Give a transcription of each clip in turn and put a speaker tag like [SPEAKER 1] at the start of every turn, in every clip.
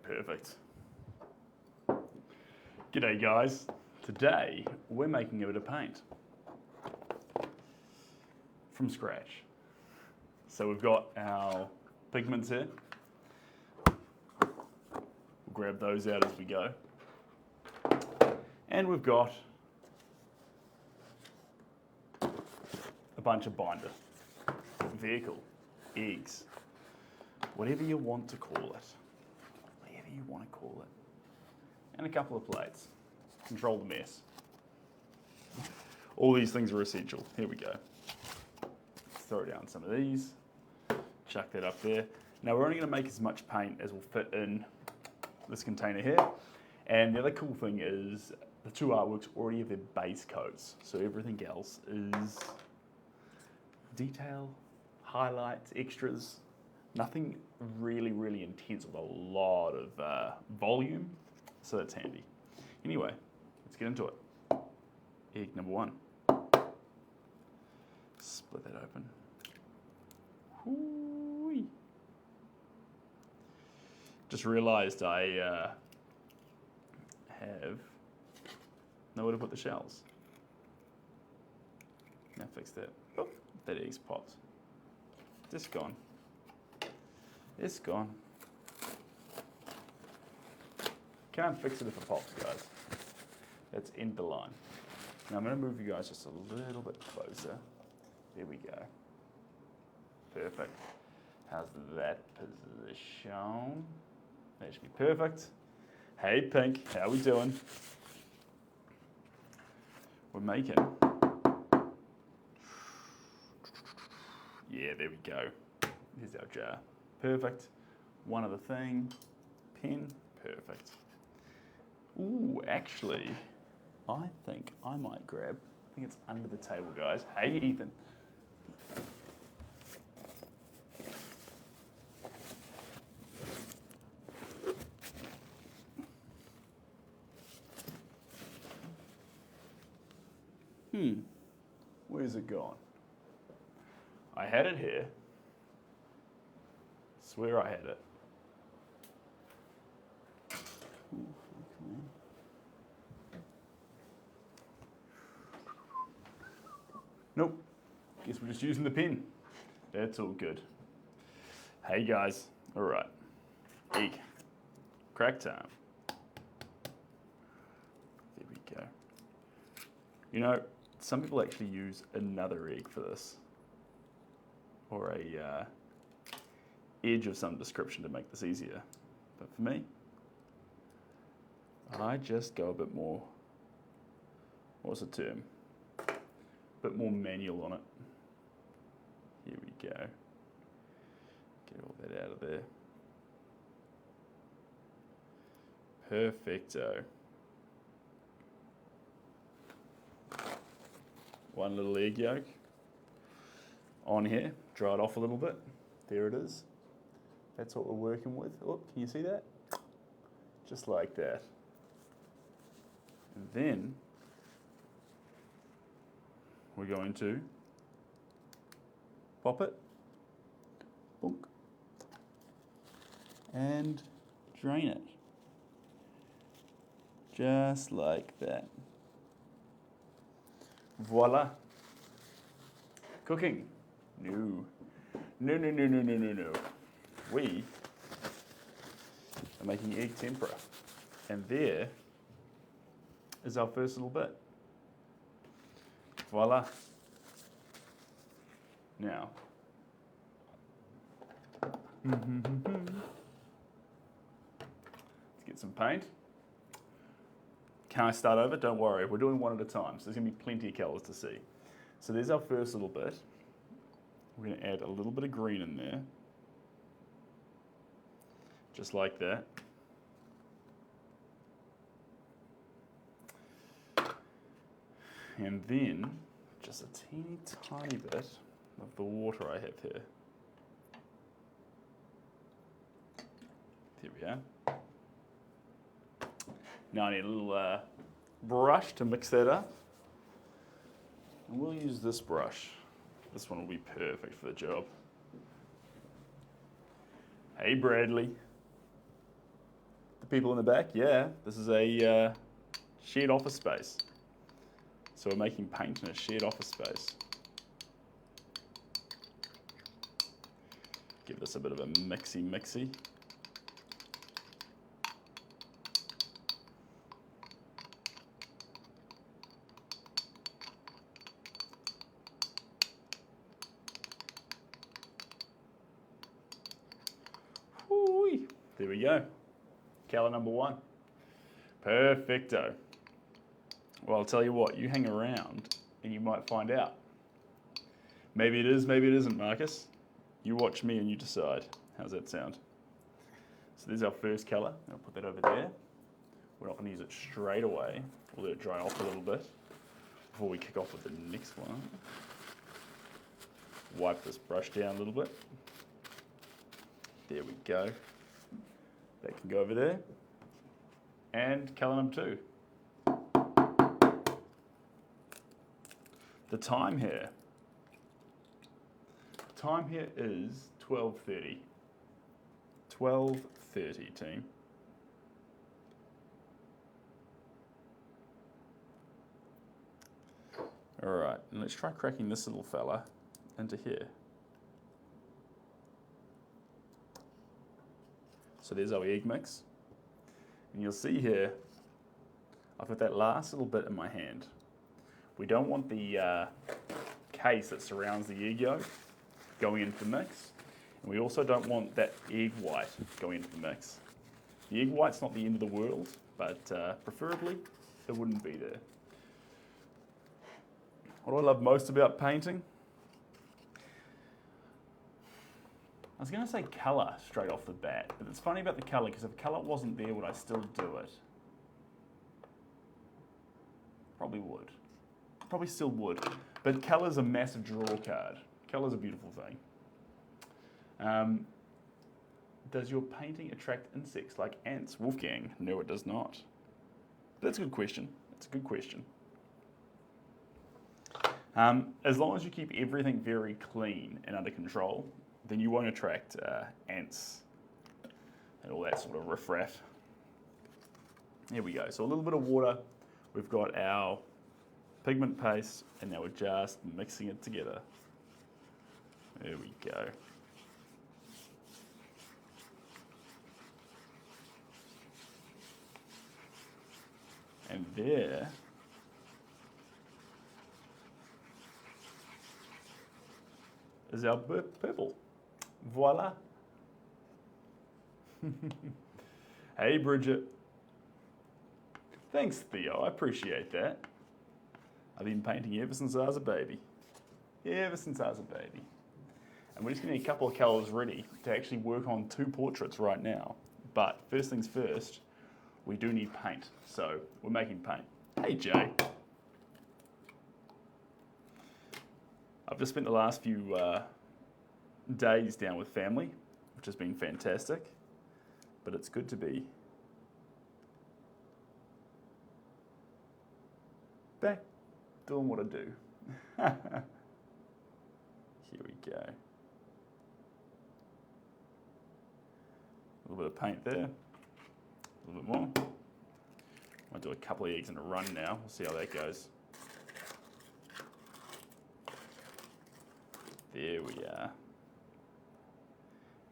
[SPEAKER 1] perfect. G'day guys. Today we're making a bit of paint from scratch. So we've got our pigments here. We'll grab those out as we go. And we've got a bunch of binder, vehicle, eggs, whatever you want to call it. Whatever you want to call it. And a couple of plates. Control the mess. All these things are essential. Here we go. Let's throw down some of these. Chuck that up there. Now we're only going to make as much paint as will fit in this container here. And the other cool thing is the two artworks already have their base coats. So everything else is detail, highlights, extras. Nothing really, really intense with a lot of volume. So that's handy. Anyway, let's get into it. Egg number one. Split that open. Whoo-wee. Just realized I have nowhere to put the shells. Now fix that. Oh, that egg's popped. This gone. It's gone. Can't fix it if it pops, guys. Let's end the line. Now I'm going to move you guys just a little bit closer. There we go. Perfect. How's that position? That should be perfect. Hey Pink, how we doing? We're making. Yeah, there we go. Here's our jar. Perfect. One other thing. Pen. Perfect. Ooh, actually, I think I might grab, I think it's under the table, guys. Hey, Ethan. Where's it gone? I had it here. Swear I had it. Ooh, okay. Nope. Guess we're just using the pen. That's all good. Hey guys. All right. Egg. Crack time. There we go. You know, some people actually use another egg for this, or a edge of some description to make this easier. But for me, I just go a bit more, what's the term? A bit more manual on it. Here we go. Get all that out of there. Perfecto. One little egg yolk on here, dry it off a little bit. There it is. That's what we're working with. Oh, can you see that? Just like that. And then we're going to pop it, boonk, and drain it. Just like that. Voila. Cooking. No. No, no, no, no, no, no, no. We are making egg tempera. And there is our first little bit. Voila. Now. Let's get some paint. Can I start over? Don't worry, we're doing one at a time, so there's going to be plenty of colours to see. So there's our first little bit. We're going to add a little bit of green in there. Just like that. And then, just a teeny tiny bit of the water I have here. There we are. Now I need a little brush to mix that up. And we'll use this brush. This one will be perfect for the job. Hey Bradley. people in the back, yeah, this is a shared office space. So we're making paint in a shared office space. Give this a bit of a mixy. Whoo-wee. There we go. Colour number 1. Perfecto. Well, I'll tell you what, you hang around and you might find out. Maybe it is, maybe it isn't, Marcus. You watch me and you decide. How's that sound? So there's our first colour. I'll put that over there. We're not going to use it straight away. We'll let it dry off a little bit before we kick off with the next one. Wipe this brush down a little bit. There we go. That can go over there. And colour number 2. The time here is 12:30. 12:30, team. All right, and let's try cracking this little fella into here. So there's our egg mix. And you'll see here, I've got that last little bit in my hand. We don't want the case that surrounds the egg yolk going into the mix. And we also don't want that egg white going into the mix. The egg white's not the end of the world, but preferably it wouldn't be there. What do I love most about painting? I was going to say colour straight off the bat, but it's funny about the colour because if colour wasn't there, would I still do it? Probably would. Probably still would. But colour's a massive draw card. Colour's a beautiful thing. Does your painting attract insects like ants, Wolfgang? No, it does not. But that's a good question. That's a good question. As long as you keep everything very clean and under control, then you won't attract ants and all that sort of riffraff. Here we go. So a little bit of water. We've got our pigment paste, and now we're just mixing it together. There we go. And there is our purple. Voila. Hey, Bridget. Thanks, Theo. I appreciate that. I've been painting ever since I was a baby. Ever since I was a baby. And we're just getting a couple of colours ready to actually work on 2 portraits right now. But first things first, we do need paint. So we're making paint. Hey, Jay. I've just spent the last few days down with family, which has been fantastic. But it's good to be back doing what I do. Here we go. A little bit of paint there. A little bit more. I'll do a couple of eggs in a run now. We'll see how that goes. There we are.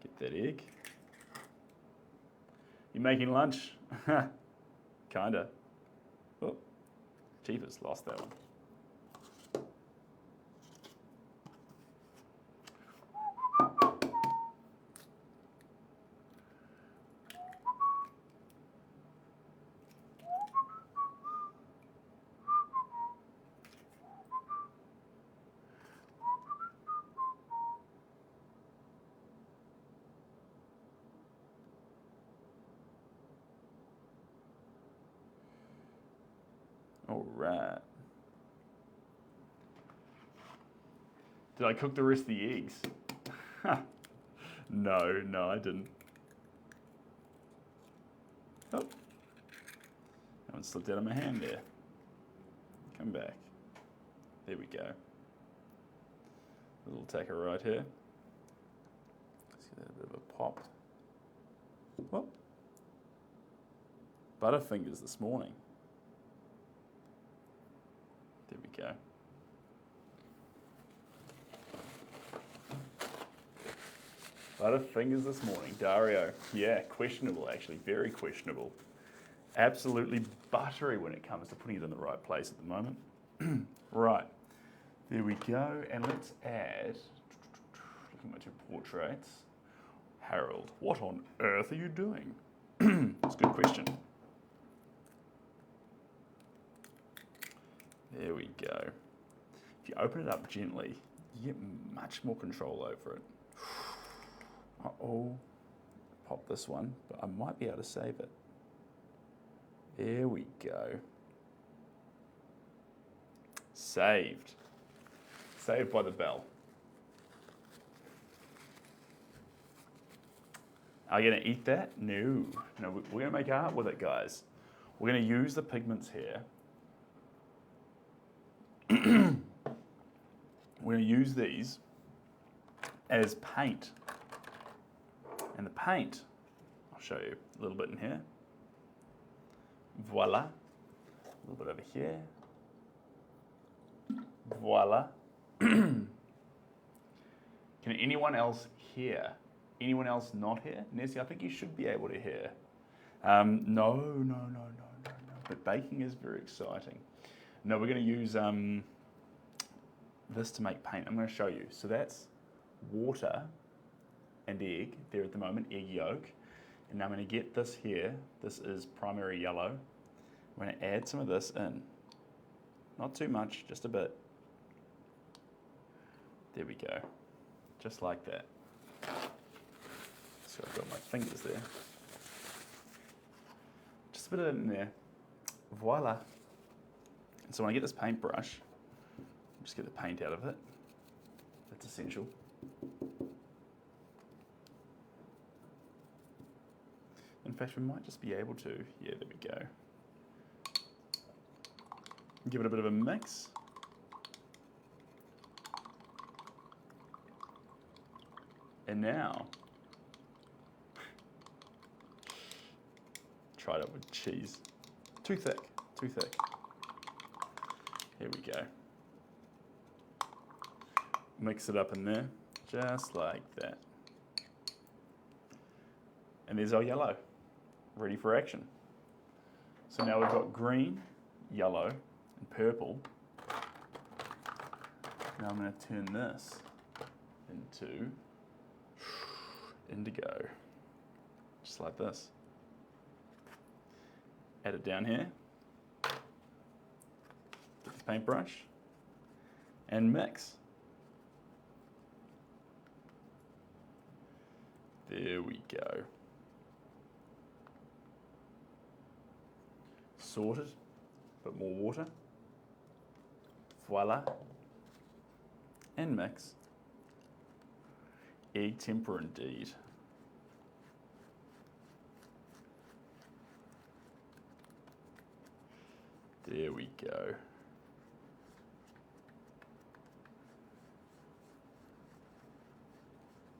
[SPEAKER 1] Get that egg. You making lunch? Kinda. Oh, jeepers, lost that one. All right. Did I cook the rest of the eggs? No, I didn't. Oh, that one slipped out of my hand there. Come back. There we go. A little tacker right here. Let's get a bit of a pop. Whoop. Butterfingers this morning. There we go. Butterfingers this morning. Dario. Yeah, questionable actually. Very questionable. Absolutely buttery when it comes to putting it in the right place at the moment. Right. There we go. And let's add, look at my two portraits. Harold, what on earth are you doing? That's a good question. There we go. If you open it up gently, you get much more control over it. Uh-oh. Pop this one, but I might be able to save it. There we go. Saved. Saved by the bell. Are you going to eat that? No. No, we're going to make art with it, guys. We're going to use the pigments here. We're going to use these as paint. And the paint, I'll show you a little bit in here. Voila. A little bit over here. Voila. Can anyone else hear? Anyone else not hear? Nessie, I think you should be able to hear. No. But baking is very exciting. No, we're going to use this to make paint. I'm going to show you. So that's water and egg there at the moment, egg yolk. And now I'm going to get this here. This is primary yellow. I'm going to add some of this in. Not too much, just a bit. There we go. Just like that. So I've got my fingers there. Just a bit of it in there. Voila. And so when I get this paintbrush, just get the paint out of it. That's essential. In fact, we might just be able to. Yeah, there we go. Give it a bit of a mix. And now, try it with cheese. Too thick, too thick. Here we go. Mix it up in there, just like that. And there's our yellow, ready for action. So now we've got green, yellow, and purple. Now I'm going to turn this into indigo, just like this. Add it down here. Get the paintbrush and mix. There we go. Sorted, but more water. Voila. And mix. Egg tempera indeed. There we go.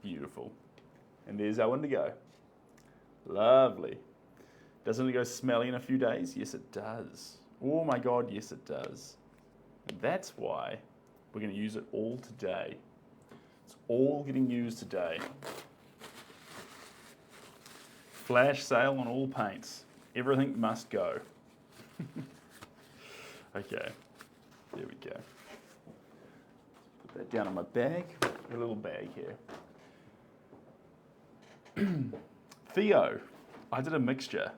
[SPEAKER 1] Beautiful. And there's our indigo. Lovely. Doesn't it go smelly in a few days? Yes, it does. Oh my God, yes, it does. And that's why we're going to use it all today. It's all getting used today. Flash sale on all paints. Everything must go. Okay, there we go. Put that down in my bag. A little bag here. Theo, I did a mixture.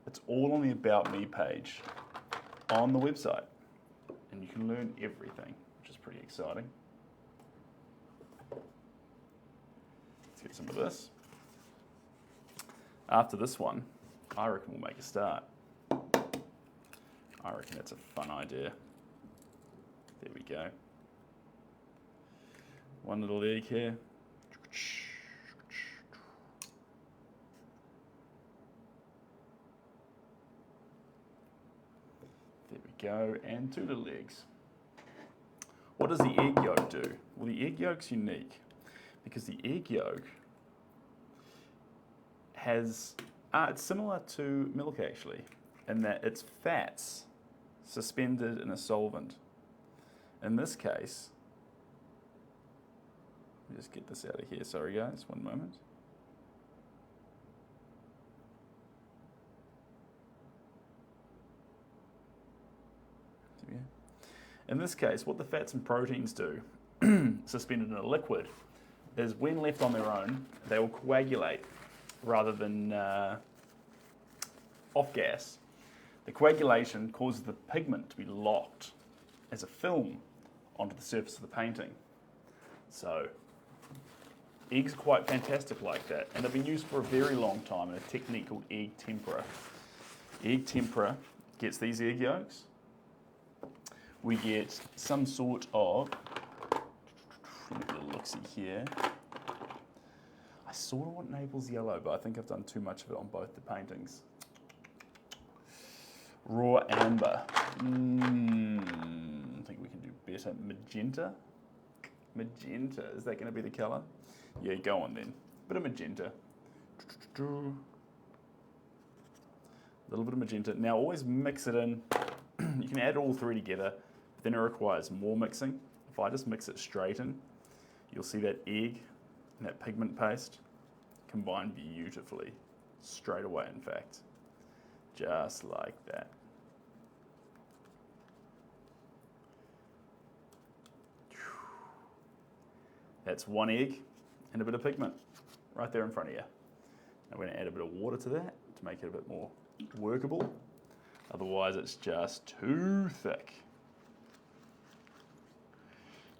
[SPEAKER 1] It's all on the About Me page on the website. And you can learn everything, which is pretty exciting. Let's get some of this. After this one, I reckon we'll make a start. I reckon that's a fun idea. There we go. One little egg here. There we go, and two little eggs. What does the egg yolk do? Well, the egg yolk's unique because the egg yolk has It's similar to milk actually, in that it's fats suspended in a solvent. In this case, let me just get this out of here. Sorry guys, one moment. In this case, what the fats and proteins do, suspended in a liquid, is when left on their own, they will coagulate rather than off gas. The coagulation causes the pigment to be locked as a film onto the surface of the painting. So, eggs are quite fantastic like that, and they've been used for a very long time in a technique called egg tempera. Egg tempera gets these egg yolks. We get some sort of, let me get a look-see here. I sort of want Naples yellow, but I think I've done too much of it on both the paintings. Raw amber. I think we can do better. Magenta. Magenta, is that going to be the colour? Yeah, go on then. Bit of magenta. A little bit of magenta. Now always mix it in. You can add all three together. Then it requires more mixing. If I just mix it straight in, you'll see that egg and that pigment paste combine beautifully. Straight away, in fact. Just like that. That's one egg and a bit of pigment right there in front of you. Now we're going to add a bit of water to that to make it a bit more workable. Otherwise it's just too thick.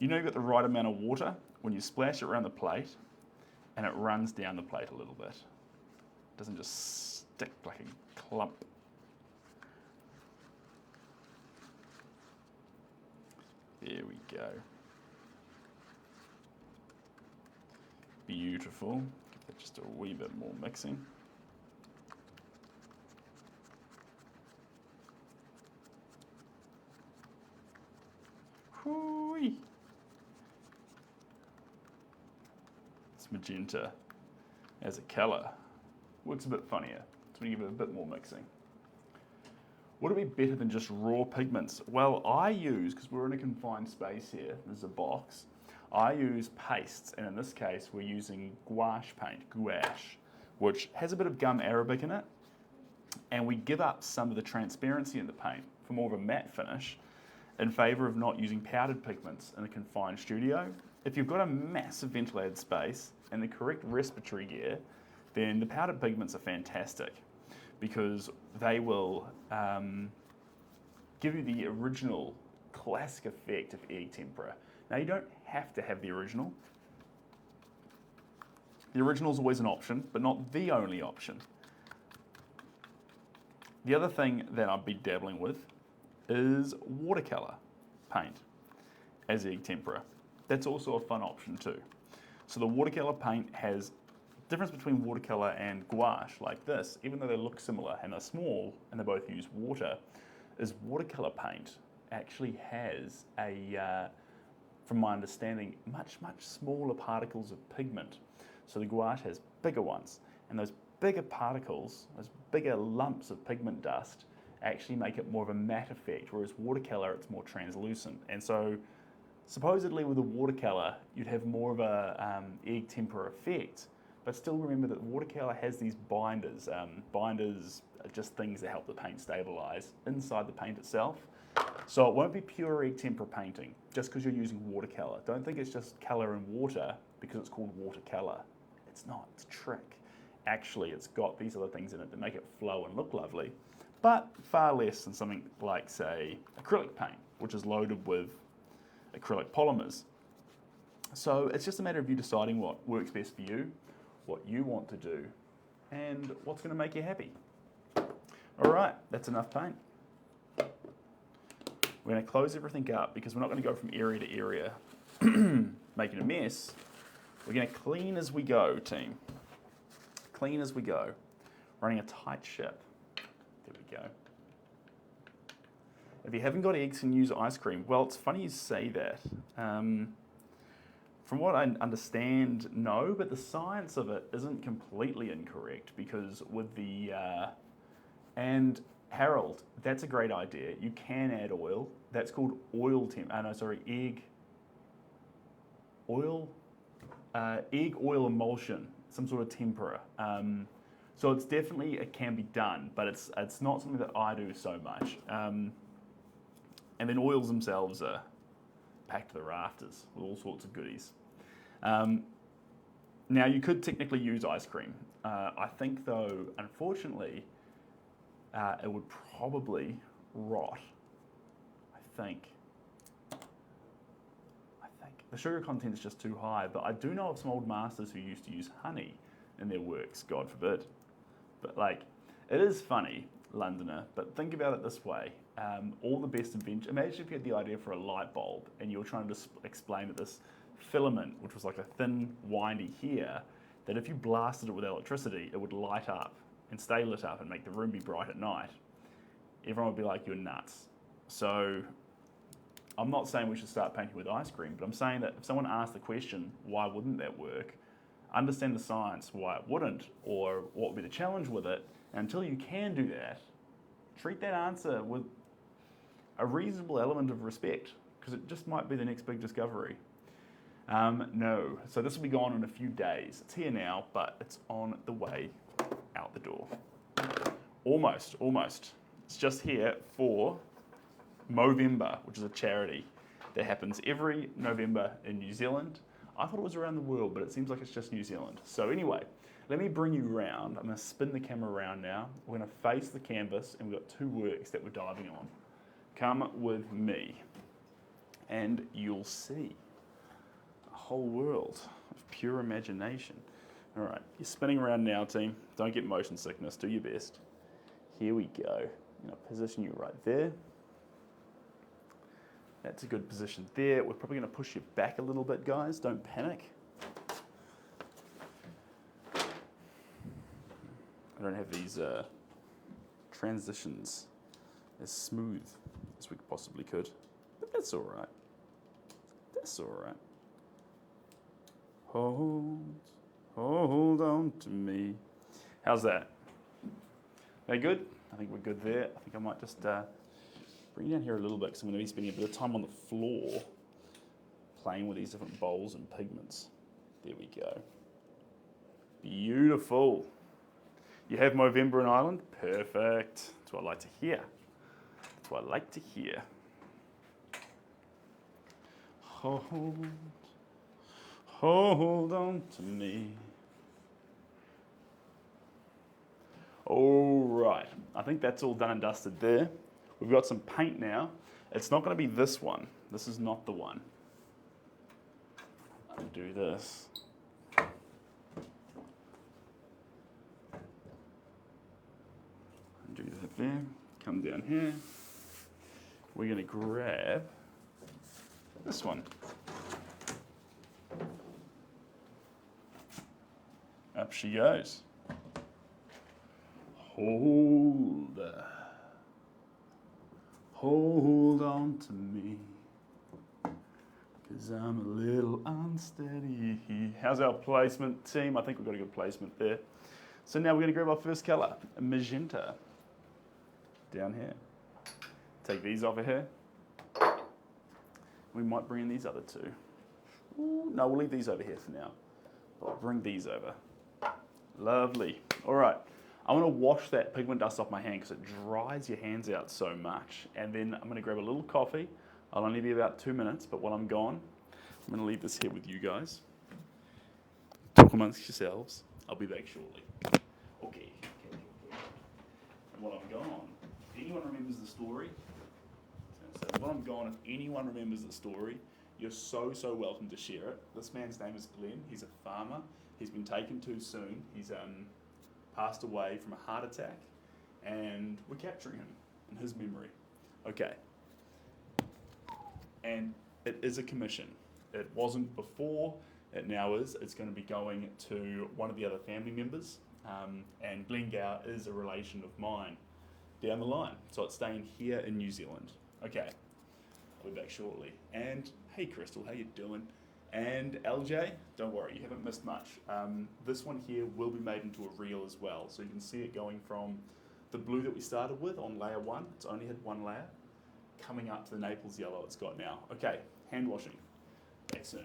[SPEAKER 1] You know you've got the right amount of water when you splash it around the plate and it runs down the plate a little bit. It doesn't just stick like a clump. There we go. Beautiful. Give that just a wee bit more mixing. Hoo-wee. It's magenta as a colour. Works a bit funnier, so we give it a bit more mixing. Would it be better than just raw pigments? Well, I use, because we're in a confined space here, there's a box, I use pastes, and in this case we're using gouache paint, gouache, which has a bit of gum arabic in it, and we give up some of the transparency in the paint for more of a matte finish in favour of not using powdered pigments in a confined studio. If you've got a massive ventilated space and the correct respiratory gear, then the powdered pigments are fantastic because they will give you the original classic effect of egg tempera. Now you don't have to have the original. The original is always an option, but not the only option. The other thing that I'd be dabbling with is watercolour paint as egg tempera. That's also a fun option too. So the watercolour paint has difference between watercolour and gouache like this, even though they look similar and are small and they both use water, is watercolour paint actually has a, from my understanding, much smaller particles of pigment. So the gouache has bigger ones, and those bigger particles, those bigger lumps of pigment dust actually make it more of a matte effect, whereas watercolour it's more translucent. And so supposedly with the watercolour you'd have more of a egg tempera effect, but still remember that watercolour has these binders. Binders are just things that help the paint stabilise inside the paint itself. So it won't be pure egg tempera painting just because you're using watercolour. Don't think it's just colour and water because it's called watercolour. It's not, it's a trick. Actually, it's got these other things in it that make it flow and look lovely, but far less than something like, say, acrylic paint, which is loaded with acrylic polymers. So it's just a matter of you deciding what works best for you, what you want to do, and what's going to make you happy. All right, that's enough paint. We're going to close everything up because we're not going to go from area to area making a mess. We're going to clean as we go, team. Clean as we go. Running a tight ship. There we go. If you haven't got eggs and use ice cream, well, it's funny you say that. From From what I understand, no, but the science of it isn't completely incorrect because with the, and Harold, that's a great idea. You can add oil. That's called egg oil emulsion, some sort of tempera. So it's definitely, it can be done, but it's not something that I do so much. And then oils themselves are packed to the rafters with all sorts of goodies. Now you could technically use ice cream. I think though, unfortunately, it would probably rot. I think the sugar content is just too high, but I do know of some old masters who used to use honey in their works, God forbid. But like, it is funny, Londoner, but think about it this way. All the best inventions, imagine if you had the idea for a light bulb and you were trying to explain that this filament, which was like a thin, windy hair, that if you blasted it with electricity, it would light up and stay lit up and make the room be bright at night. Everyone would be like, you're nuts. So I'm not saying we should start painting with ice cream, but I'm saying that if someone asked the question, why wouldn't that work? Understand the science, why it wouldn't, or what would be the challenge with it. And until you can do that, treat that answer with a reasonable element of respect, because it just might be the next big discovery. No, so this will be gone in a few days. It's here now, but it's on the way out the door. Almost. It's just here for Movember, which is a charity that happens every November in New Zealand. I thought it was around the world, but it seems like it's just New Zealand. So anyway, let me bring you around. I'm going to spin the camera around now. We're going to face the canvas, and we've got two works that we're diving on. Come with me, and you'll see a whole world of pure imagination. All right, you're spinning around now, team. Don't get motion sickness. Do your best. Here we go. I'm going to position you right there. That's a good position there. We're probably going to push you back a little bit, guys. Don't panic. I don't have these transitions as smooth as we possibly could, but that's all right. That's all right. Hold on to me. How's that? They good? I think we're good there. I think I might just bring you down here a little bit because I'm going to be spending a bit of time on the floor playing with these different bowls and pigments. There we go. Beautiful. You have Movember in Ireland? Perfect. That's what I like to hear. That's what I like to hear. Hold on to me. All right. I think that's all done and dusted there. We've got some paint now. It's not going to be this one. This is not the one. Undo this. Undo that there. Come down here. We're going to grab this one. Up she goes. Hold on to me, 'cause I'm a little unsteady. How's our placement, team? I think we've got a good placement there. So now we're going to grab our first colour, magenta, down here. Take these off of here. We might bring in these other two. Ooh, no, we'll leave these over here for now. But I'll bring these over. Lovely. All right. I want to wash that pigment dust off my hand because it dries your hands out so much. And then I'm going to grab a little coffee. I'll only be about 2 minutes, but while I'm gone, I'm going to leave this here with you guys. Talk amongst yourselves. I'll be back shortly. Okay. And while I'm gone, if anyone remembers the story, while I'm gone, if anyone remembers the story, you're so welcome to share it. This man's name is Glenn. He's a farmer. He's been taken too soon. He's passed away from a heart attack, and we're capturing him in his memory. Okay. And it is a commission. It wasn't before, it now is. It's going to be going to one of the other family members, and Glenn Gow is a relation of mine down the line. So it's staying here in New Zealand. Okay. I'll be back shortly. And hey, Crystal, how you doing? And LJ, don't worry, you haven't missed much. This one here will be made into a reel as well. So you can see it going from the blue that we started with on layer 1, it's only had 1 layer, coming up to the Naples yellow it's got now. Okay, hand washing. Back soon.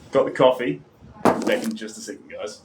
[SPEAKER 1] Got the coffee. Back in just a second, guys.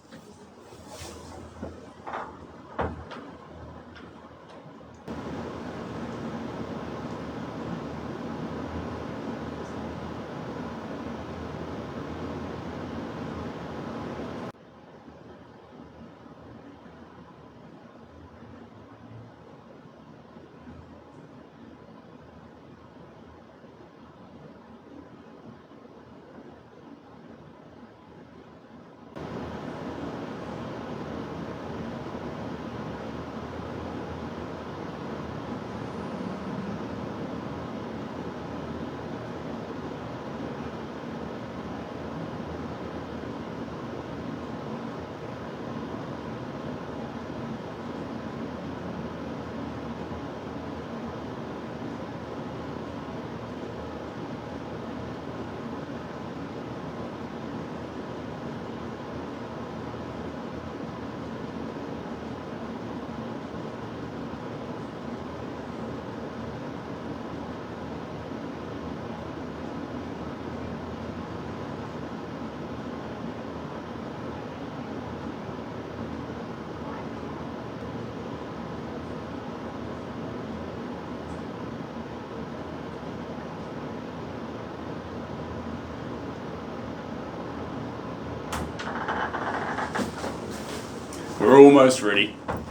[SPEAKER 1] We're almost ready. I'm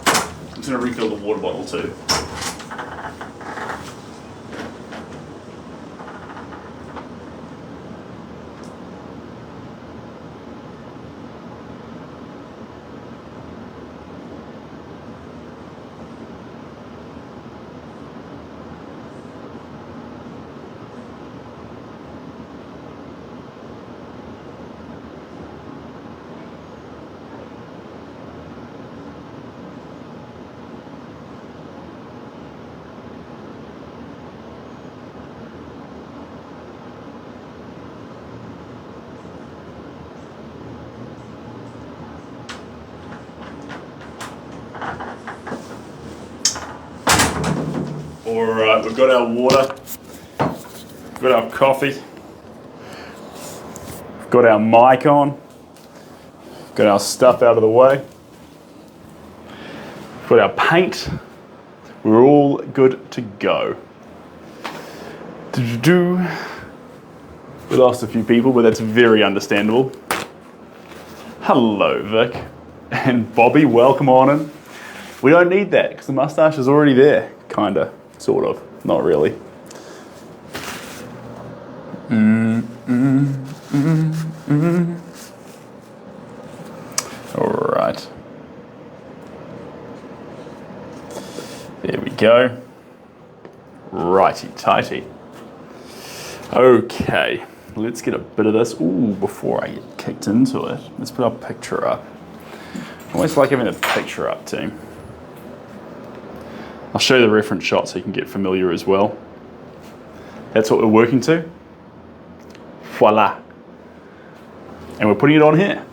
[SPEAKER 1] just going to refill the water bottle too. Alright, we've got our water, we've got our coffee, we've got our mic on, we've got our stuff out of the way, we've got our paint, we're all good to go. We lost a few people, but that's very understandable. Hello, Vic. And Bobby, welcome on in. We don't need that because the mustache is already there, kinda. Sort of, not really. All right. There we go. Righty tighty. Okay, let's get a bit of this. Ooh, before I get kicked into it, let's put our picture up. I always like having a picture up, team. I'll show you the reference shot so you can get familiar as well. That's what we're working to. Voila. And we're putting it on here.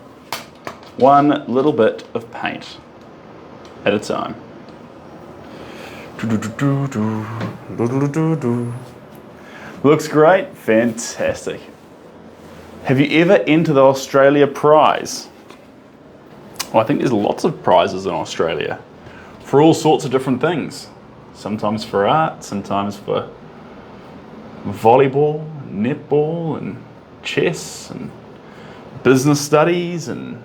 [SPEAKER 1] One little bit of paint at a time. Looks great, fantastic. Have you ever entered the Australia prize? Well, I think there's lots of prizes in Australia for all sorts of different things. Sometimes for art, sometimes for volleyball, netball, and chess, and business studies, and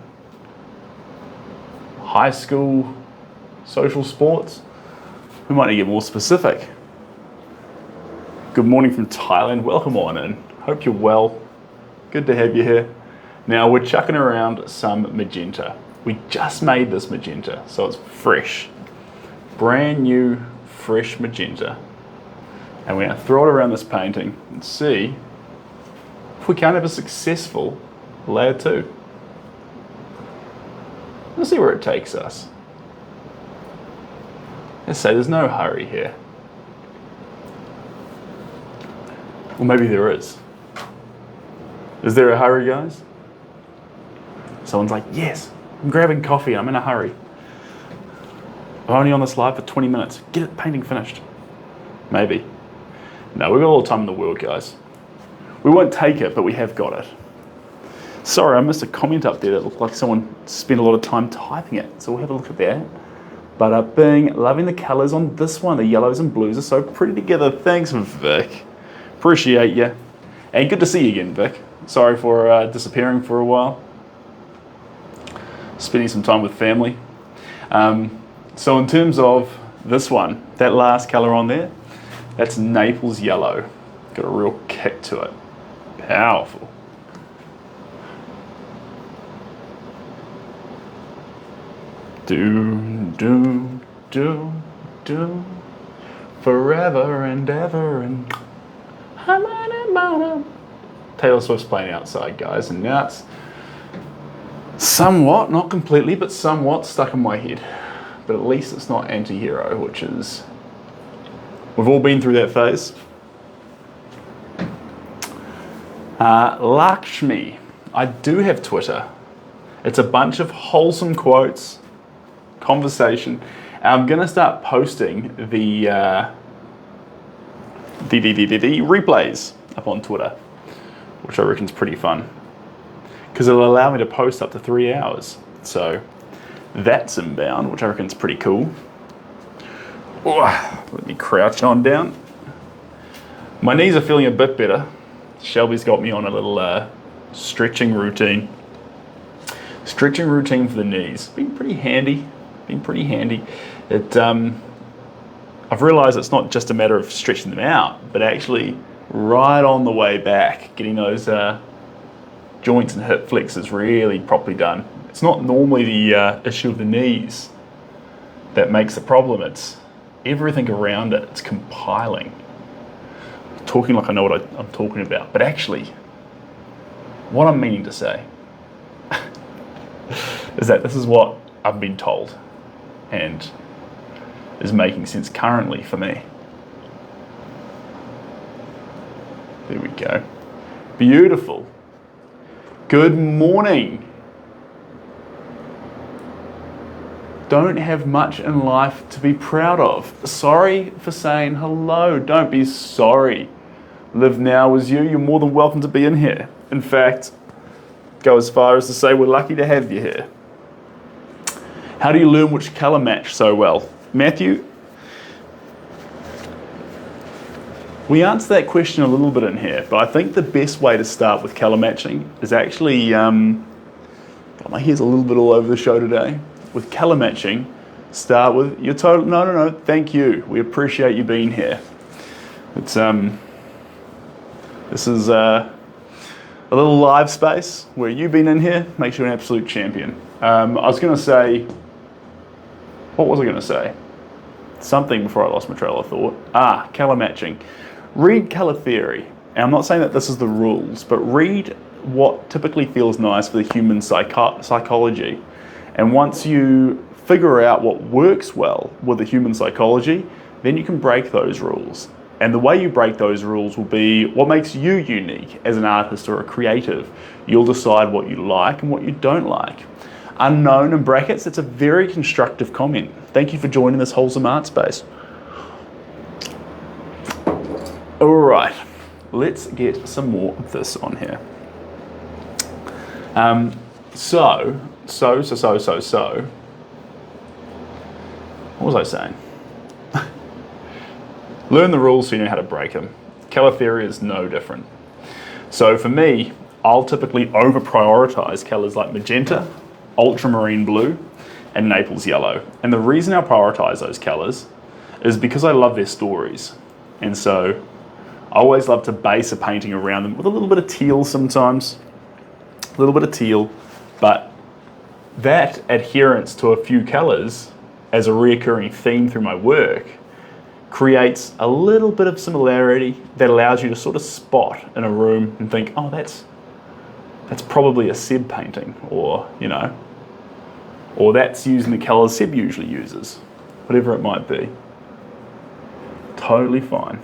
[SPEAKER 1] high school social sports. We might need to get more specific. Good morning from Thailand. Welcome on in. Hope you're well. Good to have you here. Now we're chucking around some magenta. We just made this magenta, so it's fresh. Brand new, fresh magenta. And we're going to throw it around this painting and see if we can't have a successful layer 2. We'll see where it takes us. Let's say there's no hurry here. Or maybe there is. Is there a hurry, guys? Someone's like, yes, I'm grabbing coffee, I'm in a hurry. I'm only on this live for 20 minutes. Get it painting finished. Maybe. No, we've got all the time in the world, guys. We won't take it, but we have got it. Sorry, I missed a comment up there that looked like someone spent a lot of time typing it. So we'll have a look at that. But Bing, loving the colours on this one. The yellows and blues are so pretty together. Thanks, Vic. Appreciate you. And good to see you again, Vic. Sorry for disappearing for a while. Spending some time with family. So in terms of this one, that last colour on there, that's Naples yellow. Got a real kick to it. Powerful. Do, forever and ever and Taylor Swift's playing outside, guys, and now it's somewhat, not completely, but somewhat stuck in my head. But at least it's not anti-hero, which is, we've all been through that phase. Lakshmi, I do have Twitter. It's a bunch of wholesome quotes, conversation. I'm gonna start posting the replays up on Twitter, which I reckon is pretty fun, because it'll allow me to post up to 3 hours. So that's inbound, which I reckon is pretty cool. Let me crouch on down. My knees are feeling a bit better. Shelby's got me on a little stretching routine. Stretching routine for the knees. Been pretty handy. I've realised it's not just a matter of stretching them out, but actually right on the way back, getting those joints and hip flexors really properly done. It's not normally the issue of the knees that makes the problem. It's everything around it. It's compiling. I'm talking like I know what I'm talking about, but actually, what I'm meaning to say is that this is what I've been told and is making sense currently for me. There we go. Beautiful. Good morning. Don't have much in life to be proud of. Sorry for saying hello. Don't be sorry. Live now as you. You're more than welcome to be in here. In fact, go as far as to say we're lucky to have you here. How do you learn which colour match so well? Matthew, we answered that question a little bit in here, but I think the best way to start with colour matching is actually, got my hair's a little bit all over the show today. With colour matching, start with your total, no, thank you. We appreciate you being here. It's, this is a little live space where you've been in here makes you an absolute champion. I was going to say, what was I going to say? Something before I lost my trail of thought. Colour matching. Read colour theory. And I'm not saying that this is the rules, but read what typically feels nice for the human psychology. And once you figure out what works well with the human psychology, then you can break those rules. And the way you break those rules will be what makes you unique as an artist or a creative. You'll decide what you like and what you don't like. Unknown in brackets, it's a very constructive comment. Thank you for joining this wholesome art space. All right, let's get some more of this on here. So. What was I saying? Learn the rules so you know how to break them. Colour theory is no different. So for me, I'll typically over-prioritize colours like magenta, ultramarine blue, and Naples yellow. And the reason I prioritize those colours is because I love their stories. And so I always love to base a painting around them with a little bit of teal sometimes, a little bit of teal, but that adherence to a few colours as a reoccurring theme through my work creates a little bit of similarity that allows you to sort of spot in a room and think, oh, that's probably a Seb painting, or, you know, or that's using the colours Seb usually uses, whatever it might be. Totally fine.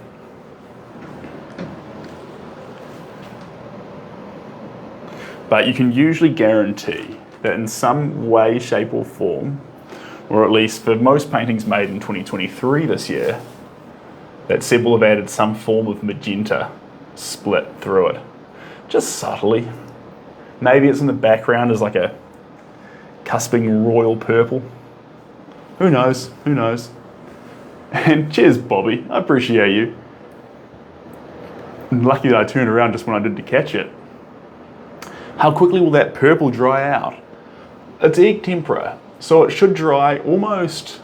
[SPEAKER 1] But you can usually guarantee that in some way, shape or form, or at least for most paintings made in 2023 this year, that Seb will have added some form of magenta split through it, just subtly. Maybe it's in the background as like a cusping royal purple. Who knows, who knows. And cheers, Bobby, I appreciate you. And lucky that I turned around just when I did to catch it. How quickly will that purple dry out? It's egg tempera, so it should dry almost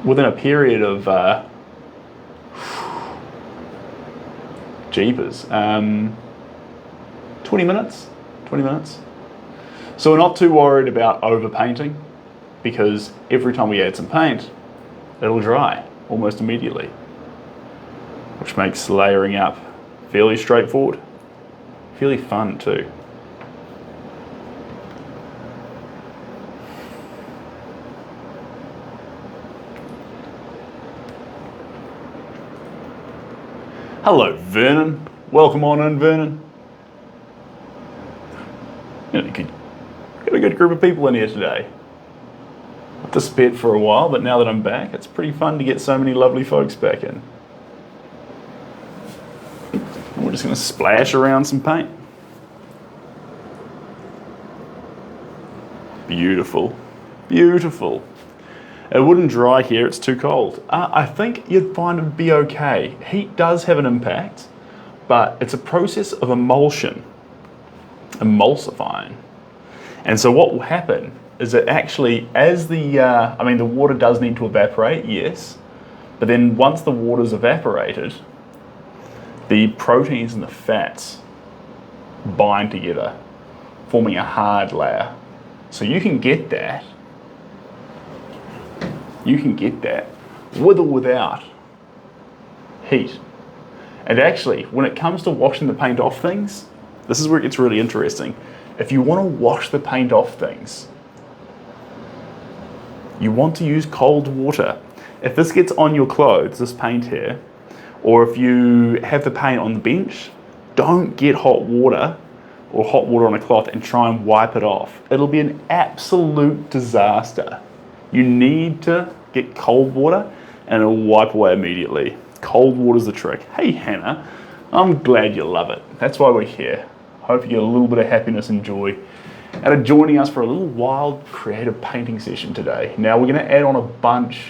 [SPEAKER 1] within a period of jeepers, 20 minutes. So we're not too worried about overpainting, because every time we add some paint, it'll dry almost immediately, which makes layering up fairly straightforward, fairly fun too. Hello, Vernon. Welcome on in, Vernon. You know, got a good group of people in here today. I've disappeared for a while, but now that I'm back, it's pretty fun to get so many lovely folks back in. And we're just going to splash around some paint. Beautiful, beautiful. It wouldn't dry here, it's too cold. I think you'd find it'd be okay. Heat does have an impact, but it's a process of emulsifying. And so what will happen is that actually as the water does need to evaporate, yes, but then once the water's evaporated, the proteins and the fats bind together, forming a hard layer. So you can get that. You can get that with or without heat. And actually, when it comes to washing the paint off things, this is where it gets really interesting. If you want to wash the paint off things, you want to use cold water. If this gets on your clothes, this paint here, or if you have the paint on the bench, don't get hot water or hot water on a cloth and try and wipe it off. It'll be an absolute disaster. You need to get cold water and it'll wipe away immediately. Cold water's the trick. Hey Hannah, I'm glad you love it. That's why we're here. Hope you get a little bit of happiness and joy out of joining us for a little wild creative painting session today. Now we're gonna add on a bunch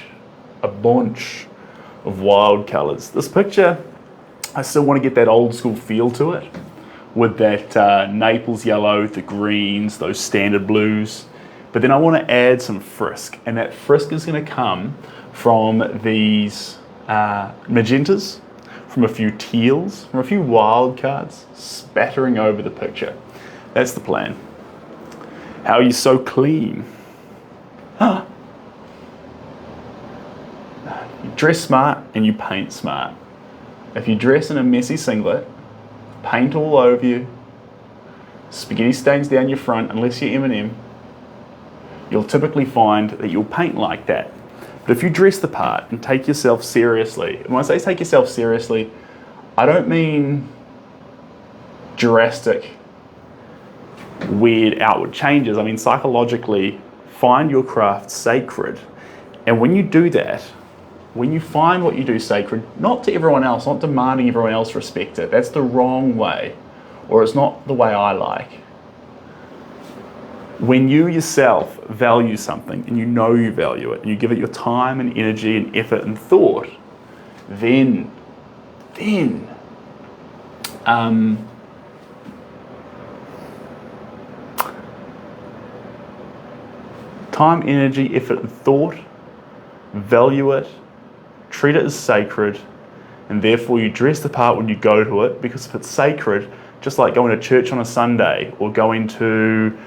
[SPEAKER 1] of wild colors. This picture, I still wanna get that old school feel to it with that Naples yellow, the greens, those standard blues. But then I want to add some frisk, and that frisk is going to come from these magentas, from a few teals, from a few wild cards, spattering over the picture. That's the plan. How are you so clean? Huh. You dress smart and you paint smart. If you dress in a messy singlet, paint all over you, spaghetti stains down your front, unless you're Eminem, you'll typically find that you'll paint like that. But if you dress the part and take yourself seriously, and when I say take yourself seriously, I don't mean drastic, weird outward changes. I mean psychologically, find your craft sacred. And when you do that, when you find what you do sacred, not to everyone else, not demanding everyone else respect it, that's the wrong way, or it's not the way I like. When you yourself value something and you know you value it and you give it your time and energy and effort and thought, then time, energy, effort and thought, value it, treat it as sacred, and therefore you dress the part when you go to it, because if it's sacred, just like going to church on a Sunday or going to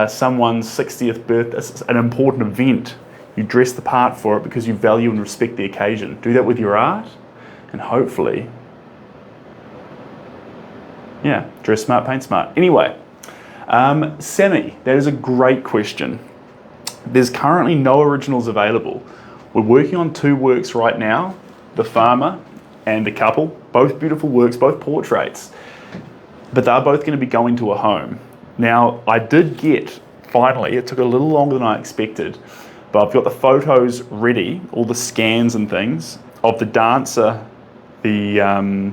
[SPEAKER 1] someone's 60th birthday, an important event, you dress the part for it because you value and respect the occasion. Do that with your art, and hopefully, yeah, dress smart, paint smart. Anyway, Sammy, that is a great question. There's currently no originals available. We're working on 2 works right now, The Farmer and The Couple, both beautiful works, both portraits, but they're both going to be going to a home. Now, I did get, finally, it took a little longer than I expected, but I've got the photos ready, all the scans and things, of the dancer, the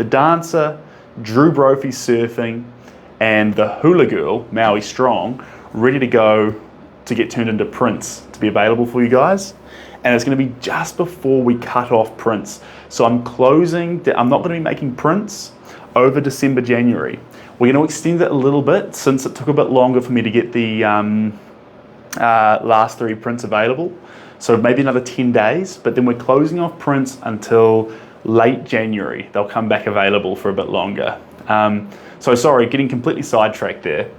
[SPEAKER 1] dancer, Drew Brophy surfing, and the hula girl, Maui Strong, ready to go to get turned into prints to be available for you guys. And it's going to be just before we cut off prints. So I'm not going to be making prints over December, January. We're going to extend it a little bit since it took a bit longer for me to get the last 3 prints available. So maybe another 10 days, but then we're closing off prints until late January. They'll come back available for a bit longer. So sorry, getting completely sidetracked there.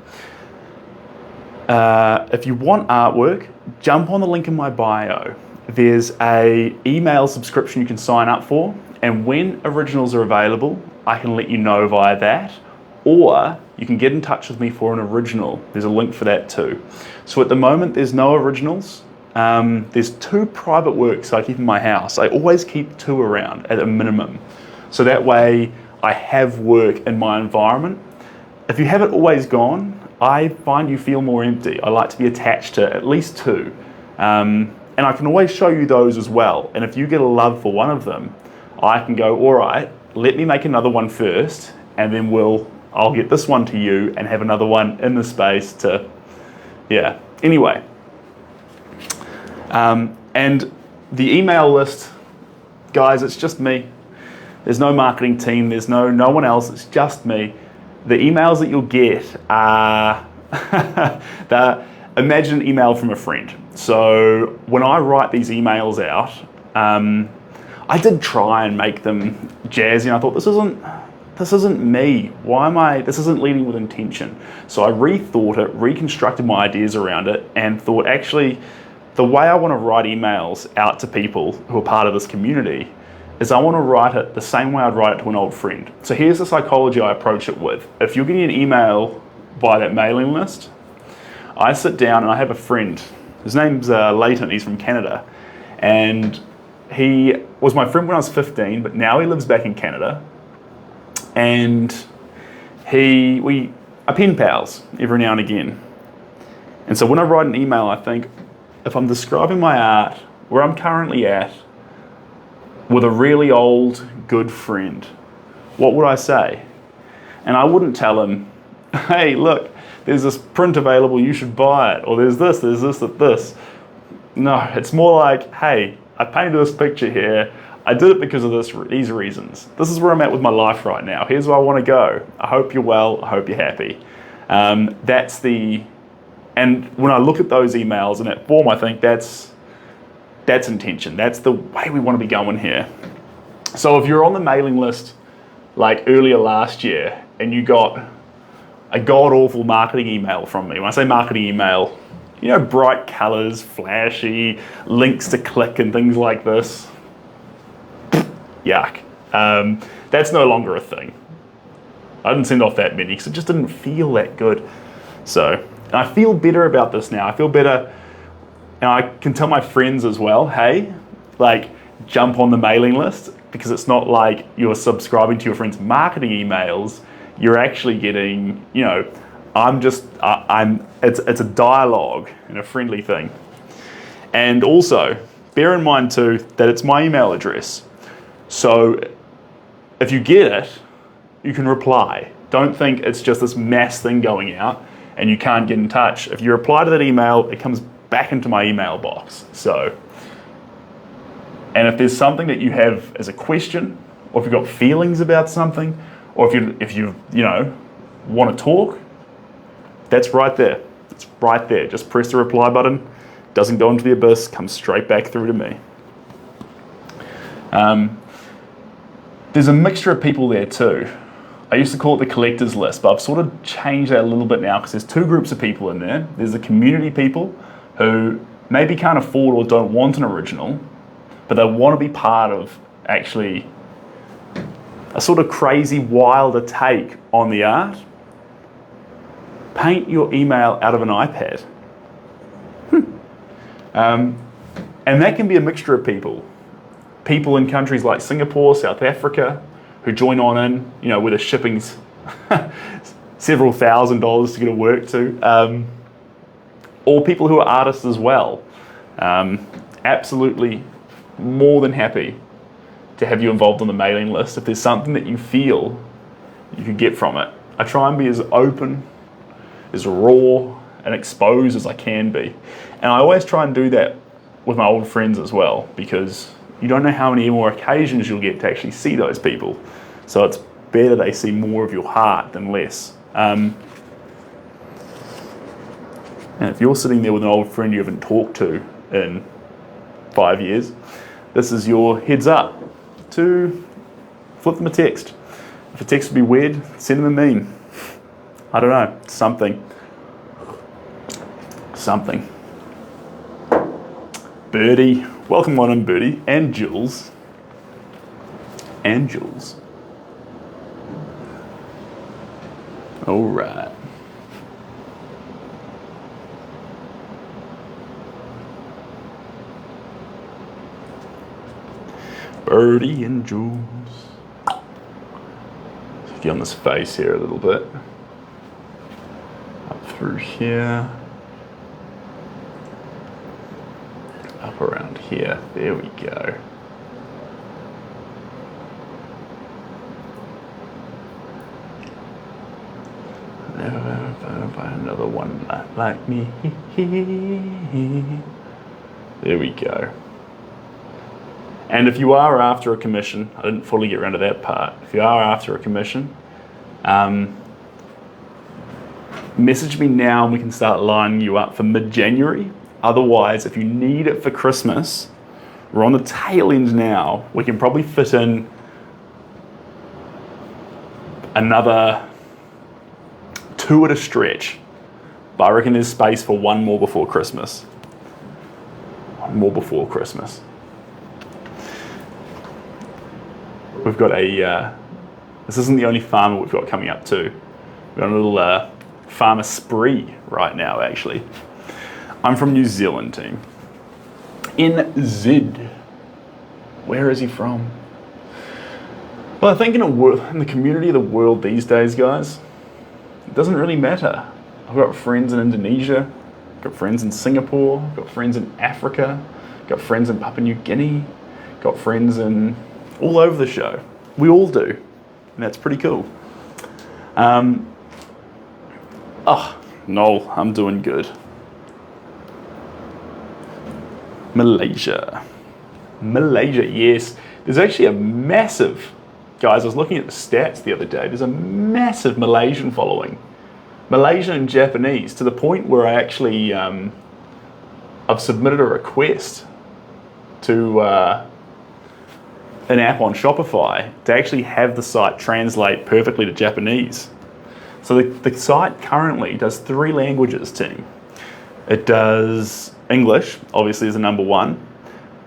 [SPEAKER 1] If you want artwork, jump on the link in my bio. There's a email subscription you can sign up for, and when originals are available, I can let you know via that, or you can get in touch with me for an original. There's a link for that too. So at the moment, there's no originals. There's 2 private works I keep in my house. I always keep 2 around at a minimum. So that way I have work in my environment. If you have it always gone, I find you feel more empty. I like to be attached to at least 2. And I can always show you those as well. And if you get a love for one of them, I can go, all right, let me make another one first, and then I'll get this one to you and have another one in the space to, yeah. Anyway, and the email list, guys, it's just me. There's no marketing team, there's no one else, it's just me. The emails that you'll get are, imagine an email from a friend. So when I write these emails out, I did try and make them jazzy, and I thought, this isn't me. This isn't leading with intention. So I rethought it, reconstructed my ideas around it, and thought, actually, the way I want to write emails out to people who are part of this community is I want to write it the same way I'd write it to an old friend. So here's the psychology I approach it with. If you're getting an email by that mailing list, I sit down and I have a friend. His name's Leighton, he's from Canada. And he was my friend when I was 15, but now he lives back in Canada. And we are pen pals every now and again. And so when I write an email, I think, if I'm describing my art, where I'm currently at, with a really old, good friend, what would I say? And I wouldn't tell him, hey, look, there's this print available, you should buy it. Or there's this, this. No, it's more like, hey, I painted this picture here. I did it because of these reasons. This is where I'm at with my life right now. Here's where I want to go. I hope you're well. I hope you're happy. And when I look at those emails in that form, I think that's intention. That's the way we want to be going here. So if you're on the mailing list like earlier last year and you got a god-awful marketing email from me, when I say marketing email, you know, bright colors, flashy, links to click and things like this, yuck. That's no longer a thing. I didn't send off that many because it just didn't feel that good. So, and I feel better about this now. I feel better, and I can tell my friends as well, hey, like, jump on the mailing list, because it's not like you're subscribing to your friends' marketing emails. You're actually getting, you know, it's a dialogue and a friendly thing. And also, bear in mind too, that it's my email address. So if you get it, you can reply. Don't think it's just this mass thing going out and you can't get in touch. If you reply to that email, it comes back into my email box. So, and if there's something that you have as a question, or if you've got feelings about something, or if you want to talk, that's right there. It's right there. Just press the reply button. Doesn't go into the abyss. Comes straight back through to me. There's a mixture of people there too. I used to call it the collector's list, but I've sort of changed that a little bit now because there's two groups of people in there. There's the community people who maybe can't afford or don't want an original, but they want to be part of actually a sort of crazy, wilder take on the art. Paint your email out of an iPad. And that can be a mixture of people. People in countries like Singapore, South Africa, who join on in, you know, where the shipping's several $1,000s to get a work to, or people who are artists as well. Absolutely more than happy to have you involved on the mailing list if there's something that you feel you could get from it. I try and be as open, as raw and exposed as I can be. And I always try and do that with my old friends as well, because you don't know how many more occasions you'll get to actually see those people. So it's better they see more of your heart than less. And if you're sitting there with an old friend you haven't talked to in 5 years, this is your heads up to flip them a text. If a text would be weird, send them a meme. I don't know, something. Birdie, welcome on in, Birdie, and Jules. All right. Birdie and Jules. Get on this face here a little bit. Up through here. Up around here. There we go. Never find another one like me. There we go. And if you are after a commission, I didn't fully get around to that part. If you are after a commission, message me now and we can start lining you up for mid-January. Otherwise, if you need it for Christmas, we're on the tail end now. We can probably fit in another 2 at a stretch. But I reckon there's space for one more before Christmas. One more before Christmas. We've got this isn't the only farmer we've got coming up too. We've got a little farmer spree right now, actually. I'm from New Zealand, team. NZ. Where is he from? Well, I think in the community of the world these days, guys, it doesn't really matter. I've got friends in Indonesia, I've got friends in Singapore, I've got friends in Africa, I've got friends in Papua New Guinea, I've got friends in all over the show. We all do, and that's pretty cool. Noel, I'm doing good. Malaysia, yes. There's actually a massive, guys, I was looking at the stats the other day, there's a massive Malaysian following. Malaysian and Japanese, to the point where I actually, I've submitted a request to an app on Shopify to actually have the site translate perfectly to Japanese. So the site currently does 3 languages, team. It does English, obviously, is the number 1.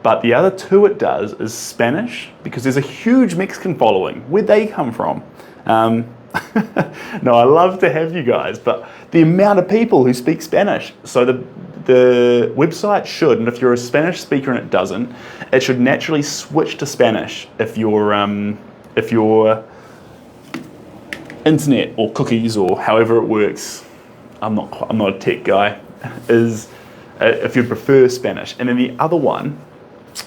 [SPEAKER 1] But the other 2 it does is Spanish, because there's a huge Mexican following. Where'd they come from? No, I love to have you guys, but the amount of people who speak Spanish. So the website should, and if you're a Spanish speaker and it doesn't, it should naturally switch to Spanish if your internet or cookies or however it works, I'm not a tech guy, is if you prefer Spanish. And then the other one,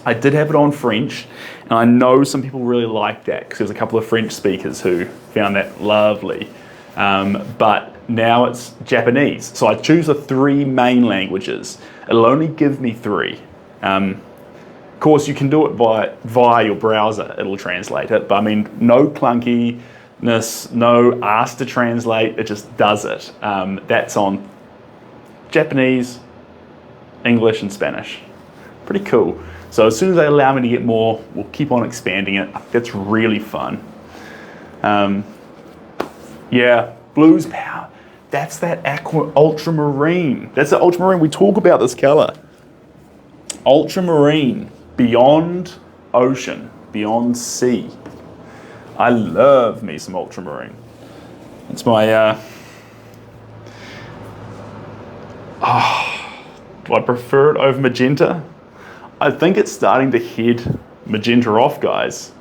[SPEAKER 1] I did have it on French, and I know some people really like that because there's a couple of French speakers who found that lovely. But now it's Japanese. So I choose the 3 main languages. It'll only give me 3. Of course, you can do it via your browser. It'll translate it. But I mean, no clunkiness, no ask to translate. It just does it. That's on Japanese, English, and Spanish. Pretty cool. So as soon as they allow me to get more, we'll keep on expanding it. That's really fun. Yeah, Blues Power. That's that aqua ultramarine. That's the ultramarine. We talk about this color. Ultramarine, beyond ocean, beyond sea. I love me some ultramarine. It's my, do I prefer it over magenta? I think it's starting to head magenta off, guys.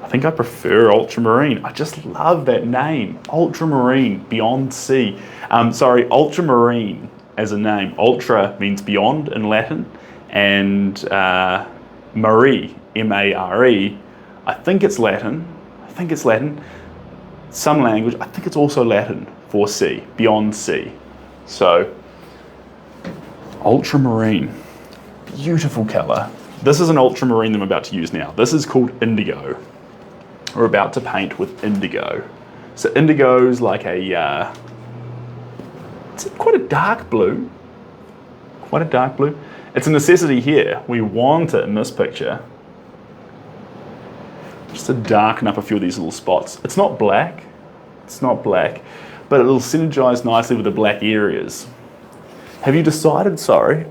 [SPEAKER 1] I think I prefer ultramarine. I just love that name, ultramarine, beyond sea. Sorry, ultramarine as a name. Ultra means beyond in Latin, and Marie, M-A-R-E, I think it's Latin. Some language, I think it's also Latin for sea, beyond sea. So, ultramarine. Beautiful color. This is an ultramarine that I'm about to use now. This is called indigo. We're about to paint with indigo. So indigo is like a, it's quite a dark blue. Quite a dark blue. It's a necessity here. We want it in this picture. Just to darken up a few of these little spots. It's not black. It's not black. But it'll synergize nicely with the black areas. Have you decided, sorry,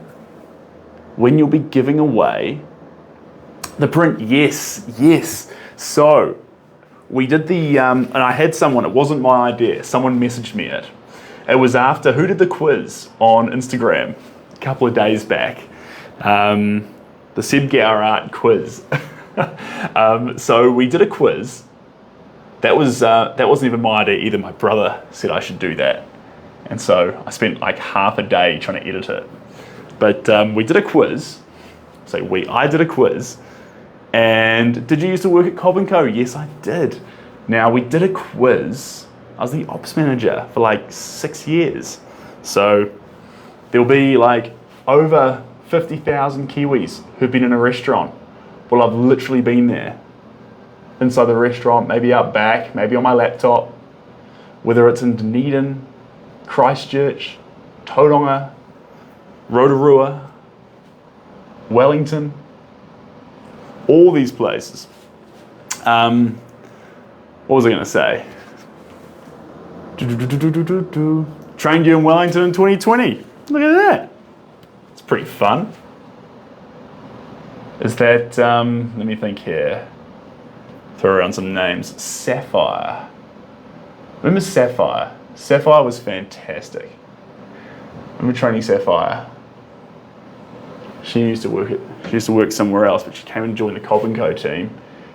[SPEAKER 1] when you'll be giving away the print? Yes, yes. So we did the, and I had someone, it wasn't my idea, someone messaged me it. It was after, who did the quiz on Instagram a couple of days back? The Seb Gower Art quiz. So we did a quiz. That wasn't even my idea either. My brother said I should do that. And so I spent like half a day trying to edit it. But we did a quiz. I did a quiz. And did you used to work at Cobb & Co? Yes, I did. Now, we did a quiz. I was the ops manager for like 6 years. So there'll be like over 50,000 Kiwis who've been in a restaurant. Well, I've literally been there. Inside the restaurant, maybe out back, maybe on my laptop. Whether it's in Dunedin, Christchurch, Tauranga, Rotorua, Wellington, all these places. What was I going to say? Trained you in Wellington in 2020. Look at that. It's pretty fun. Is that, let me think here. Throw around some names. Sapphire. Remember Sapphire? Sapphire was fantastic. Remember training Sapphire? She used to work somewhere else, but she came and joined the Cobb & Co team.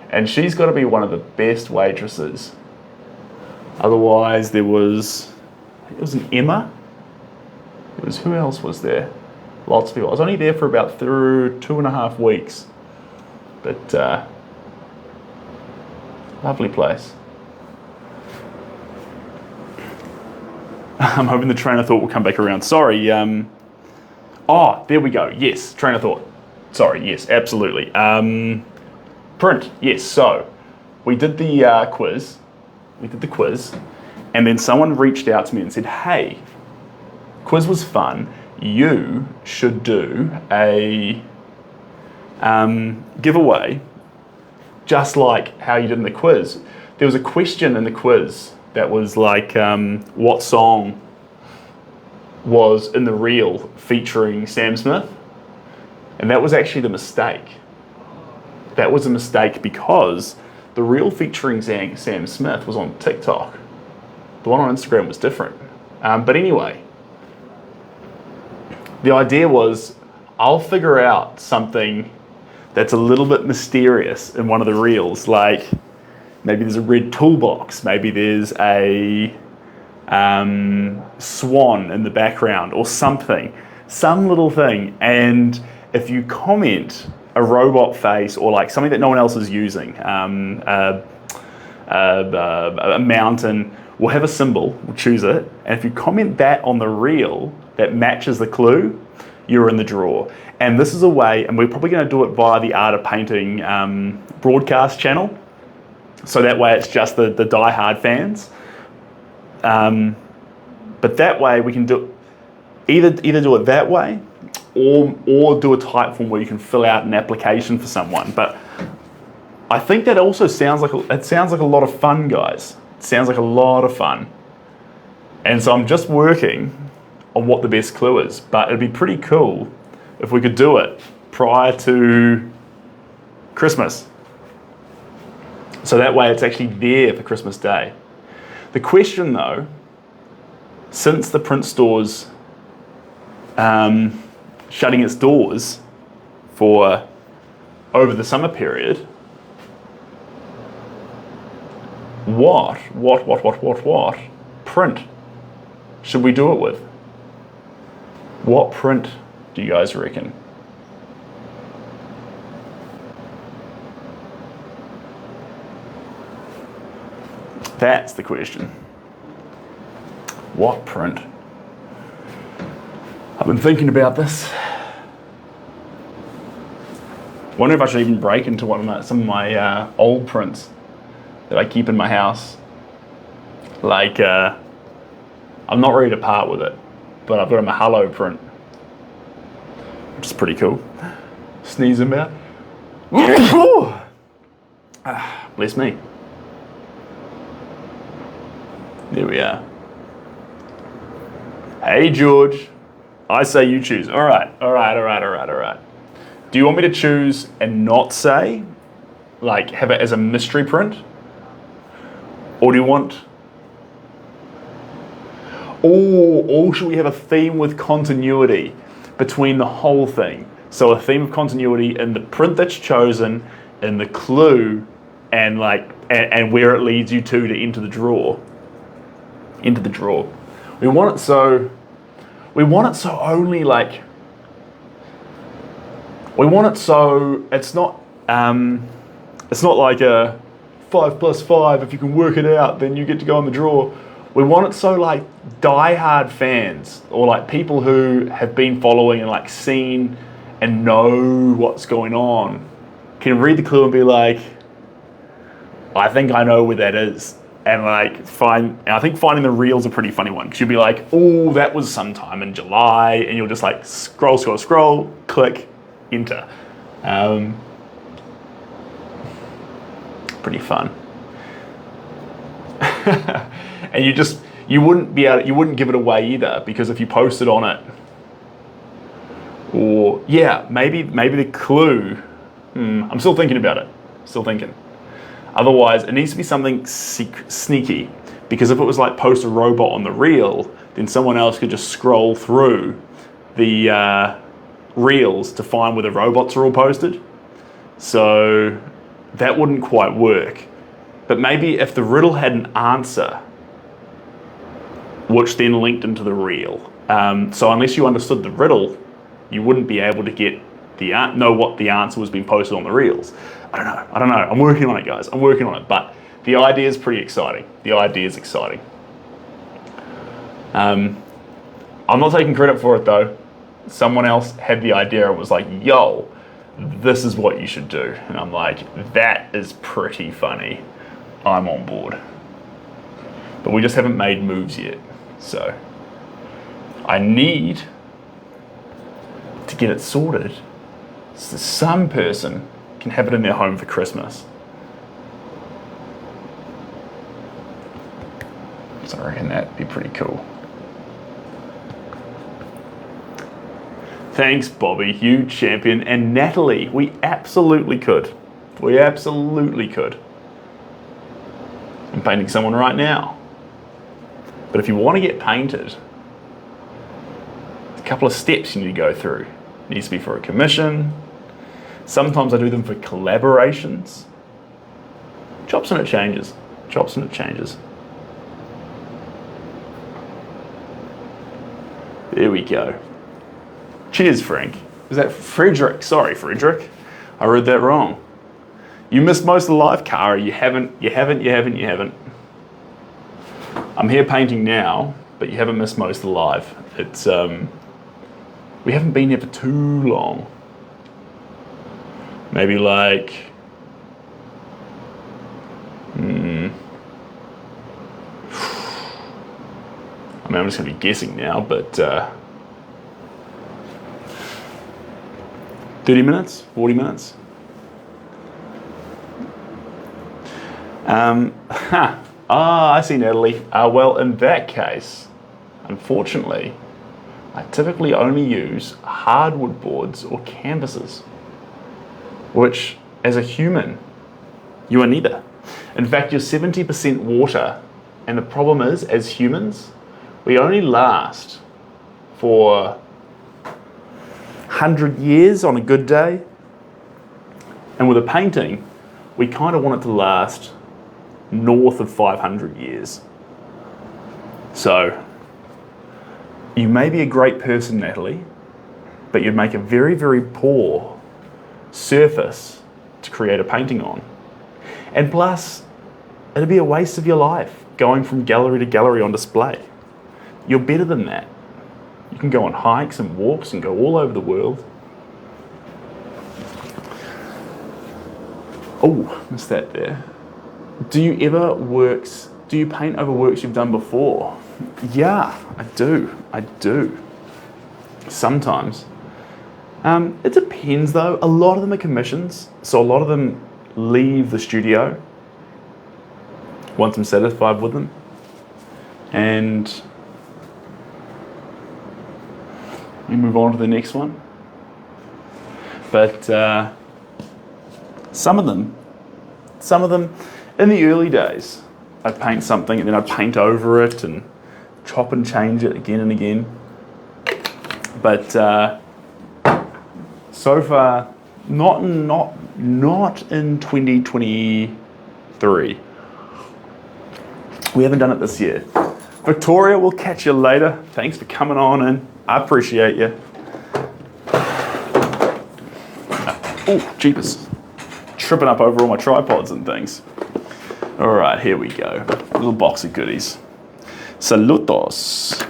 [SPEAKER 1] And she's got to be one of the best waitresses. Otherwise, it was an Emma. Who else was there? Lots of people. I was only there for about 2.5 weeks. But, lovely place. I'm hoping the train of thought will come back around. Sorry. Oh, there we go. Yes, train of thought. Sorry, yes, absolutely. Print, yes. So we did the quiz. And then someone reached out to me and said, hey, quiz was fun. You should do a giveaway just like how you did in the quiz. There was a question in the quiz that was like, what song was in the reel featuring Sam Smith? And that was actually the mistake. That was a mistake because the reel featuring Sam Smith was on TikTok. The one on Instagram was different. But anyway, the idea was I'll figure out something that's a little bit mysterious in one of the reels, like maybe there's a red toolbox, maybe there's a swan in the background or something, some little thing. And if you comment a robot face or like something that no one else is using, a mountain, we'll have a symbol, we'll choose it, and if you comment that on the reel that matches the clue, you're in the draw. And this is a way, and we're probably going to do it via the Art of Painting broadcast channel, so that way it's just the die-hard fans. But that way we can do either do it that way, or do a type form where you can fill out an application for someone. But I think that also sounds like a lot of fun, guys. It sounds like a lot of fun. And so I'm just working on what the best clue is, but it'd be pretty cool if we could do it prior to Christmas. So that way it's actually there for Christmas Day. The question though, since the print store's shutting its doors for over the summer period, what print should we do it with? What print do you guys reckon? That's the question. What print? I've been thinking about this. Wonder if I should even break into some of my old prints that I keep in my house. Like, I'm not ready to part with it, but I've got a Mahalo print, which is pretty cool. Sneezing about. Bless me. There we are. Hey, George. I say you choose. All right. Do you want me to choose and not say, like have it as a mystery print? Or do you want... Or should we have a theme with continuity between the whole thing? So a theme of continuity in the print that's chosen, in the clue, and and where it leads you to enter the draw. Into the draw. We want it so only like... We want it so it's not like a 5 plus 5, if you can work it out, then you get to go on the draw. We want it so like die-hard fans, or like people who have been following and like seen and know what's going on, can read the clue and be like, I think I know where that is. And I think finding the reel's a pretty funny one, because you'll be like, oh, that was sometime in July, and you'll just like scroll, click, enter. Pretty fun. And you wouldn't give it away either, because if you posted on it, or yeah, maybe the clue. I'm still thinking about it. Still thinking. Otherwise, it needs to be something sneaky, because if it was like post a robot on the reel, then someone else could just scroll through the reels to find where the robots are all posted. So that wouldn't quite work. But maybe if the riddle had an answer, which then linked into the reel. So unless you understood the riddle, you wouldn't be able to know what the answer was being posted on the reels. I don't know. I'm working on it, guys. I'm working on it. But the idea is pretty exciting. The idea is exciting. I'm not taking credit for it, though. Someone else had the idea and was like, yo, this is what you should do. And I'm like, that is pretty funny. I'm on board. But we just haven't made moves yet. So I need to get it sorted so some person can have it in their home for Christmas. So I reckon that'd be pretty cool. Thanks, Bobby, you champion. And Natalie, we absolutely could. We absolutely could. I'm painting someone right now. But if you want to get painted, a couple of steps you need to go through. It needs to be for a commission. Sometimes I do them for collaborations. Chops and it changes. Chops and it changes. There we go. Cheers, Frank. Is that Frederick? Sorry, Frederick. I read that wrong. You missed most of the live, Cara. You haven't. I'm here painting now, but you haven't missed most of the live. It's we haven't been here for too long. Maybe like I mean, I'm just gonna be guessing now, but 30 minutes, 40 minutes. I see, Natalie. Well, in that case, unfortunately, I typically only use hardwood boards or canvases, which, as a human, you are neither. In fact, you're 70% water, and the problem is, as humans, we only last for 100 years on a good day, and with a painting, we kind of want it to last north of 500 years. So, you may be a great person, Natalie, but you'd make a very, very poor surface to create a painting on. And plus, it'd be a waste of your life going from gallery to gallery on display. You're better than that. You can go on hikes and walks and go all over the world. Oh, missed that there. Do you paint over works you've done before? Yeah, I do. Sometimes. It depends though. A lot of them are commissions, so a lot of them leave the studio once I'm satisfied with them. And we move on to the next one. But some of them, in the early days, I'd paint something and then I'd paint over it and chop and change it again and again. But so far, not in 2023. We haven't done it this year. Victoria, we'll catch you later. Thanks for coming on in. I appreciate you. Oh, jeepers. Tripping up over all my tripods and things. All right, here we go. A little box of goodies. Saludos.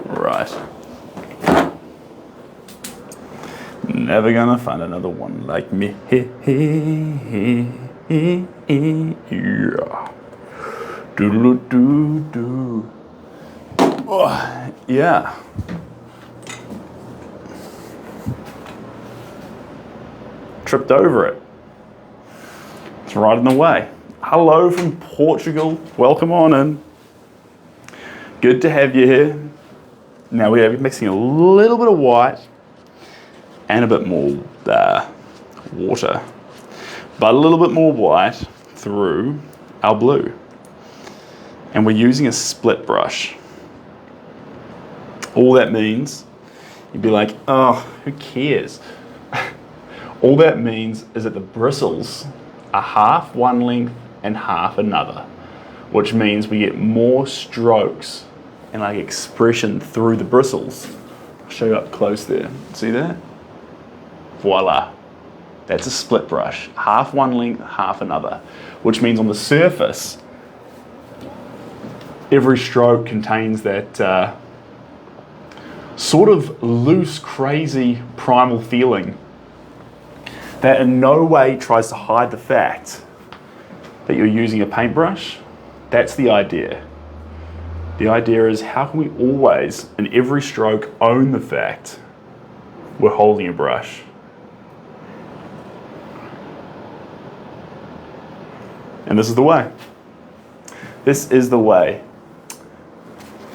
[SPEAKER 1] All right. Never gonna find another one like me. Yeah. Do. Oh, yeah. Tripped over it. It's right in the way. Hello from Portugal. Welcome on in. Good to have you here. Now we are mixing a little bit of white and a bit more water, but a little bit more white through our blue. And we're using a split brush. All that means, you'd be like, oh, who cares? All that means is that the bristles are half one length and half another, which means we get more strokes and like expression through the bristles. I'll show you up close there. See that? Voila. That's a split brush. Half one length, half another, which means on the surface, every stroke contains that sort of loose, crazy, primal feeling that in no way tries to hide the fact that you're using a paintbrush. That's the idea. The idea is, how can we always, in every stroke, own the fact we're holding a brush? And this is the way. This is the way.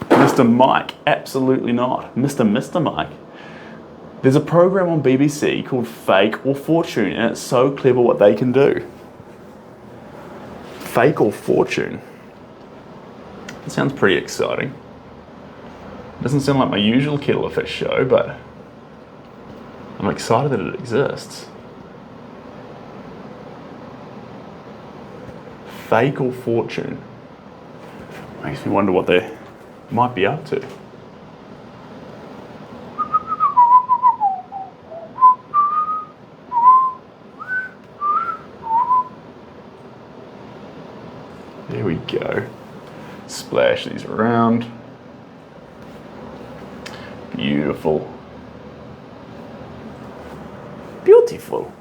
[SPEAKER 1] Mr. Mike, absolutely not. Mr. Mike. There's a program on BBC called Fake or Fortune, and it's so clever what they can do. Fake or Fortune. It sounds pretty exciting. Doesn't sound like my usual kettle of fish show, but I'm excited that it exists. Fake or Fortune. Makes me wonder what they might be up to. There we go. Splash these around. Beautiful. Beautiful.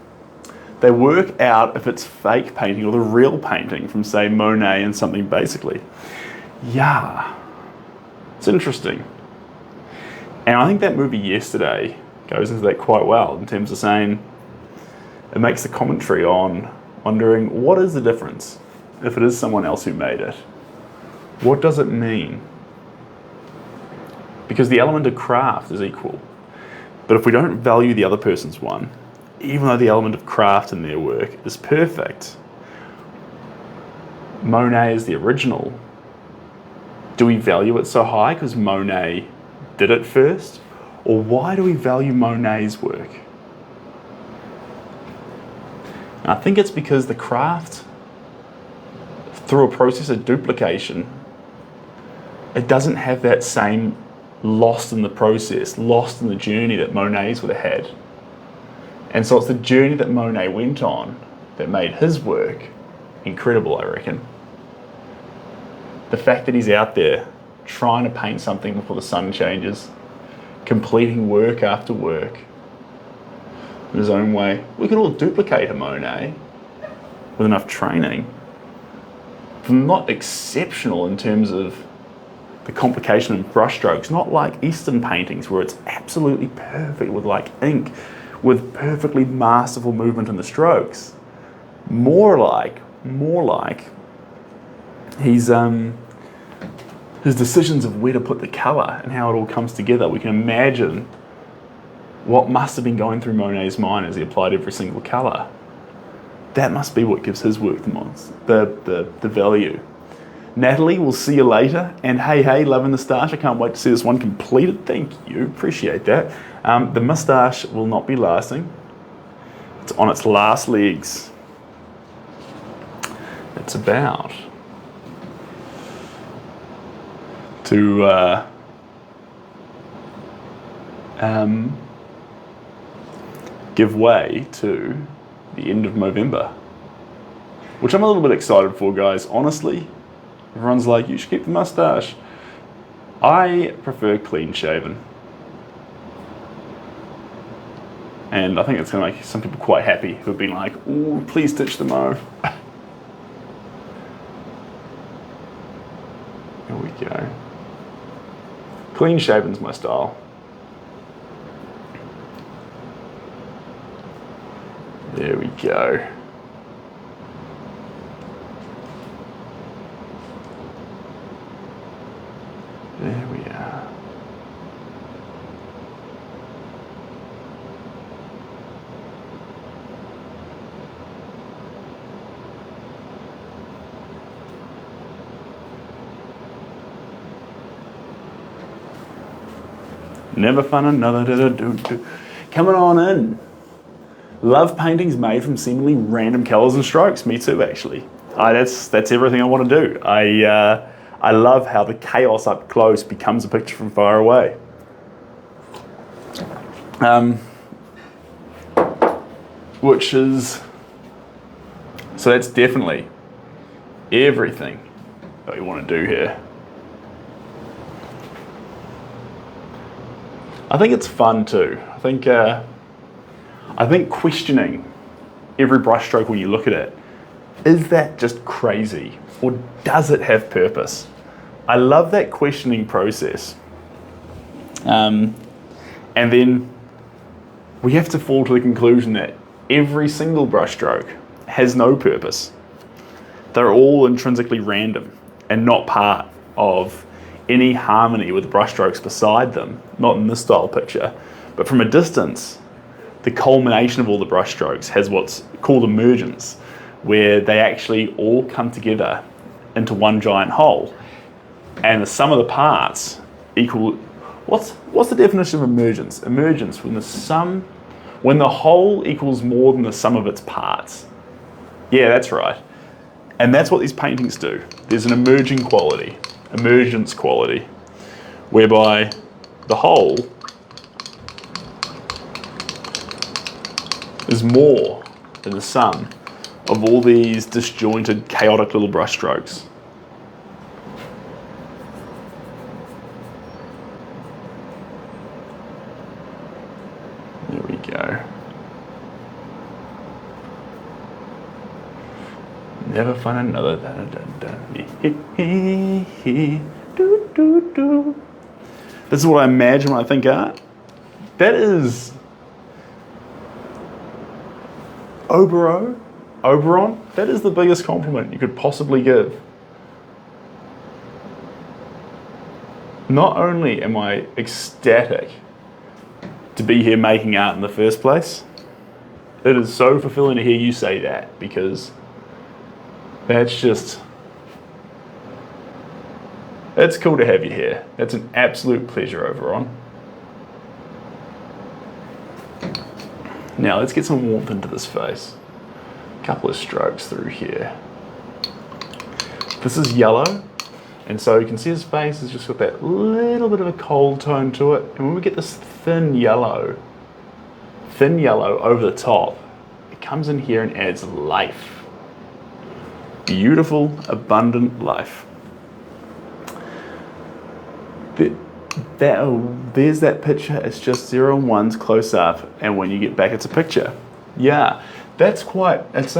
[SPEAKER 1] They work out if it's fake painting or the real painting from, say, Monet and something, basically. Yeah. It's interesting. And I think that movie Yesterday goes into that quite well in terms of saying it makes the commentary on wondering what is the difference if it is someone else who made it. What does it mean? Because the element of craft is equal. But if we don't value the other person's one, even though the element of craft in their work is perfect, Monet is the original. Do we value it so high because Monet did it first? Or why do we value Monet's work? And I think it's because the craft, through a process of duplication, it doesn't have that same lost in the process, lost in the journey that Monet's would have had. And so it's the journey that Monet went on that made his work incredible, I reckon. The fact that he's out there trying to paint something before the sun changes, completing work after work in his own way. We can all duplicate a Monet with enough training. Not exceptional in terms of the complication of brushstrokes, not like Eastern paintings where it's absolutely perfect with like ink, with perfectly masterful movement in the strokes. More like his decisions of where to put the colour and how it all comes together. We can imagine what must have been going through Monet's mind as he applied every single colour. That must be what gives his work the value. Natalie, we'll see you later. And hey, loving the stash. I can't wait to see this one completed. Thank you, appreciate that. The moustache will not be lasting. It's on its last legs. It's about to give way to the end of November, which I'm a little bit excited for, guys. Honestly, everyone's like, you should keep the mustache. I prefer clean shaven. And I think it's going to make some people quite happy who've been like, ooh, please ditch the mo. Here we go. Clean shaven's my style. There we go. There we are. Never fun another do. Coming on in. Love paintings made from seemingly random colours and strokes. Me too, actually. That's everything I want to do. I love how the chaos up close becomes a picture from far away. Which is, so that's definitely everything that we want to do here. I think it's fun too. I think questioning every brushstroke when you look at it, is that just crazy or does it have purpose? I love that questioning process. And then we have to fall to the conclusion that every single brushstroke has no purpose. They're all intrinsically random. and not part of any harmony with the brushstrokes beside them, not in this style picture, but from a distance, the culmination of all the brushstrokes has what's called emergence, where they actually all come together into one giant whole. And the sum of the parts equal, what's the definition of emergence? Emergence, when the whole equals more than the sum of its parts. Yeah, that's right. And that's what these paintings do. There's an emerging quality, emergence quality, whereby the whole is more than the sum of all these disjointed, chaotic little brushstrokes. There we go. Never find another. This is what I imagine when I think art. That is Oberon, that is the biggest compliment you could possibly give. Not only am I ecstatic to be here making art in the first place, it is so fulfilling to hear you say that, because that's just, it's cool to have you here. It's an absolute pleasure, Oberon. Now let's get some warmth into this face. A couple of strokes through here. This is yellow, and so you can see his face has just got that little bit of a cold tone to it. And when we get this thin yellow over the top, it comes in here and adds life. Beautiful, abundant life. There's that picture. It's just 0 and 1s close up, and when you get back, it's a picture. Yeah, that's quite. It's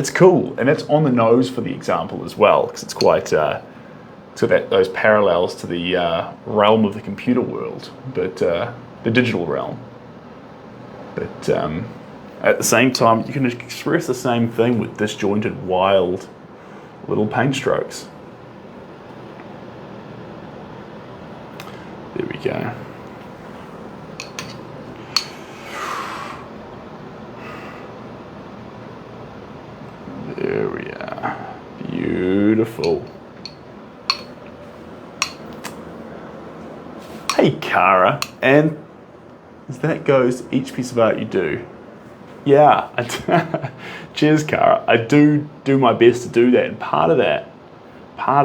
[SPEAKER 1] cool, and it's on the nose for the example as well, because it's quite. So those parallels to the realm of the computer world, but the digital realm. But at the same time, you can express the same thing with disjointed, wild little paint strokes. There we go. There we are. Beautiful. Hey, Cara. And as that goes, each piece of art you do. Yeah. Cheers, Cara. I do my best to do that. And part of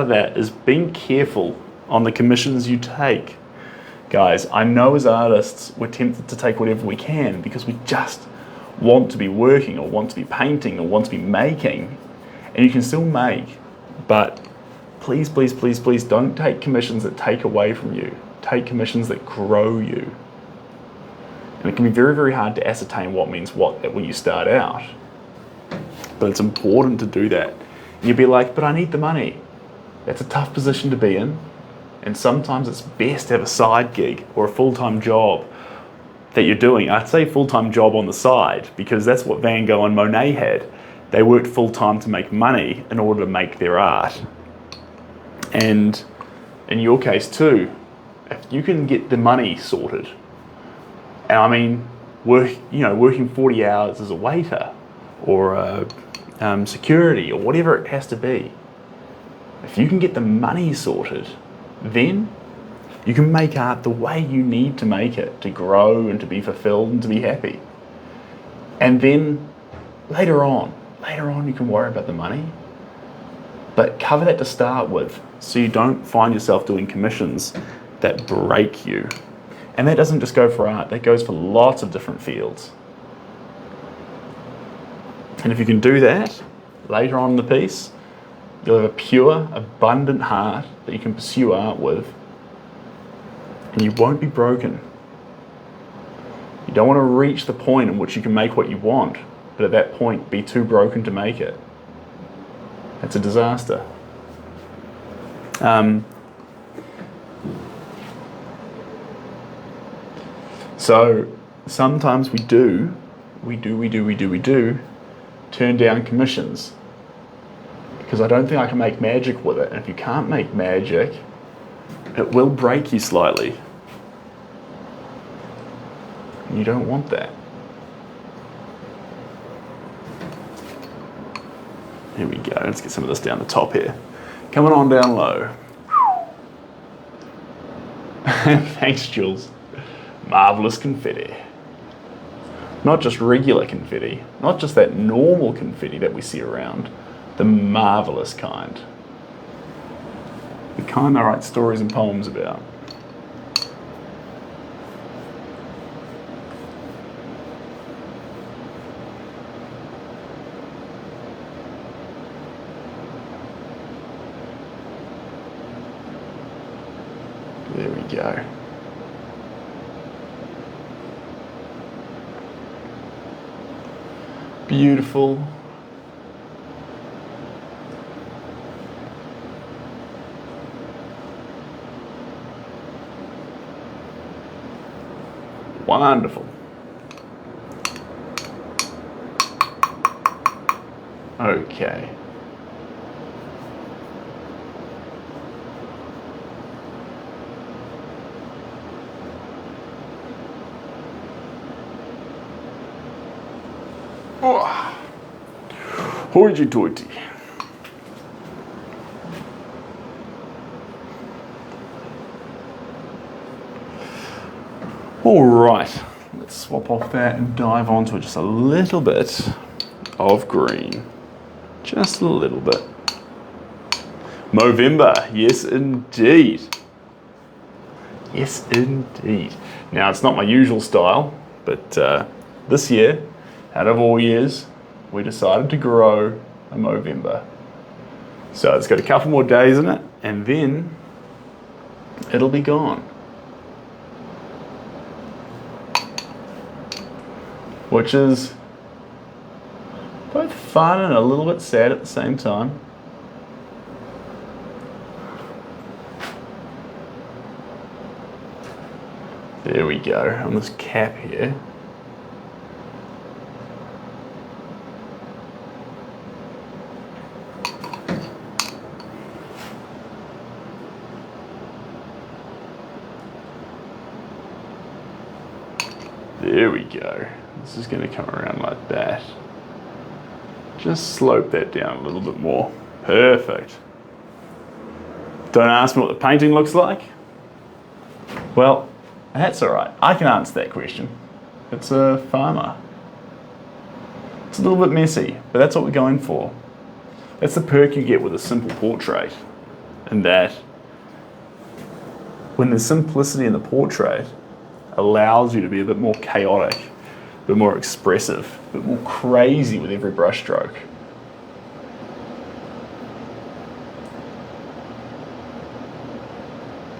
[SPEAKER 1] that is being careful on the commissions you take. Guys, I know as artists, we're tempted to take whatever we can because we just want to be working or want to be painting or want to be making. And you can still make, but please, please, please, please don't take commissions that take away from you. Take commissions that grow you. And it can be very, very hard to ascertain what means what when you start out. But it's important to do that. And you'll be like, but I need the money. That's a tough position to be in. And sometimes it's best to have a side gig or a full-time job that you're doing. I'd say full-time job on the side, because that's what Van Gogh and Monet had. They worked full-time to make money in order to make their art. And in your case too, if you can get the money sorted, and I mean, working 40 hours as a waiter or security or whatever it has to be, if you can get the money sorted, then you can make art the way you need to make it, to grow and to be fulfilled and to be happy. And then later on you can worry about the money, but cover that to start with so you don't find yourself doing commissions that break you. And that doesn't just go for art, that goes for lots of different fields. And if you can do that later on in the piece, you'll have a pure, abundant heart that you can pursue art with, and you won't be broken. You don't want to reach the point in which you can make what you want, but at that point be too broken to make it. That's a disaster. So sometimes we do turn down commissions. because I don't think I can make magic with it. And if you can't make magic, it will break you slightly. You don't want that. Here we go. Let's get some of this down the top here. Coming on down low. Thanks, Jules. Marvelous confetti. Not just regular confetti, not just that normal confetti that we see around, the marvelous kind. The kind I write stories and poems about. There we go. Beautiful. Wonderful. Okay. Oh. Hoity-toity. All right, let's swap off that and dive onto just a little bit of green. Just a little bit. Movember, yes indeed. Yes indeed. Now it's not my usual style, but this year, out of all years, we decided to grow a Movember. So it's got a couple more days in it, and then it'll be gone. Which is both fun and a little bit sad at the same time. There we go, on this cap here. There we go. This is going to come around like that. Just slope that down a little bit more. Perfect. Don't ask me what the painting looks like. Well, that's all right. I can answer that question. It's a farmer. It's a little bit messy, but that's what we're going for. That's the perk you get with a simple portrait. And that when there's simplicity in the portrait, allows you to be a bit more chaotic, a bit more expressive, a bit more crazy with every brush stroke.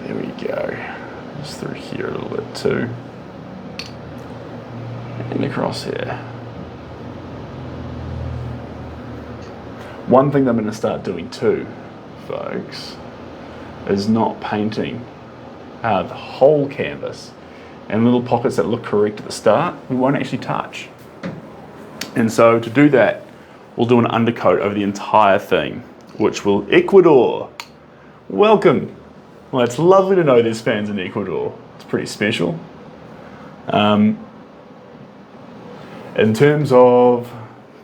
[SPEAKER 1] There we go. Just through here a little bit too. And across here. One thing that I'm going to start doing too, folks, is not painting the whole canvas. And little pockets that look correct at the start, we won't actually touch. And so to do that, we'll do an undercoat over the entire thing, which will Ecuador. Welcome. Well, it's lovely to know there's fans in Ecuador. It's pretty special. In terms of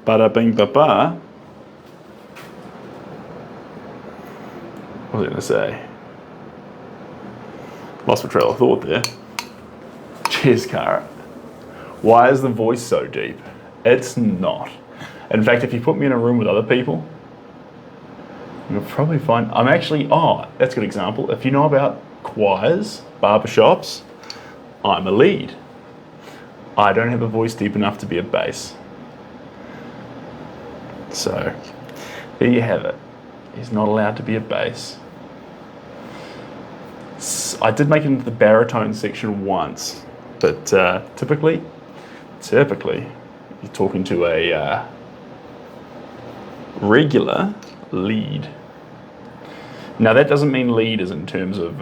[SPEAKER 1] bada bing ba ba, what was I going to say? Lost my trail of thought there. Cheers, Cara. Why is the voice so deep? It's not. In fact, if you put me in a room with other people, you'll probably find I'm actually, that's a good example. If you know about choirs, barbershops, I'm a lead. I don't have a voice deep enough to be a bass. So, there you have it. He's not allowed to be a bass. I did make it into the baritone section once. But typically, you're talking to a regular lead. Now that doesn't mean lead as in terms of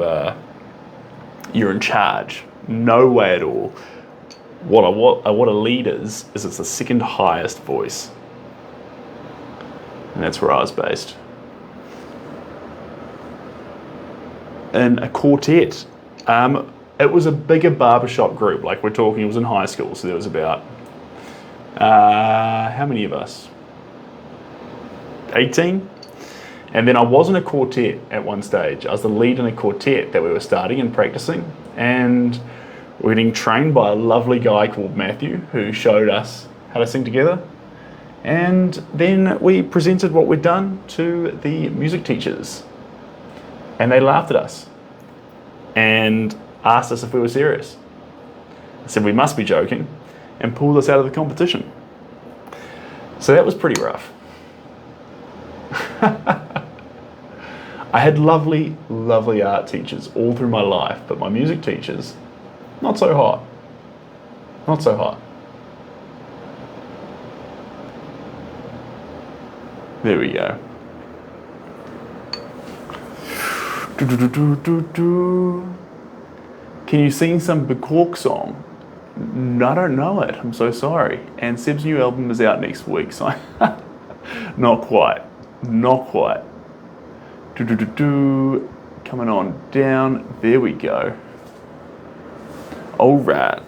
[SPEAKER 1] you're in charge. No way at all. What a lead is it's the second highest voice. And that's where I was based. in a quartet. It was a bigger barbershop group, like we're talking, it was in high school, so there was about, how many of us? 18? And then I was in a quartet at one stage. I was the lead in a quartet that we were starting and practicing, and we were getting trained by a lovely guy called Matthew, who showed us how to sing together. And then we presented what we'd done to the music teachers, and they laughed at us and asked us if we were serious. I said we must be joking, and pulled us out of the competition. So that was pretty rough. I had lovely, lovely art teachers all through my life, but my music teachers, not so hot. Not so hot. There we go. Can you sing some Backwalk song? No, I don't know it. I'm so sorry. And Seb's new album is out next week, so not quite. Not quite. Coming on down. There we go. All right.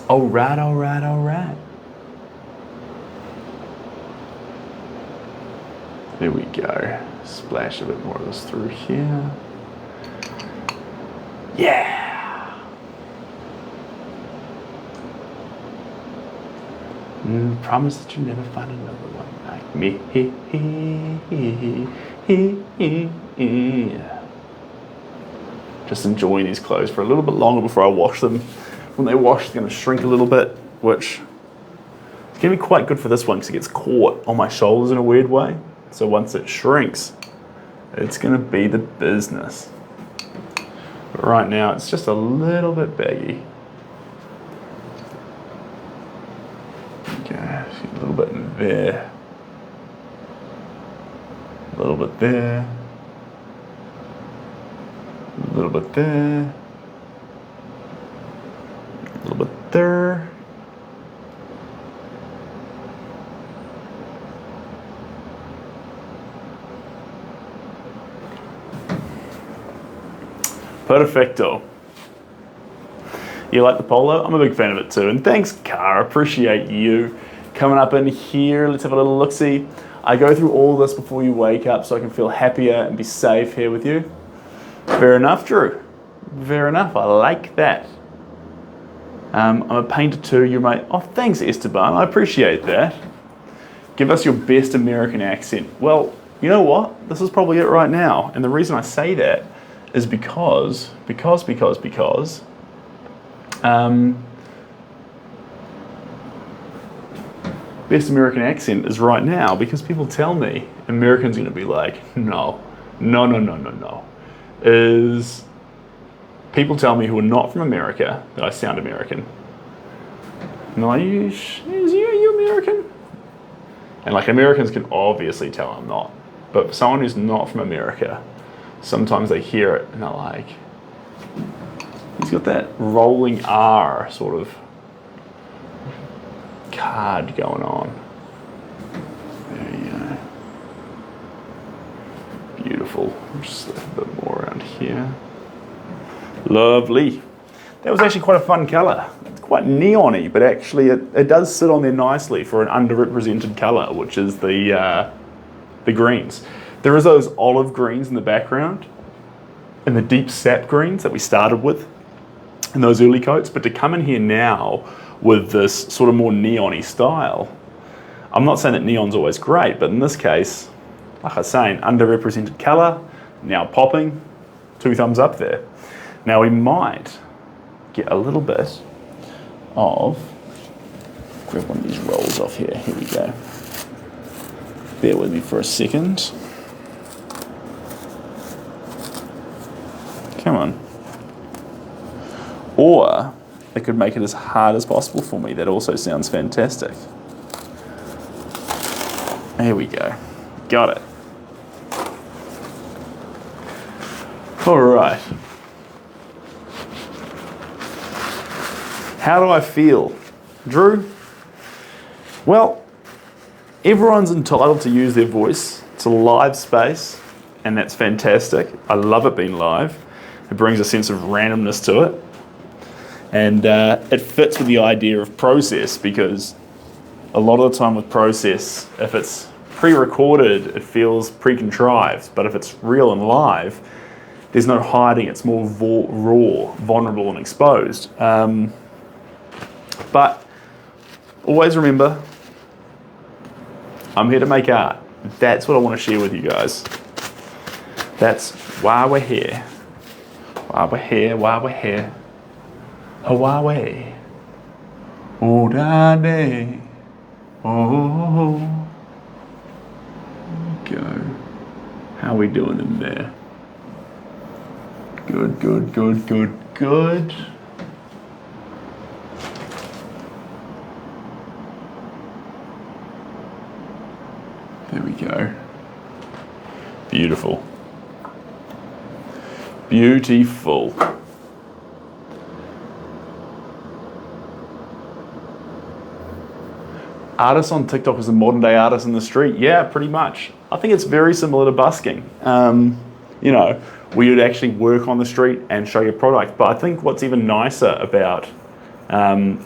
[SPEAKER 1] All right, all right, all right. There we go. Splash a bit more of this through here. Yeah. Promise that you never find another one like me. Just enjoying these clothes for a little bit longer before I wash them. When they wash, they're going to shrink a little bit, which is going to be quite good for this one because it gets caught on my shoulders in a weird way. So once it shrinks, it's going to be the business. But right now, it's just a little bit baggy. Okay, a little bit in there. A little bit there. A little bit there. A little bit there. Perfecto. You like the polo? I'm a big fan of it too. And thanks, Car. Appreciate you coming up in here. Let's have a little look-see. I go through all this before you wake up so I can feel happier and be safe here with you. Fair enough, Drew. Fair enough. I like that. I'm a painter too. You're my... Oh, thanks, Esteban. I appreciate that. Give us your best American accent. Well, you know what? This is probably it right now. And the reason I say that is because best American accent is right now because people tell me Americans are going to be like, no. Is people tell me who are not from America that I sound American. And they're like, are you American? And like Americans can obviously tell I'm not. But for someone who's not from America, sometimes they hear it and they're like, he's got that rolling R sort of card going on. There you go. Beautiful. Just a bit more around here. Lovely. That was actually quite a fun colour. It's quite neon-y, but actually it does sit on there nicely for an underrepresented colour, which is the greens. There is those olive greens in the background and the deep sap greens that we started with in those early coats, but to come in here now with this sort of more neon-y style, I'm not saying that neon's always great, but in this case, like I was saying, underrepresented colour, now popping, 2 thumbs up there. Now we might get a little bit of, grab one of these rolls off here, here we go. Bear with me for a second. Come on. Or it could make it as hard as possible for me. That also sounds fantastic. There we go. Got it. All right. How do I feel? Drew? Well, everyone's entitled to use their voice. It's a live space. and that's fantastic. I love it being live. It brings a sense of randomness to it. And it fits with the idea of process, because a lot of the time with process, if it's pre-recorded, it feels pre-contrived. But if it's real and live, there's no hiding. It's more raw, vulnerable, and exposed. But always remember, I'm here to make art. That's what I want to share with you guys. That's why we're here. Why we're here, why we're here. Oh, why we're oh, daddy. Oh, go. How are we doing in there? Good, good, good, good, good. There we go. Beautiful. Beautiful. Artists on TikTok is a modern day artist in the street. Yeah, pretty much. I think it's very similar to busking. You know, we would actually work on the street and show your product. But I think what's even nicer about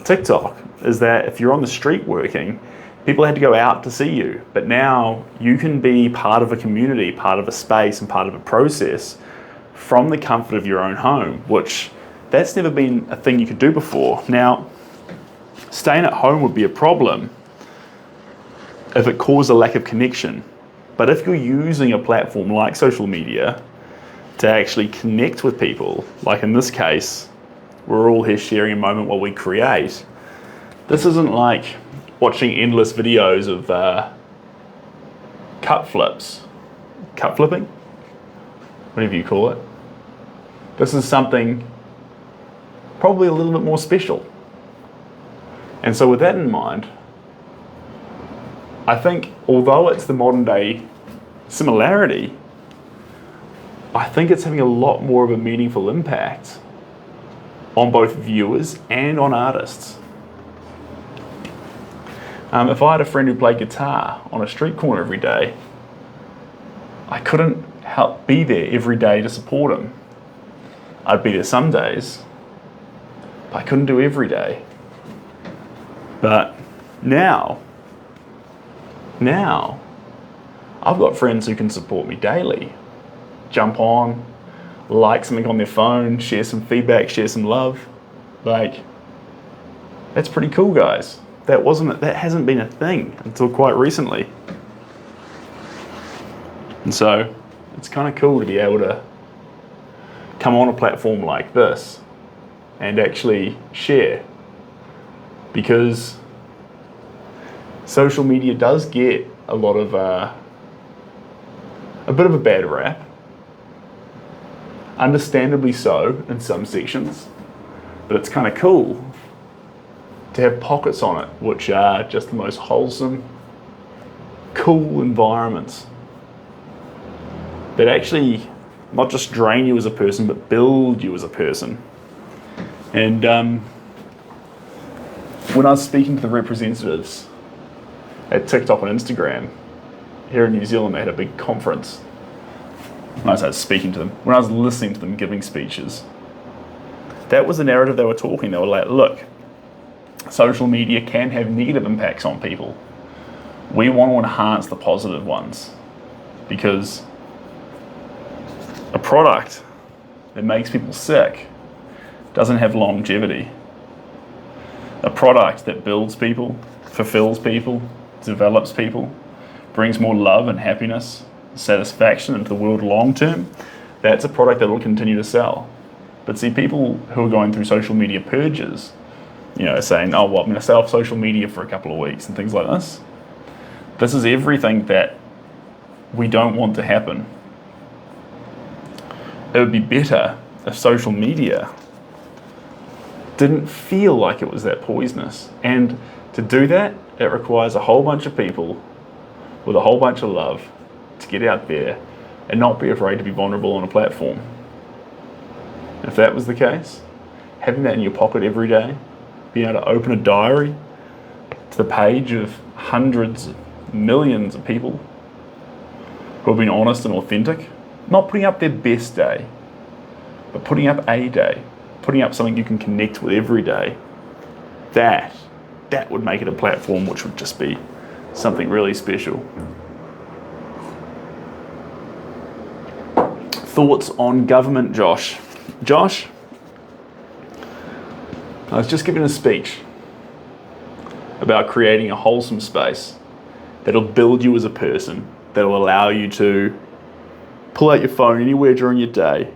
[SPEAKER 1] TikTok is that if you're on the street working, people had to go out to see you. But now you can be part of a community, part of a space, and part of a process from the comfort of your own home, which that's never been a thing you could do before. Now, staying at home would be a problem if it caused a lack of connection. But if you're using a platform like social media to actually connect with people, like in this case, we're all here sharing a moment while we create. This isn't like watching endless videos of cut flipping, whatever you call it. This is something probably a little bit more special. And so with that in mind, I think although it's the modern day similarity, I think it's having a lot more of a meaningful impact on both viewers and on artists. If I had a friend who played guitar on a street corner every day, I couldn't help be there every day to support him. I'd be there some days, but I couldn't do every day. But now, I've got friends who can support me daily. Jump on, like something on their phone, share some feedback, share some love. Like, that's pretty cool, guys. That hasn't been a thing until quite recently. And so it's kind of cool to be able to come on a platform like this and actually share, because social media does get a lot of a bit of a bad rap, understandably so in some sections, but it's kind of cool to have pockets on it which are just the most wholesome, cool environments that actually not just drain you as a person, but build you as a person. And when I was speaking to the representatives at TikTok and Instagram here in New Zealand, they had a big conference. When I was speaking to them, when I was listening to them giving speeches, that was the narrative they were talking. They were like, look, social media can have negative impacts on people. We want to enhance the positive ones, because a product that makes people sick doesn't have longevity. A product that builds people, fulfills people, develops people, brings more love and happiness, satisfaction into the world long term, that's a product that will continue to sell. But see, people who are going through social media purges, you know, saying, oh, well, I'm going to stay off social media for a couple of weeks and things like this. This is everything that we don't want to happen. It would be better if social media didn't feel like it was that poisonous. And to do that, it requires a whole bunch of people with a whole bunch of love to get out there and not be afraid to be vulnerable on a platform. If that was the case, having that in your pocket every day, being able to open a diary to the page of hundreds, millions of people who have been honest and authentic not putting up their best day, but putting up a day, putting up something you can connect with every day, that would make it a platform which would just be something really special. Thoughts on government, Josh? Josh, I was just giving a speech about creating a wholesome space that'll build you as a person, that'll allow you to pull out your phone anywhere during your day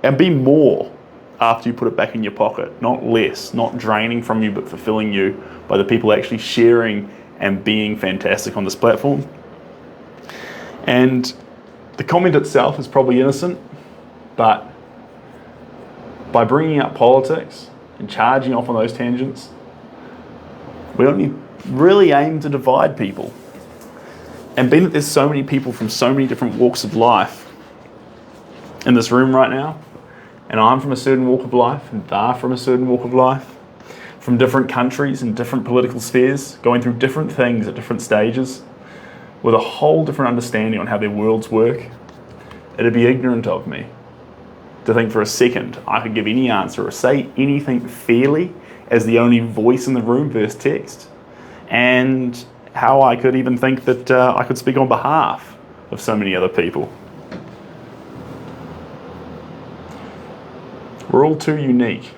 [SPEAKER 1] and be more after you put it back in your pocket, not less, not draining from you but fulfilling you by the people actually sharing and being fantastic on this platform. And the comment itself is probably innocent, but by bringing up politics and charging off on those tangents, we only really aim to divide people. And being that there's so many people from so many different walks of life in this room right now, and I'm from a certain walk of life, and they're from a certain walk of life, from different countries and different political spheres, going through different things at different stages, with a whole different understanding on how their worlds work, it'd be ignorant of me to think for a second I could give any answer or say anything fairly as the only voice in the room versus text, and how I could even think that I could speak on behalf of so many other people. We're all too unique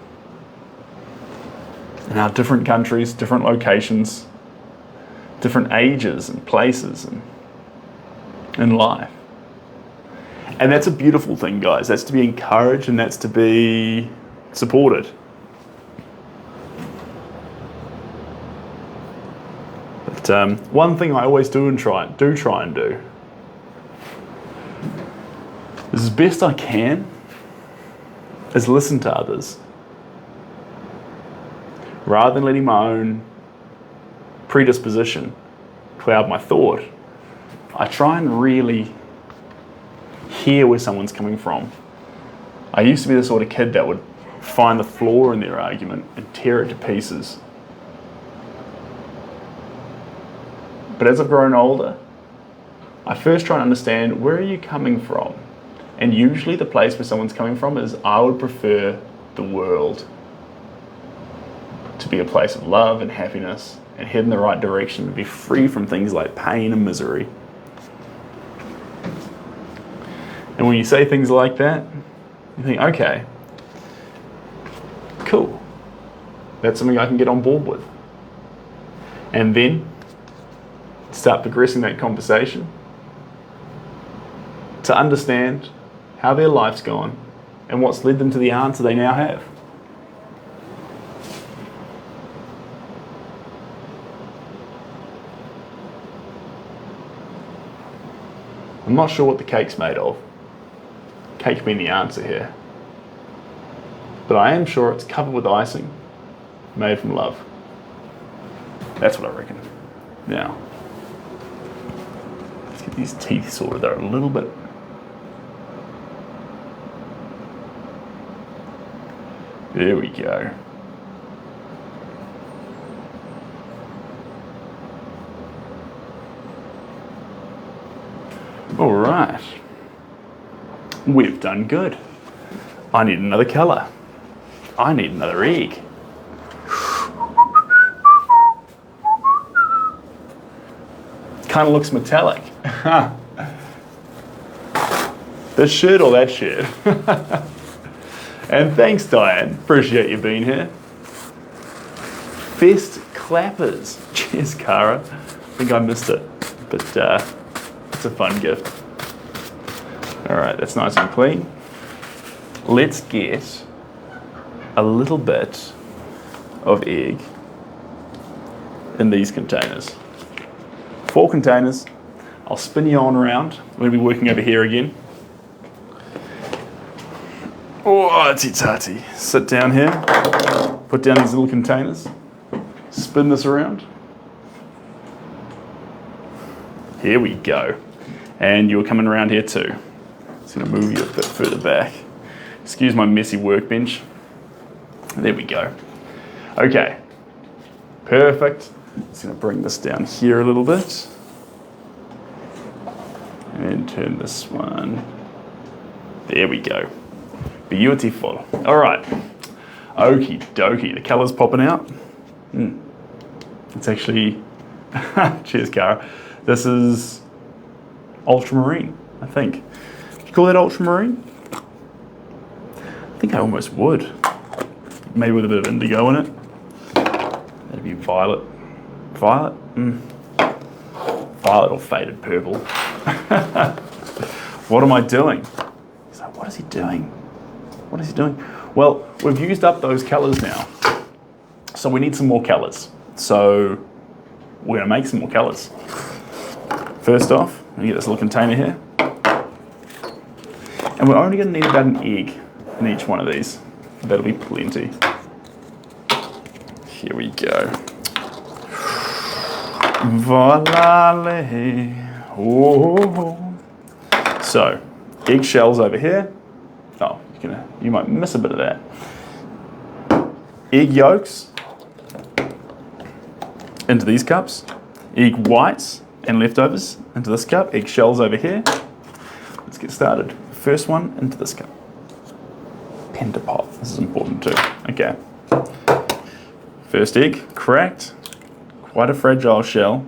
[SPEAKER 1] in our different countries, different locations, different ages and places in life. And that's a beautiful thing, guys. That's to be encouraged and that's to be supported. But one thing I always do try and do is, as best I can, is listen to others. Rather than letting my own predisposition cloud my thought, I try and really hear where someone's coming from. I used to be the sort of kid that would find the flaw in their argument and tear it to pieces. But as I've grown older, I first try and understand, where are you coming from? And usually the place where someone's coming from is, I would prefer the world to be a place of love and happiness and head in the right direction, to be free from things like pain and misery. And when you say things like that, you think, okay, cool, that's something I can get on board with. And then start progressing that conversation to understand how their life's gone and what's led them to the answer they now have. I'm not sure what the cake's made of. Cake being the answer here. But I am sure it's covered with icing, made from love. That's what I reckon. Now, let's get these teeth sorted. They're a little bit... There we go. All right. We've done good. I need another colour. I need another egg. Kind of looks metallic. This shirt or that shirt? And thanks, Diane. Appreciate you being here. Fist clappers. Cheers, Cara. I think I missed it, but it's a fun gift. All right, that's nice and clean. Let's get a little bit of egg in these containers. 4 containers. I'll spin you on around. We're going to be working over here again. Oh, tati. Sit down here. Put down these little containers. Spin this around. Here we go. And you're coming around here too. Just going to move you a bit further back. Excuse my messy workbench. There we go. Okay. Perfect. Just going to bring this down here a little bit. And turn this one There we go. Beautiful. All right. Okie dokie. The colour's popping out. It's actually, cheers, Cara. This is ultramarine, I think. Would you call that ultramarine? I think I almost would. Maybe with a bit of indigo in it. That'd be violet. Violet? Violet or faded purple. What am I doing? He's like, what is he doing? What is he doing? Well, we've used up those colours now. So we need some more colours. So we're gonna make some more colours. First off, I'm gonna get this little container here. And we're only gonna need about an egg in each one of these. That'll be plenty. Here we go. Voila. Oh. So, eggshells over here. Oh, you might miss a bit of that. Egg yolks into these cups. Egg whites and leftovers into this cup. Egg shells over here. Let's get started. First one into this cup. Pen to pop. This is important too. Okay. First egg, cracked. Quite a fragile shell.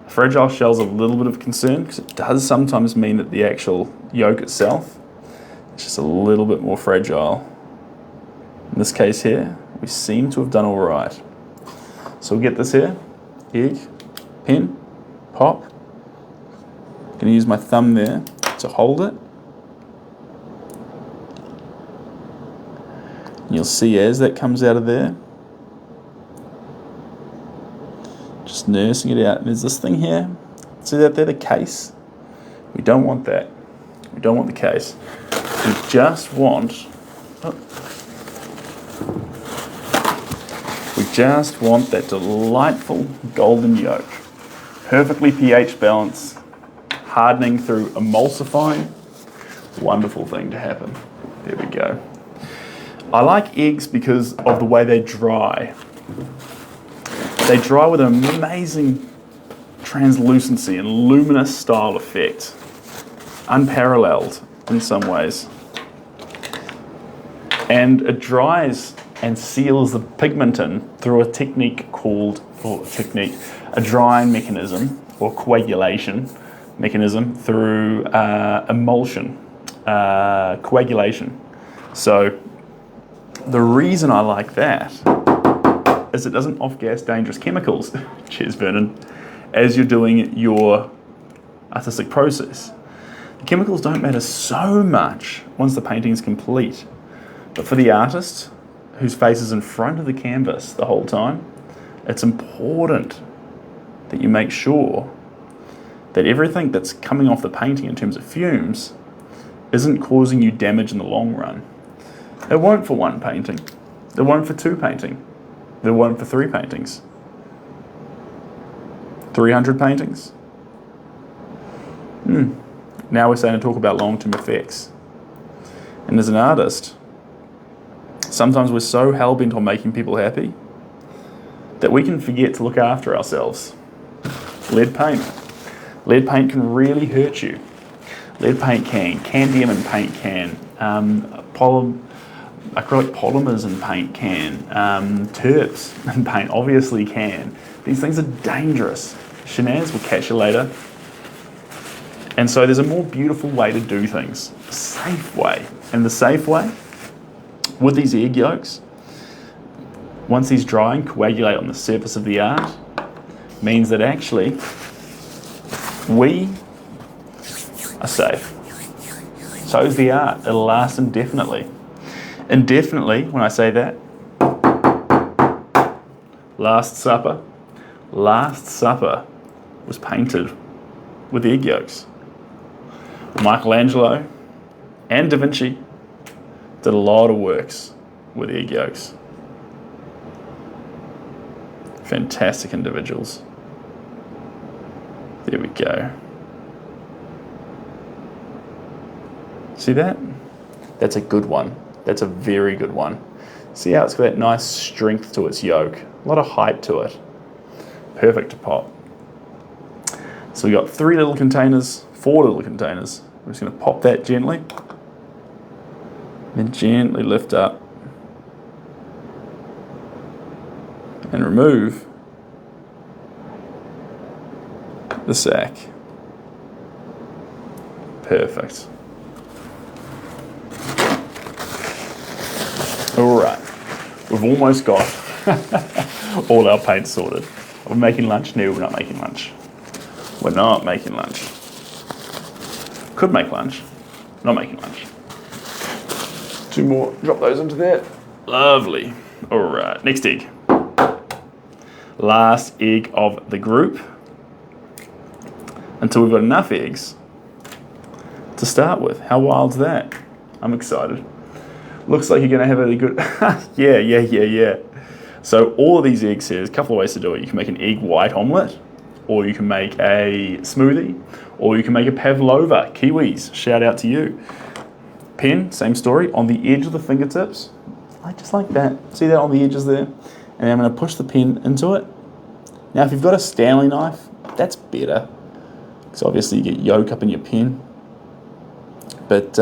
[SPEAKER 1] A fragile shell's a little bit of concern because it does sometimes mean that the actual yolk itself is just a little bit more fragile. In this case here, we seem to have done all right. So we'll get this here. Egg, pen, pop. I'm going to use my thumb there to hold it. And you'll see as that comes out of there, just nursing it out. And there's this thing here. See that there, the case? We don't want that. We don't want the case. We just want, that delightful golden yolk. Perfectly pH balanced, hardening through emulsifying. Wonderful thing to happen. There we go. I like eggs because of the way they dry. They dry with an amazing translucency and luminous style effect. Unparalleled in some ways. And it dries and seals the pigment in through a technique called, a drying mechanism or coagulation mechanism through emulsion, coagulation. So the reason I like that is it doesn't off-gas dangerous chemicals, cheers Vernon, as you're doing your artistic process. The chemicals don't matter so much once the painting is complete, but for the artist whose face is in front of the canvas the whole time, it's important that you make sure that everything that's coming off the painting in terms of fumes isn't causing you damage in the long run. It won't for one painting. It won't for two painting. It won't for three paintings. 300 paintings? Now we're starting to talk about long-term effects. And as an artist, sometimes we're so hell-bent on making people happy that we can forget to look after ourselves. Lead paint. Lead paint can really hurt you. Lead paint can. Candium in paint can. Acrylic polymers in paint can. Terps in paint obviously can. These things are dangerous. Shenanigans will catch you later. And so there's a more beautiful way to do things. A safe way. And the safe way, with these egg yolks, once these dry and coagulate on the surface of the art, means that actually we are safe. So is the art. It'll last indefinitely. Indefinitely, when I say that, Last Supper was painted with egg yolks. Michelangelo and Da Vinci did a lot of works with egg yolks. Fantastic individuals. There we go. See that? That's a good one. That's a very good one. See how it's got that nice strength to its yolk. A lot of height to it. Perfect to pop. So we got 4 little containers. We're just going to pop that gently. Then gently lift up and remove the sack. Perfect. All right, we've almost got all our paint sorted. We're making lunch. No, we're not making lunch. We're not making lunch. Could make lunch. Not making lunch. 2 more. Drop those into there. Lovely. All right, next egg. Last egg of the group. Until we've got enough eggs to start with. How wild's that? I'm excited. Looks like you're going to have a good... yeah. So all of these eggs here, there's a couple of ways to do it. You can make an egg white omelette, or you can make a smoothie, or you can make a pavlova. Kiwis, shout out to you. Pen, same story, on the edge of the fingertips, just like that. See that on the edges there? And I'm going to push the pen into it. Now, if you've got a Stanley knife, that's better, because obviously you get yolk up in your pen. But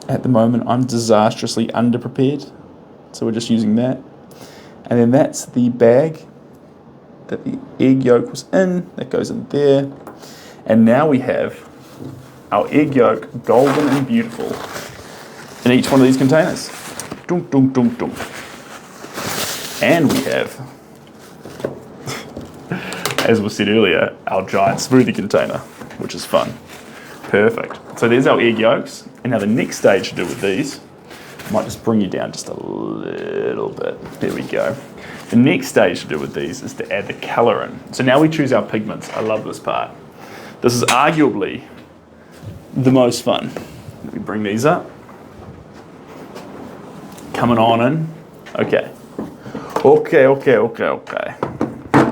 [SPEAKER 1] at the moment, I'm disastrously underprepared, so we're just using that. And then that's the bag that the egg yolk was in. That goes in there. And now we have our egg yolk, golden and beautiful, in each one of these containers. Dunk, dunk, dunk, dunk. And we have, as was said earlier, our giant smoothie container, which is fun. Perfect. So there's our egg yolks. And now the next stage to do with these, I might just bring you down just a little bit. There we go. The next stage to do with these is to add the colour in. So now we choose our pigments. I love this part. This is arguably the most fun. Let me bring these up. Coming on in. Okay.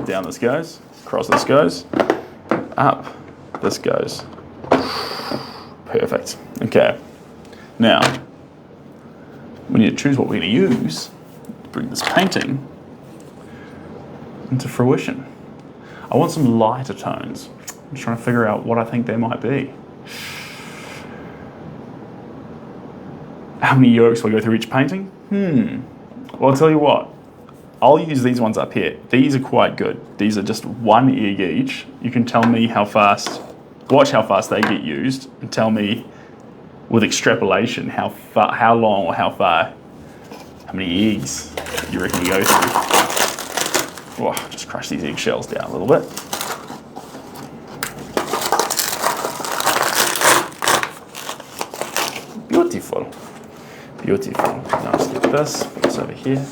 [SPEAKER 1] Down this goes. Across this goes. Up this goes. Perfect. Okay. Now, we need to choose what we're going to use to bring this painting into fruition. I want some lighter tones. I'm just trying to figure out what I think they might be. How many yolks will I go through each painting? Well, I'll tell you what. I'll use these ones up here. These are quite good. These are just 1 egg each. You can tell me how fast, watch how fast they get used, and tell me with extrapolation how long or how far, how many eggs you reckon you go through. Oh, just crush these eggshells down a little bit. Beautiful. Now let's get this, put this over here.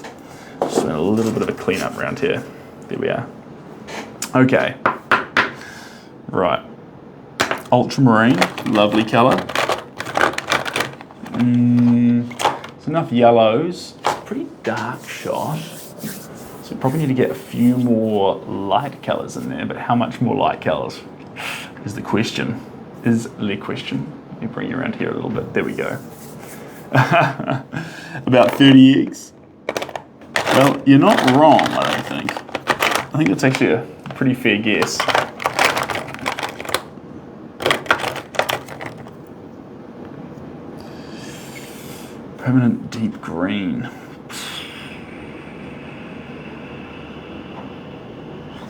[SPEAKER 1] Just doing a little bit of a clean up around here. There we are. Okay. Right. Ultramarine, lovely colour. There's enough yellows. It's a pretty dark shot. So we probably need to get a few more light colours in there, but how much more light colours is the question. Let me bring you around here a little bit. There we go. About 30 eggs. Well, you're not wrong, I don't think. I think that's actually a pretty fair guess. Permanent deep green.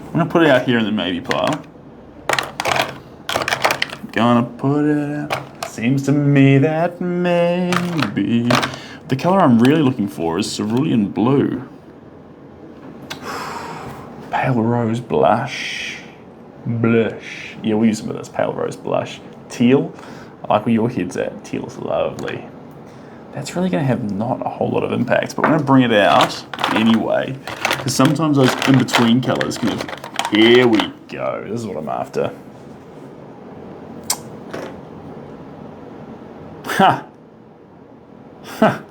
[SPEAKER 1] I'm gonna put it out here in the maybe pile. Gonna put it out. Seems to me that maybe. The colour I'm really looking for is cerulean blue. Pale rose blush. Blush. Yeah, we'll use some of this pale rose blush. Teal. I like where your head's at. Teal's lovely. That's really going to have not a whole lot of impact, but we're going to bring it out anyway, because sometimes those in-between colours can have... Here we go. This is what I'm after. Ha! Ha!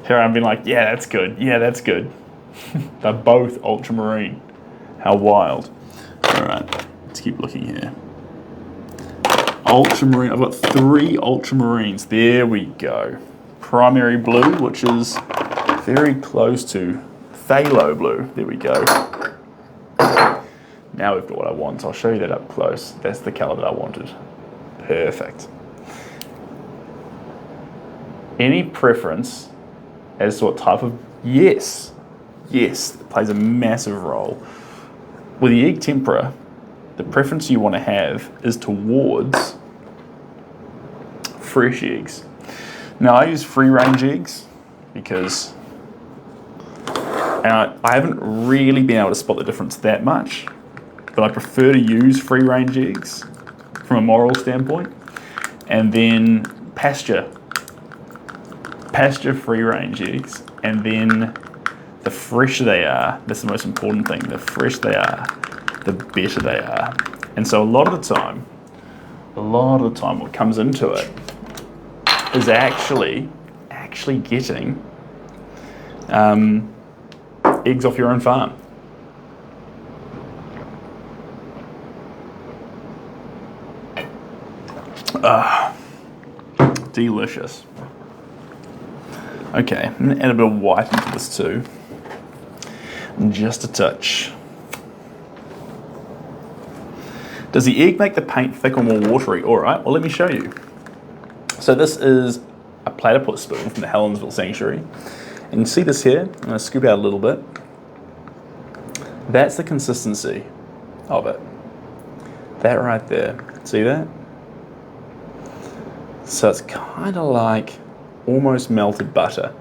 [SPEAKER 1] Here I've been like, yeah, that's good. Yeah, that's good. They're both ultramarine. How wild. All right, let's keep looking here. Ultramarine, I've got 3 ultramarines. There we go. Primary blue, which is very close to phthalo blue. There we go. Now we've got what I want, so I'll show you that up close. That's the colour that I wanted. Perfect. Any preference as to what type of, yes, it plays a massive role. With the egg tempera, the preference you want to have is towards fresh eggs. Now I use free range eggs because I haven't really been able to spot the difference that much, but I prefer to use free range eggs from a moral standpoint. And then pasture free range eggs, and then the fresher they are, that's the most important thing, the fresher they are, the better they are. And so a lot of the time what comes into it is actually getting eggs off your own farm. Delicious. Okay, I'm gonna add a bit of white into this too. Just a touch. Does the egg make the paint thick or more watery? All right, well, let me show you. So this is a platypus spoon from the Helensville Sanctuary. And you see this here? I'm gonna scoop out a little bit. That's the consistency of it. That right there, see that? So it's kind of like almost melted butter.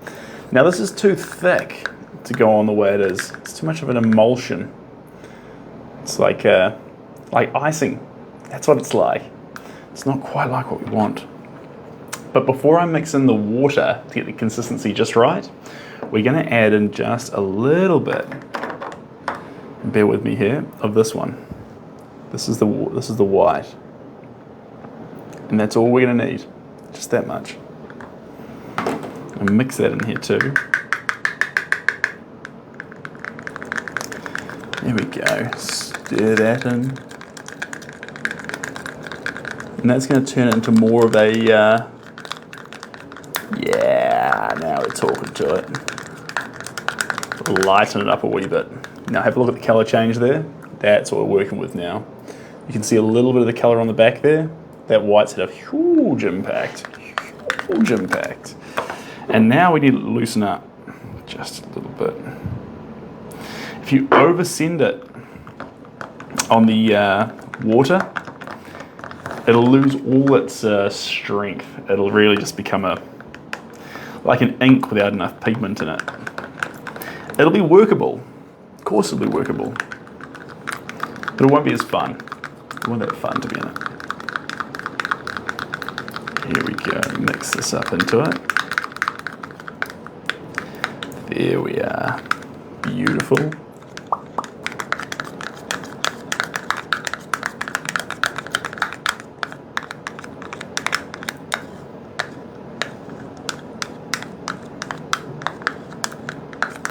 [SPEAKER 1] Now this is too thick to go on the way it is. It's too much of an emulsion. It's like icing. That's what it's like. It's not quite like what we want. But before I mix in the water to get the consistency just right, we're gonna add in just a little bit, bear with me here, of this one. This is the white. And that's all we're gonna need, just that much. And mix that in here too. There we go, stir that in. And that's gonna turn it into more of a, yeah, now we're talking to it. Lighten it up a wee bit. Now have a look at the color change there. That's what we're working with now. You can see a little bit of the color on the back there. That white's had a huge impact, huge impact. And now we need to loosen up just a little bit. If you oversend it on the water, it'll lose all its strength. It'll really just become like an ink without enough pigment in it. It'll be workable. Of course it'll be workable. But it won't be as fun. It won't be that fun to be in it. Here we go, mix this up into it. There we are, beautiful.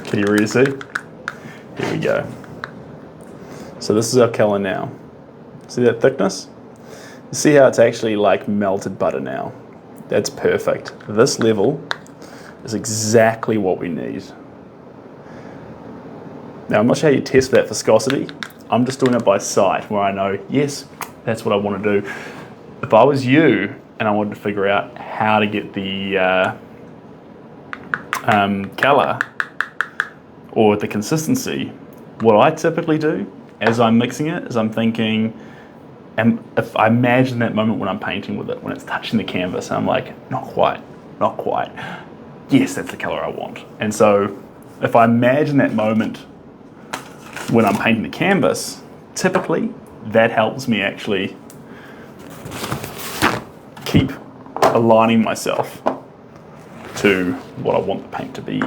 [SPEAKER 1] Can you really see? Here we go. So this is our color now. See that thickness? You see how it's actually like melted butter now? That's perfect. This level is exactly what we need. Now I'm not sure how you test that viscosity. I'm just doing it by sight where I know, yes, that's what I want to do. If I was you and I wanted to figure out how to get the color or the consistency, what I typically do as I'm mixing it is I'm thinking, and if I imagine that moment when I'm painting with it, when it's touching the canvas, I'm like, not quite, not quite. Yes, that's the color I want. And so if I imagine that moment when I'm painting the canvas, typically that helps me actually keep aligning myself to what I want the paint to be.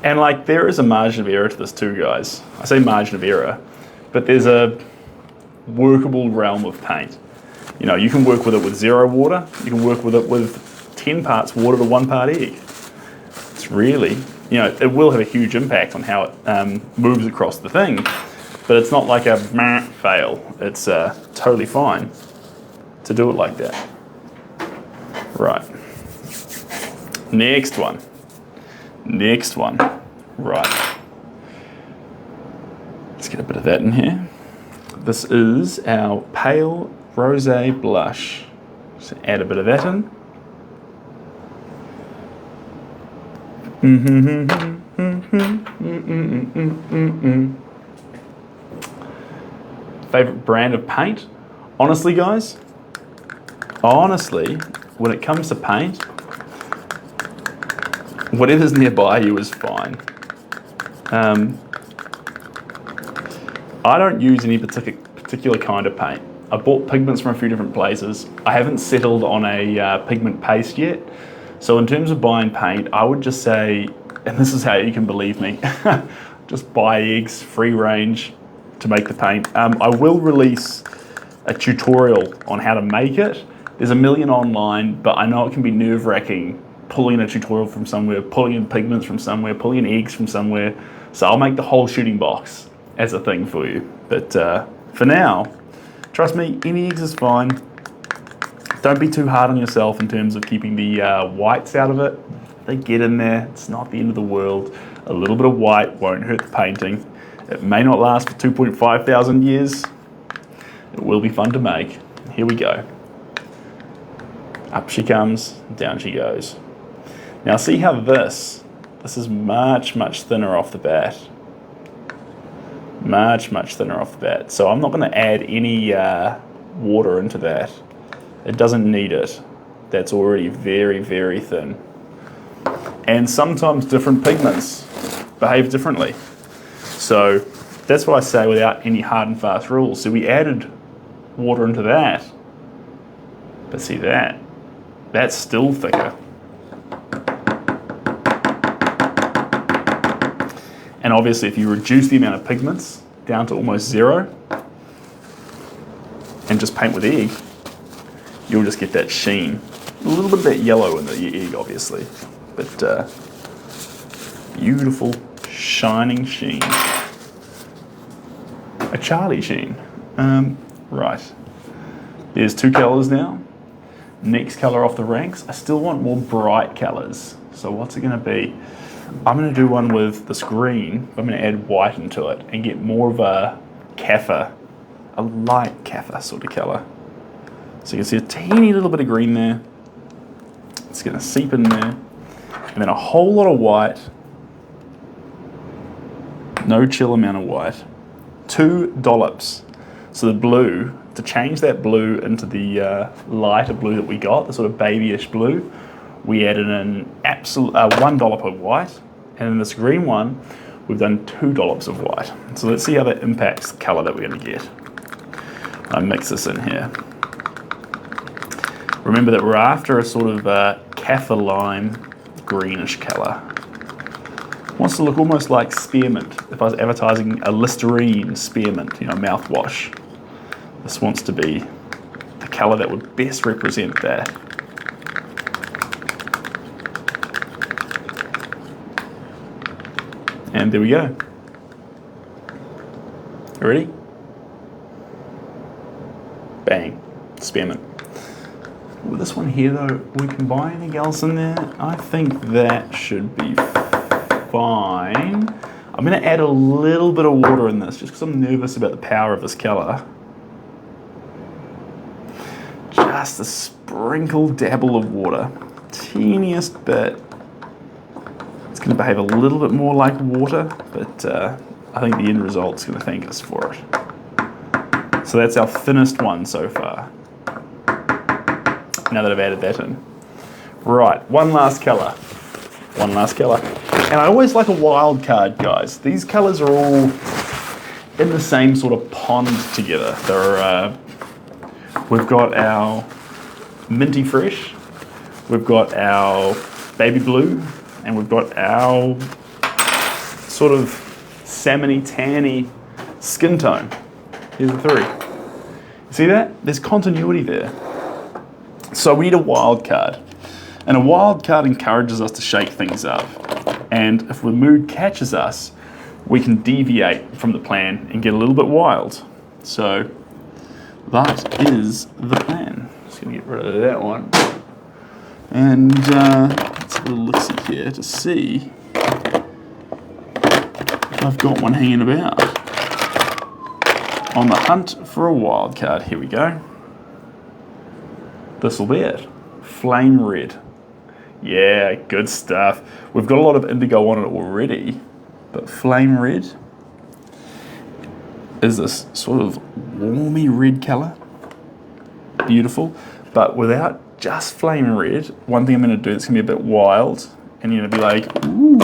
[SPEAKER 1] And like, there is a margin of error to this too, guys. I say margin of error, but there's a workable realm of paint. You know, you can work with it with 0 water. You can work with it with 10 parts water to 1 part egg. It's really, you know, it will have a huge impact on how it moves across the thing, but it's not like a fail. It's totally fine to do it like that. Right. Next one. Next one. Right. Let's get a bit of that in here. This is our pale Rosé blush. So add a bit of that in. Favorite brand of paint? Honestly, guys, when it comes to paint, whatever's nearby you is fine. I don't use any particular kind of paint. I bought pigments from a few different places. I haven't settled on a pigment paste yet. So in terms of buying paint, I would just say, and this is how you can believe me, just buy eggs, free range to make the paint. I will release a tutorial on how to make it. There's a million online, but I know it can be nerve-wracking pulling a tutorial from somewhere, pulling in pigments from somewhere, pulling in eggs from somewhere. So I'll make the whole shooting box as a thing for you. But for now, trust me, any eggs is fine. Don't be too hard on yourself in terms of keeping the whites out of it. They get in there, it's not the end of the world. A little bit of white won't hurt the painting. It may not last for 2.5 thousand years. It will be fun to make. Here we go. Up she comes, down she goes. Now see how this is much, much thinner off the bat. Much, much thinner off the bat. So I'm not gonna add any water into that. It doesn't need it. That's already very, very thin. And sometimes different pigments behave differently. So that's what I say without any hard and fast rules. So we added water into that, but see that's still thicker. And obviously if you reduce the amount of pigments down to almost zero and just paint with egg, you'll just get that sheen. A little bit of that yellow in the egg, obviously, but beautiful, shining sheen. A Charlie sheen. Right. There's two colors now. Next color off the ranks. I still want more bright colors. So what's it gonna be? I'm gonna do one with this green. I'm gonna add white into it and get more of a kaffir, a light kaffir sort of color. So you can see a teeny little bit of green there. It's gonna seep in there. And then a whole lot of white. No chill amount of white. 2 dollops. So the blue, to change that blue into the lighter blue that we got, the sort of babyish blue, we added an absolute 1 dollop of white. And in this green one, we've done 2 dollops of white. So let's see how that impacts the color that we're gonna get. I mix this in here. Remember that we're after a sort of kaffir lime greenish color. Wants to look almost like spearmint. If I was advertising a Listerine spearmint, mouthwash, this wants to be the color that would best represent that. And there we go. You ready? Bang, spearmint. With this one here though, we can buy anything else in there. I think that should be fine. I'm gonna add a little bit of water in this just because I'm nervous about the power of this color. Just a sprinkle dabble of water, teeniest bit. It's gonna behave a little bit more like water, but I think the end result's gonna thank us for it. So that's our thinnest one so far. Now that I've added that in. Right, one last color. One last color. And I always like a wild card, guys. These colors are all in the same sort of pond together. They're, we've got our minty fresh, we've got our baby blue, and we've got our sort of salmony, tanny skin tone. Here's the three. See that? There's continuity there. So we need a wild card. And a wild card encourages us to shake things up. And if the mood catches us, we can deviate from the plan and get a little bit wild. So that is the plan. Just gonna get rid of that one. And let's have a look-see here to see if I've got one hanging about. On the hunt for a wild card. Here we go. this will be it. Flame red. Yeah, good stuff. We've got a lot of indigo on it already, but flame red is this sort of warmy red colour. Beautiful, but without just flame red, one thing I'm going to do that's going to be a bit wild, and you're going to be like, ooh,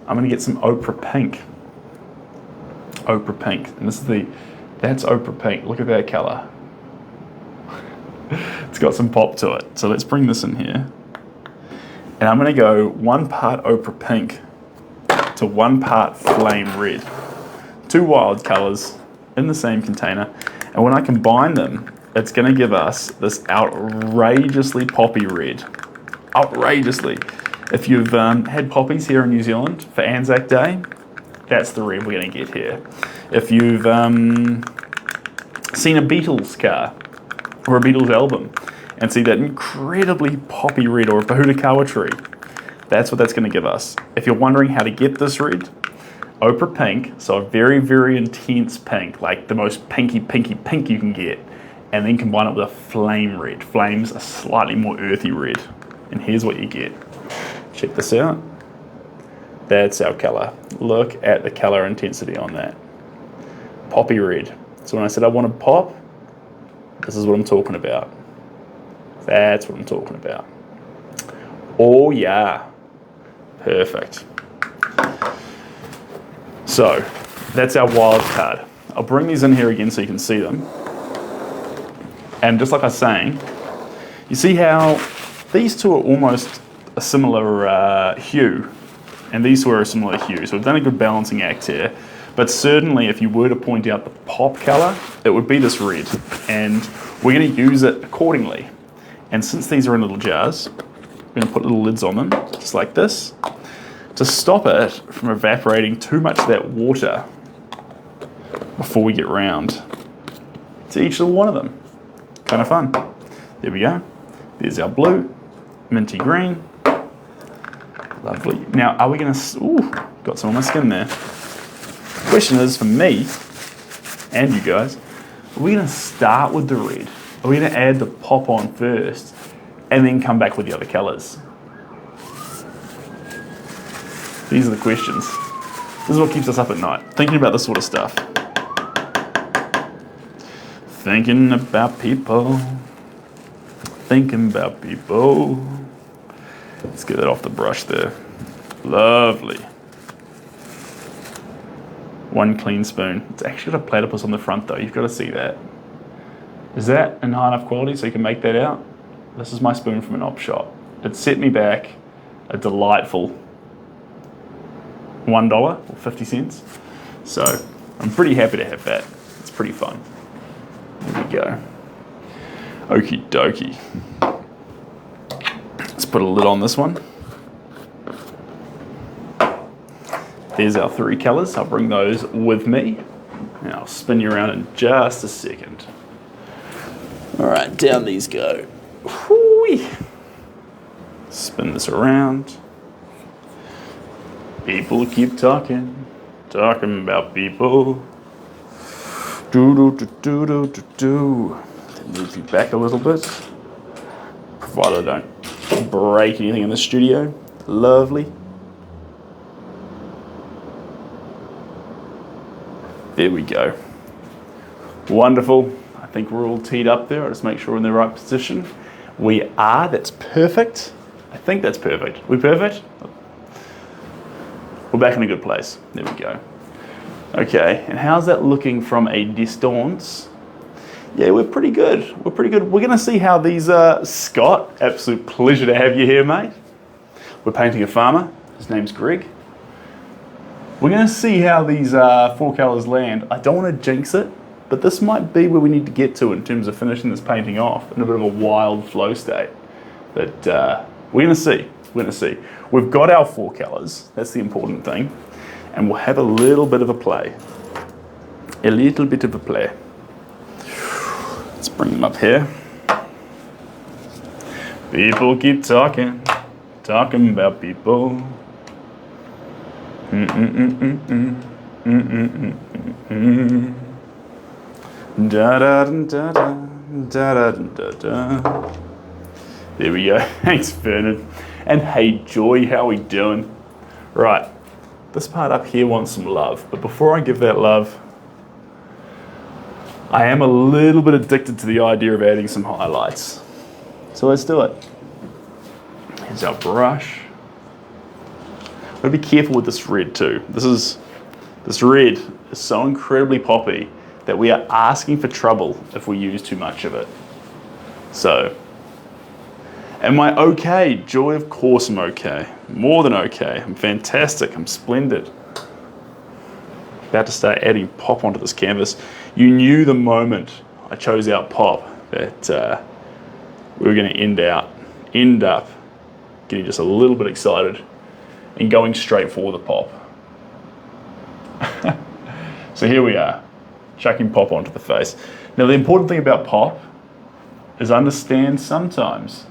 [SPEAKER 1] I'm going to get some ochre pink. Ochre pink, and that's ochre pink. Look at that colour. It's got some pop to it. So let's bring this in here. And I'm going to go 1 part ochre pink to 1 part flame red. 2 wild colours in the same container. And when I combine them, it's going to give us this outrageously poppy red. Outrageously. If you've had poppies here in New Zealand for Anzac Day, that's the red we're going to get here. If you've seen a Beatles car or a Beatles album and see that incredibly poppy red, or a Pohutukawa tree, that's what that's going to give us. If you're wondering how to get this red, ochre pink, so a very, very intense pink, like the most pinky you can get, and then combine it with a flame red. Flame's a slightly more earthy red, and here's what you get. Check this out. That's our colour. Look at the colour intensity on that. Poppy red. So when I said I wanted pop, this is what I'm talking about. That's what I'm talking about. Oh yeah. Perfect. So that's our wild card. I'll bring these in here again so you can see them. And just like I was saying, you see how these two are almost a similar hue, and these two are a similar hue. So we've done a good balancing act here. But certainly if you were to point out the pop colour, it would be this red. And we're going to use it accordingly. And since these are in little jars, we're going to put little lids on them, just like this, to stop it from evaporating too much of that water before we get round to each little one of them. Kind of fun. There we go. There's our blue, minty green. Lovely. Now, are we going to... Ooh, got some on my skin there. Question is, for me, and you guys, are we going to start with the red? Are we going to add the pop on first and then come back with the other colours? These are the questions. This is what keeps us up at night, thinking about this sort of stuff. Thinking about people. Thinking about people. Let's get that off the brush there. Lovely. 1 clean spoon. It's actually got a platypus on the front though. You've got to see that. Is that in high enough quality so you can make that out? This is my spoon from an op shop. It set me back a delightful $1 or 50 cents. So I'm pretty happy to have that. It's pretty fun. There we go. Okie dokie. Let's put a lid on this one. There's our 3 colours. I'll bring those with me. And I'll spin you around in just a second. All right, down these go. Whoo-wee. Spin this around. People keep talking about people. Do. Move you back a little bit, provided I don't break anything in the studio. Lovely. There we go. Wonderful. I think we're all teed up there. I'll just make sure we're in the right position. We are. That's perfect. I think that's perfect. We perfect? We're back in a good place. There we go. Okay, and how's that looking from a distance? Yeah, we're pretty good. We're pretty good. We're going to see how these, Scott, absolute pleasure to have you here, mate. We're painting a farmer. His name's Greg. We're going to see how these 4 colours land. I don't want to jinx it, but this might be where we need to get to in terms of finishing this painting off in a bit of a wild flow state. But we're going to see. We're going to see. We've got our 4 colours. That's the important thing. And we'll have a little bit of a play. A little bit of a play. Let's bring them up here. People keep talking about people. Da da da da Da, da, da, da. There we go. Thanks, Vernon. And hey, Joy, how we doing? Right, this part up here wants some love, but before I give that love, I am a little bit addicted to the idea of adding some highlights. So let's do it. Here's our brush. I'm gonna be careful with this red too. This red is so incredibly poppy that we are asking for trouble if we use too much of it. So, am I okay? Joy, of course I'm okay. More than okay. I'm fantastic. I'm splendid. About to start adding pop onto this canvas. You knew the moment I chose out pop that we were going to end up getting just a little bit excited and going straight for the pop. So here we are, chucking pop onto the face. Now the important thing about pop is understand sometimes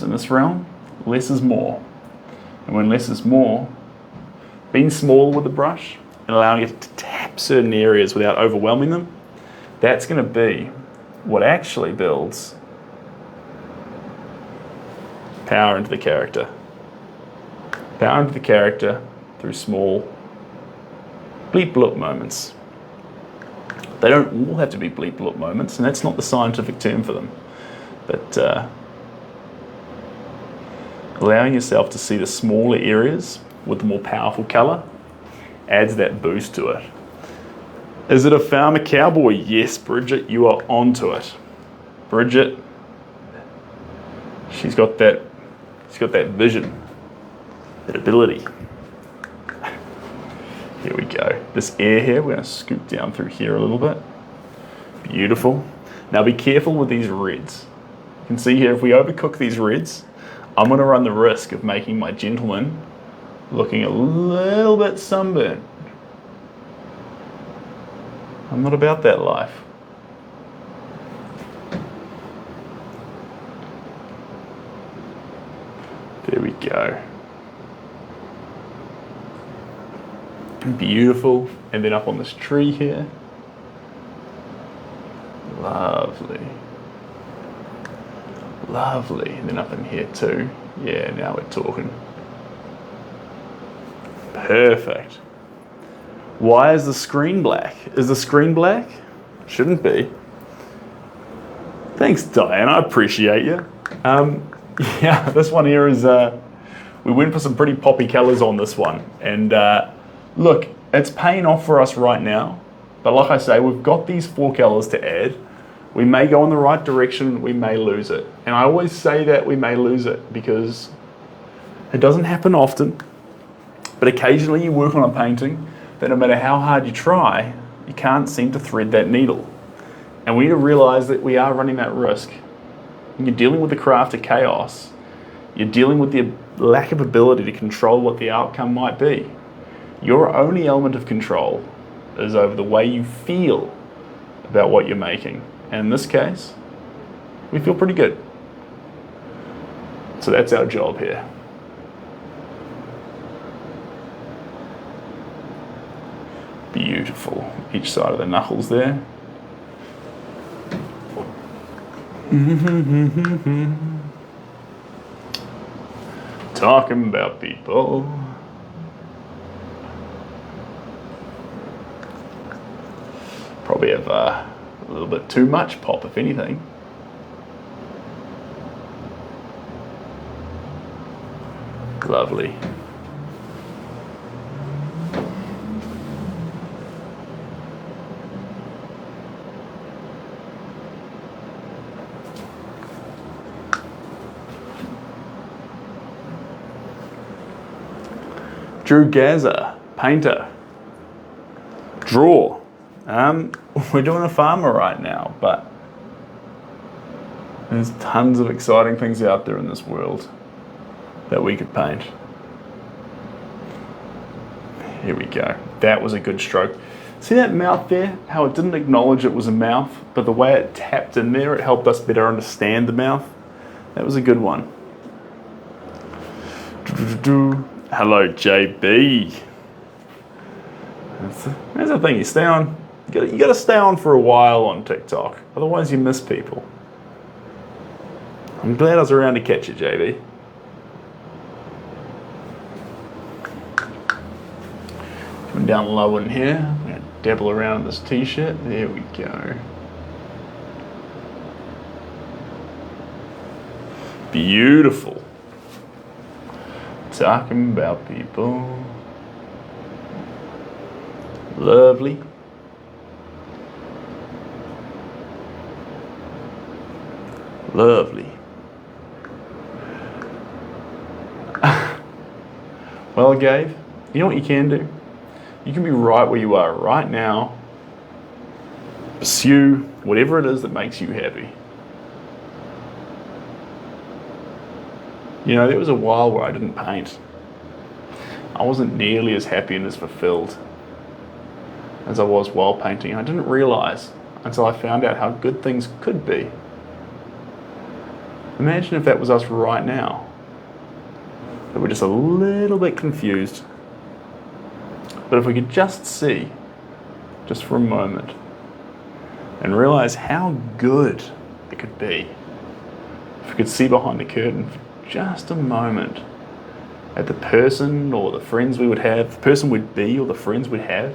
[SPEAKER 1] in this realm, less is more. And when less is more, being smaller with the brush and allowing it to tap certain areas without overwhelming them, that's going to be what actually builds power into the character. Power into the character through small bleep bloop moments. They don't all have to be bleep bloop moments, and that's not the scientific term for them. But allowing yourself to see the smaller areas with the more powerful color adds that boost to it. Is it a farmer cowboy? Yes, Bridget, you are onto it. Bridget, she's got that vision, that ability. Here we go. This air here, we're going to scoop down through here a little bit. Beautiful. Now be careful with these reds. You can see here, if we overcook these reds, I'm going to run the risk of making my gentleman looking a little bit sunburned. I'm not about that life. There we go. Beautiful. And then up on this tree here. Lovely. Lovely. And then up in here too. Yeah, now we're talking. Perfect. Why is the screen black? Is the screen black? Shouldn't be. Thanks, Diane. I appreciate you. Yeah, this one here is, we went for some pretty poppy colors on this one. And look, it's paying off for us right now. But like I say, we've got these 4 colors to add. We may go in the right direction, we may lose it. And I always say that we may lose it because it doesn't happen often. But occasionally you work on a painting that no matter how hard you try, you can't seem to thread that needle. And we need to realize that we are running that risk. When you're dealing with the craft of chaos, you're dealing with the lack of ability to control what the outcome might be. Your only element of control is over the way you feel about what you're making. And in this case, we feel pretty good. So that's our job here. Beautiful. Each side of the knuckles there. Talking about people. Probably have a little bit too much pop, if anything. Lovely. Drew Gaza, painter. Draw. We're doing a farmer right now, but there's tons of exciting things out there in this world that we could paint. Here we go. That was a good stroke. See that mouth there? How it didn't acknowledge it was a mouth, but the way it tapped in there, it helped us better understand the mouth. That was a good one. Hello, JB. That's the thing, you stay on You gotta stay on for a while on TikTok, otherwise you miss people. I'm glad I was around to catch it, JB. Coming down low in here, I'm gonna dabble around in this t-shirt. There we go. Beautiful. Talking about people. Lovely. Lovely. Well, Gabe, you know what you can do? You can be right where you are right now. Pursue whatever it is that makes you happy. You know, there was a while where I didn't paint. I wasn't nearly as happy and as fulfilled as I was while painting. I didn't realize until I found out how good things could be. Imagine if that was us right now. That we're just a little bit confused. But if we could just see, just for a moment, and realize how good it could be. If we could see behind the curtain for just a moment at the person or the friends we would have, the person we'd be or the friends we'd have,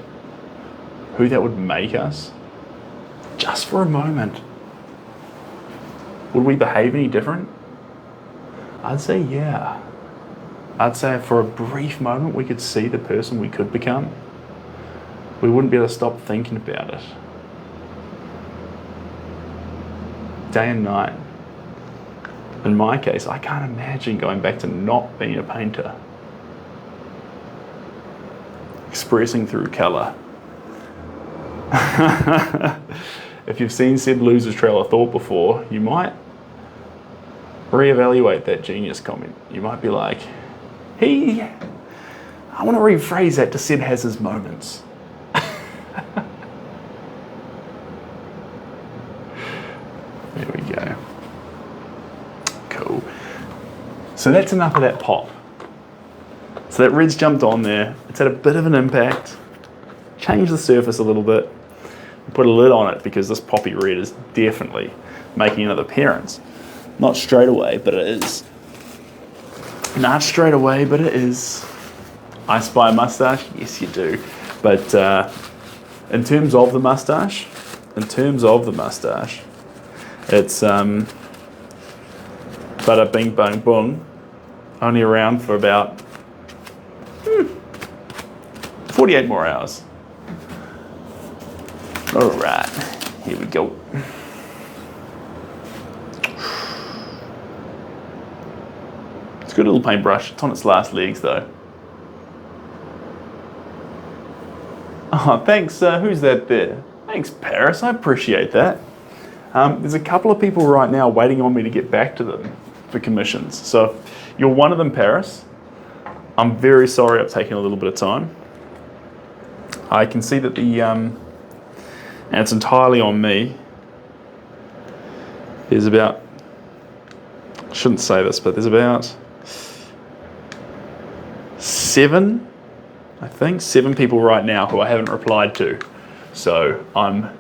[SPEAKER 1] who that would make us, just for a moment. Would we behave any different? I'd say yeah. I'd say for a brief moment we could see the person we could become. We wouldn't be able to stop thinking about it. Day and night. In my case, I can't imagine going back to not being a painter. Expressing through colour. If you've seen Seb Loser's Trail of Thought before, you might reevaluate that genius comment. You might be like, I want to rephrase that to Seb has his moments. There we go. Cool. So that's enough of that pop. So that red's jumped on there. It's had a bit of an impact. Changed the surface a little bit. Put a lid on it because this poppy red is definitely making another appearance. Not straight away, but it is. Not straight away, but it is. I spy a mustache? Yes, you do. But in terms of the mustache, it's bada bing bang boom. Only around for about 48 more hours. All right, here we go. It's a good little paintbrush. It's on its last legs though. Oh, thanks. Who's that there? Thanks, Paris. I appreciate that. There's a couple of people right now waiting on me to get back to them for commissions. So if you're one of them, Paris, I'm very sorry I've taken a little bit of time. I can see that and it's entirely on me. There's about, I shouldn't say this, but there's about 7 people right now who I haven't replied to. So I'm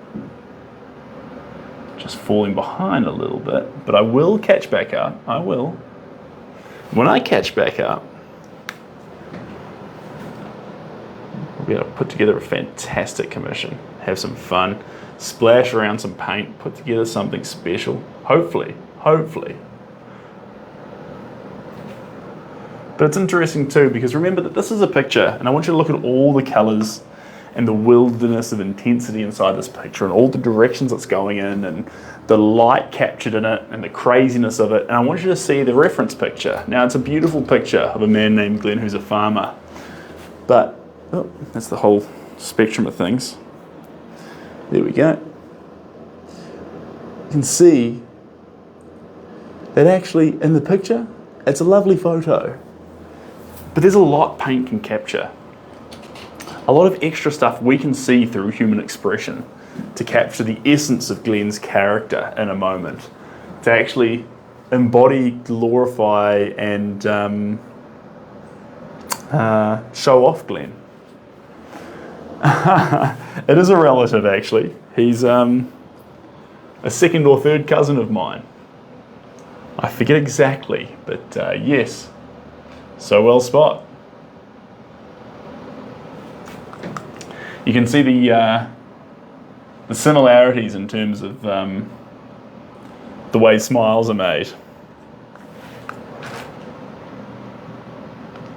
[SPEAKER 1] just falling behind a little bit, but I will catch back up. I will. When I catch back up, I'll be able to put together a fantastic commission, have some fun, splash around some paint, put together something special, hopefully. But it's interesting too, because remember that this is a picture, and I want you to look at all the colors and the wilderness of intensity inside this picture and all the directions it's going in and the light captured in it and the craziness of it. And I want you to see the reference picture. Now, it's a beautiful picture of a man named Glenn who's a farmer. But, oh, that's the whole spectrum of things. There we go. You can see that actually in the picture, it's a lovely photo. But there's a lot paint can capture. A lot of extra stuff we can see through human expression to capture the essence of Glenn's character in a moment, to actually embody, glorify, and show off Glenn. It is a relative, actually. He's a second or third cousin of mine. I forget exactly, but yes. So well spot. You can see the similarities in terms of the way smiles are made.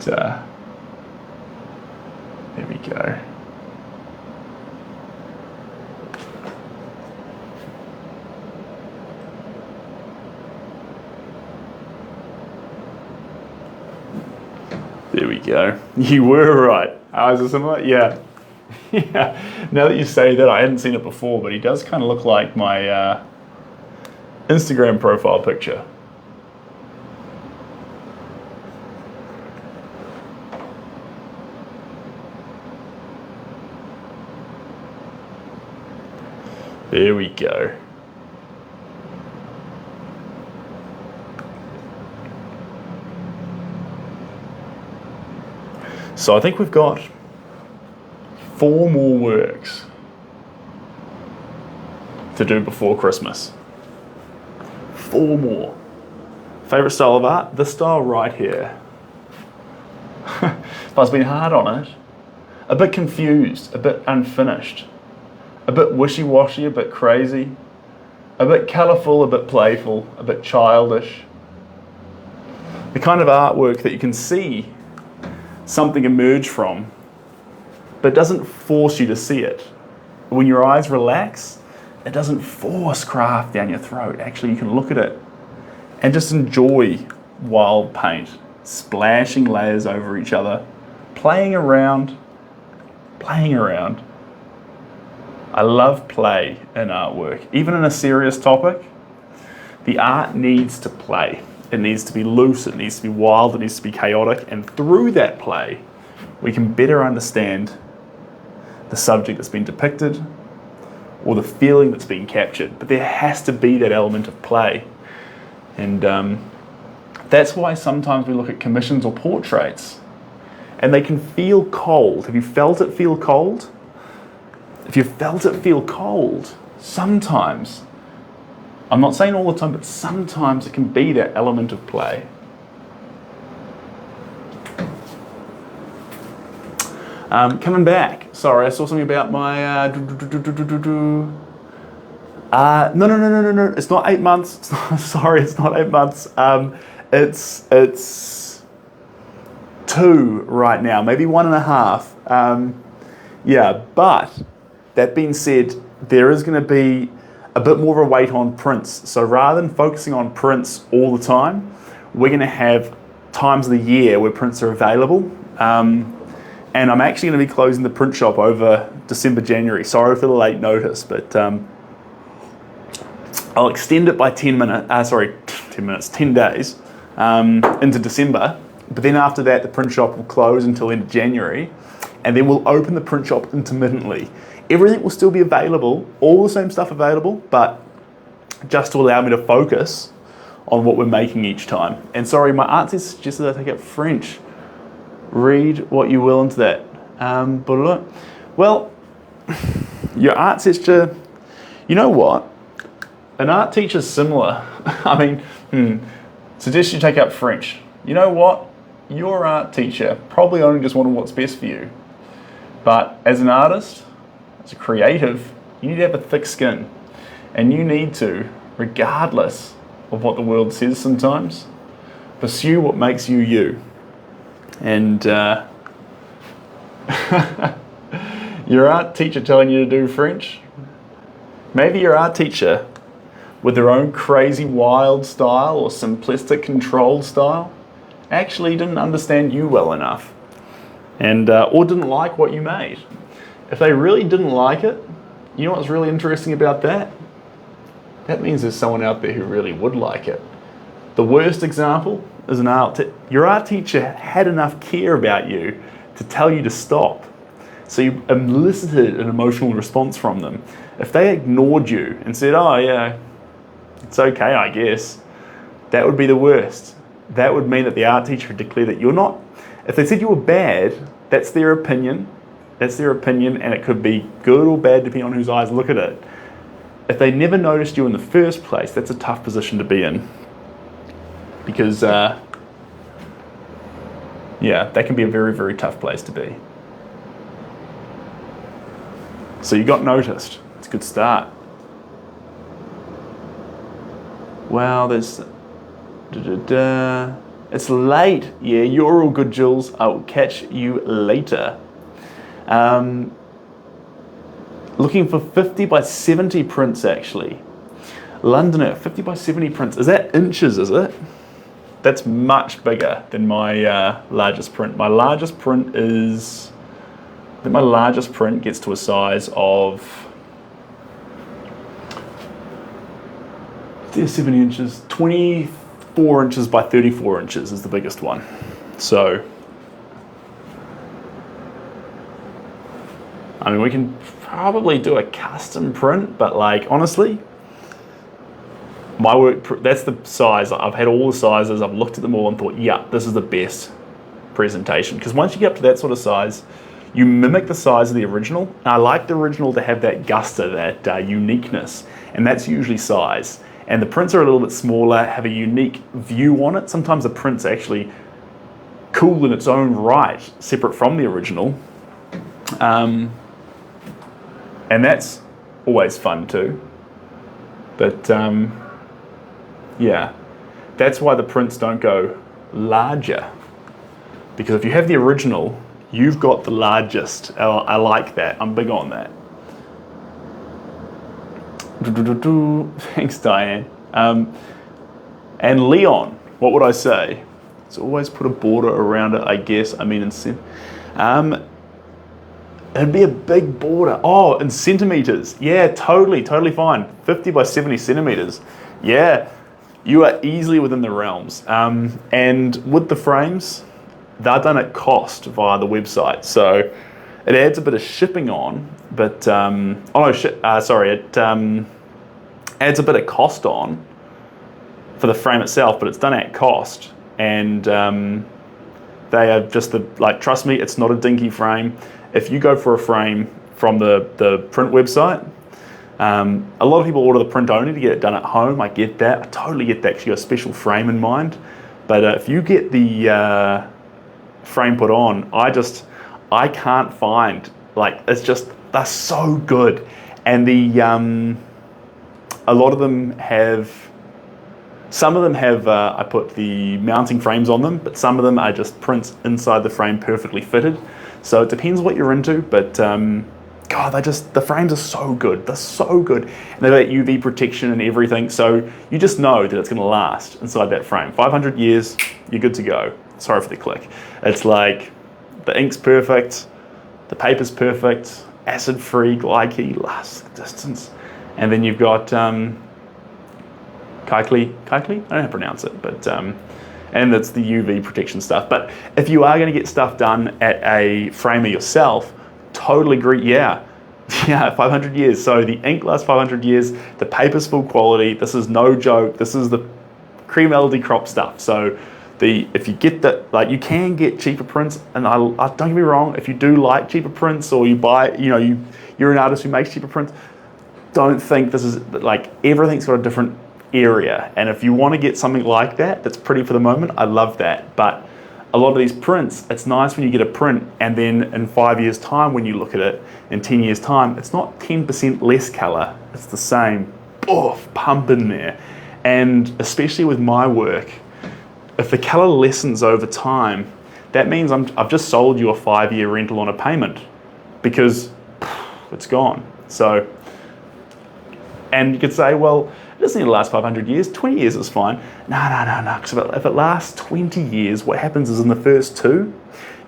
[SPEAKER 1] But, there we go. There we go. You were right. Eyes are similar? Yeah. Yeah. Now that you say that, I hadn't seen it before, but he does kind of look like my Instagram profile picture. There we go. So I think we've got 4 more works to do before Christmas. 4 more. Favorite style of art? This style right here. But it's been hard on it. A bit confused, a bit unfinished, a bit wishy-washy, a bit crazy, a bit colourful, a bit playful, a bit childish. The kind of artwork that you can see something emerge from, but it doesn't force you to see it. When your eyes relax, it doesn't force craft down your throat. Actually, you can look at it and just enjoy wild paint, splashing layers over each other, playing around. I love play in artwork. Even in a serious topic, the art needs to play. It needs to be loose, it needs to be wild, it needs to be chaotic, and through that play, we can better understand the subject that's been depicted or the feeling that's been captured. But there has to be that element of play. And that's why sometimes we look at commissions or portraits and they can feel cold. Have you felt it feel cold? If you felt it feel cold, sometimes, I'm not saying all the time, but sometimes it can be that element of play. Coming back, sorry, I saw something about my, no, it's not 8 months, sorry, it's not 8 months, it's 2 right now, maybe 1.5, yeah, but that being said, there is going to be a bit more of a weight on prints. So rather than focusing on prints all the time, we're going to have times of the year where prints are available. And I'm actually going to be closing the print shop over December, January. Sorry for the late notice, but I'll extend it by 10 days into December. But then after that, the print shop will close until end of January. And then we'll open the print shop intermittently. Everything will still be available, all the same stuff available, but just to allow me to focus on what we're making each time. And sorry, my art teacher suggested I take up French. Read what you will into that. Well, your art teacher, you know what? An art teacher's similar. I mean, suggest you take up French. You know what? Your art teacher probably only just wanted what's best for you. But as an artist, as a creative, you need to have a thick skin. And you need to, regardless of what the world says sometimes, pursue what makes you you. And your art teacher telling you to do French, maybe your art teacher with their own crazy wild style or simplistic controlled style actually didn't understand you well enough, and or didn't like what you made. If they really didn't like it, you know what's really interesting about that? That means there's someone out there who really would like it. The worst example is your art teacher had enough care about you to tell you to stop. So you elicited an emotional response from them. If they ignored you and said, oh yeah, it's okay, I guess, that would be the worst. That would mean that the art teacher would declare that you're not, if they said you were bad, that's their opinion. That's their opinion, and it could be good or bad depending on whose eyes look at it. If they never noticed you in the first place, that's a tough position to be in. Because, yeah, that can be a very, very tough place to be. So you got noticed. It's a good start. Wow, there's... It's late. Yeah, you're all good, Jules. I will catch you later. Looking for 50 by 70 prints, actually. Londoner, 50 by 70 prints. Is that inches, is it? That's much bigger than my largest print. My largest print is... I think my largest print gets to a size of 70 inches, 24 inches by 34 inches is the biggest one. So, I mean, we can probably do a custom print, but like, honestly, my work, that's the size. I've had all the sizes, I've looked at them all and thought, yeah, this is the best presentation. Because once you get up to that sort of size, you mimic the size of the original. And I like the original to have that gusto, that uniqueness, and that's usually size. And the prints are a little bit smaller, have a unique view on it. Sometimes the print's actually cool in its own right, separate from the original. And that's always fun too. But yeah, that's why the prints don't go larger. Because if you have the original, you've got the largest. I like that. I'm big on that. Thanks, Diane. And Leon, what would I say? It's always put a border around it, I guess. I mean, it'd be a big border. Oh, in centimeters. Yeah, totally fine. 50 by 70 centimeters. Yeah, you are easily within the realms. And with the frames, they're done at cost via the website, so it adds a bit of shipping on, but it adds a bit of cost on for the frame itself, but it's done at cost, and they are just trust me, it's not a dinky frame. If you go for a frame from the print website, a lot of people order the print only to get it done at home. I get that, I totally get that, because you got a special frame in mind, but if you get the frame put on, I can't find, it's just, they're so good. And a lot of them have, some of them have, I put the mounting frames on them, but some of them are just prints inside the frame perfectly fitted. So it depends what you're into, but God, the frames are so good. They're so good. And they've got UV protection and everything, so you just know that it's gonna last inside that frame. 500 years, you're good to go. Sorry for the click. It's like, the ink's perfect, the paper's perfect, acid-free, glycine, lasts distance. And then you've got Kaikli, I don't know how to pronounce it, but and that's the UV protection stuff. But if you are going to get stuff done at a framer yourself, totally agree, yeah, 500 years. So the ink lasts 500 years, the paper's full quality, this is no joke, this is the cream melody crop stuff. So if you get that, you can get cheaper prints, and I don't get me wrong, if you do like cheaper prints, or you buy, you're an artist who makes cheaper prints, don't think this is, everything's got a different area, and if you want to get something like that, that's pretty for the moment, I love that. But a lot of these prints, it's nice when you get a print, and then in 5 years time, when you look at it, in 10 years time, it's not 10% less color, it's the same, pump in there. And especially with my work, if the color lessens over time, that means I've just sold you a 5-year rental on a payment, because it's gone. So, and you could say, well, it doesn't need to last 500 years, 20 years is fine. No, because if it lasts 20 years, what happens is in the first 2,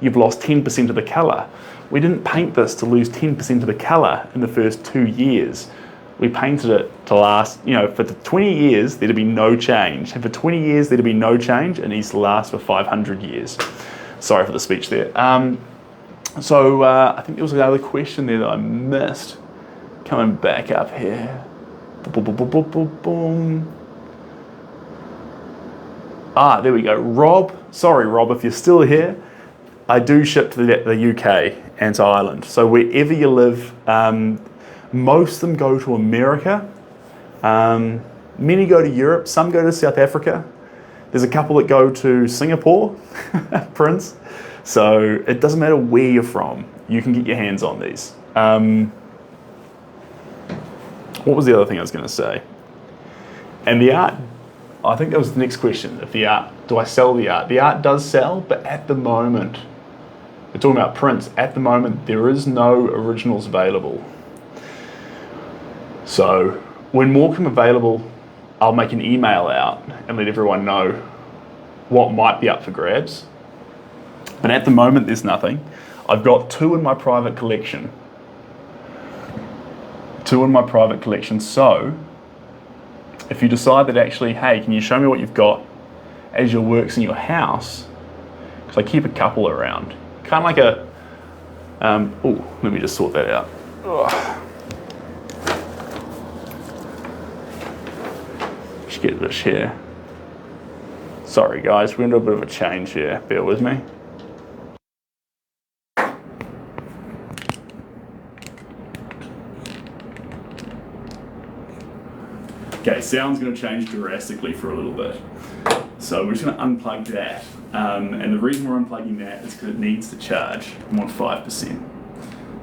[SPEAKER 1] you've lost 10% of the color. We didn't paint this to lose 10% of the color in the first 2 years. We painted it to last, for the 20 years, there'd be no change. And for 20 years, there'd be no change, and it needs to last for 500 years. Sorry for the speech there. So I think there was another question there that I missed. Coming back up here. There we go. Rob, sorry Rob, if you're still here, I do ship to the UK, and to Ireland. So wherever you live, most of them go to America. Many go to Europe, some go to South Africa. There's a couple that go to Singapore, Prince. So it doesn't matter where you're from, you can get your hands on these. What was the other thing I was going to say? And the art, I think that was the next question. If the art, do I sell the art? The art does sell, but at the moment, we're talking about prints. At the moment, there is no originals available. So when more come available, I'll make an email out and let everyone know what might be up for grabs. But at the moment, there's nothing. I've got 2 in my private collection. 2 in my private collection. So if you decide that actually, hey, can you show me what you've got as your works in your house? Because I keep a couple around. Kind of like a, oh, let me just sort that out. Ugh. Just get this here. Sorry guys, we're gonna do a bit of a change here. Bear with me. Okay, sound's going to change drastically for a little bit. So we're just going to unplug that. And the reason we're unplugging that is because it needs to charge. I'm on 5%.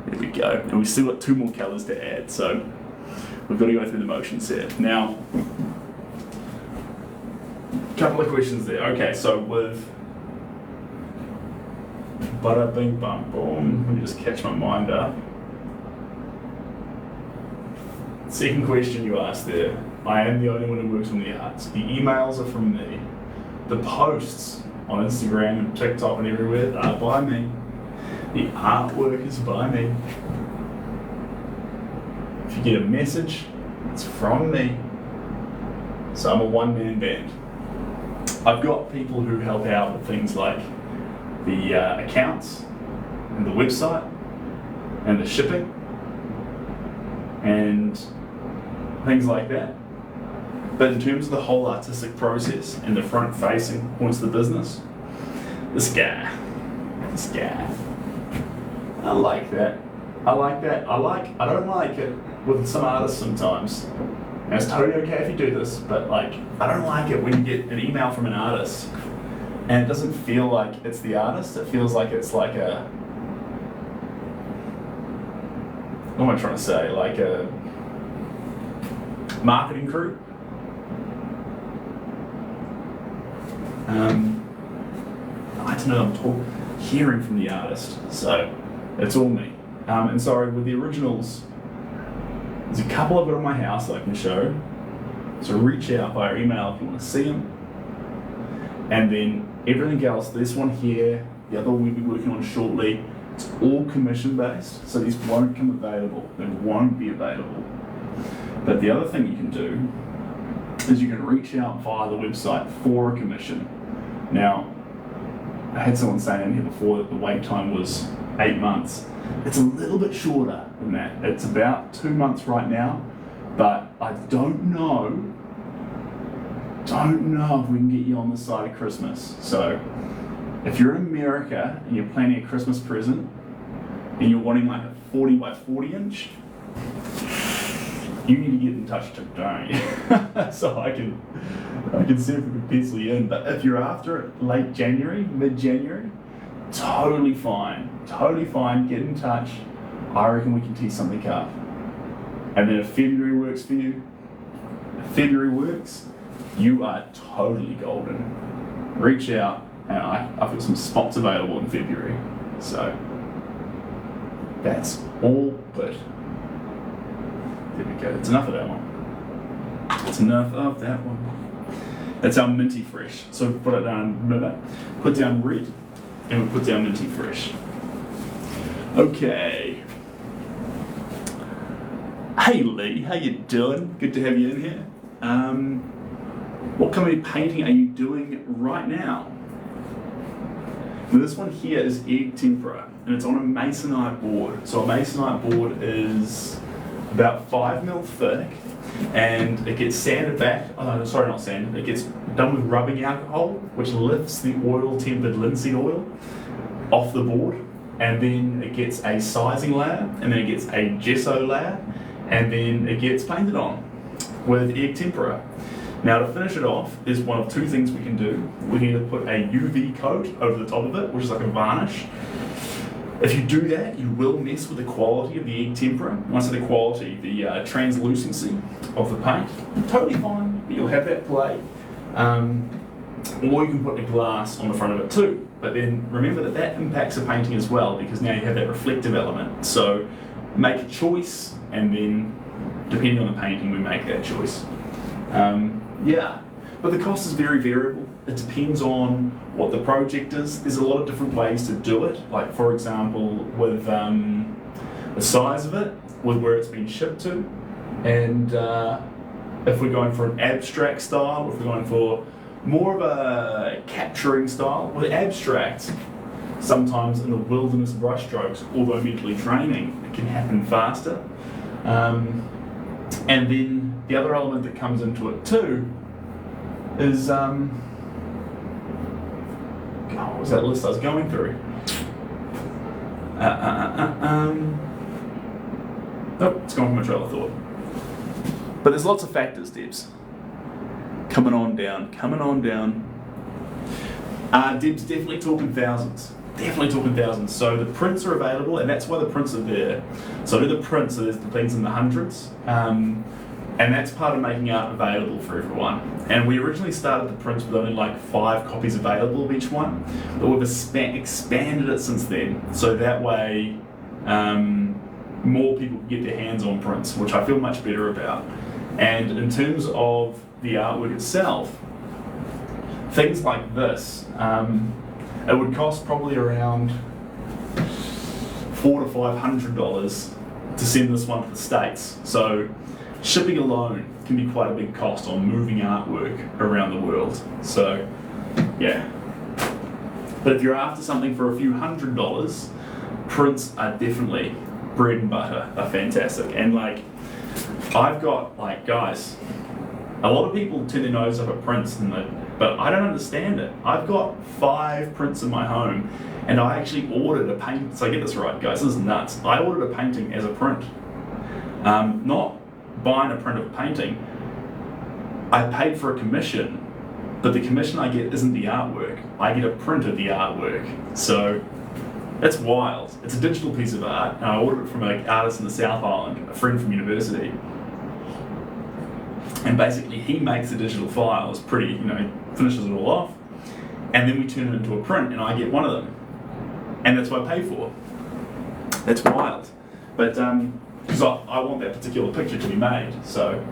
[SPEAKER 1] There we go. And we've still got 2 more colours to add. So we've got to go through the motions here. Now, a couple of questions there. Okay, so with bada bing bum boom, let me just catch my mind up. Second question you asked there. I am the only one who works on the arts. The emails are from me. The posts on Instagram and TikTok and everywhere are by me. The artwork is by me. If you get a message, it's from me. So I'm a one-man band. I've got people who help out with things like the accounts and the website and the shipping and things like that. But in terms of the whole artistic process and the front-facing points of the business, this guy, I like that. I don't like it with some artists sometimes. And it's totally okay if you do this, but like, I don't like it when you get an email from an artist and it doesn't feel like it's the artist, it feels like it's like a, what am I trying to say, like a marketing crew. I don't know, I'm hearing from the artist, so it's all me. And sorry, with the originals, there's a couple of it on my house that I can show. So reach out via email if you want to see them. And then everything else, this one here, the other one we'll be working on shortly, it's all commission based, so these won't come available. They won't be available. But the other thing you can do is you can reach out via the website for a commission. Now, I had someone saying in here before that the wait time was 8 months. It's a little bit shorter than that. It's about 2 months right now, but I don't know if we can get you on this side of Christmas. So if you're in America and you're planning a Christmas present and you're wanting like a 40 by 40 inch, you need to get in touch to don't so I can see if we can pencil you in. But if you're after it late January, mid-January, totally fine, get in touch. I reckon we can tee something up. And then if February works for you, you are totally golden. Reach out, and I've got some spots available in February. So that's all but. There we go, that's enough of that one. That's our minty fresh. So put it down, put down red, and we put down minty fresh. Okay. Hey Lee, how you doing? Good to have you in here. What kind of painting are you doing right now? Now this one here is egg tempera, and it's on a masonite board. So a masonite board is about 5 mil thick, and it gets sanded back, sorry, not sanded, it gets done with rubbing alcohol, which lifts the oil, tempered linseed oil, off the board, and then it gets a sizing layer, and then it gets a gesso layer, and then it gets painted on with egg tempera. Now to finish it off, there's one of two things we can do. We can either put a UV coat over the top of it, which is like a varnish. If you do that, you will mess with the quality of the egg tempera. When I say the quality, the translucency of the paint. Totally fine, but you'll have that play. Or you can put a glass on the front of it too. But then remember that that impacts the painting as well, because now you have that reflective element. So make a choice, and then depending on the painting, we make that choice. Yeah, but the cost is very variable. It depends on what the project is. There's a lot of different ways to do it. Like for example, with the size of it, with where it's been shipped to, and if we're going for an abstract style, or if we're going for more of a capturing style. With abstract, sometimes in the wilderness brushstrokes, although mentally draining, it can happen faster. And then the other element that comes into it too is, what was that list I was going through? Nope, it's gone from my trail of thought. But there's lots of factors, Debs. Coming on down. Deb's definitely talking thousands. So the prints are available, and that's why the prints are there. So I do the prints, so there's the things in the hundreds. And that's part of making art available for everyone. And we originally started the prints with only like 5 copies available of each one, but we've expanded it since then. So that way, more people can get their hands on prints, which I feel much better about. And in terms of the artwork itself, things like this, it would cost probably around $400 to $500 to send this one to the States. So shipping alone can be quite a big cost on moving artwork around the world. So yeah. But if you're after something for a few $100s, prints are definitely bread and butter, are fantastic. And like, I've got, like, guys, a lot of people turn their nose up at prints, but I don't understand it. I've got 5 prints in my home, and I actually ordered a paint. So get this right, guys, this is nuts. I ordered a painting as a print. Not buying a print of a painting. I paid for a commission, but the commission I get isn't the artwork. I get a print of the artwork. So that's wild. It's a digital piece of art, and I ordered it from an artist in the South Island, a friend from university. And basically he makes the digital files pretty, finishes it all off, and then we turn it into a print, and I get one of them. And that's what I pay for. That's wild. But, because I want that particular picture to be made, so.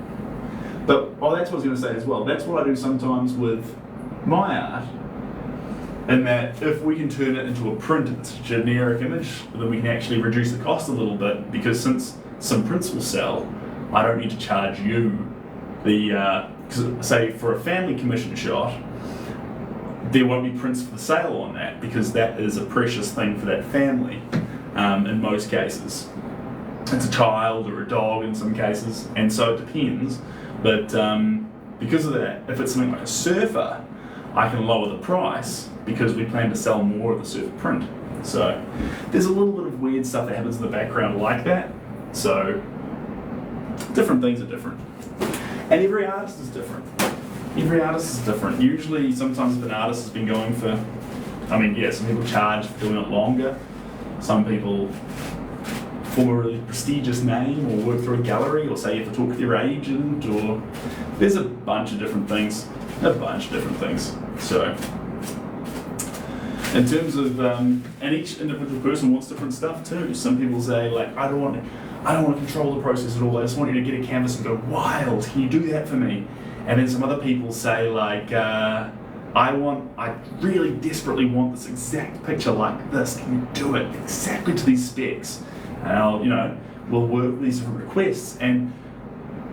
[SPEAKER 1] But, that's what I was going to say as well. That's what I do sometimes with my art, in that if we can turn it into a print, it's a generic image, then we can actually reduce the cost a little bit, because since some prints will sell, I don't need to charge you because say for a family commission shot, there won't be prints for sale on that, because that is a precious thing for that family in most cases. It's a child or a dog in some cases, and so it depends. But because of that, if it's something like a surfer, I can lower the price because we plan to sell more of the surfer print. So there's a little bit of weird stuff that happens in the background like that. So different things are different. And every artist is different. Usually, sometimes if an artist has been going for, some people charge for doing it longer. Some people form a really prestigious name, or work through a gallery, or say you have to talk with your agent, or there's a bunch of different things. So, in terms of, and each individual person wants different stuff too. Some people say, like, I don't want to control the process at all. I just want you to get a canvas and go wild. Can you do that for me? And then some other people say, like, I really desperately want this exact picture like this. Can you do it exactly to these specs? And we'll work these different requests. And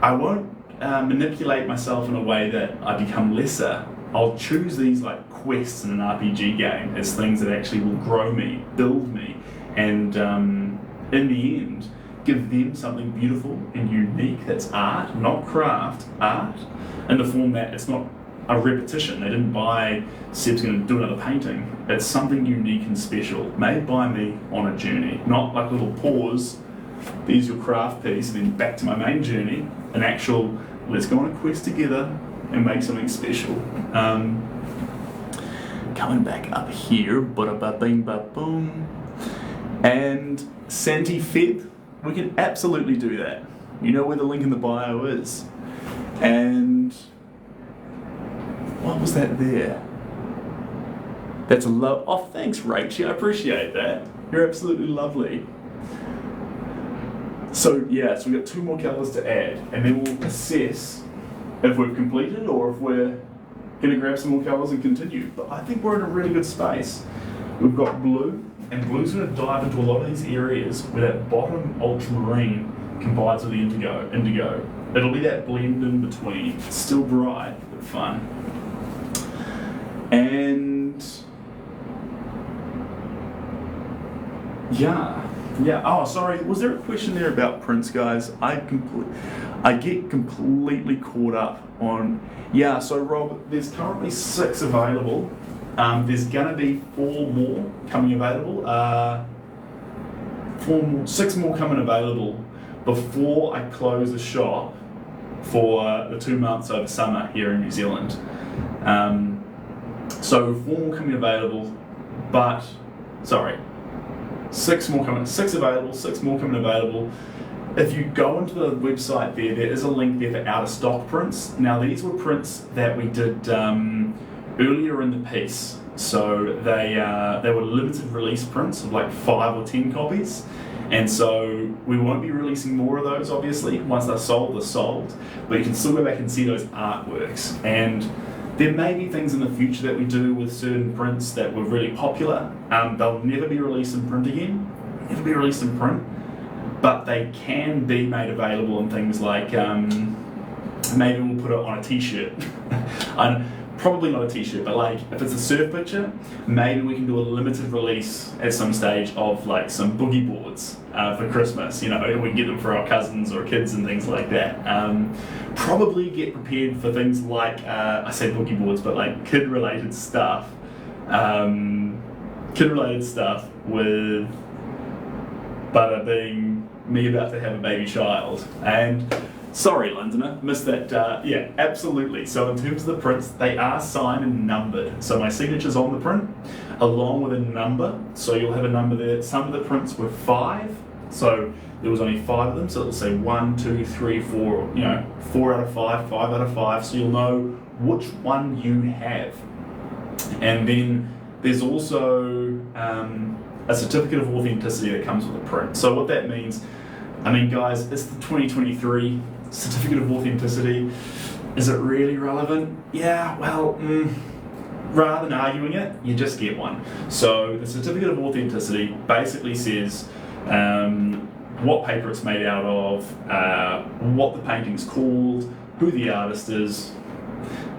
[SPEAKER 1] I won't manipulate myself in a way that I become lesser. I'll choose these like quests in an RPG game as things that actually will grow me, build me, and in the end, give them something beautiful and unique that's art, not craft, art, in the form that it's not a repetition. They didn't buy Seb's going to do another painting. It's something unique and special, made by me on a journey, not like a little pause. There's your craft piece, and then back to my main journey. An actual, let's go on a quest together and make something special. Coming back up here, ba-da-ba-bing-ba-boom. And Santi Feb, we can absolutely do that. You know where the link in the bio is. And what was that there? That's a love. Oh, thanks, Rachel. I appreciate that. You're absolutely lovely. So yeah, so we've got 2 more colours to add, and then we'll assess if we've completed or if we're going to grab some more colours and continue. But I think we're in a really good space. We've got blue, and blue's going to dive into a lot of these areas where that bottom ultramarine combines with the indigo. It'll be that blend in between. It's still bright, but fun. And yeah. Oh, sorry. Was there a question there about prints, guys? I get completely caught up on. Yeah. So Rob, there's currently 6 available. There's gonna be 4 more coming available. 6 more coming available before I close the shop for the 2 months over summer here in New Zealand. So 4 more coming available, but sorry. 6 more coming. 6 available. 6 more coming available. If you go into the website there is a link there for out of stock prints. Now these were prints that we did earlier in the piece, so they were limited release prints of like 5 or 10 copies, and so we won't be releasing more of those. Obviously, once they're sold, they're sold. But you can still go back and see those artworks, and there may be things in the future that we do with certain prints that were really popular. They'll never be released in print again, never be released in print, but they can be made available in things like, maybe we'll put it on a t-shirt. Probably not a t-shirt, but like if it's a surf picture, maybe we can do a limited release at some stage of like some boogie boards for Christmas, you know, and we can get them for our cousins or kids and things like that. Probably get prepared for things like, I say boogie boards, but like kid-related stuff. Kid-related stuff with Butter being me about to have a baby child. And sorry, Londoner, missed that. Yeah, absolutely. So in terms of the prints, they are signed and numbered. So my signature's on the print, along with a number. So you'll have a number there. Some of the prints were 5, so there was only 5 of them. So it'll say 1, 2, 3, 4. You know, 4 out of 5, 5 out of 5. So you'll know which one you have. And then there's also a certificate of authenticity that comes with the print. So what that means, I mean, guys, it's the 2023 certificate of authenticity. Is it really relevant? Yeah, well, rather than arguing it, you just get one. So the certificate of authenticity basically says what paper it's made out of, what the painting's called, who the artist is.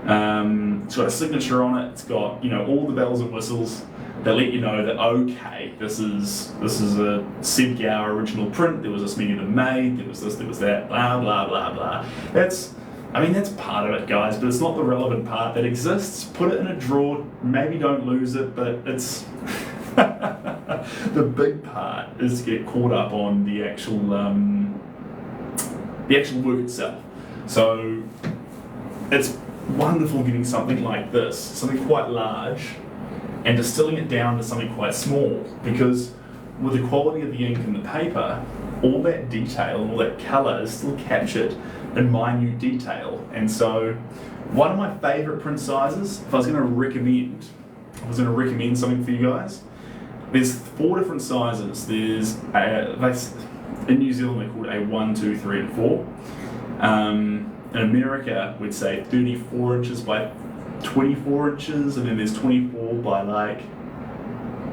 [SPEAKER 1] It's got a signature on it. It's got, you know, all the bells and whistles that let you know that, okay, this is a Seb Gower original print. There was this many of them made. There was this, there was that. Blah blah blah blah. That's part of it, guys, but it's not the relevant part that exists. Put it in a drawer. Maybe don't lose it, but it's the big part is to get caught up on the actual work itself. So it's wonderful getting something like this, something quite large, and distilling it down to something quite small, because with the quality of the ink and the paper, all that detail and all that colour is still captured in minute detail. And so one of my favourite print sizes, if I was going to recommend something for you guys, there's 4 different sizes. There's in New Zealand they're called a 1, 2, 3 and 4. In America we'd say 34 inches by 24 inches, and then there's 24 by like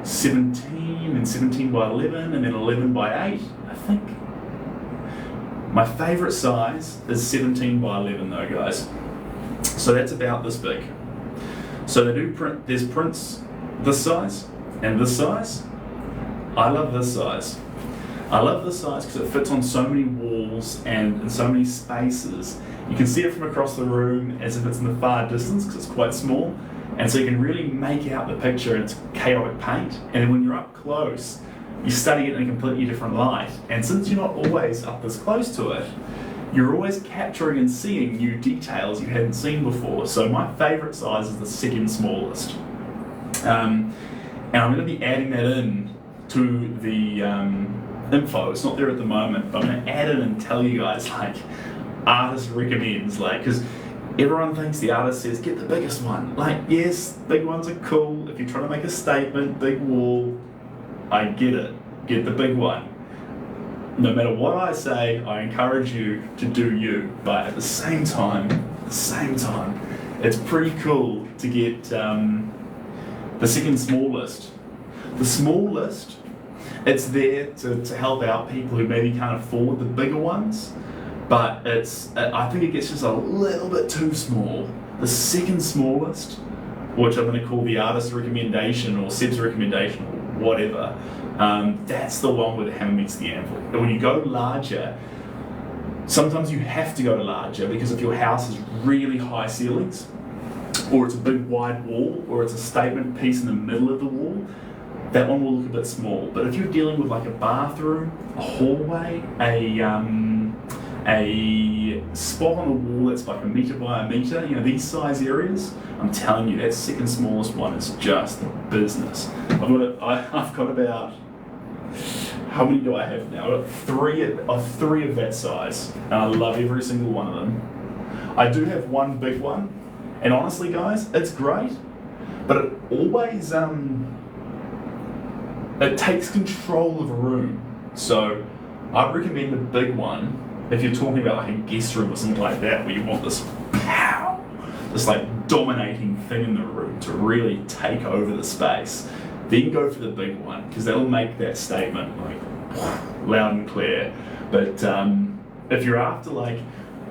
[SPEAKER 1] 17 and 17 by 11, and then 11 by 8, I think. My favourite size is 17 by 11 though, guys. So that's about this big. So they do print, there's prints this size and this size. I love this size. I love this size because it fits on so many walls walls and in so many spaces. You can see it from across the room as if it's in the far distance because it's quite small. And so you can really make out the picture, and it's chaotic paint. And then when you're up close, you study it in a completely different light. And since you're not always up this close to it, you're always capturing and seeing new details you hadn't seen before. So my favourite size is the second smallest. And I'm going to be adding that in to the info. It's not there at the moment, but I'm going to add it and tell you guys, like, artist recommends, like, because everyone thinks the artist says, get the biggest one. Like, yes, big ones are cool. If you're trying to make a statement, big wall, I get it. Get the big one. No matter what I say, I encourage you to do you. But at the same time, it's pretty cool to get the second smallest. The smallest, it's there to help out people who maybe can't afford the bigger ones, but I think it gets just a little bit too small. The second smallest, which I'm going to call the artist's recommendation or Seb's recommendation or whatever, that's the one where the hammer meets the anvil. And when you go larger, sometimes you have to go larger because if your house has really high ceilings, or it's a big wide wall, or it's a statement piece in the middle of the wall, that one will look a bit small. But if you're dealing with like a bathroom, a hallway, a spot on the wall that's like 1 meter by 1 meter, you know, these size areas, I'm telling you, that second smallest one is just the business. I've got about, how many do I have now? I've got three of that size, and I love every single one of them. I do have one big one, and honestly, guys, it's great, but it always it takes control of a room. So I'd recommend a big one if you're talking about like a guest room or something like that, where you want this pow, this like dominating thing in the room to really take over the space. Then go for the big one, because that'll make that statement like loud and clear. But if you're after like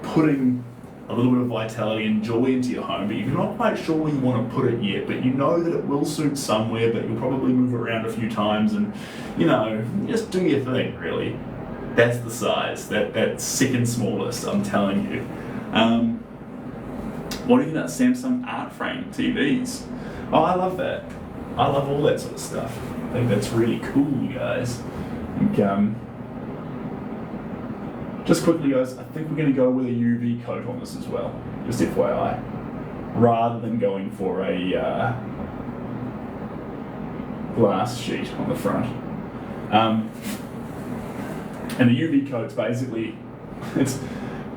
[SPEAKER 1] putting a little bit of vitality and joy into your home, but you're not quite sure where you want to put it yet, but you know that it will suit somewhere, but you'll probably move around a few times and, you know, just do your thing, really. That's the size, that second smallest, I'm telling you. What do you think about Samsung art frame TVs? Oh, I love that. I love all that sort of stuff. I think that's really cool, guys. Just quickly, guys, I think we're going to go with a UV coat on this as well, just FYI, rather than going for a glass sheet on the front. And the UV coat's it's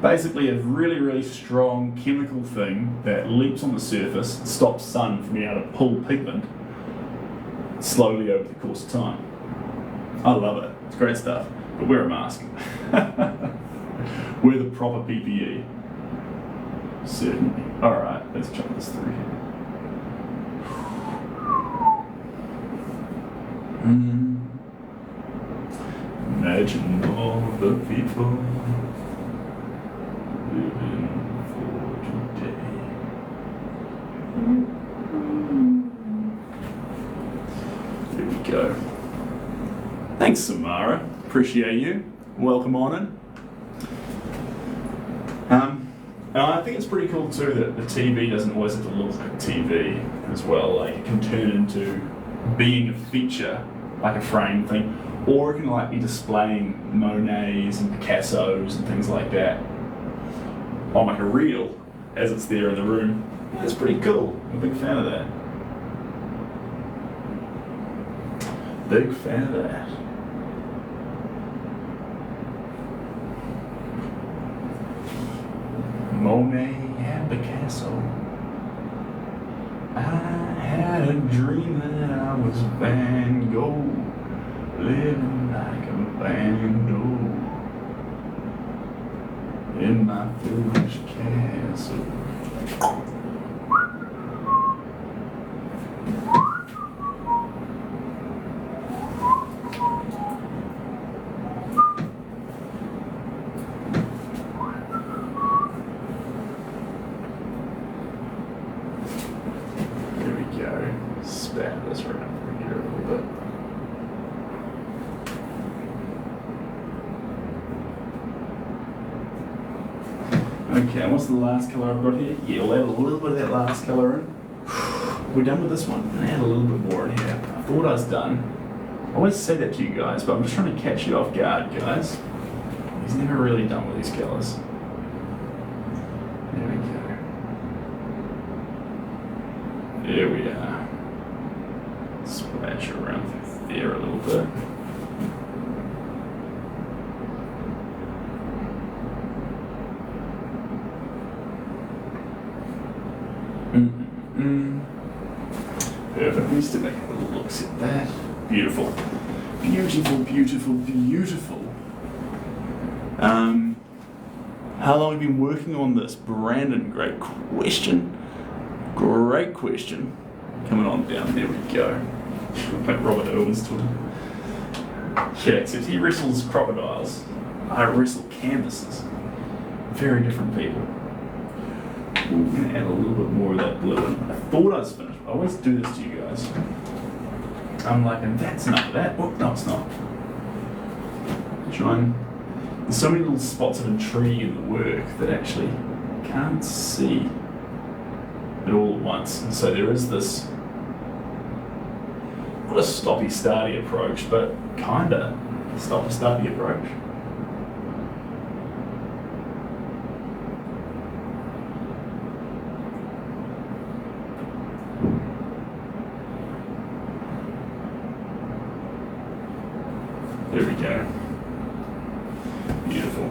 [SPEAKER 1] basically a really, really strong chemical thing that leaps on the surface, stops sun from being able to pull pigment slowly over the course of time. I love it. It's great stuff. But wear a mask. Wear the proper PPE. Certainly. Alright, let's jump this through here. Imagine all the people living for today. There we go. Thanks, Samara. Appreciate you. Welcome on in. And I think it's pretty cool too that the TV doesn't always have to look like TV as well. Like, it can turn into being a feature, like a frame thing, or it can like be displaying Monets and Picassos and things like that on like a reel as it's there in the room. That's pretty cool. I'm a big fan of that. Big fan of that. Monet and Picasso. I had a dream that I was Van Gogh, living like a bando in my foolish castle. Okay, and what's the last colour I've got here? Yeah, we'll add a little bit of that last colour in. We're done with this one. And add a little bit more in here. I thought I was done. I always say that to you guys, but I'm just trying to catch you off guard, guys. He's never really done with these colours. There we go. There we are. Splash around through there a little bit. Perfect. Needs to make a little look at that. Beautiful. Beautiful, beautiful, beautiful. How long have you been working on this? Brandon, great question. Great question. Coming on down, there we go. Like Robert Owens to him. Yeah, except he wrestles crocodiles. I wrestle canvases. Very different people. We're going to add a little bit more of that blue in. I thought I was finished. I always do this to you guys. I'm like, and that's enough of that. Oh, no, it's not. There's so many little spots of intrigue in the work that actually can't see it all at once. And so there is this, not a stoppy-starty approach, but kinda stop-starty approach. There we go. Beautiful.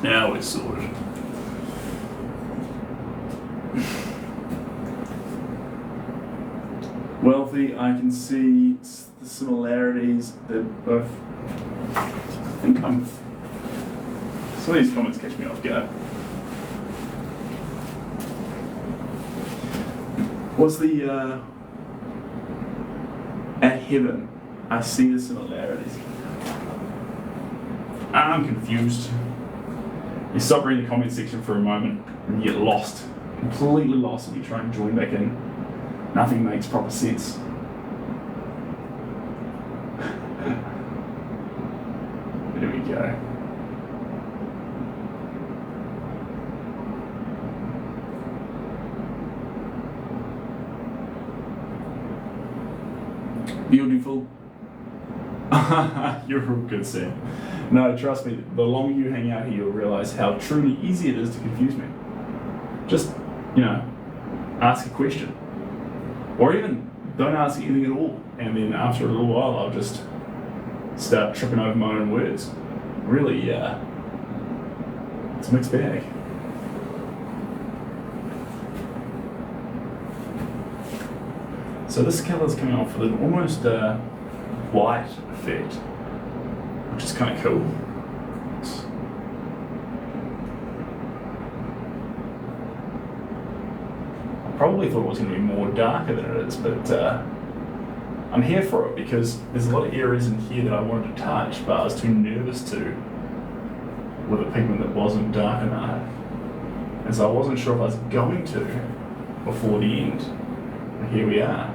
[SPEAKER 1] Now we're sorted. Wealthy, I can see the similarities. They're both. I think some of these comments catch me off guard. What's the at heaven? I see the similarities. I'm confused. You stop reading the comment section for a moment and you get lost. Completely lost when you try and join back in. Nothing makes proper sense. There we go. Beautiful. You're real good, Sam. No, trust me, the longer you hang out here, you'll realize how truly easy it is to confuse me. Just, ask a question. Or even don't ask anything at all. And then after a little while, I'll just start tripping over my own words. Really, it's a mixed bag. So this colour's coming off with an almost white effect, which is kind of cool. I probably thought it was going to be more darker than it is, but I'm here for it because there's a lot of areas in here that I wanted to touch, but I was too nervous to with a pigment that wasn't dark enough. And so I wasn't sure if I was going to before the end. And here we are.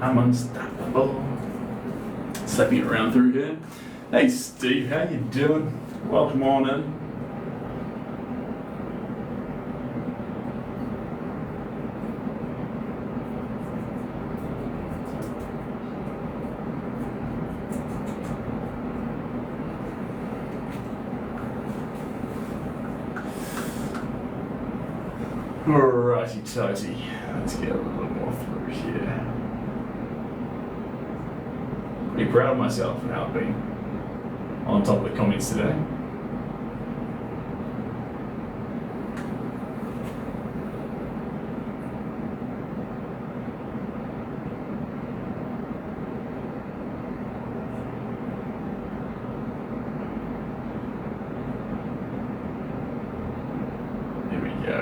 [SPEAKER 1] I'm unstoppable. Slapping it around through here. Hey Steve, how you doing? Welcome on in. Alrighty tighty. Let's get a little more through here. Pretty proud of myself for how I've been on top of the comments today. There we go.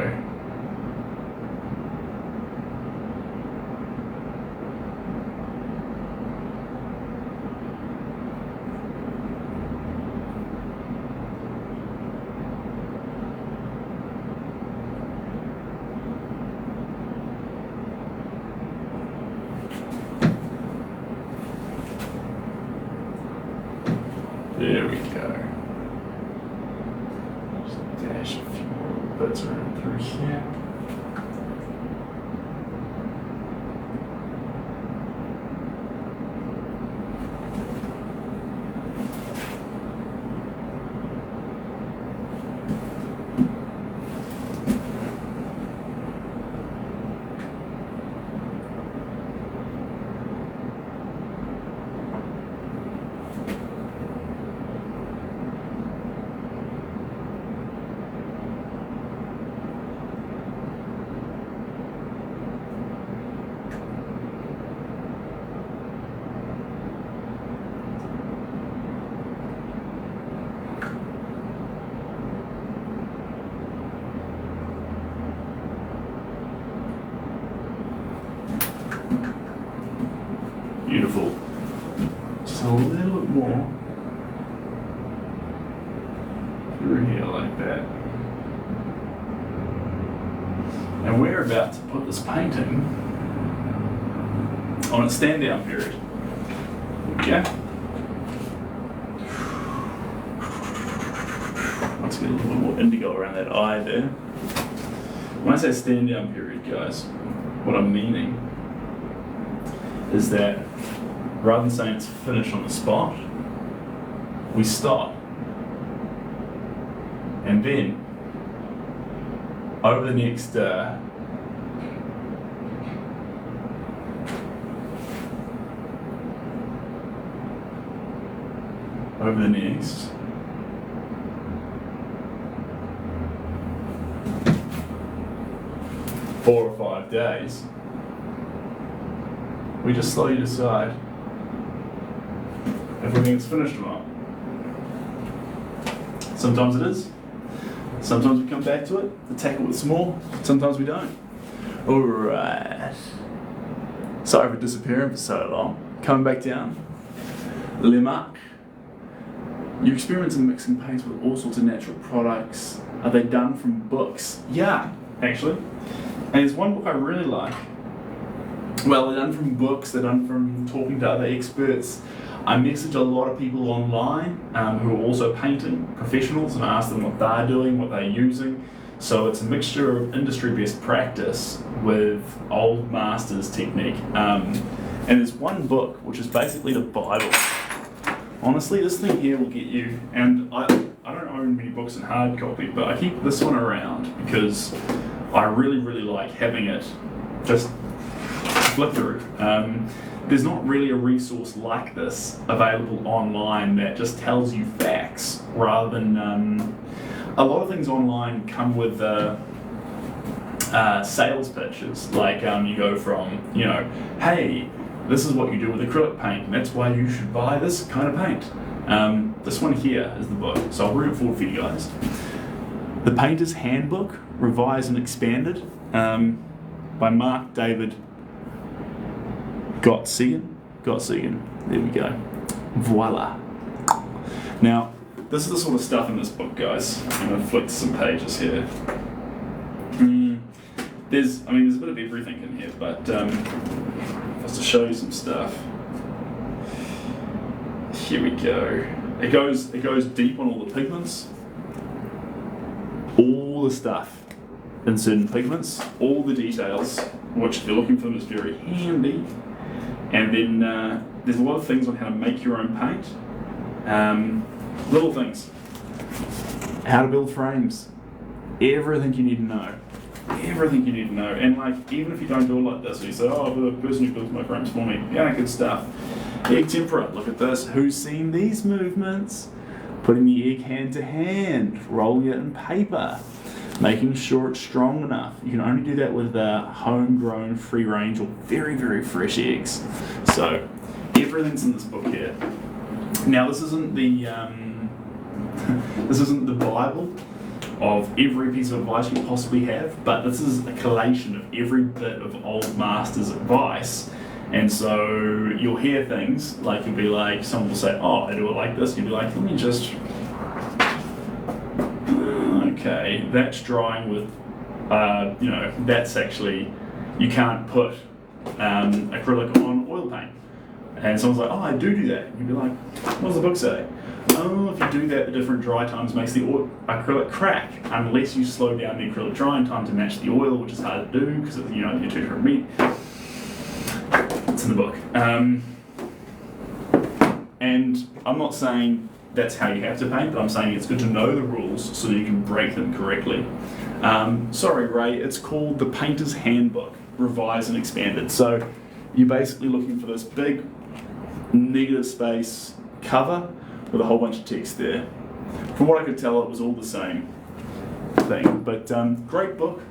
[SPEAKER 1] So a little bit more through here like that. And we're about to put this painting on its stand down period. Okay. Let's get a little bit more indigo around that eye there. When I say stand down period, guys, what I'm meaning is that rather than saying it's finished on the spot, we stop. And then, over the next four or 5 days, we just slowly decide if we think it's finished or not. Sometimes it is. Sometimes we come back to it, attack it with some more. Sometimes we don't. Alright. Sorry for disappearing for so long. Coming back down. Le Marc. You experience in mixing paints with all sorts of natural products. Are they done from books? Yeah, actually. And there's one book I really like. Well, they're done from books, they're done from talking to other experts. I message a lot of people online who are also painting professionals, and I ask them what they're doing, what they're using. So it's a mixture of industry best practice with old masters technique. And there's one book which is basically the Bible. Honestly, this thing here will get you, and I don't own many books in hard copy, but I keep this one around because I really, really like having it just flip through. There's not really a resource like this available online that just tells you facts, rather than a lot of things online come with sales pitches. Like you go from, hey, this is what you do with acrylic paint, and that's why you should buy this kind of paint. This one here is the book, so I'll bring it forward for you guys. The Painter's Handbook, Revised and Expanded, by Mark David Gottsegan. There we go. Voila. Now, this is the sort of stuff in this book, guys. I'm going to flick some pages here. There's a bit of everything in here, but just to show you some stuff. Here we go. It goes deep on all the pigments. All the stuff in certain pigments, all the details, which if you're looking for them is very handy. And then there's a lot of things on how to make your own paint. Little things. How to build frames. Everything you need to know. Everything you need to know. And even if you don't do it like this, you say, oh, the person who builds my frames for me. Yeah, good stuff. Egg tempera, look at this. Who's seen these movements? Putting the egg hand to hand, rolling it in paper, making sure it's strong enough. You can only do that with homegrown, free range, or very, very fresh eggs. So everything's in this book here. Now this isn't the Bible of every piece of advice you possibly have, but this is a collation of every bit of old masters' advice. And so you'll hear things like, you'll be like, someone will say, oh, I do it like this. You'll be like, let me just, okay, that's drying with, that's actually, you can't put acrylic on oil paint. And someone's like, oh, I do that. You'd be like, what does the book say? Oh, if you do that, the different dry times makes the acrylic crack, unless you slow down the acrylic drying time to match the oil, which is hard to do because of, you're two different meat. It's in the book. And I'm not saying that's how you have to paint, but I'm saying it's good to know the rules so that you can break them correctly. Sorry, Ray, it's called The Painter's Handbook, Revised and Expanded. So you're basically looking for this big negative space cover with a whole bunch of text there. From what I could tell, it was all the same thing. But great book.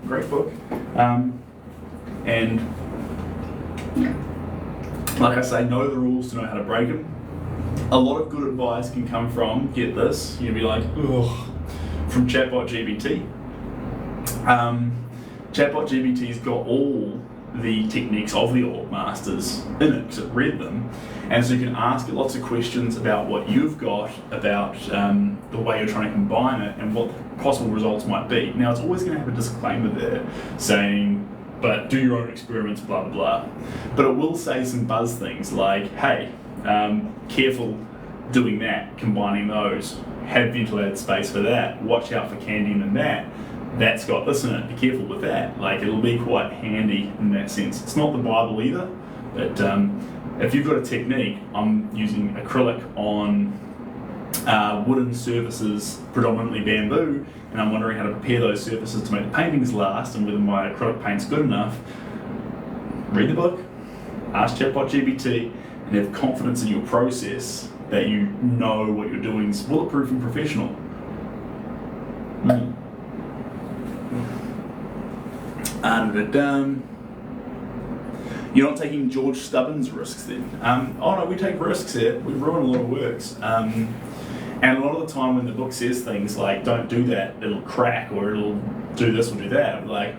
[SPEAKER 1] And like I say, know the rules to know how to break them. A lot of good advice can come from, get this, you'd be like, ugh, from Chatbot GBT. Chatbot GBT's got all the techniques of the old masters in it, because it read them. And so you can ask it lots of questions about what you've got, about the way you're trying to combine it, and what the possible results might be. Now, it's always going to have a disclaimer there saying, but do your own experiments, blah, blah, blah. But it will say some buzz things like, hey, careful doing that, combining those. Have ventilated space for that. Watch out for candying in that. That's got this in it. Be careful with that. Like, it'll be quite handy in that sense. It's not the Bible either, but if you've got a technique, I'm using acrylic on wooden surfaces, predominantly bamboo, and I'm wondering how to prepare those surfaces to make the paintings last, and whether my acrylic paint's good enough. Read the book, ask ChatGPT, and have confidence in your process that you know what you're doing is bulletproof and professional. You're not taking George Stubbins risks then? Oh no, we take risks here. We ruin a lot of works. And a lot of the time when the book says things like, don't do that, it'll crack, or it'll do this or do that, I'm like,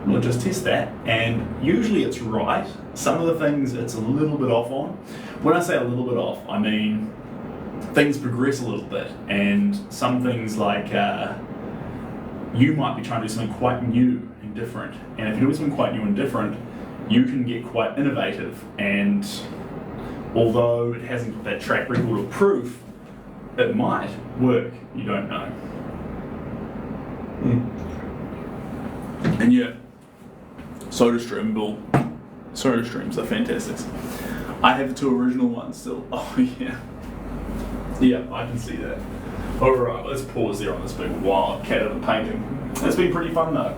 [SPEAKER 1] we'll just test that. And usually it's right. Some of the things it's a little bit off on. When I say a little bit off, I mean things progress a little bit. And some things like, you might be trying to do something quite new and different. And if you're doing something quite new and different, you can get quite innovative. And although it hasn't got that track record of proof, it might work. You don't know. And yeah, SodaStreams are fantastic. I have the 2 original ones still. Oh yeah. Yeah, I can see that. Alright, let's pause there on this big wildcat of a painting. It's been pretty fun though.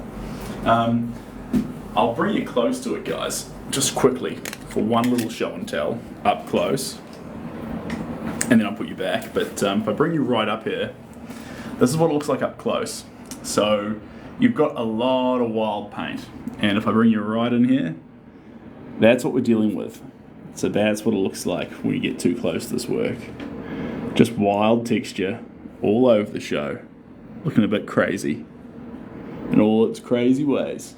[SPEAKER 1] I'll bring you close to it, guys, just quickly, for one little show and tell, up close. And then I'll put you back. But if I bring you right up here, this is what it looks like up close. So you've got a lot of wild paint. And if I bring you right in here, that's what we're dealing with. So that's what it looks like when you get too close to this work. Just wild texture all over the show. Looking a bit crazy in all its crazy ways.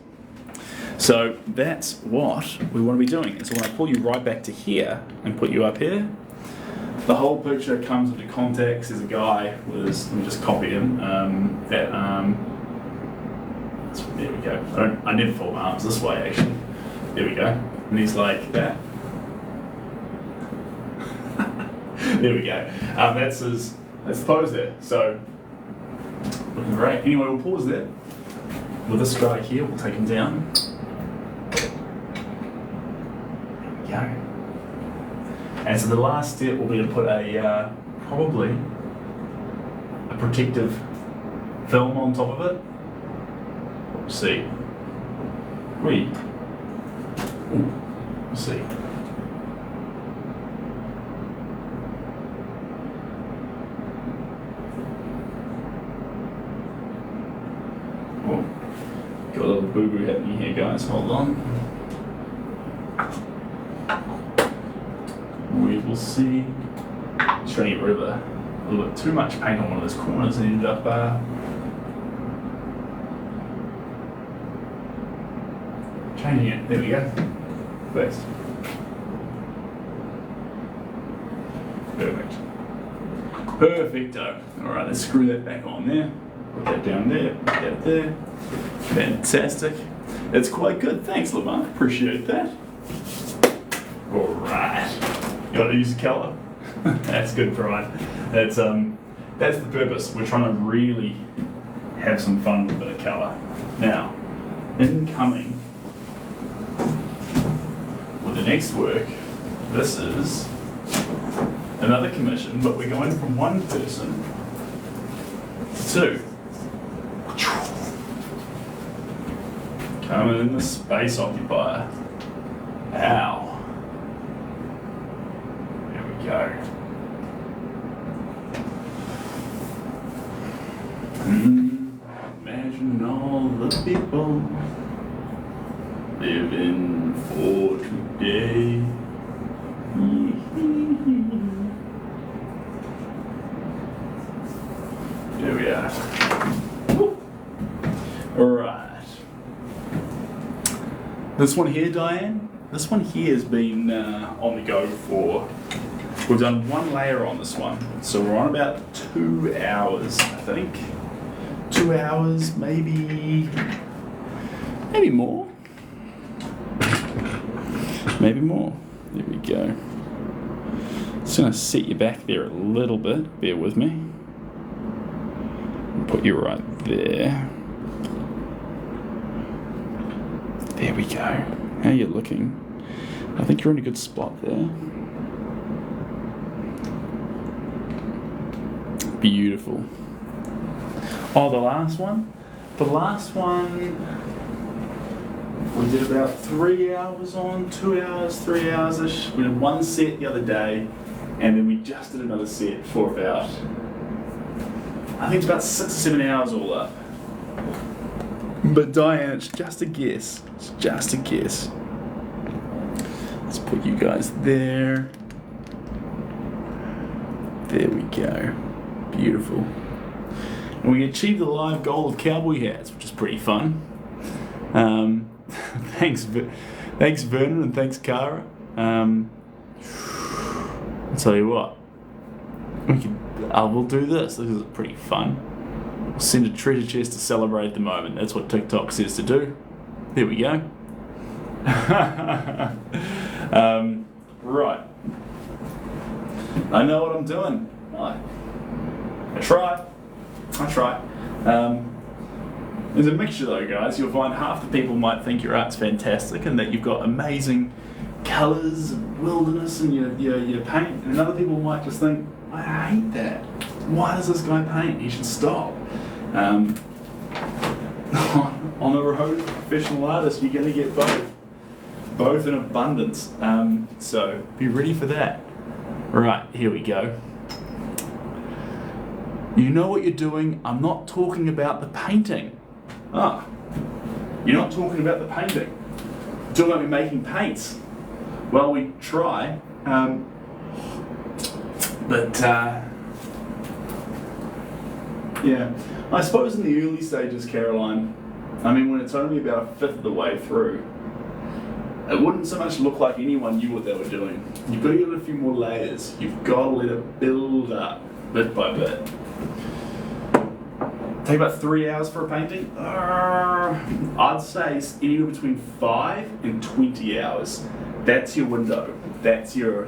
[SPEAKER 1] So that's what we want to be doing. And so when I pull you right back to here and put you up here, the whole picture comes into context. There's a guy with his, let me just copy him, that arm. There we go. I never fold my arms this way actually. There we go. And he's like that. There we go. That's the pose there. So, looking great. Anyway, we'll pause there. With this guy here, we'll take him down. There we go. And so the last step will be to put a, probably, a protective film on top of it. Let's see. Let's see. Oh, got a little boo-boo happening here, guys. Hold on. We will see. Just trying to get rid of a little bit too much paint on one of those corners and ended up changing it. There we go. Best. Perfect. Perfecto. Alright, let's screw that back on there. Put that down there. Put that there. Fantastic. That's quite good. Thanks, Lamar. Appreciate that. Alright. You gotta use the colour. That's good, Brian. That's the purpose. We're trying to really have some fun with a bit of colour. Now, incoming with the next work, this is another commission, but we're going from one person to two. Coming in the space occupier. Ow. There we go. Imagine all the people living for today. There we are. All right. This one here, Diane, this one here has been on the go for, we've done one layer on this one. So we're on about 2 hours, I think. 2 hours, maybe more. Maybe more. There we go. Just gonna set you back there a little bit, bear with me. Put you right there. There we go. How you looking? I think you're in a good spot there. Beautiful. Oh, the last one? The last one, we did about 3 hours on, 2 hours, 3 hours-ish. We did one set the other day, and then we just did another set for about, I think it's about 6 or 7 hours all up. But Diane, it's just a guess. It's just a guess. Let's put you guys there. There we go. Beautiful. And we achieved the live goal of cowboy hats, which is pretty fun. Thanks Vernon, and thanks Cara. I'll tell you what, we'll do this. This is pretty fun. We'll send a treasure chest to celebrate the moment. That's what TikTok says to do. There we go. Right. I know what I'm doing. I try. There's a mixture though, guys. You'll find half the people might think your art's fantastic and that you've got amazing colours and wilderness in your paint, and other people might just think, I hate that. Why does this guy paint? He should stop. On the road to professional artist, you're going to get both in abundance. So be ready for that. Right, here we go. You know what you're doing. I'm not talking about the painting. Ah, you're not talking about the painting. You're talking about me making paints. Well, we try, but yeah. I suppose in the early stages, Caroline, I mean, when it's only about a fifth of the way through, it wouldn't so much look like anyone knew what they were doing. You've got to give it a few more layers. You've got to let it build up bit by bit. Take about 3 hours for a painting? I'd say it's anywhere between 5 and 20 hours. That's your window. That's your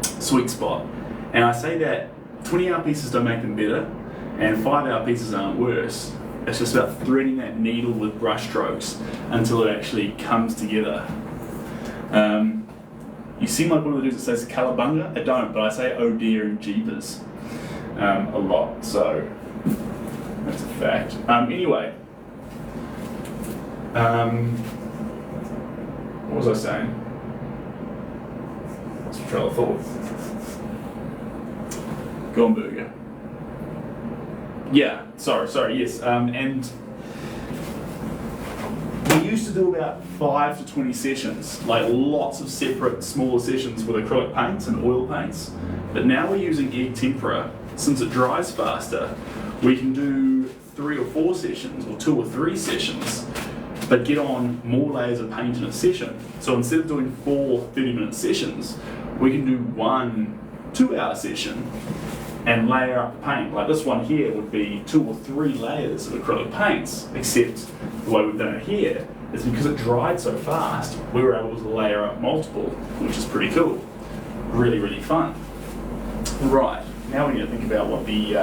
[SPEAKER 1] sweet spot. And I say that 20-hour pieces don't make them better, and 5-hour pieces aren't worse. It's just about threading that needle with brush strokes until it actually comes together. You seem like one of the dudes that says cowabunga. I don't, but I say oh dear and jeepers a lot, so that's a fact. Anyway, what was I saying? What's my trail of thought? Gormburger. Yeah, sorry, yes. And we used to do about 5 to 20 sessions, like lots of separate smaller sessions with acrylic paints and oil paints. But now we're using egg tempera. Since it dries faster, we can do 3 or 4 sessions or 2 or 3 sessions, but get on more layers of paint in a session. So instead of doing 4 30-minute sessions, we can do 1 2-hour session and layer up the paint. Like this one here would be 2 or 3 layers of acrylic paints, except the way we've done it here is because it dried so fast, we were able to layer up multiple, which is pretty cool. Really, really fun. Right, now we need to think about what the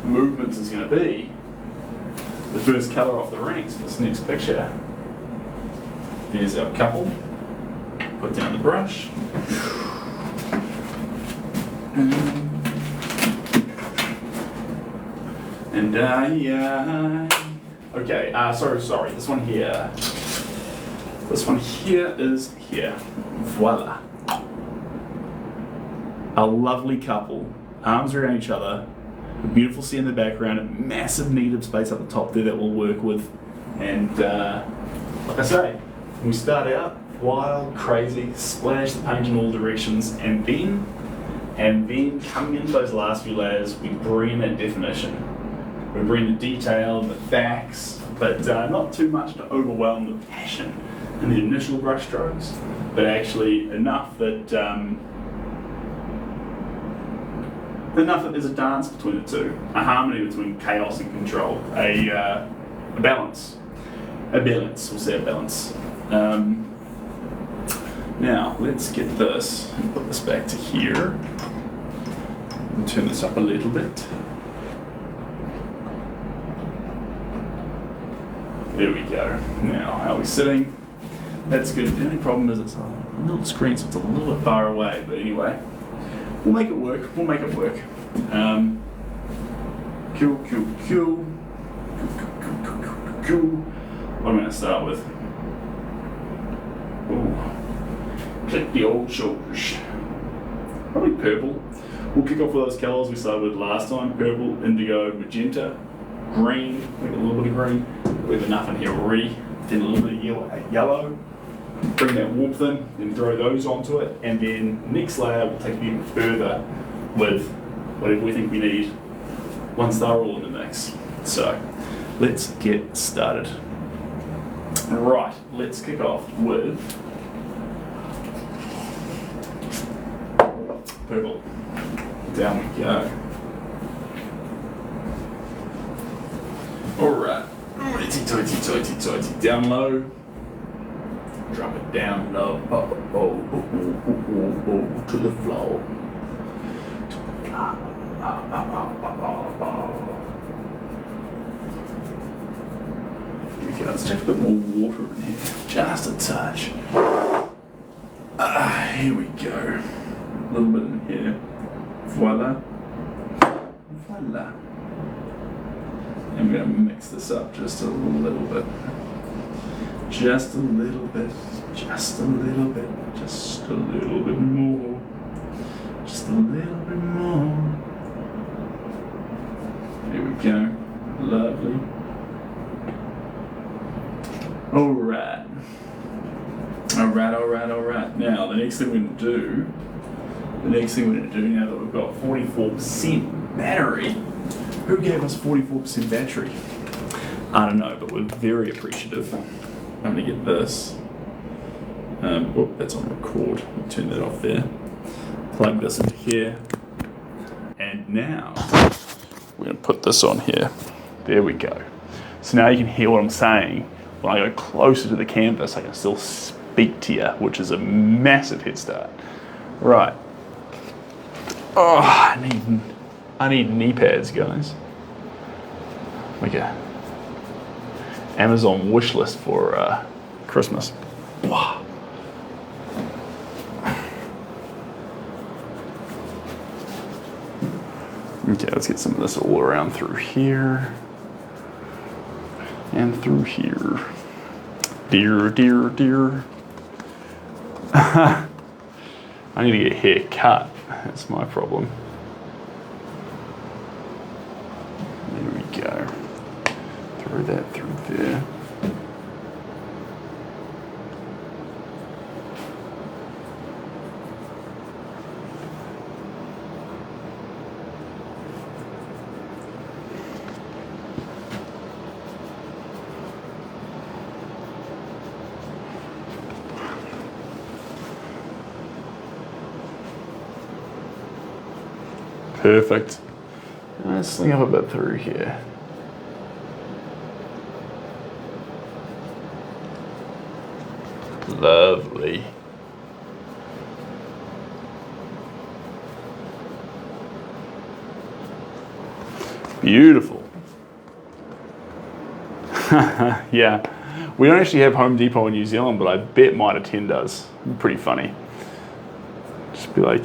[SPEAKER 1] movements is going to be. The first colour off the rings, this next picture. There's our couple. Put down the brush. And okay, sorry, this one here. This one here is here. Voila. A lovely couple, arms around each other, a beautiful sea in the background, a massive needle space up the top there that we'll work with. And like I say, we start out wild, crazy, splash the paint in all directions, and then coming into those last few layers, we bring in that definition. We bring the detail, the facts, but not too much to overwhelm the passion in the initial brush strokes, but actually enough that there's a dance between the two, a harmony between chaos and control, a balance. We'll say a balance. Now, let's get this and put this back to here. And turn this up a little bit. There we go. Now, how are we sitting? That's good. The only problem is it's a little screen, so it's a little bit far away, but anyway. We'll make it work. Cool. What am I going to start with? Ooh. Click the old shoulders. Probably purple. We'll kick off with those colours we started with last time. Purple, indigo, magenta, green. Make a little bit of green. We have enough in here already. Then a little bit of yellow. Bring that warmth in and throw those onto it. And then next layer we'll take it even further with whatever we think we need once they're all in the mix. So let's get started. Right, let's kick off with purple. Down we go. Alright, toity, down low. Drop it down low. To the floor. Let's take a bit more water in here, just a touch. Here we go. A little bit in here. Voila. And we're going to mix this up just a little bit. Just a little bit more. Just a little bit more. Here we go. Lovely. Alright. Now, the next thing we're going to do now that we've got 44% battery, who gave us 44% battery? I don't know, but we're very appreciative. I'm going to get this. That's on record. I'll turn that off there. Plug this into here. And now, we're going to put this on here. There we go. So now you can hear what I'm saying. When I go closer to the canvas, I can still speak to you, which is a massive head start. Right. Oh, I need knee pads, guys. Okay. Amazon wish list for Christmas. Wow. Okay, let's get some of this all around through here. And through here. Dear. I need to get hair cut. That's my problem. There we go. Throw that through there. Perfect. Let's sling up a bit through here. Lovely. Beautiful. Yeah. We don't actually have Home Depot in New Zealand, but I bet Mitre 10 does. Pretty funny. Just be like,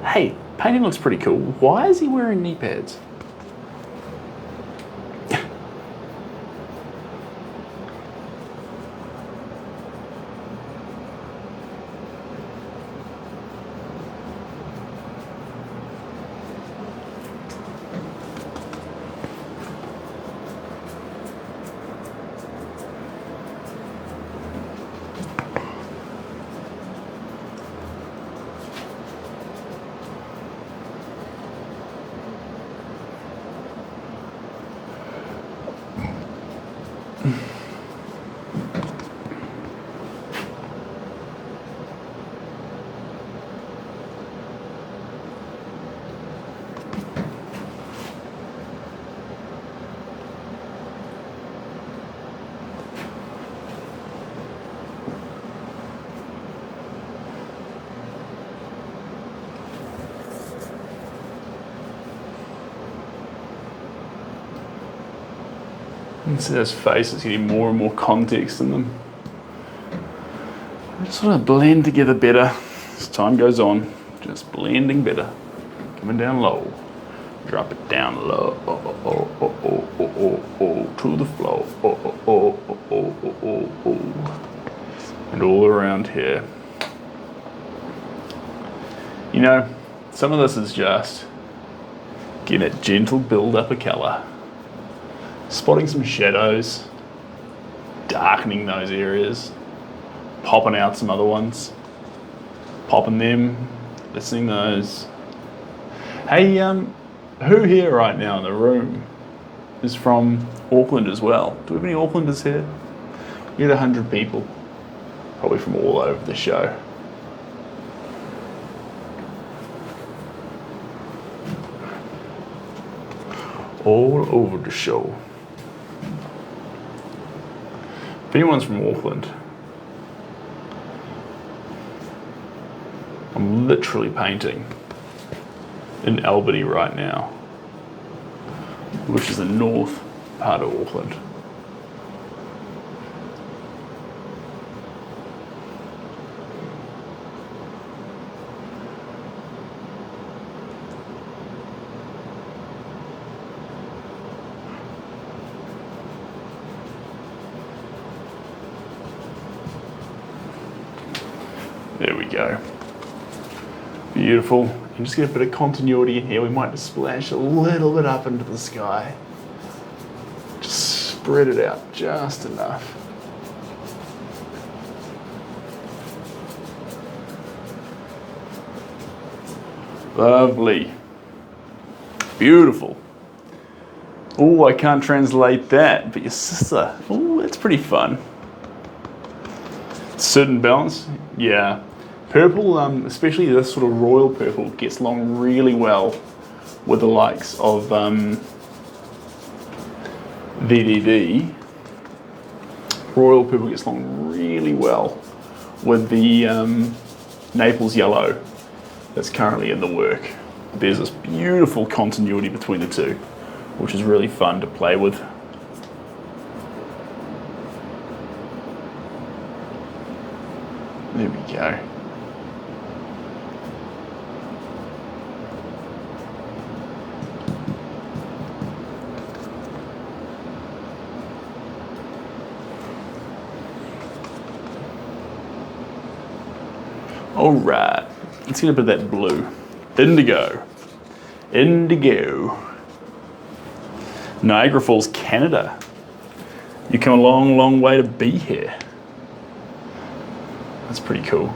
[SPEAKER 1] hey, painting looks pretty cool. Why is he wearing knee pads? You can see those faces getting more and more context in them. They sort of blend together better as time goes on. Just blending better. Coming down low. Drop it down low. To the floor. And all around here. You know, some of this is just getting a gentle build up of colour. Spotting some shadows, darkening those areas, popping out some other ones, popping them, listening those. Hey, who here right now in the room is from Auckland as well? Do we have any Aucklanders here? We had 100 people, probably from all over the show. All over the show. If anyone's from Auckland, I'm literally painting in Albany right now, which is the north part of Auckland. There we go. Beautiful. And just get a bit of continuity in here. We might just splash a little bit up into the sky. Just spread it out just enough. Lovely. Beautiful. Oh, I can't translate that, but your sister. Oh, that's pretty fun. Certain balance, yeah. Purple, especially this sort of royal purple, gets along really well with the likes of VDD. Royal purple gets along really well with the Naples yellow that's currently in the work. There's this beautiful continuity between the two, which is really fun to play with. There we go. All right, let's get a bit of that blue. Indigo. Indigo. Niagara Falls, Canada. You come a long, long way to be here. That's pretty cool.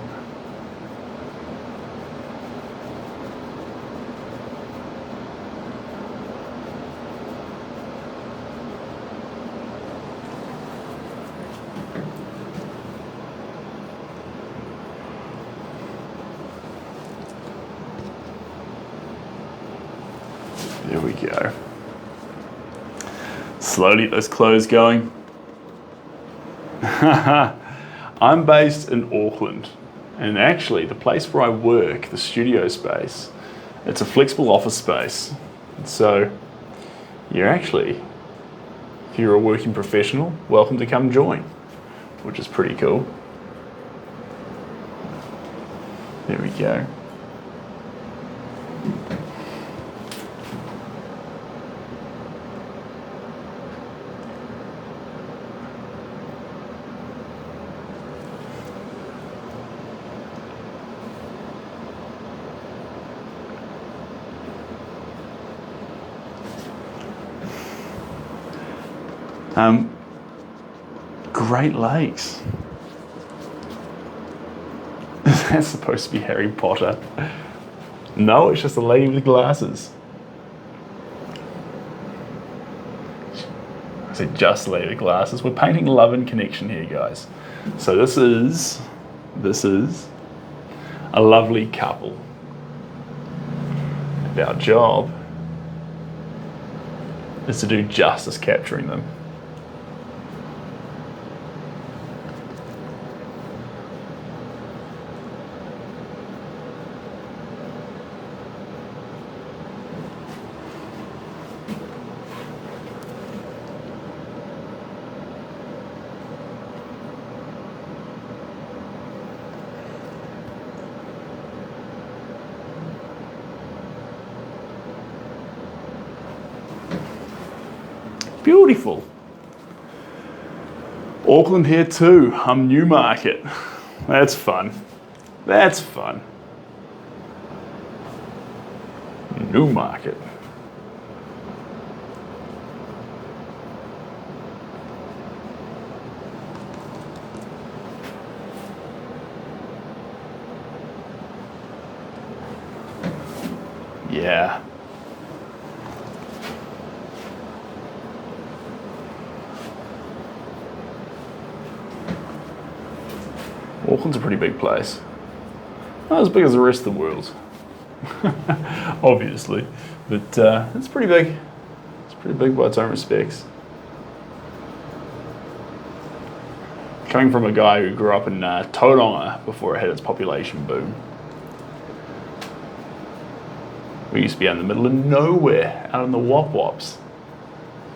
[SPEAKER 1] There we go. Slowly get those clothes going. I'm based in Auckland, and actually the place where I work, the studio space, it's a flexible office space. So you're actually, if you're a working professional, welcome to come join, which is pretty cool. There we go. Great Lakes. Is that supposed to be Harry Potter? No, it's just a lady with glasses. I said just leave the glasses. We're painting love and connection here, guys. So this is a lovely couple. And our job is to do justice capturing them. Beautiful. Auckland here too. Newmarket. That's fun. That's fun. Newmarket. Yeah. Auckland's a pretty big place. Not as big as the rest of the world, obviously, but it's pretty big. It's pretty big by its own respects. Coming from a guy who grew up in Tauranga before it had its population boom. We used to be out in the middle of nowhere, out in the wop-wops.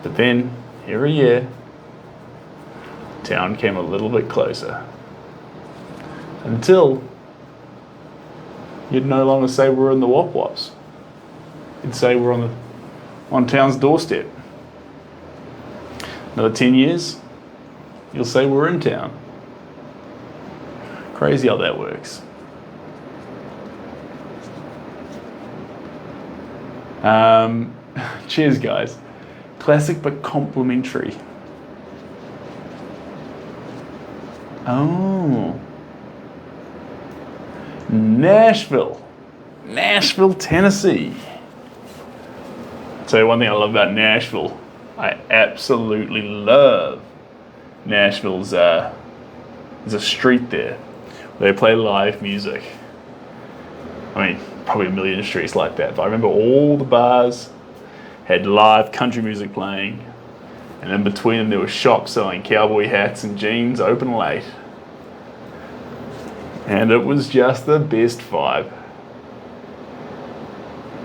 [SPEAKER 1] But then, every year, town came a little bit closer. Until you'd no longer say we're in the wop-wops. You'd say we're on town's doorstep. Another 10 years, you'll say we're in town. Crazy how that works. Cheers, guys. Classic but complimentary. Oh. Nashville, Tennessee. I'll tell you one thing I love about Nashville. I absolutely love Nashville's. There's a street there where they play live music. I mean, probably a million streets like that, but I remember all the bars had live country music playing, and in between them there were shops selling cowboy hats and jeans open late. And it was just the best vibe.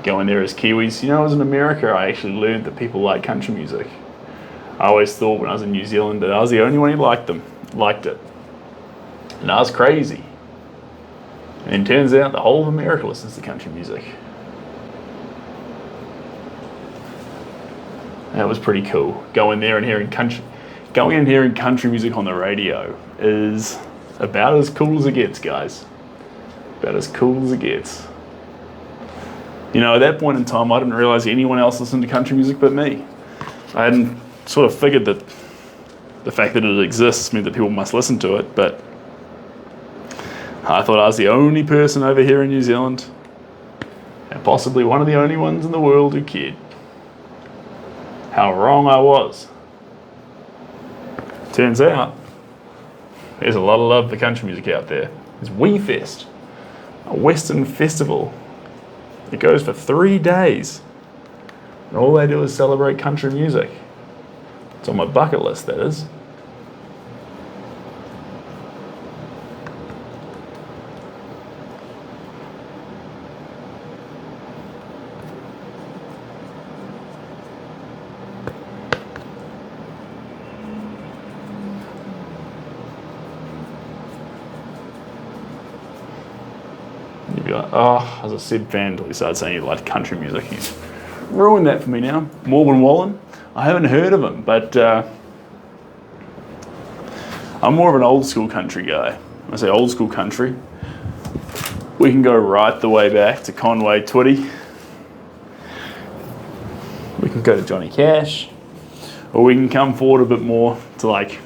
[SPEAKER 1] Going there as Kiwis. You know, I was in America, I actually learned that people like country music. I always thought when I was in New Zealand that I was the only one who liked it. And I was crazy. And it turns out the whole of America listens to country music. That was pretty cool. Going in and hearing country music on the radio is about as cool as it gets, guys. About as cool as it gets. You know, at that point in time, I didn't realize anyone else listened to country music but me. I hadn't sort of figured that the fact that it exists meant that people must listen to it, but I thought I was the only person over here in New Zealand, and possibly one of the only ones in the world who cared. How wrong I was. Turns out, there's a lot of love for country music out there. There's WeFest, a Western festival. It goes for 3 days. And all they do is celebrate country music. It's on my bucket list, that is. You'd be like, oh, as a Seb fan until he started saying he liked country music. He's ruined that for me now. Morgan Wallen, I haven't heard of him, but I'm more of an old school country guy. When I say old school country, we can go right the way back to Conway Twitty. We can go to Johnny Cash, or we can come forward a bit more to like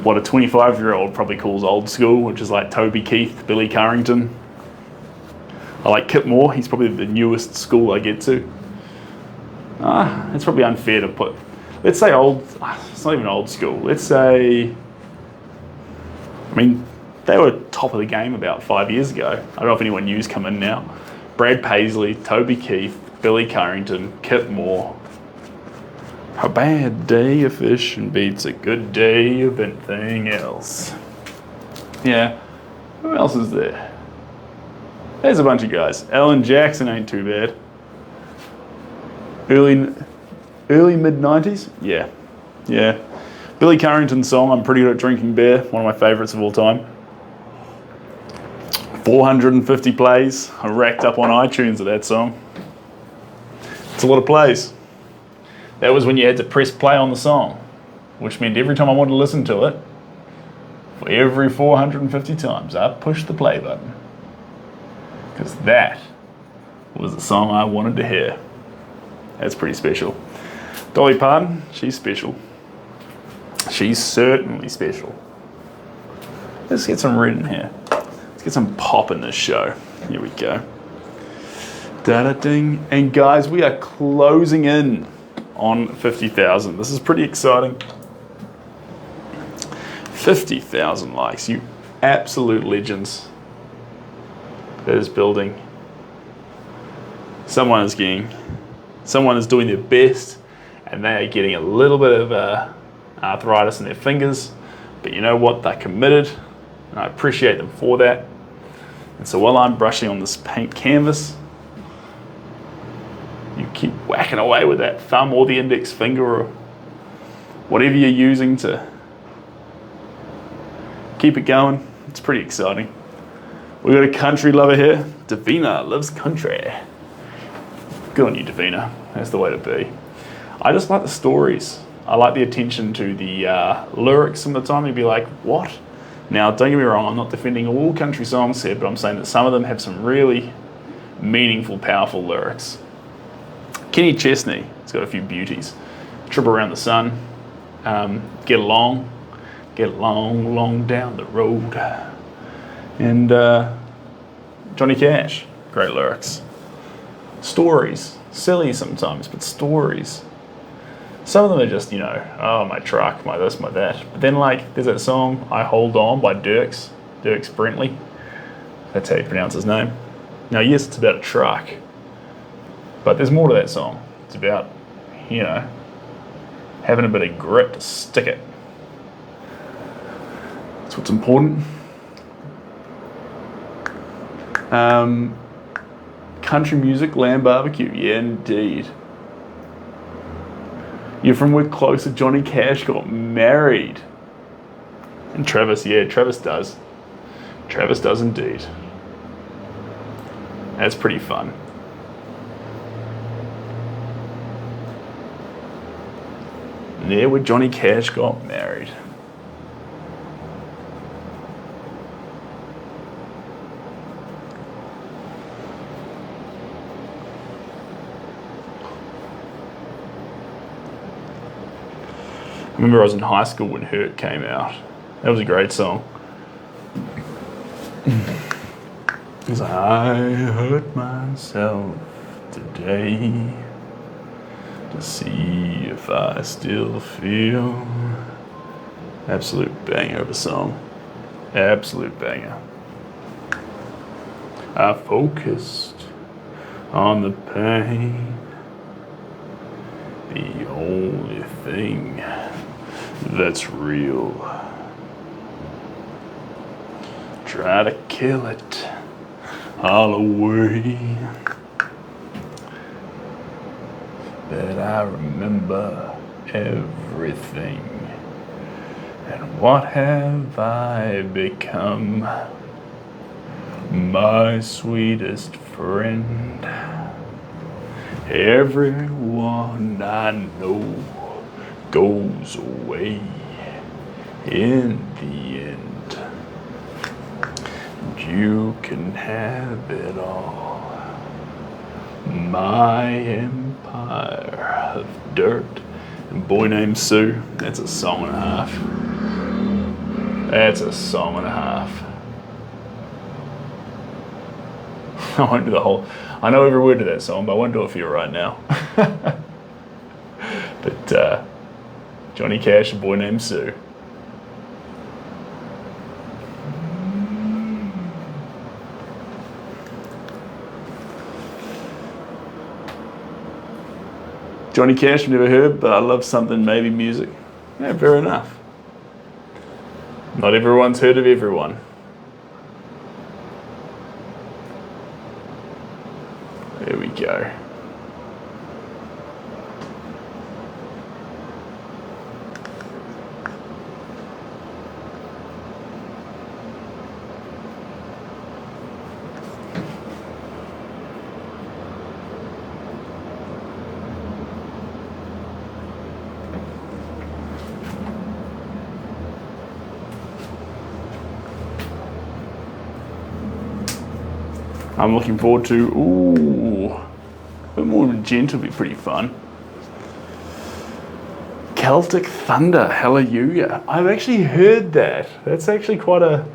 [SPEAKER 1] what a 25-year-old probably calls old school, which is like Toby Keith, Billy Currington. I like Kip Moore, he's probably the newest school I get to. It's probably unfair to put let's say old, it's not even old school. Let's say, I mean, they were top of the game about 5 years ago. I don't know if anyone new's come in now. Brad Paisley, Toby Keith, Billy Currington, Kip Moore. A bad day of fishing beats a good day of anything else. Yeah, who else is there? There's a bunch of guys. Alan Jackson ain't too bad. Early mid-90s? Yeah. Billy Currington's song, I'm Pretty Good at Drinking Beer, one of my favourites of all time. 450 plays. I racked up on iTunes of that song. It's a lot of plays. That was when you had to press play on the song, which meant every time I wanted to listen to it, for every 450 times, I pushed the play button. Because that was the song I wanted to hear. That's pretty special. Dolly Parton, she's special. She's certainly special. Let's get some red in here. Let's get some pop in this show. Here we go. Da-da-ding. And guys, we are closing in on 50,000. This is pretty exciting. 50,000 likes, you absolute legends. That is building. Someone is doing their best, and they are getting a little bit of arthritis in their fingers, but you know what? They're committed, and I appreciate them for that. And so while I'm brushing on this paint canvas, you keep whacking away with that thumb or the index finger or whatever you're using to keep it going. It's pretty exciting. We got a country lover here. Davina loves country. Good on you, Davina. That's the way to be. I just like the stories. I like the attention to the lyrics some of the time. You'd be like, what? Now, don't get me wrong, I'm not defending all country songs here, but I'm saying that some of them have some really meaningful, powerful lyrics. Kenny Chesney, he's got a few beauties. Trip Around the Sun, Get Along, long down the road. And Johnny Cash, great lyrics. Stories, silly sometimes, but stories. Some of them are just, oh, my truck, my this, my that. But then, there's that song, I Hold On by Dirks Brentley. That's how you pronounce his name. Now, yes, it's about a truck, but there's more to that song. It's about, having a bit of grit to stick it. That's what's important. Country music, lamb barbecue. Yeah, indeed. You're from where closer Johnny Cash got married. And Travis, yeah, Travis does. Travis does indeed. That's pretty fun. There where Johnny Cash got married. I remember I was in high school when Hurt came out. That was a great song. It's like, I hurt myself today to see if I still feel. Absolute banger of a song. Absolute banger. I focused on the pain, the only thing that's real. Try to kill it all away. But I remember everything. And what have I become? My sweetest friend. Everyone I know goes away in the end. You can have it all. My empire of dirt. And Boy Named Sue, that's a song and a half. That's a song and a half. I won't do the whole, I know every word to that song, but I won't do it for you right now. But Johnny Cash, A Boy Named Sue. Johnny Cash, I've never heard, but I love something, maybe music. Yeah, fair enough. Not everyone's heard of everyone. There we go. I'm looking forward to, a bit more magenta would be pretty fun. Celtic Thunder, Hallelujah. I've actually heard that. That's actually quite a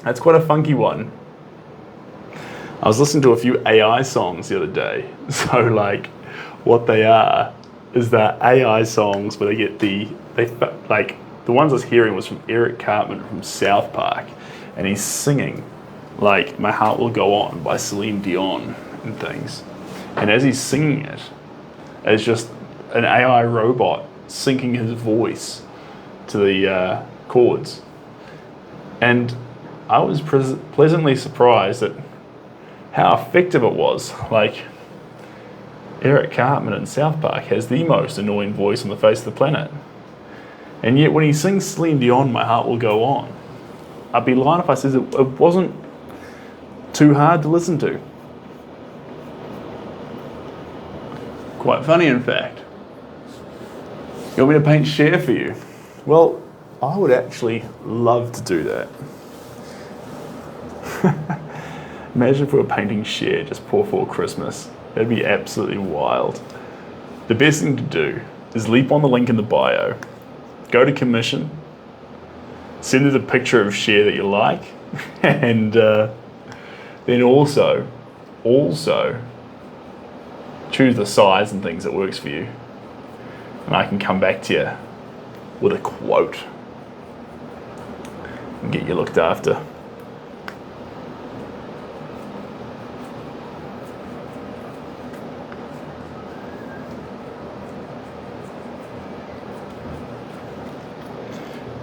[SPEAKER 1] funky one. I was listening to a few AI songs the other day. So like, what they are is that AI songs where they get the ones I was hearing was from Eric Cartman from South Park, and he's singing like My Heart Will Go On by Celine Dion and things. And as he's singing it, it's just an AI robot syncing his voice to the chords. And I was pleasantly surprised at how effective it was. Like, Eric Cartman in South Park has the most annoying voice on the face of the planet. And yet when he sings Celine Dion, My Heart Will Go On, I'd be lying if I said it wasn't too hard to listen to. Quite funny, in fact. You want me to paint Cher for you? Well, I would actually love to do that. Imagine if we were painting Cher just before Christmas. That'd be absolutely wild. The best thing to do is leap on the link in the bio, go to commission, send us a picture of Cher that you like, and then also choose the size and things that works for you. And I can come back to you with a quote and get you looked after.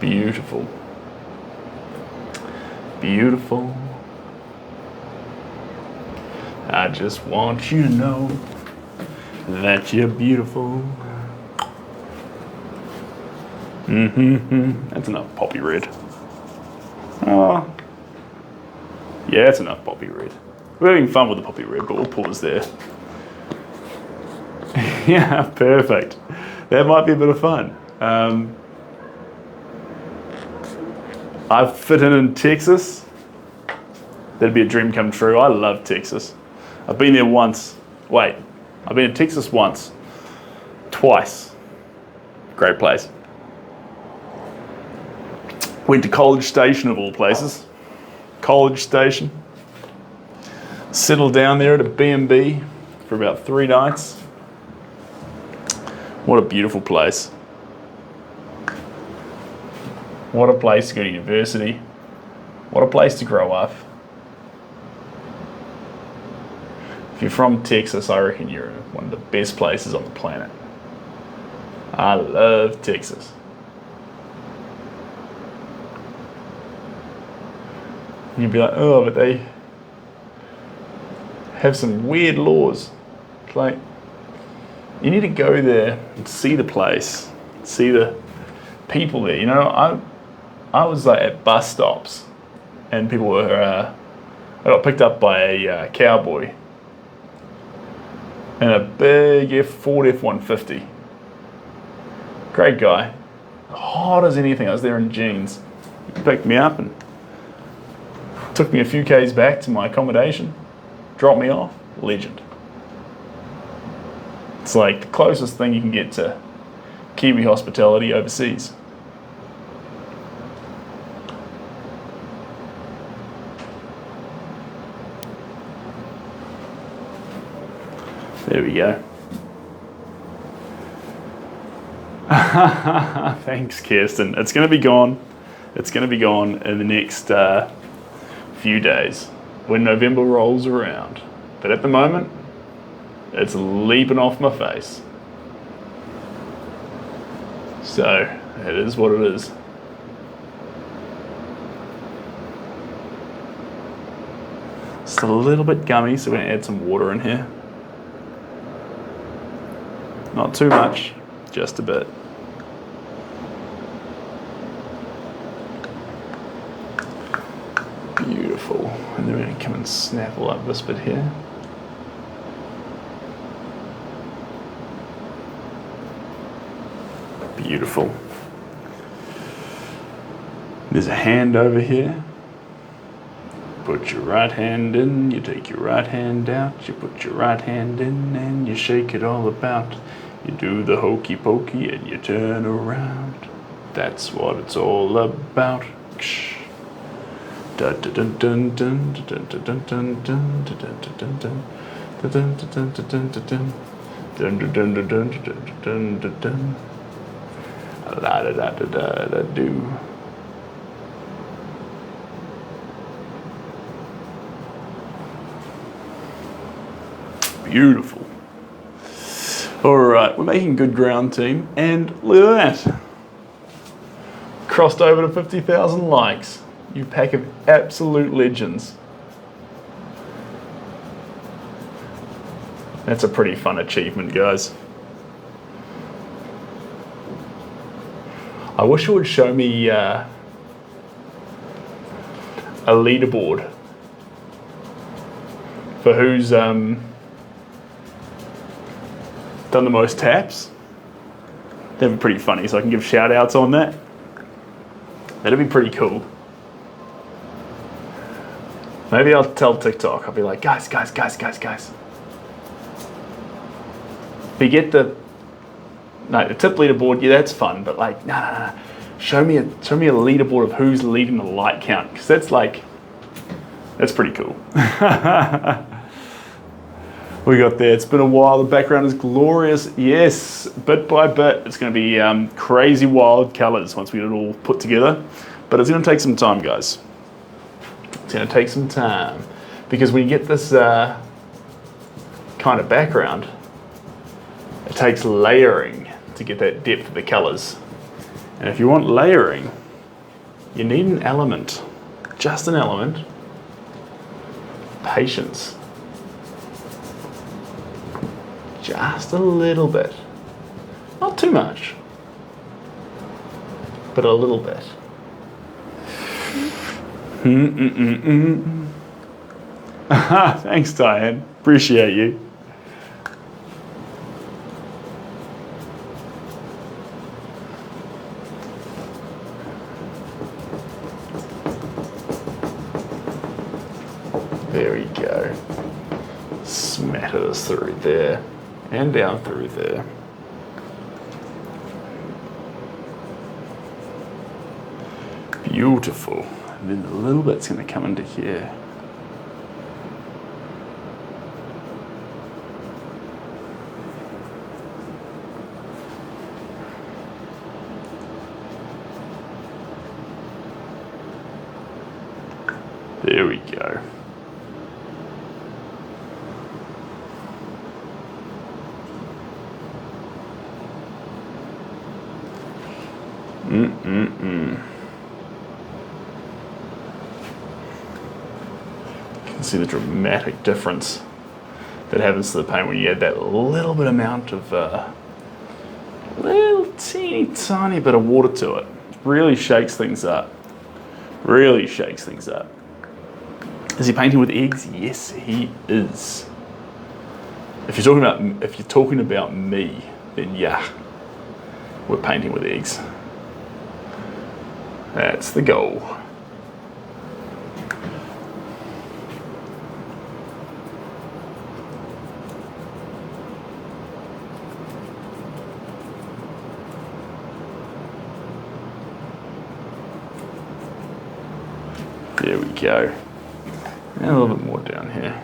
[SPEAKER 1] Beautiful. Beautiful. I just want you to know that you're beautiful. That's enough poppy red. Oh. Yeah, that's enough poppy red. We're having fun with the poppy red, but we'll pause there. Yeah, perfect. That might be a bit of fun. I've fit in Texas. That'd be a dream come true. I love Texas. I've been there once. Wait, I've been to Texas once. Twice. Great place. Went to College Station of all places. College Station. Settled down there at a B&B for about 3 nights. What a beautiful place. What a place to go to university. What a place to grow up. If you're from Texas, I reckon you're in one of the best places on the planet. I love Texas. You'd be like, oh, but they have some weird laws. It's like, you need to go there and see the place, see the people there. You know, I was like at bus stops, and people were, I got picked up by a cowboy in a big Ford F-150. Great guy, hot as anything. I was there in jeans. He picked me up and took me a few k's back to my accommodation, dropped me off. Legend. It's like the closest thing you can get to Kiwi hospitality overseas. There we go. Thanks, Kirsten. It's going to be gone. It's going to be gone in the next few days when November rolls around. But at the moment, it's leaping off my face. So it is what it is. Just a little bit gummy, so we're going to add some water in here. Not too much, just a bit. Beautiful. And then we're going to come and snaffle up this bit here. Beautiful. There's a hand over here. Put your right hand in, you take your right hand out, you put your right hand in and you shake it all about. You do the hokey pokey and you turn around. That's what it's all about. Dun dun dun dun dun dun dun dun dun dun dun dun dun dun dun dun dun dun. La da da da da da do. Beautiful. All right, we're making good ground, team, and look at that. Crossed over to 50,000 likes. You pack of absolute legends. That's a pretty fun achievement, guys. I wish it would show me a leaderboard for who's done the most taps. That'd be pretty funny, so I can give shout outs on that. That'd be pretty cool. Maybe I'll tell TikTok, I'll be like, guys. Forget the tip leaderboard, yeah, that's fun, but like, nah. Show me a leaderboard of who's leading the like count, because that's pretty cool. We got there. It's been a while. The background is glorious. Yes, bit by bit, it's going to be crazy wild colors once we get it all put together. But it's going to take some time, guys. It's going to take some time because when you get this kind of background, it takes layering to get that depth of the colors. And if you want layering, you need an element, just an element, patience. Just a little bit. Not too much, but a little bit. Thanks, Diane. Appreciate you. There we go. Smatter this through there. And down through there. Beautiful. And then a little bit's going to come into here. There we go. You can see the dramatic difference that happens to the paint when you add that little bit amount of, little teeny tiny bit of water to it. Really shakes things up. Really shakes things up. Is he painting with eggs? Yes, he is. If you're talking about me, then yeah, we're painting with eggs. That's the goal. There we go. And a little bit more down here.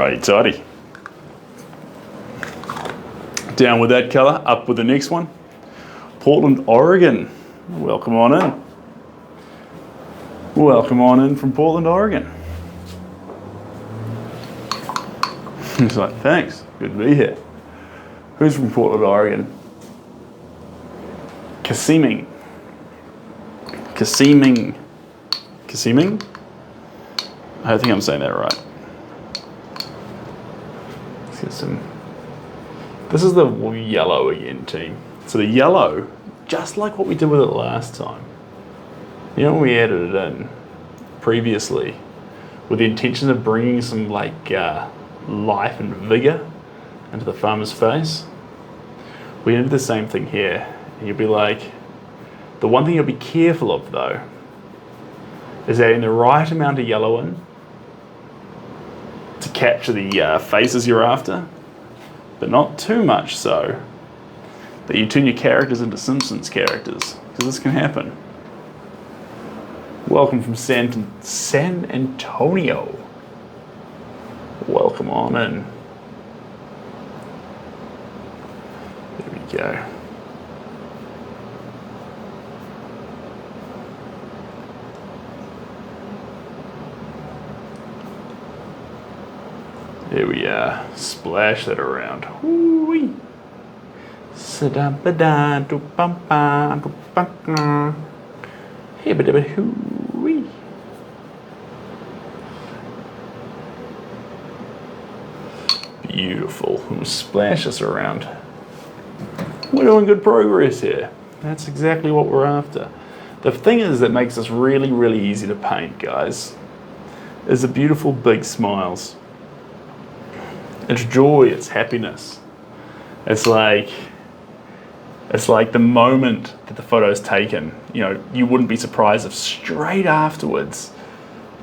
[SPEAKER 1] Alrighty, tidy. Down with that colour, up with the next one. Portland, Oregon. Welcome on in. Welcome on in from Portland, Oregon. He's like, thanks, good to be here. Who's from Portland, Oregon? Kissimmee. Kissimmee. Kissimmee? I don't think I'm saying that right. Let's get some. This is the yellow again, team. So the yellow, just like what we did with it last time. You know, when we added it in previously with the intention of bringing some like life and vigor into the farmer's face. We did the same thing here. And you'll be like, the one thing you'll be careful of though is adding the right amount of yellow in to capture the faces you're after, but not too much so that you turn your characters into Simpsons characters, because this can happen. Welcome from San Antonio. Welcome on in. There we go. There we are. Splash that around. Woo-wee. Hoo-wee. Beautiful. We'll splash this around. We're doing good progress here. That's exactly what we're after. The thing is that makes this really, really easy to paint, guys, is the beautiful big smiles. It's joy, it's happiness. It's like the moment that the photo is taken. You know, you wouldn't be surprised if straight afterwards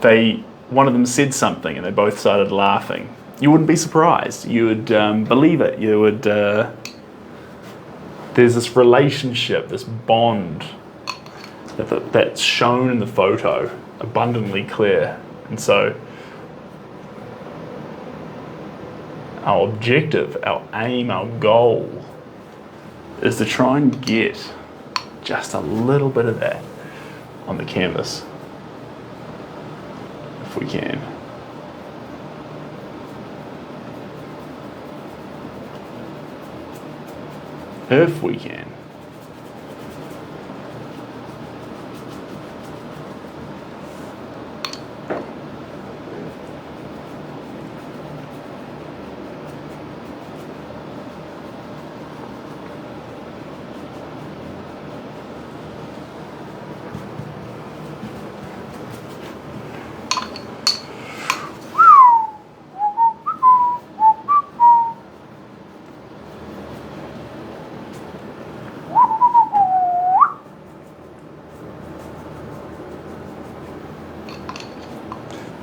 [SPEAKER 1] one of them said something and they both started laughing. You wouldn't be surprised. You would believe it. You would. There's this relationship, this bond that's shown in the photo, abundantly clear. And so our objective, our aim, our goal is to try and get just a little bit of that on the canvas, if we can. If we can.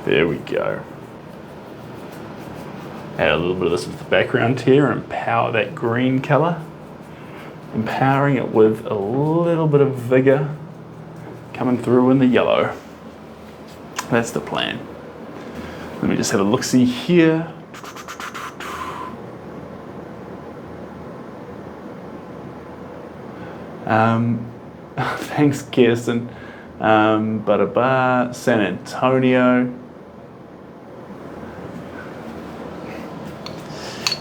[SPEAKER 1] There we go. Add a little bit of this into the background here and empower that green color. Empowering it with a little bit of vigor coming through in the yellow. That's the plan. Let me just have a look-see here. Thanks, Kirsten. San Antonio.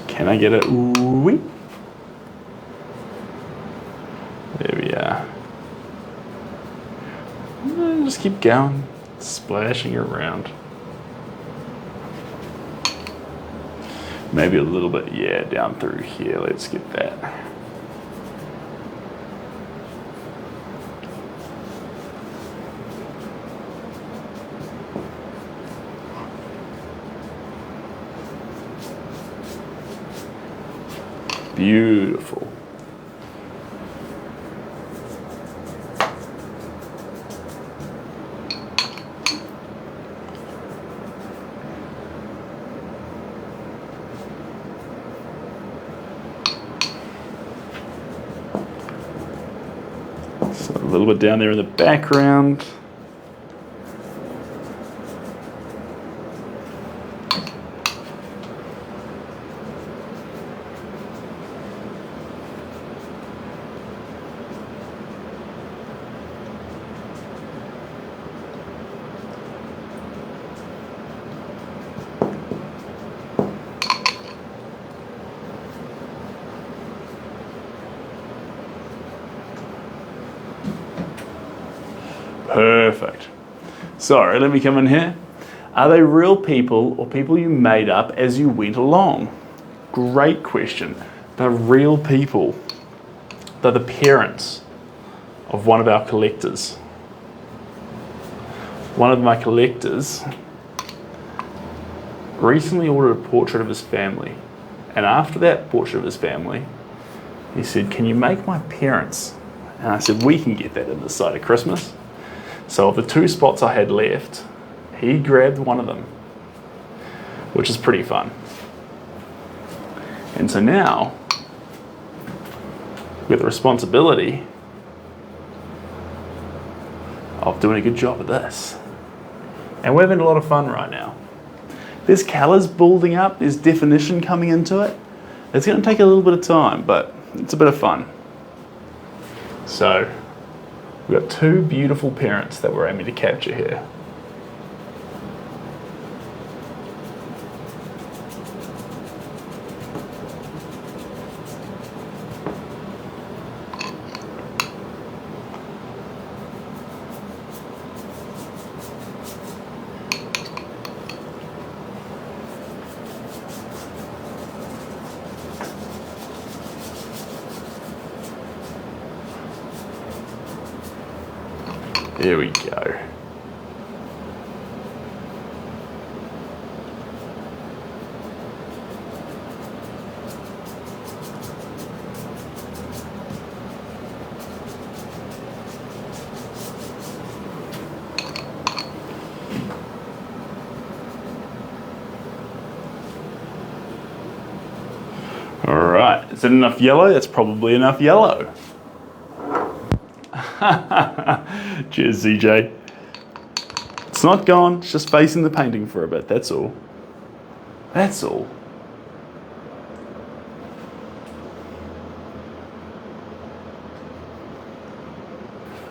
[SPEAKER 1] Can I get it? Ooh-wee. There we are. Just keep going, splashing around. Maybe a little bit, yeah, down through here. Let's get that. Beautiful. So a little bit down there in the background. Perfect. Sorry, let me come in here. Are they real people or people you made up as you went along? Great question. They're real people. They're the parents of one of our collectors. One of my collectors recently ordered a portrait of his family. And after that portrait of his family, he said, can you make my parents? And I said, we can get that in this side of Christmas. So of the 2 spots I had left, he grabbed one of them, which is pretty fun. And so now, we have the responsibility of doing a good job of this. And we're having a lot of fun right now. There's colours building up, there's definition coming into it. It's going to take a little bit of time, but it's a bit of fun. So, we've got 2 beautiful parents that we're aiming to capture here. There we go. All right, is it enough yellow? That's probably enough yellow. Cheers, ZJ. It's not gone, it's just facing the painting for a bit, that's all. That's all.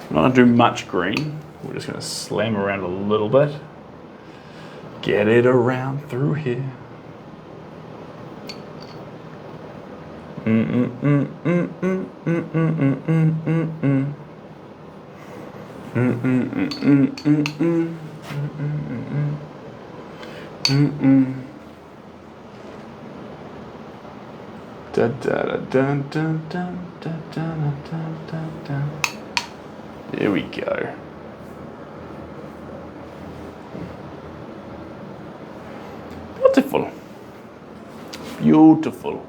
[SPEAKER 1] I'm not going to do much green. We're just going to slam around a little bit. Get it around through here. Da da da da da da da da da da. There we go. Beautiful. Beautiful.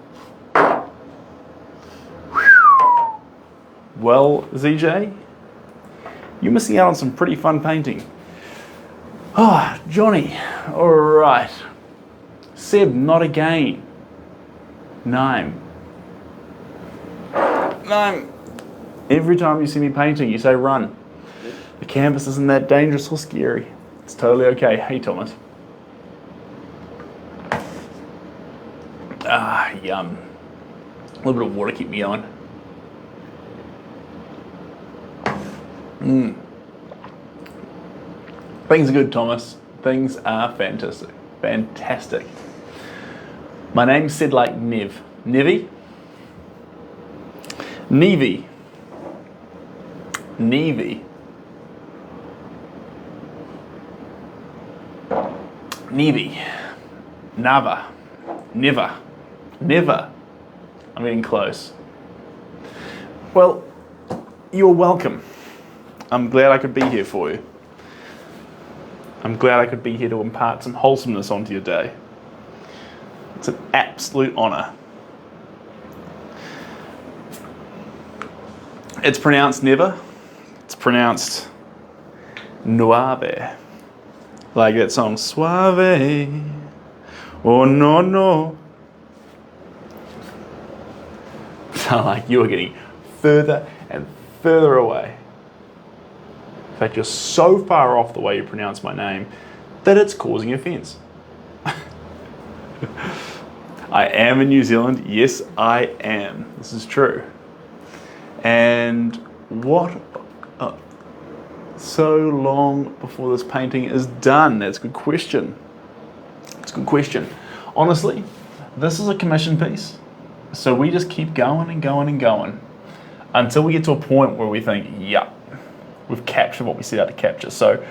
[SPEAKER 1] Well, ZJ, you're missing out on some pretty fun painting. Ah, oh, Johnny. All right. Seb, not again. Name. Every time you see me painting, you say run. The canvas isn't that dangerous or scary. It's totally okay. Hey, Thomas. Ah, yum. A little bit of water keep me going. Things are good, Thomas. Things are fantastic. Fantastic. My name's said like Nev. Nevy? Nevy. Nevy. Nevy. Nava. Never. Never. I'm getting close. Well, you're welcome. I'm glad I could be here for you. I'm glad I could be here to impart some wholesomeness onto your day. It's an absolute honour. It's pronounced never. It's pronounced nuave. Like that song, suave. Oh no, no. Sound like you are getting further and further away. In fact, you're so far off the way you pronounce my name that it's causing offence. I am in New Zealand. Yes, I am. This is true. And what? So long before this painting is done? That's a good question. It's a good question. Honestly, this is a commission piece. So we just keep going and going and going until we get to a point where we think, yep, we've captured what we set out to capture. So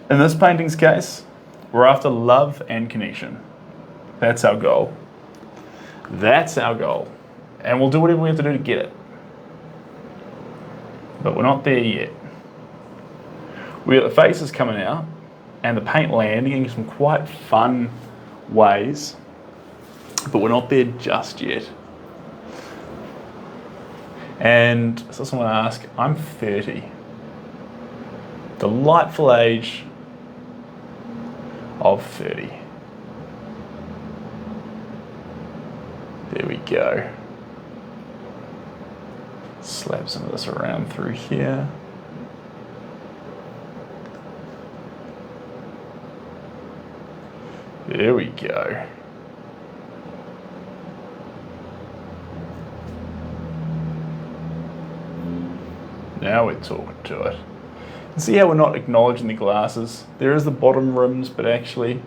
[SPEAKER 1] in this painting's case, we're after love and connection. That's our goal. That's our goal. And we'll do whatever we have to do to get it. But we're not there yet. We got the faces coming out and the paint landing in some quite fun ways, but we're not there just yet. And so someone asked, I'm 30. Delightful age of 30. There we go. Slap some of this around through here. There we go. Now we're talking to it. See how we're not acknowledging the glasses? There is the bottom rims, but actually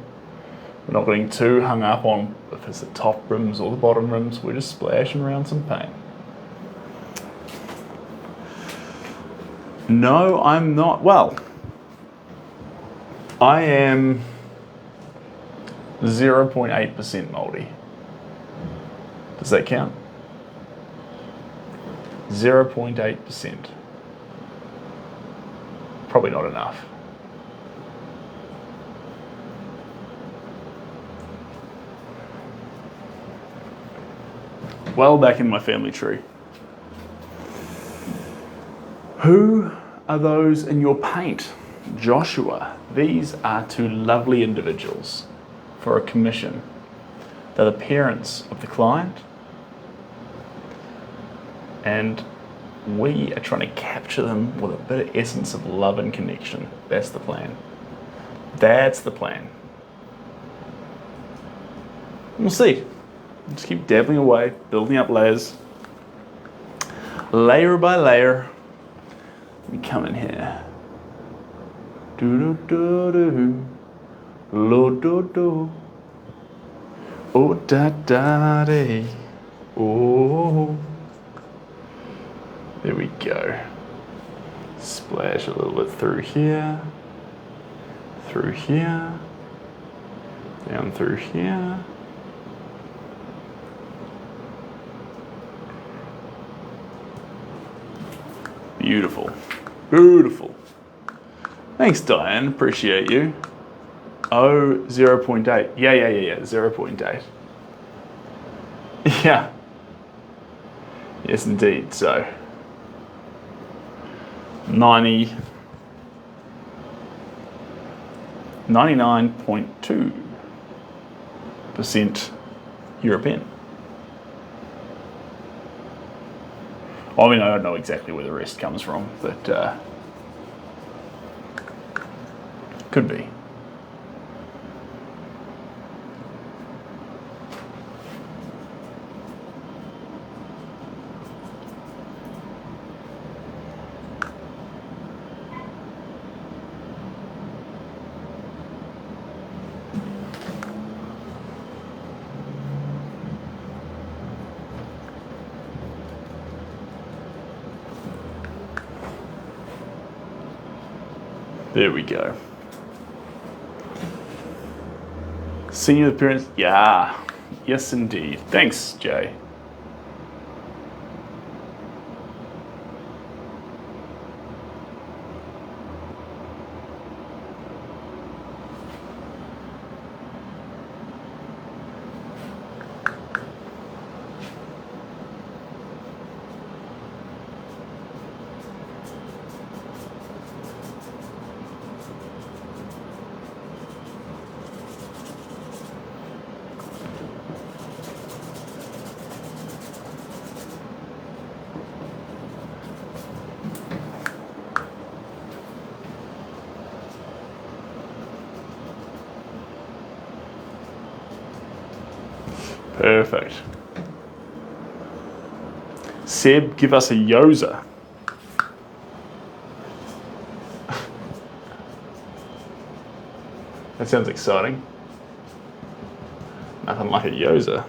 [SPEAKER 1] we're not getting too hung up on if it's the top rims or the bottom rims. We're just splashing around some paint. No, I'm not. Well, I am 0.8% moldy. Does that count? 0.8%. Probably not enough. Well back in my family tree. Who are those in your paint? Joshua. These are two lovely individuals for a commission. They're the parents of the client, and we are trying to capture them with a bit of essence of love and connection. That's the plan. That's the plan. We'll see. Just keep dabbling away, building up layers. Layer by layer. Let me come in here. Do-do-do-do. Lo-do-do. Oh, da-da-dee. Oh. There we go. Splash a little bit through here, down through here. Beautiful, beautiful. Thanks, Diane, appreciate you. Oh, 0.8, yeah, 0.8. Yeah, yes indeed, so. 99.2% European. I mean, I don't know exactly where the rest comes from, but could be. There we go. Senior appearance, yeah. Yes, indeed. Thanks, Jay. Perfect. Seb, give us a yoza. That sounds exciting. Nothing like a yoza.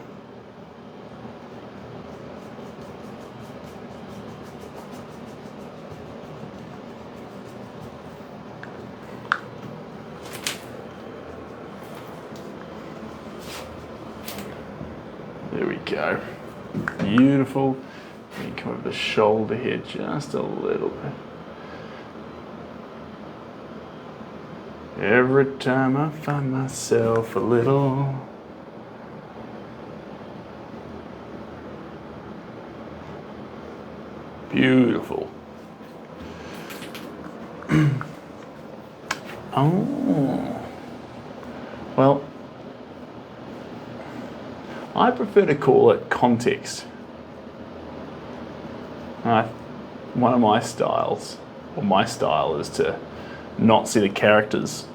[SPEAKER 1] go. Beautiful. And come over the shoulder here just a little bit. Every time I find myself a little. Beautiful. Oh. Well, I prefer to call it context. One of my styles, or my style, is to not see the characters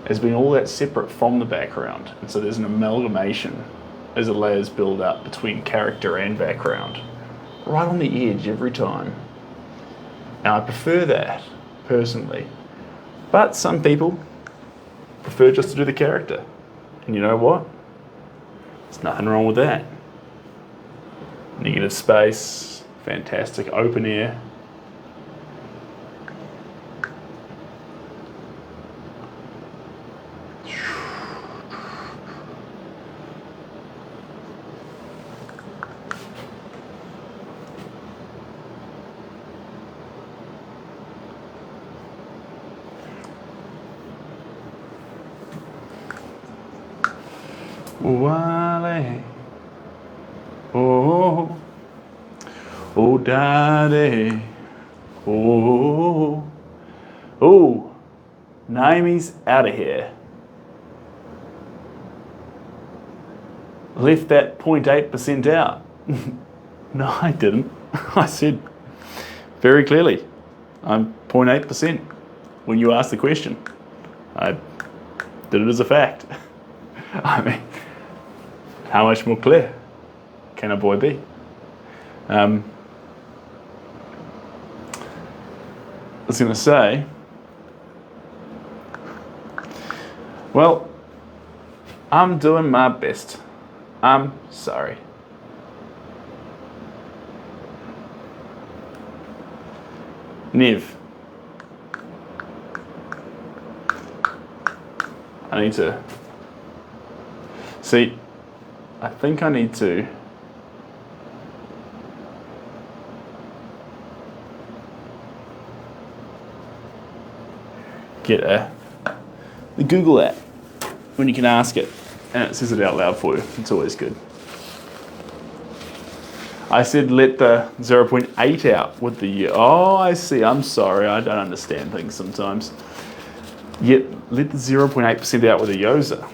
[SPEAKER 1] as being all that separate from the background. And so there's an amalgamation as the layers build up between character and background, right on the edge every time. And I prefer that, personally. But some people prefer just to do the character. And you know what? There's nothing wrong with that. Negative space, fantastic open air. Wale, oh, oh, daddy, oh, oh, Naomi's out of here. Left that 0.8% out. No, I didn't. I said very clearly, I'm 0.8% when you asked the question. I did it as a fact. I mean, how much more clear can a boy be? I was going to say, well, I'm doing my best. I'm sorry. Nev, I need to see. I think I need to get the Google app when you can ask it and it says it out loud for you. It's always good. I said let the 0.8 out with the, oh, I see, I'm sorry, I don't understand things sometimes. Yet let the 0.8% out with a Yosa.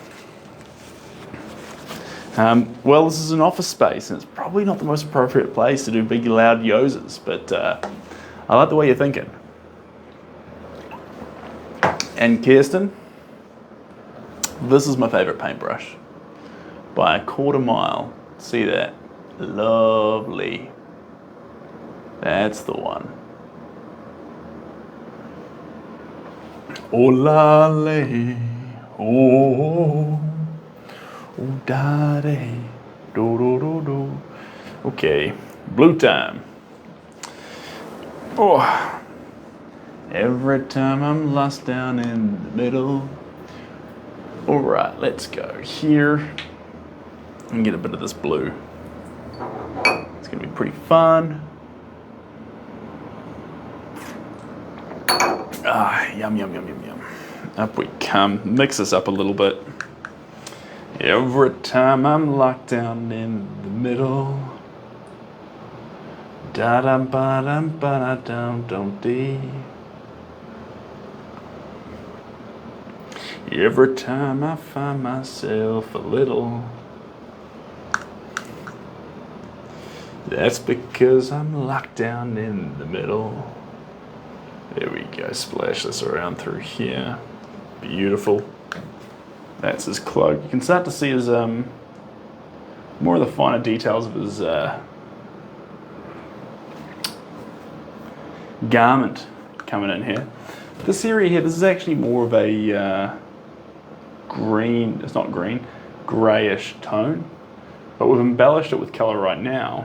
[SPEAKER 1] Well, this is an office space, and it's probably not the most appropriate place to do big, loud Yosas, but I like the way you're thinking. And Kirsten, this is my favorite paintbrush by a quarter mile. See that? Lovely. That's the one. Oh, lale, oh. Oh, daddy, do do do do. Okay, blue time. Oh, every time I'm lost down in the middle. All right, let's go here and get a bit of this blue. It's gonna be pretty fun. Ah, yum, yum, yum, yum, yum. Up we come. Mix this up a little bit. Every time I'm locked down in the middle. Da dum ba dum ba da dum dum dee. Every time I find myself a little. That's because I'm locked down in the middle. There we go. Splash this around through here. Beautiful. That's his cloak. You can start to see his more of the finer details of his garment coming in here. This area here, this is actually more of a green, it's not green, greyish tone, but we've embellished it with colour right now.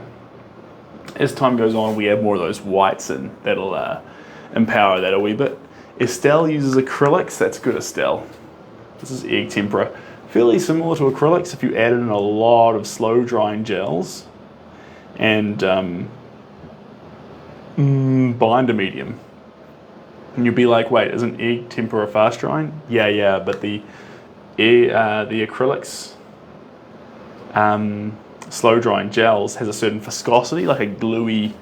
[SPEAKER 1] As time goes on, we add more of those whites in. That'll empower that a wee bit. Estelle uses acrylics. That's good, Estelle. This is egg tempera. fairly similar to acrylics if you added in a lot of slow drying gels and binder medium. And you'd be like, wait, isn't egg tempera fast drying? Yeah, but the acrylics slow drying gels has a certain viscosity, like a gluey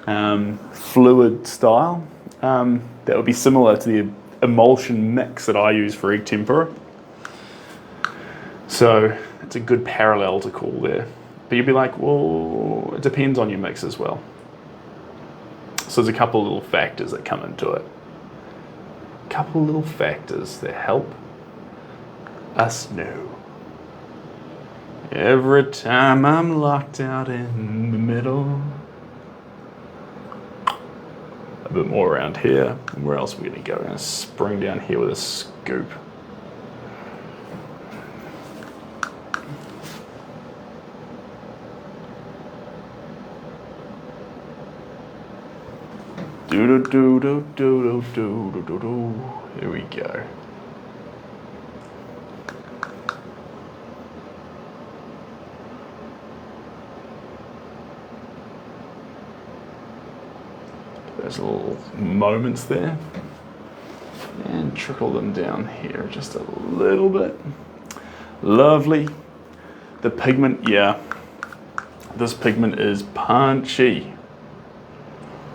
[SPEAKER 1] fluid style that would be similar to the emulsion mix that I use for egg tempera. So it's a good parallel to call there. But you'd be like, well, it depends on your mix as well. So there's a couple of little factors that come into it. A couple of little factors that help us know. Every time I'm locked out in the middle. A bit more around here. And where else are we going to go? We're going to spring down here with a scoop. Here we go. Those little moments there. And trickle them down here just a little bit. Lovely. The pigment, yeah. This pigment is punchy.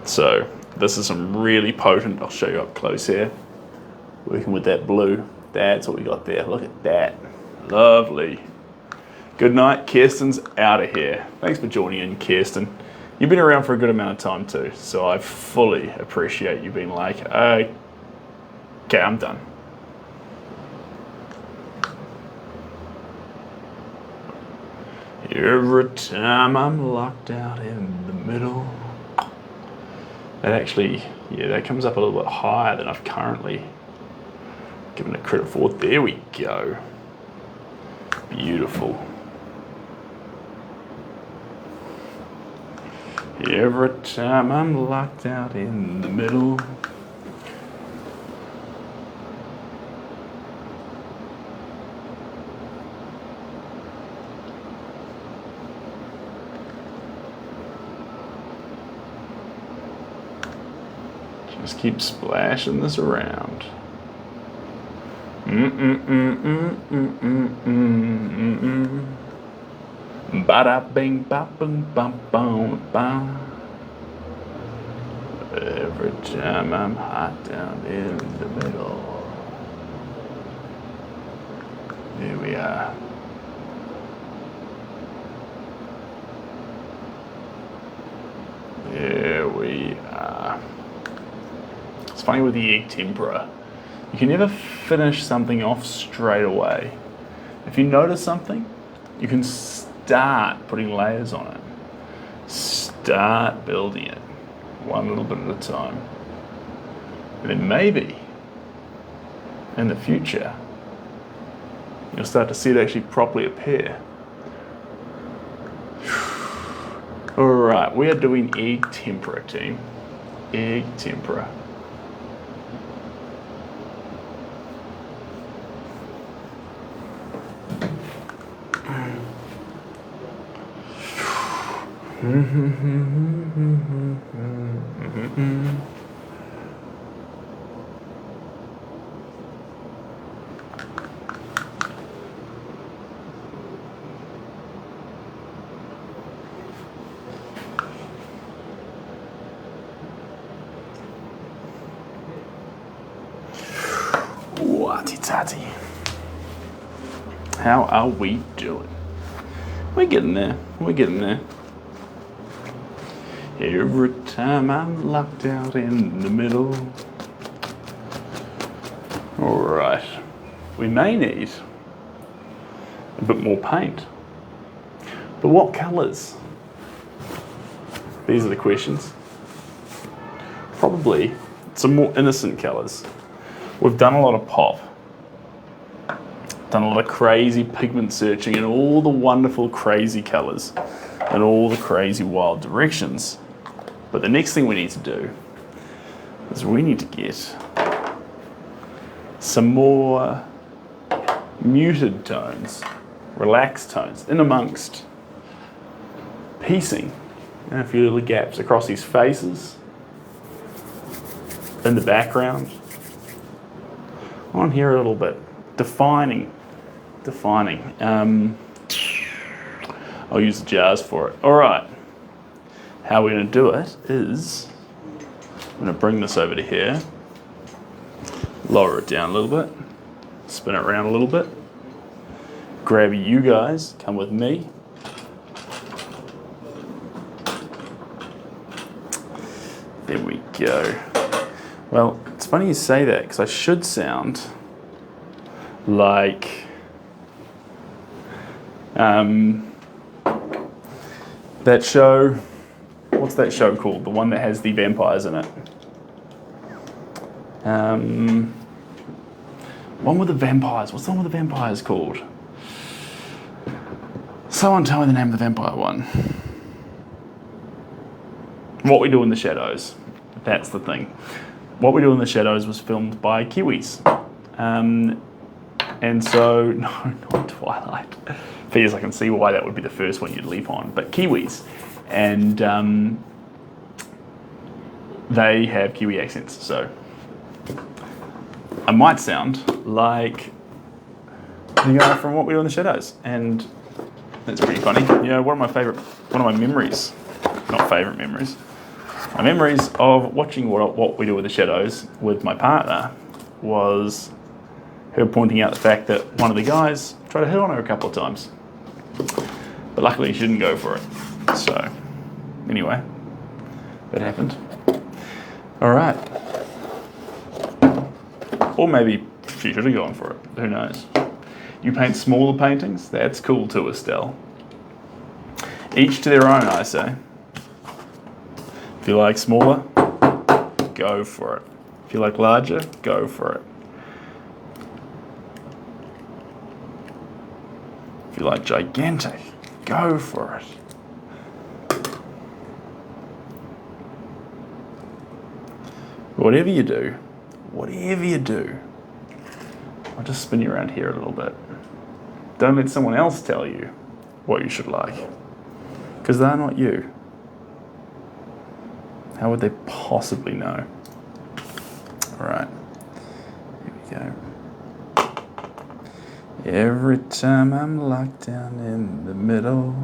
[SPEAKER 1] So this is some really potent, I'll show you up close here. Working with that blue. That's what we got there. Look at that. Lovely. Good night. Kirsten's out of here. Thanks for joining in, Kirsten. You've been around for a good amount of time too, so I fully appreciate you being like, okay, I'm done. Every time I'm locked out in the middle. That actually, yeah, that comes up a little bit higher than I've currently given it credit for. There we go. Beautiful. Every time I'm locked out in the middle. Just keep splashing this around. Ba-da bing ba bum bum bum bum. Every time I'm hot down in the middle. Here we are. There we are. It's funny with the egg tempera. You can never finish something off straight away. If you notice something, you can start putting layers on it. Start building it one little bit at a time. And then maybe in the future, you'll start to see it actually properly appear. All right, we are doing egg tempera, team. Egg tempera. Watty-tatty. How are we doing? We're getting there. We're getting there. Every time I'm locked out in the middle. All right. We may need a bit more paint. But what colours? These are the questions. Probably some more innocent colours. We've done a lot of pop. Done a lot of crazy pigment searching in all the wonderful crazy colours and all the crazy wild directions. But the next thing we need to do is we need to get some more muted tones, relaxed tones, in amongst piecing, and a few little gaps across his faces, in the background, on here a little bit, defining. I'll use the jars for it. All right, how we're gonna do it is, I'm gonna bring this over to here, lower it down a little bit, spin it around a little bit, grab you guys, come with me. There we go. Well, it's funny you say that because I should sound like that show. What's that show called? The one that has the vampires in it. One with the vampires. What's the one with the vampires called? Someone tell me the name of the vampire one. What We Do in the Shadows. That's the thing. What We Do in the Shadows was filmed by Kiwis. And so, no, not Twilight. Figures I can see why that would be the first one you'd leap on. But Kiwis. And they have Kiwi accents. So I might sound like the guy from What We Do in the Shadows. And that's pretty funny. You know, one of my memories, not favourite memories, my memories of watching What We Do with the Shadows with my partner was her pointing out the fact that one of the guys tried to hit on her a couple of times. But luckily she didn't go for it. So, anyway, that happened. All right. Or maybe she should have gone for it. Who knows? You paint smaller paintings? That's cool too, Estelle. Each to their own, I say. If you like smaller, go for it. If you like larger, go for it. If you like gigantic, go for it. Whatever you do, I'll just spin you around here a little bit. Don't let someone else tell you what you should like, because they're not you. How would they possibly know? All right, here we go. Every time I'm locked down in the middle,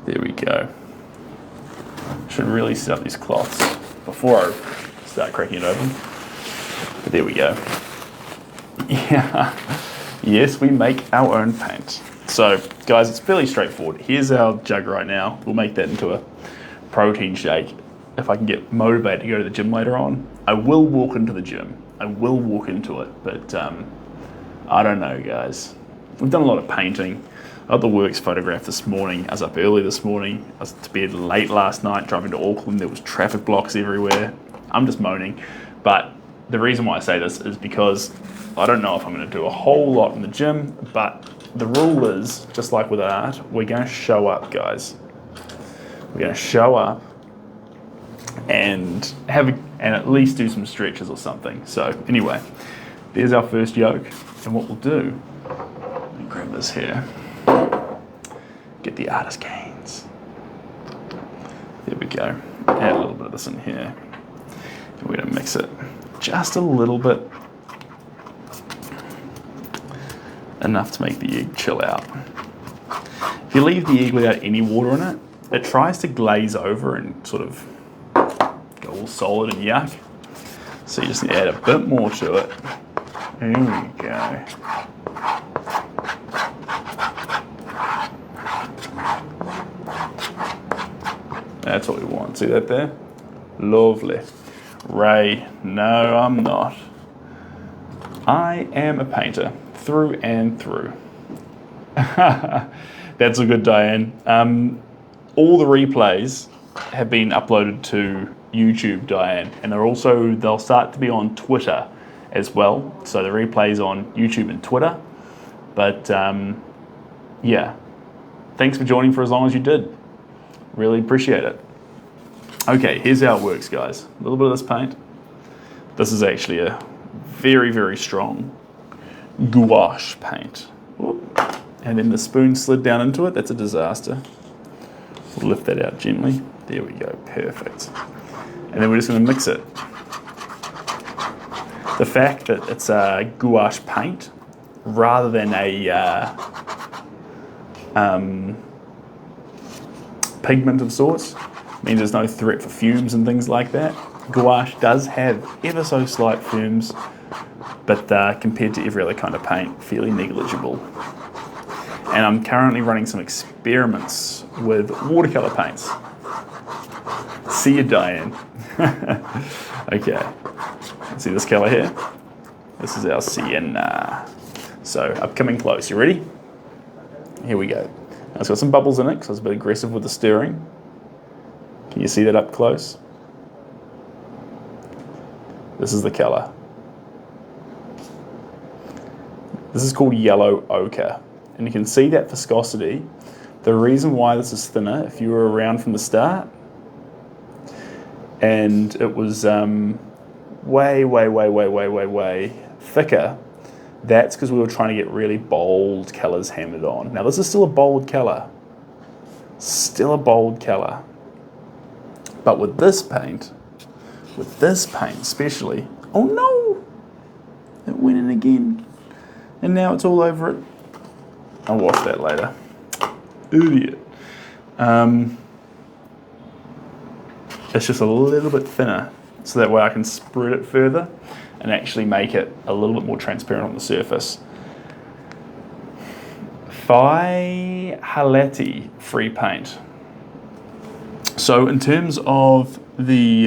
[SPEAKER 1] There we go. Should really set up these cloths before I start cracking it open. But there we go. Yeah. Yes, we make our own paint. So, guys, it's fairly straightforward. Here's our jug right now. We'll make that into a protein shake. If I can get motivated to go to the gym later on, I will walk into the gym. I will walk into it, but I don't know, guys. We've done a lot of painting. I got the works photograph this morning. I was up early this morning. I was to bed late last night driving to Auckland. There was traffic blocks everywhere. I'm just moaning. But the reason why I say this is because I don't know if I'm going to do a whole lot in the gym, but the rule is, just like with art, we're going to show up, guys. We're going to show up and at least do some stretches or something. So anyway, there's our first yoke. And what we'll do, let me grab this here. Get the artist canes. There we go. Add a little bit of this in here. And we're going to mix it just a little bit. Enough to make the egg chill out. If you leave the egg without any water in it, it tries to glaze over and sort of go all solid and yuck. So you just need to add a bit more to it. There we go. That's what we want. See that there? Lovely. Ray, no, I'm not. I am a painter, through and through. That's a good, Diane. All the replays have been uploaded to YouTube, Diane, and they'll start to be on Twitter as well. So the replays on YouTube and Twitter. But yeah, thanks for joining for as long as you did. Really appreciate it. Okay, here's how it works, guys. A little bit of this paint. This is actually a very, very strong gouache paint. And then the spoon slid down into it. That's a disaster. We'll lift that out gently. There we go, perfect. And then we're just gonna mix it. The fact that it's a gouache paint rather than a pigment of sorts means there's no threat for fumes and things like that. Gouache does have ever so slight fumes, but compared to every other kind of paint, fairly negligible. And I'm currently running some experiments with watercolor paints. See you, Diane. Okay, see this color here? This is our sienna. So up coming close, you ready? Here we go. Now it's got some bubbles in it because I was a bit aggressive with the stirring. Can you see that up close? This is the color. This is called yellow ochre. And you can see that viscosity. The reason why this is thinner, if you were around from the start, and it was way thicker, that's because we were trying to get really bold colors hammered on. Now this is still a bold color. Still a bold color. But with this paint especially, oh no! It went in again. And now it's all over it. I'll wash that later. Idiot. It's just a little bit thinner, so that way I can spread it further and actually make it a little bit more transparent on the surface. Phi Halati free paint. So in terms of the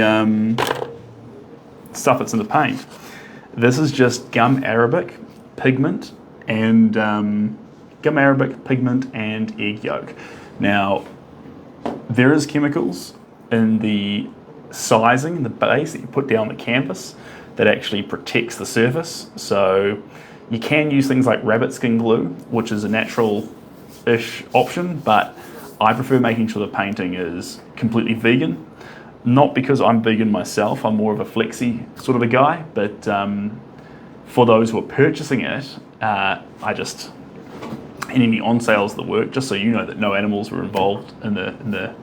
[SPEAKER 1] stuff that's in the paint, this is just gum arabic pigment and egg yolk. Now, there is chemicals in the sizing, the base that you put down the canvas that actually protects the surface. So you can use things like rabbit skin glue, which is a natural-ish option, but I prefer making sure the painting is completely vegan. Not because I'm vegan myself, I'm more of a flexi sort of a guy, but for those who are purchasing it, in any on sales that work, just so you know that no animals were involved in the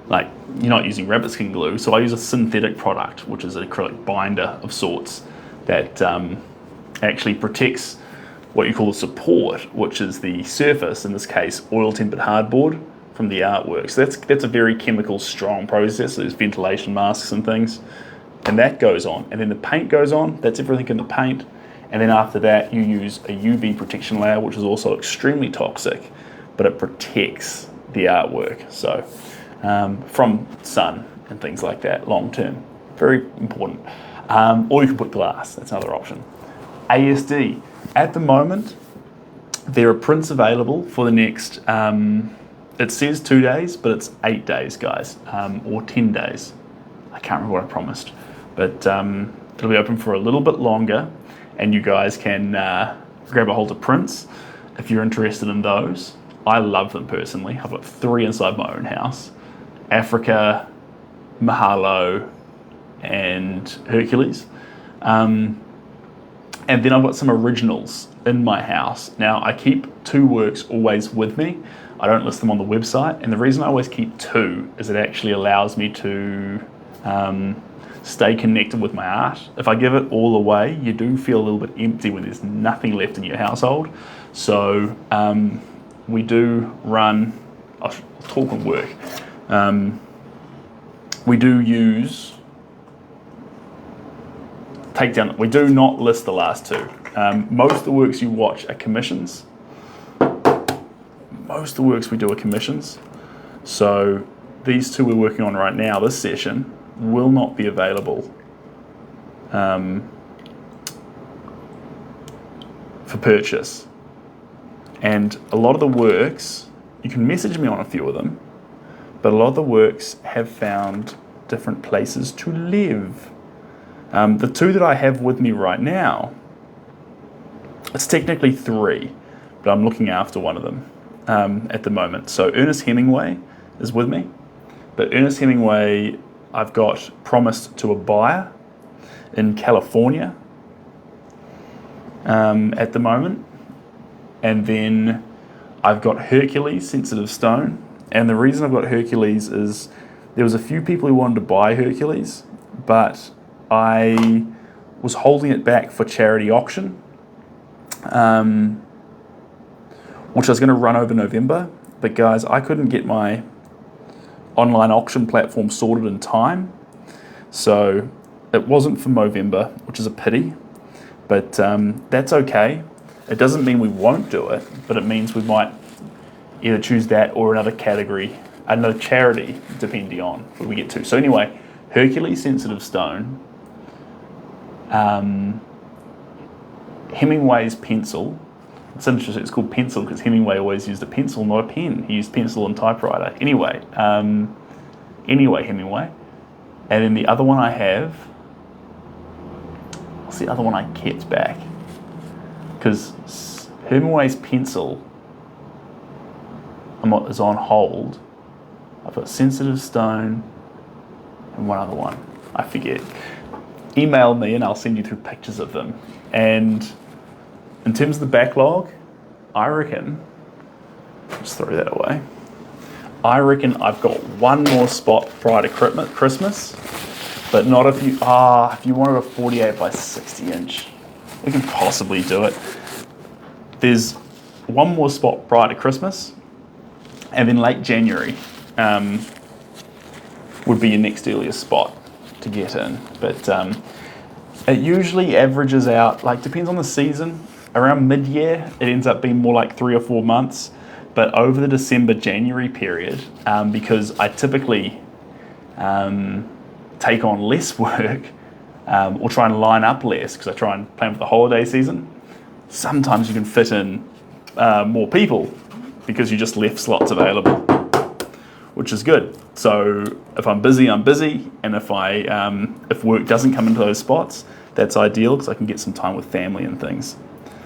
[SPEAKER 1] like, you're not using rabbit skin glue. So I use a synthetic product, which is an acrylic binder of sorts that actually protects what you call the support, which is the surface, in this case, oil tempered hardboard from the artwork. So that's a very chemical strong process. There's ventilation masks and things, and that goes on. And then the paint goes on, that's everything in the paint. And then after that, you use a UV protection layer, which is also extremely toxic, but it protects the artwork. So from sun and things like that, long term, very important. Or you can put glass, that's another option. ASD, at the moment, there are prints available for the next, it says 2 days, but it's 8 days, guys, or 10 days. I can't remember what I promised, but it'll be open for a little bit longer, and you guys can grab a hold of prints if you're interested in those. I love them personally. I've got 3 inside my own house: Africa, Mahalo, and Hercules. And then I've got some originals in my house. Now, I keep 2 works always with me. I don't list them on the website, and the reason I always keep 2 is it actually allows me to stay connected with my art. If I give it all away, you do feel a little bit empty when there's nothing left in your household. So we do run, I'll talk on work. We do use takedown. We do not list the last 2. Most of the works you watch are commissions. Most of the works we do are commissions. So these 2 we're working on right now, this session, will not be available for purchase. And a lot of the works, you can message me on a few of them, but a lot of the works have found different places to live. The 2 that I have with me right now, it's technically 3, but I'm looking after one of them. at the moment. So Ernest Hemingway is with me, but Ernest Hemingway I've got promised to a buyer in California at the moment. And then I've got Hercules, Sensitive Stone. And the reason I've got Hercules is there was a few people who wanted to buy Hercules, but I was holding it back for charity auction, which I was going to run over November. But guys, I couldn't get my online auction platform sorted in time. So it wasn't for November, which is a pity, but that's okay. It doesn't mean we won't do it, but it means we might either choose that or another category, another charity, depending on what we get to. So anyway, Hercules, Sensitive Stone, Hemingway's pencil. It's interesting, it's called pencil because Hemingway always used a pencil, not a pen. He used pencil and typewriter. Anyway, Hemingway. And then the other one I have, what's the other one I kept back? Because Hemingway's pencil is on hold. I've got Sensitive Stone and one other one. I forget. Email me and I'll send you through pictures of them. And in terms of the backlog, I reckon, just throw that away. I reckon I've got one more spot prior to Christmas, but not if you wanted a 48 by 60 inch. We can possibly do it. There's one more spot prior to Christmas, and then late January would be your next earliest spot to get in. But it usually averages out, like depends on the season, around mid-year, it ends up being more like 3 or 4 months. But over the December-January period, because I typically take on less work or try and line up less because I try and plan for the holiday season, sometimes you can fit in more people because you just left slots available, which is good. So if I'm busy, I'm busy, and if work doesn't come into those spots, that's ideal because I can get some time with family and things.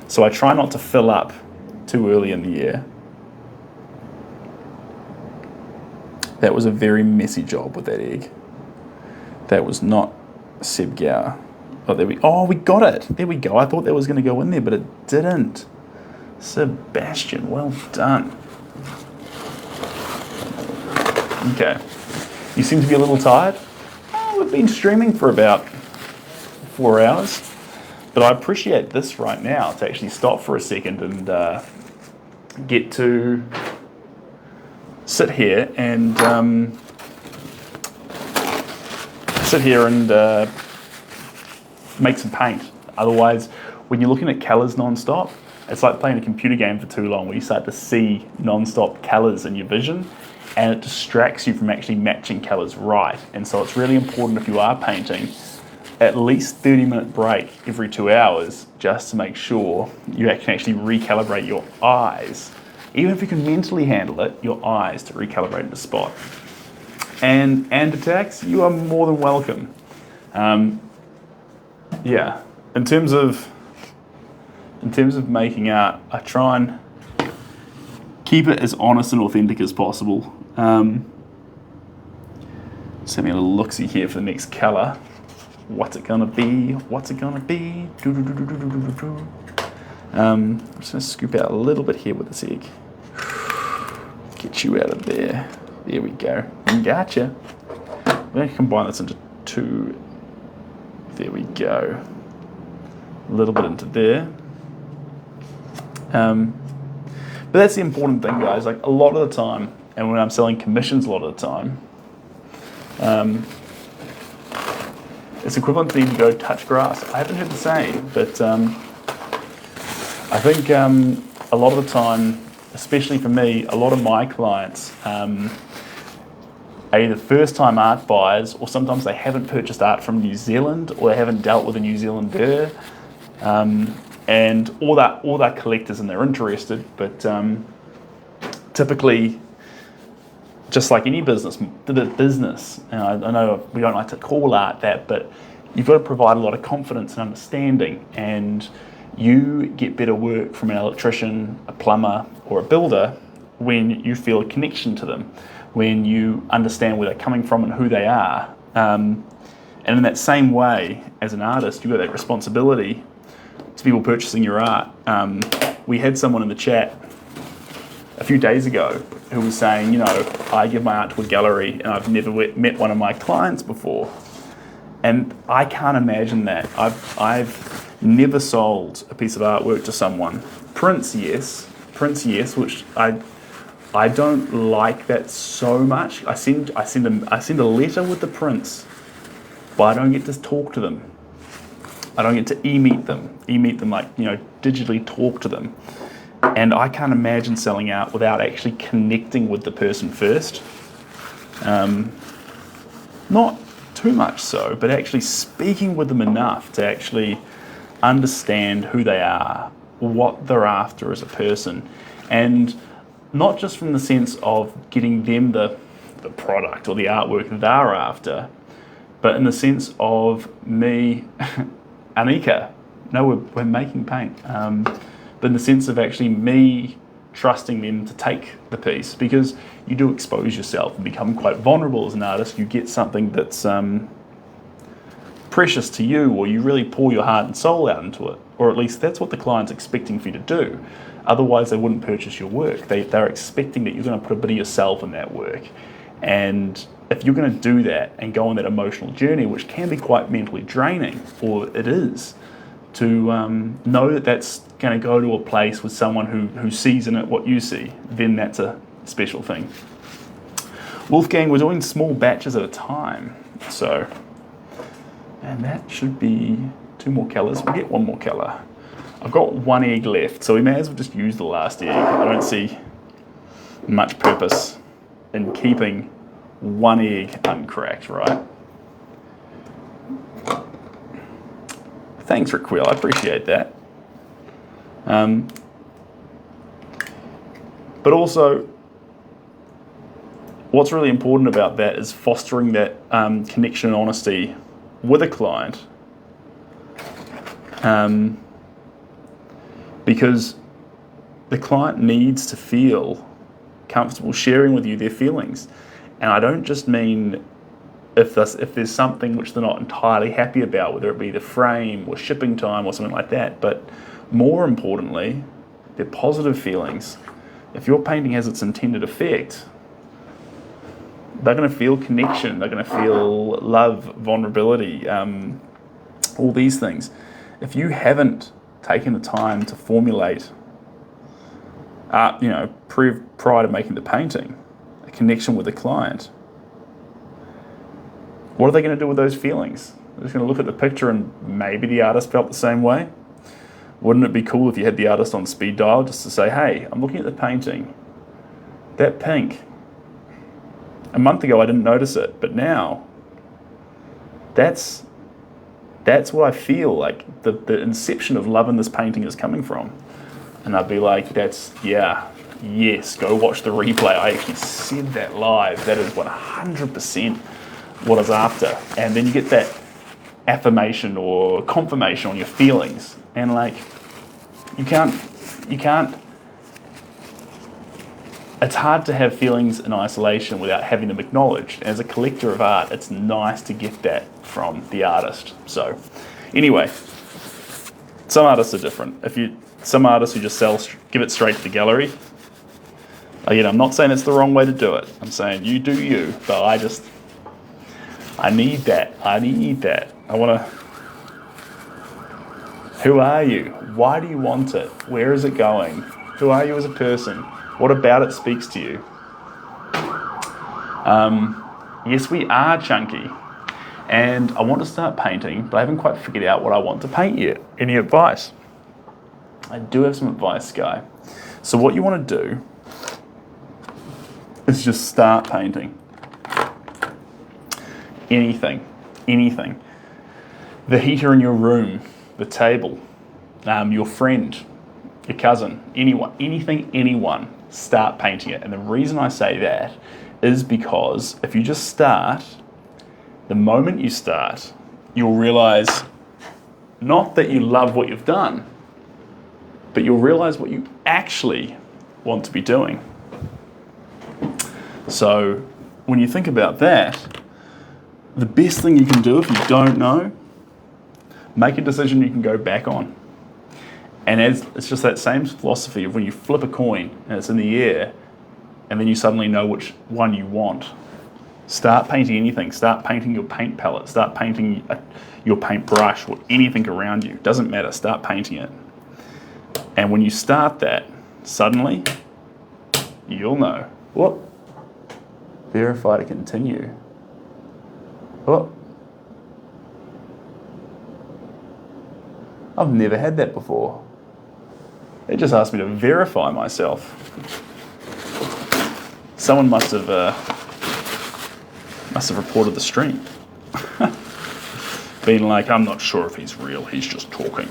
[SPEAKER 1] So I try not to fill up too early in the year. That was a very messy job with that egg. That was not Seb Gower. Oh, we got it. There we go. I thought that was going to go in there, but it didn't. Sebastian, well done. Okay. You seem to be a little tired. Oh, we've been streaming for about 4 hours, but I appreciate this right now to actually stop for a second and get to sit here and make some paint. Otherwise, when you're looking at colours non-stop, it's like playing a computer game for too long where you start to see non-stop colours in your vision and it distracts you from actually matching colours right. And so it's really important if you are painting, at least 30-minute break every 2 hours just to make sure you can actually recalibrate your eyes. Even if you can mentally handle it, your eyes to recalibrate the spot. And attacks, you are more than welcome. Yeah, in terms of making art, I try and keep it as honest and authentic as possible. Just having a little look-see here for the next colour. What's it gonna be? What's it gonna be? I'm just gonna scoop out a little bit here with this egg. Get you out of there. There we go. Gotcha. We're going to combine this into 2. There we go. A little bit into there. But that's the important thing, guys. Like a lot of the time, and when I'm selling commissions a lot of the time, it's equivalent to needing to go touch grass. I haven't heard the saying, but I think a lot of the time, especially for me, a lot of my clients are either first-time art buyers or sometimes they haven't purchased art from New Zealand or they haven't dealt with a New Zealander, and all that collectors and they're interested, but typically, just like any business, and I know we don't like to call art that, but you've got to provide a lot of confidence and understanding, and you get better work from an electrician, a plumber, or a builder when you feel a connection to them, when you understand where they're coming from and who they are. And in that same way, as an artist, you've got that responsibility to people purchasing your art. We had someone in the chat a few days ago who was saying, I give my art to a gallery and I've never met one of my clients before. And I can't imagine that. I've never sold a piece of artwork to someone. Prints, yes, which I don't like that so much. I send a letter with the prints, but I don't get to talk to them. I don't get to e-meet them like, digitally talk to them. And I can't imagine selling out without actually connecting with the person first. Not too much so, but actually speaking with them enough to actually understand who they are, what they're after as a person. And not just from the sense of getting them the product or the artwork that they're after, but in the sense of me, Anika, no, we're making paint. But in the sense of actually me trusting them to take the piece, because you do expose yourself and become quite vulnerable as an artist. You get something that's precious to you, or you really pour your heart and soul out into it, or at least that's what the client's expecting for you to do. Otherwise, they wouldn't purchase your work. They're expecting that you're going to put a bit of yourself in that work. And if you're going to do that and go on that emotional journey, which can be quite mentally draining, or it is, to know that that's going to go to a place with someone who sees in it what you see, then that's a special thing. Wolfgang, we're doing small batches at a time. So, and that should be 2 more colours. We'll get 1 more colour. I've got 1 egg left, so we may as well just use the last egg. I don't see much purpose in keeping 1 egg uncracked, right? Thanks, Rick Quill, I appreciate that. But also, what's really important about that is fostering that connection and honesty with a client. Because the client needs to feel comfortable sharing with you their feelings. And I don't just mean if there's something which they're not entirely happy about, whether it be the frame or shipping time or something like that, but more importantly, their positive feelings. If your painting has its intended effect, they're going to feel connection, they're going to feel love, vulnerability, all these things. If you haven't taken the time to formulate, prior to making the painting, a connection with the client, what are they going to do with those feelings? They're just going to look at the picture and maybe the artist felt the same way. Wouldn't it be cool if you had the artist on speed dial just to say, hey, I'm looking at the painting. That pink, a month ago I didn't notice it, but now that's what I feel like the inception of love in this painting is coming from. And I'd be like, yes, go watch the replay. I actually said that live. That is 100% what I was after. And then you get that affirmation or confirmation on your feelings. And like, you can't, it's hard to have feelings in isolation without having them acknowledged. As a collector of art, it's nice to get that from the artist. So anyway, some artists are different. Some artists who just give it straight to the gallery. Again, I'm not saying it's the wrong way to do it. I'm saying you do you, but I need that. Who are you? Why do you want it? Where is it going? Who are you as a person? What about it speaks to you? Yes, we are chunky. And I want to start painting, but I haven't quite figured out what I want to paint yet. Any advice? I do have some advice, Guy. So what you want to do is just start painting. Anything. The heater in your room, the table, your friend, your cousin, anyone, start painting it. And the reason I say that is because if you just start, the moment you start, you'll realize not that you love what you've done, but you'll realize what you actually want to be doing. So when you think about that, the best thing you can do if you don't know, make a decision you can go back on. And it's just that same philosophy of when you flip a coin and it's in the air, and then you suddenly know which one you want. Start painting anything. Start painting your paint palette. Start painting your paintbrush or anything around you. Doesn't matter. Start painting it. And when you start that, suddenly, you'll know. Whoop. Verify to continue. Whoop. I've never had that before. It just asked me to verify myself. Someone must have reported the stream. Being like, I'm not sure if he's real, he's just talking.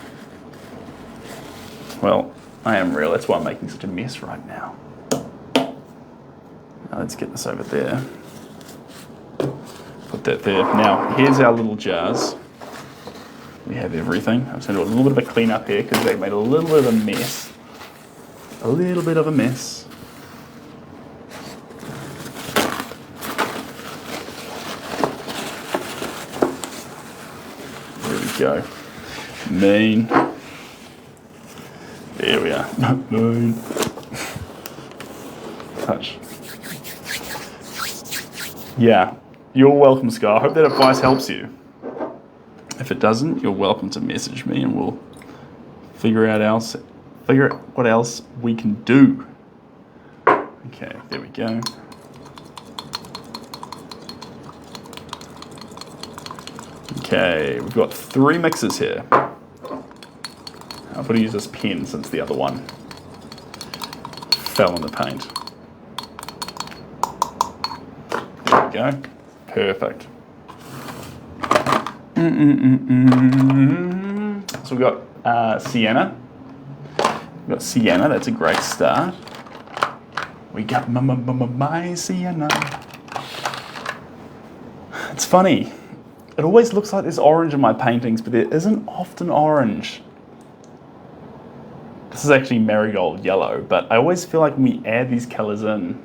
[SPEAKER 1] Well, I am real, that's why I'm making such a mess right now. Now let's get this over there. Put that there. Now, here's our little jars. We have everything. I'm just going to do a little bit of a clean up here because they made a little bit of a mess. A little bit of a mess. There we go. Mean. There we are. Mean. Touch. Yeah. You're welcome, Sky. I hope that advice helps you. If it doesn't, you're welcome to message me and we'll figure out what else we can do. Okay, there we go. Okay, we've got 3 mixes here. I've got to use this pen since the other one fell in the paint. There we go. Perfect. So we've got sienna. We've got sienna, that's a great start. We got my sienna. It's funny. It always looks like there's orange in my paintings, but there isn't often orange. This is actually marigold yellow, but I always feel like when we add these colors in,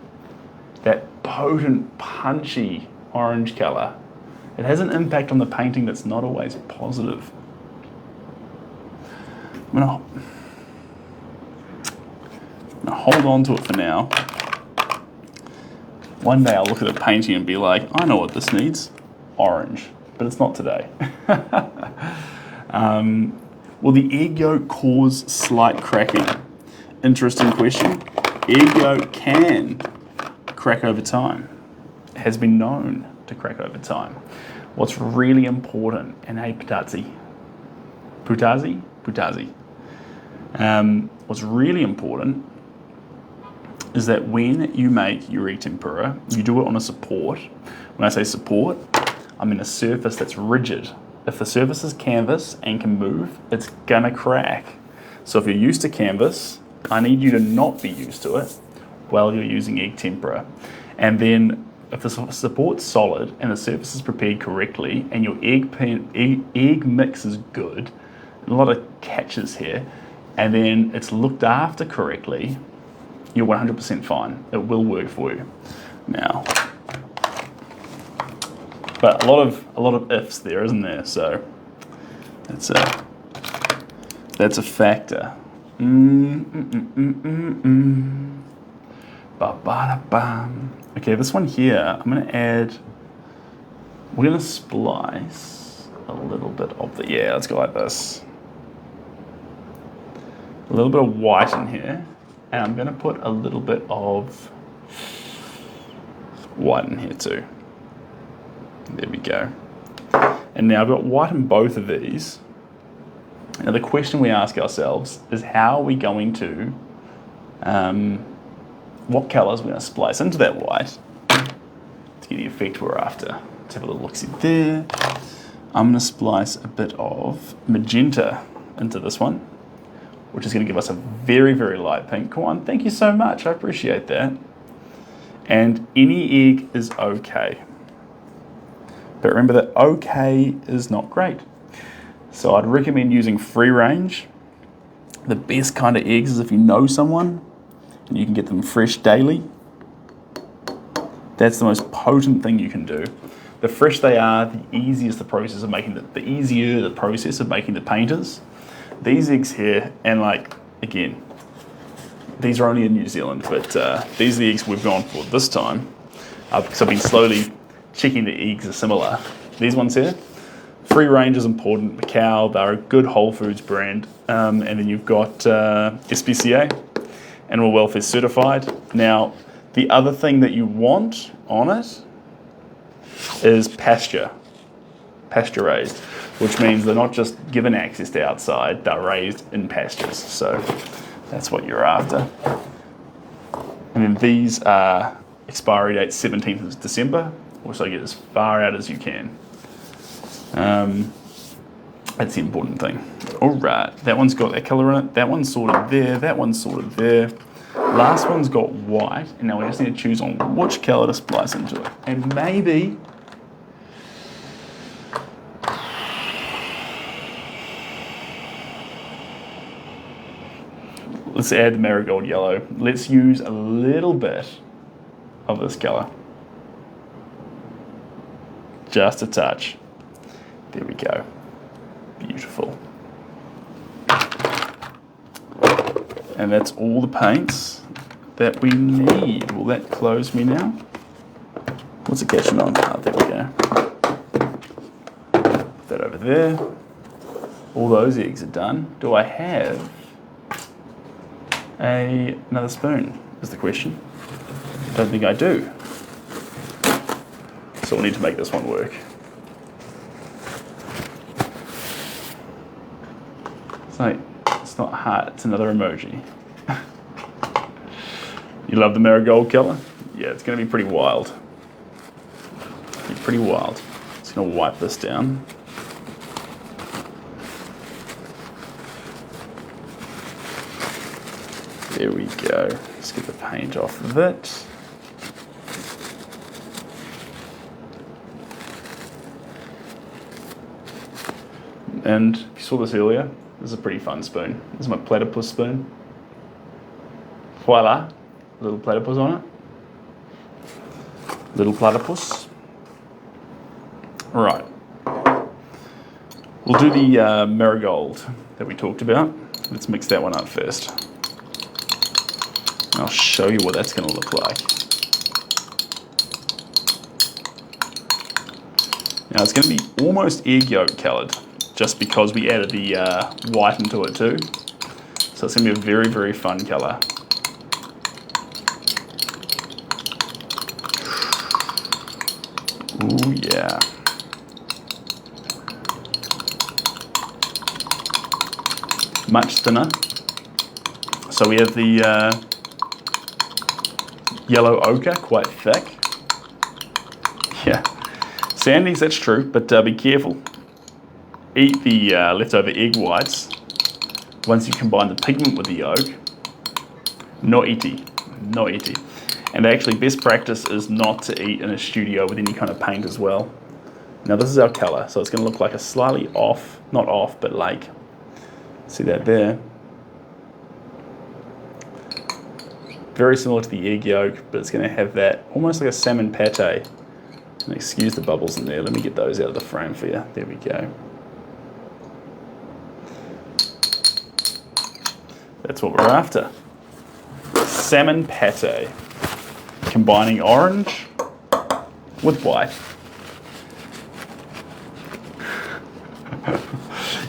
[SPEAKER 1] that potent, punchy orange color, it has an impact on the painting that's not always positive. I'm gonna hold on to it for now. One day I'll look at a painting and be like, I know what this needs, orange, but it's not today. Will the egg yolk cause slight cracking? Interesting question. Egg yolk can crack over time. It has been known to crack over time. What's really important, and hey, Putazi. What's really important is that when you make your egg tempura, you do it on a support. When I say support, I mean a surface that's rigid. If the surface is canvas and can move, it's gonna crack. So if you're used to canvas, I need you to not be used to it while you're using egg tempura. And then if the support's solid and the surface is prepared correctly and your egg mix is good, a lot of catches here, and then it's looked after correctly, you're 100% fine. It will work for you. Now, but a lot of ifs there, isn't there? So that's a factor. Okay, this one here, I'm gonna add. We're gonna splice a little bit of the, yeah, let's go like this. A little bit of white in here, and I'm gonna put a little bit of white in here too. There we go. And now I've got white in both of these. Now the question we ask ourselves is how are we going to, what colours we're going to splice into that white to get the effect we're after. Let's have a little look-see there. I'm going to splice a bit of magenta into this one, which is going to give us a very, very light pink. Come on, thank you so much, I appreciate that. And any egg is okay. But remember that okay is not great. So I'd recommend using free range. The best kind of eggs is if you know someone and you can get them fresh daily. That's the most potent thing you can do. The fresh they are, the easiest the process of making the easier the process of making the paint is. These eggs here, and like, again, these are only in New Zealand, but these are the eggs we've gone for this time. Because I've been slowly checking the eggs are similar. These ones here, free range is important. The cow, they're a good Whole Foods brand. And then you've got SPCA, Animal Welfare Certified. Now, the other thing that you want on it is pasture raised, which means they're not just given access to outside, they're raised in pastures. So that's what you're after. And then these are expiry date 17th of December, also get as far out as you can. That's the important thing. All right, that one's got that color in it, that one's sort of there, that one's sort of there. Last one's got white, and now we just need to choose on which color to splice into it. And maybe, let's add the marigold yellow. Let's use a little bit of this color. Just a touch. There we go. Beautiful. And that's all the paints that we need. Will that close me now? What's it catching on? Oh, there we go. Put that over there. All those eggs are done. Do I have another spoon, is the question. I don't think I do. So we'll need to make this one work. It's not hard, it's another emoji. You love the marigold color? Yeah, it's gonna be pretty wild. Pretty wild. Just gonna wipe this down. There we go. Let's get the paint off of it. And you saw this earlier. This is a pretty fun spoon. This is my platypus spoon. Voila, little platypus on it. Little platypus. All right. We'll do the marigold that we talked about. Let's mix that one up first. And I'll show you what that's going to look like. Now it's going to be almost egg yolk coloured, just because we added the white into it too. So it's going to be a very, very fun colour. Ooh, yeah. Much thinner. So we have the yellow ochre, quite thick. Yeah. Sandies, that's true, but be careful. Eat the leftover egg whites once you combine the pigment with the yolk. No iti, no iti. And actually, best practice is not to eat in a studio with any kind of paint as well. Now this is our color, so it's going to look like a slightly off, not off, but like, see that there? Very similar to the egg yolk, but it's going to have that almost like a salmon pate. And excuse the bubbles in there. Let me get those out of the frame for you. There we go. That's what we're after. Salmon pate. Combining orange with white.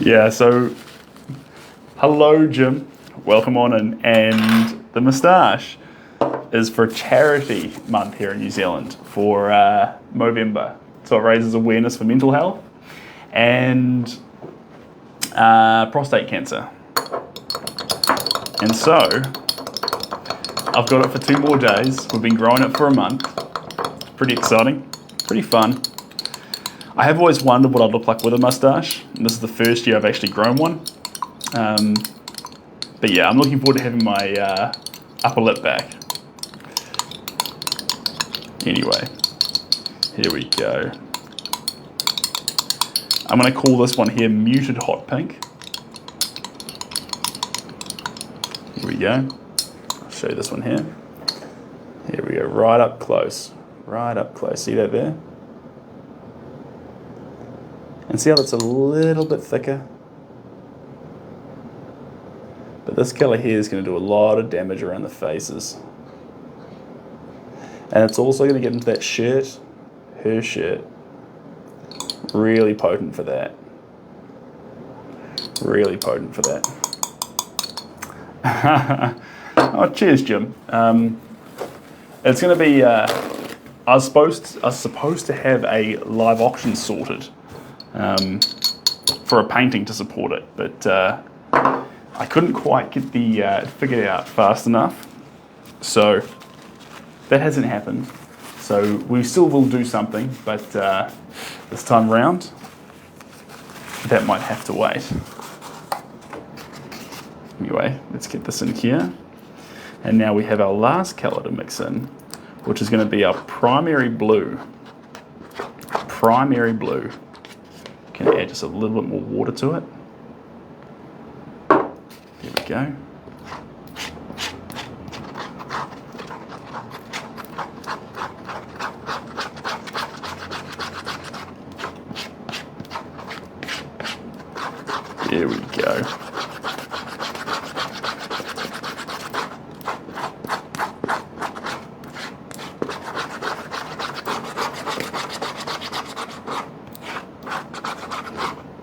[SPEAKER 1] Yeah, so hello Jim, welcome on in. And the moustache is for charity month here in New Zealand for Movember. So it raises awareness for mental health and prostate cancer. And so I've got it for 2 more days. We've been growing it for a month. Pretty exciting, pretty fun. I have always wondered what I'd look like with a mustache, and this is the first year I've actually grown one. But yeah, I'm looking forward to having my upper lip back. Anyway, here we go. I'm going to call this one here Muted Hot Pink. Here we go. I'll show you this one here. Here we go, right up close. right up close. See that there? And see how it's a little bit thicker? But this colour here is going to do a lot of damage around the faces. And it's also going to get into that shirt, her shirt. Really potent for that. Really potent for that. Oh, cheers, Jim. It's going to be. I was supposed to have a live auction sorted for a painting to support it, but I couldn't quite get the figured out fast enough, so that hasn't happened. So we still will do something, but this time round, that might have to wait. Anyway, let's get this in here. And now we have our last colour to mix in, which is going to be our primary blue. Primary blue. Can add just a little bit more water to it. There we go. There we go.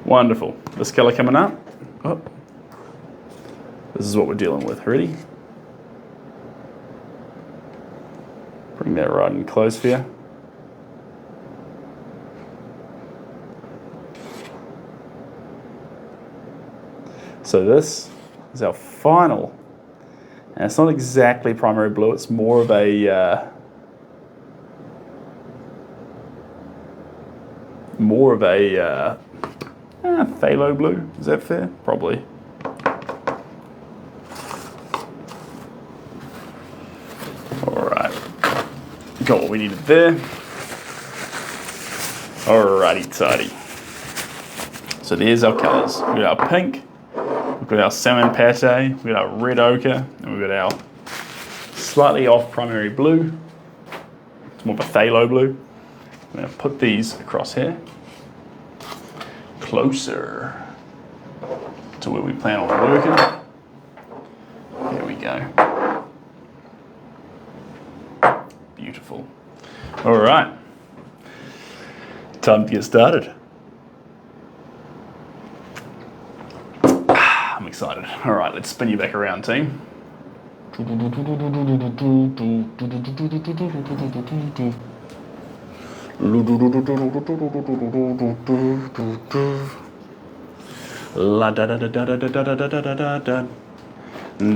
[SPEAKER 1] Wonderful. This colour coming up. Oh. This is what we're dealing with. Ready? Bring that right in close for you. So this is our final. And it's not exactly primary blue, it's more of a phthalo blue. Is that fair? Probably. Alright. Got what we needed there. Alrighty tidy. So there's our colours. We've got our pink, we've got our salmon pate, we've got our red ochre, and we've got our slightly off primary blue. It's more of a phthalo blue. I'm going to put these across here. Closer to where we plan on working. There we go. Beautiful. All right. Time to get started. I'm excited. All right, let's spin you back around, team. La da da da da da da da da da da da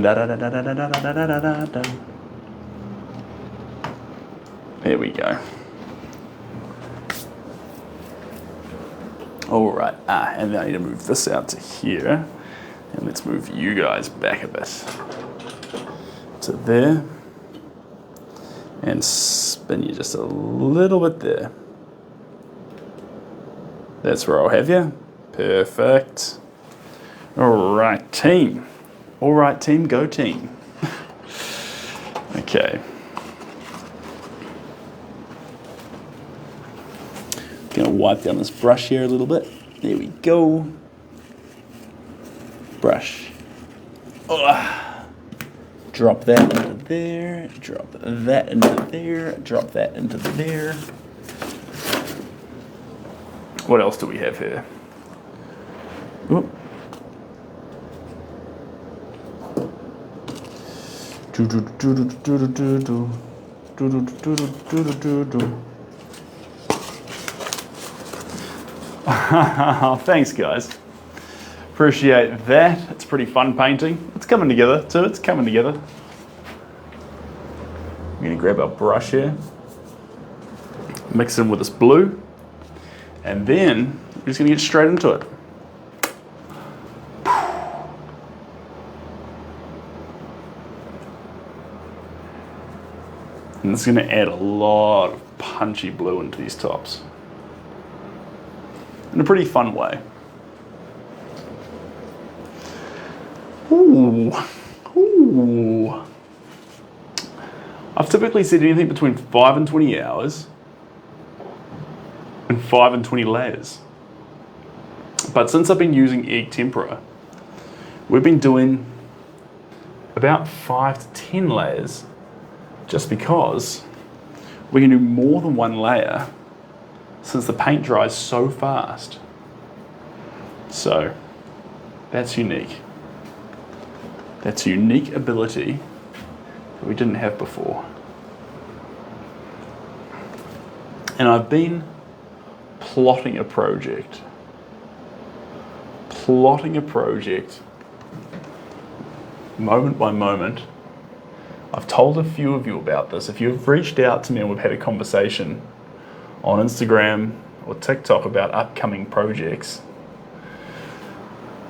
[SPEAKER 1] da da da da da da da. There we go. All right, and then I need to move this out to here, and let's move you guys back a bit to there. And spin you just a little bit there. That's where I'll have you. Perfect. All right, team. All right, team, go team. Okay. Gonna wipe down this brush here a little bit. There we go. Brush. Oh. Drop that into there, drop that into there, drop that into there. What else do we have here? Oop. Thanks, guys. Appreciate that. It's pretty fun painting. It's coming together too. It's coming together. We're going to grab our brush here, mix it in with this blue, and then we're just going to get straight into it. And it's going to add a lot of punchy blue into these tops in a pretty fun way. Ooh, ooh. I I've typically said anything between 5 and 20 hours and 5 and 20 layers. But since I've been using egg tempera, we've been doing about 5 to 10 layers just because we can do more than one layer since the paint dries so fast. So that's unique. That's a unique ability that we didn't have before. And I've been plotting a project moment by moment. I've told a few of you about this. If you've reached out to me and we've had a conversation on Instagram or TikTok about upcoming projects,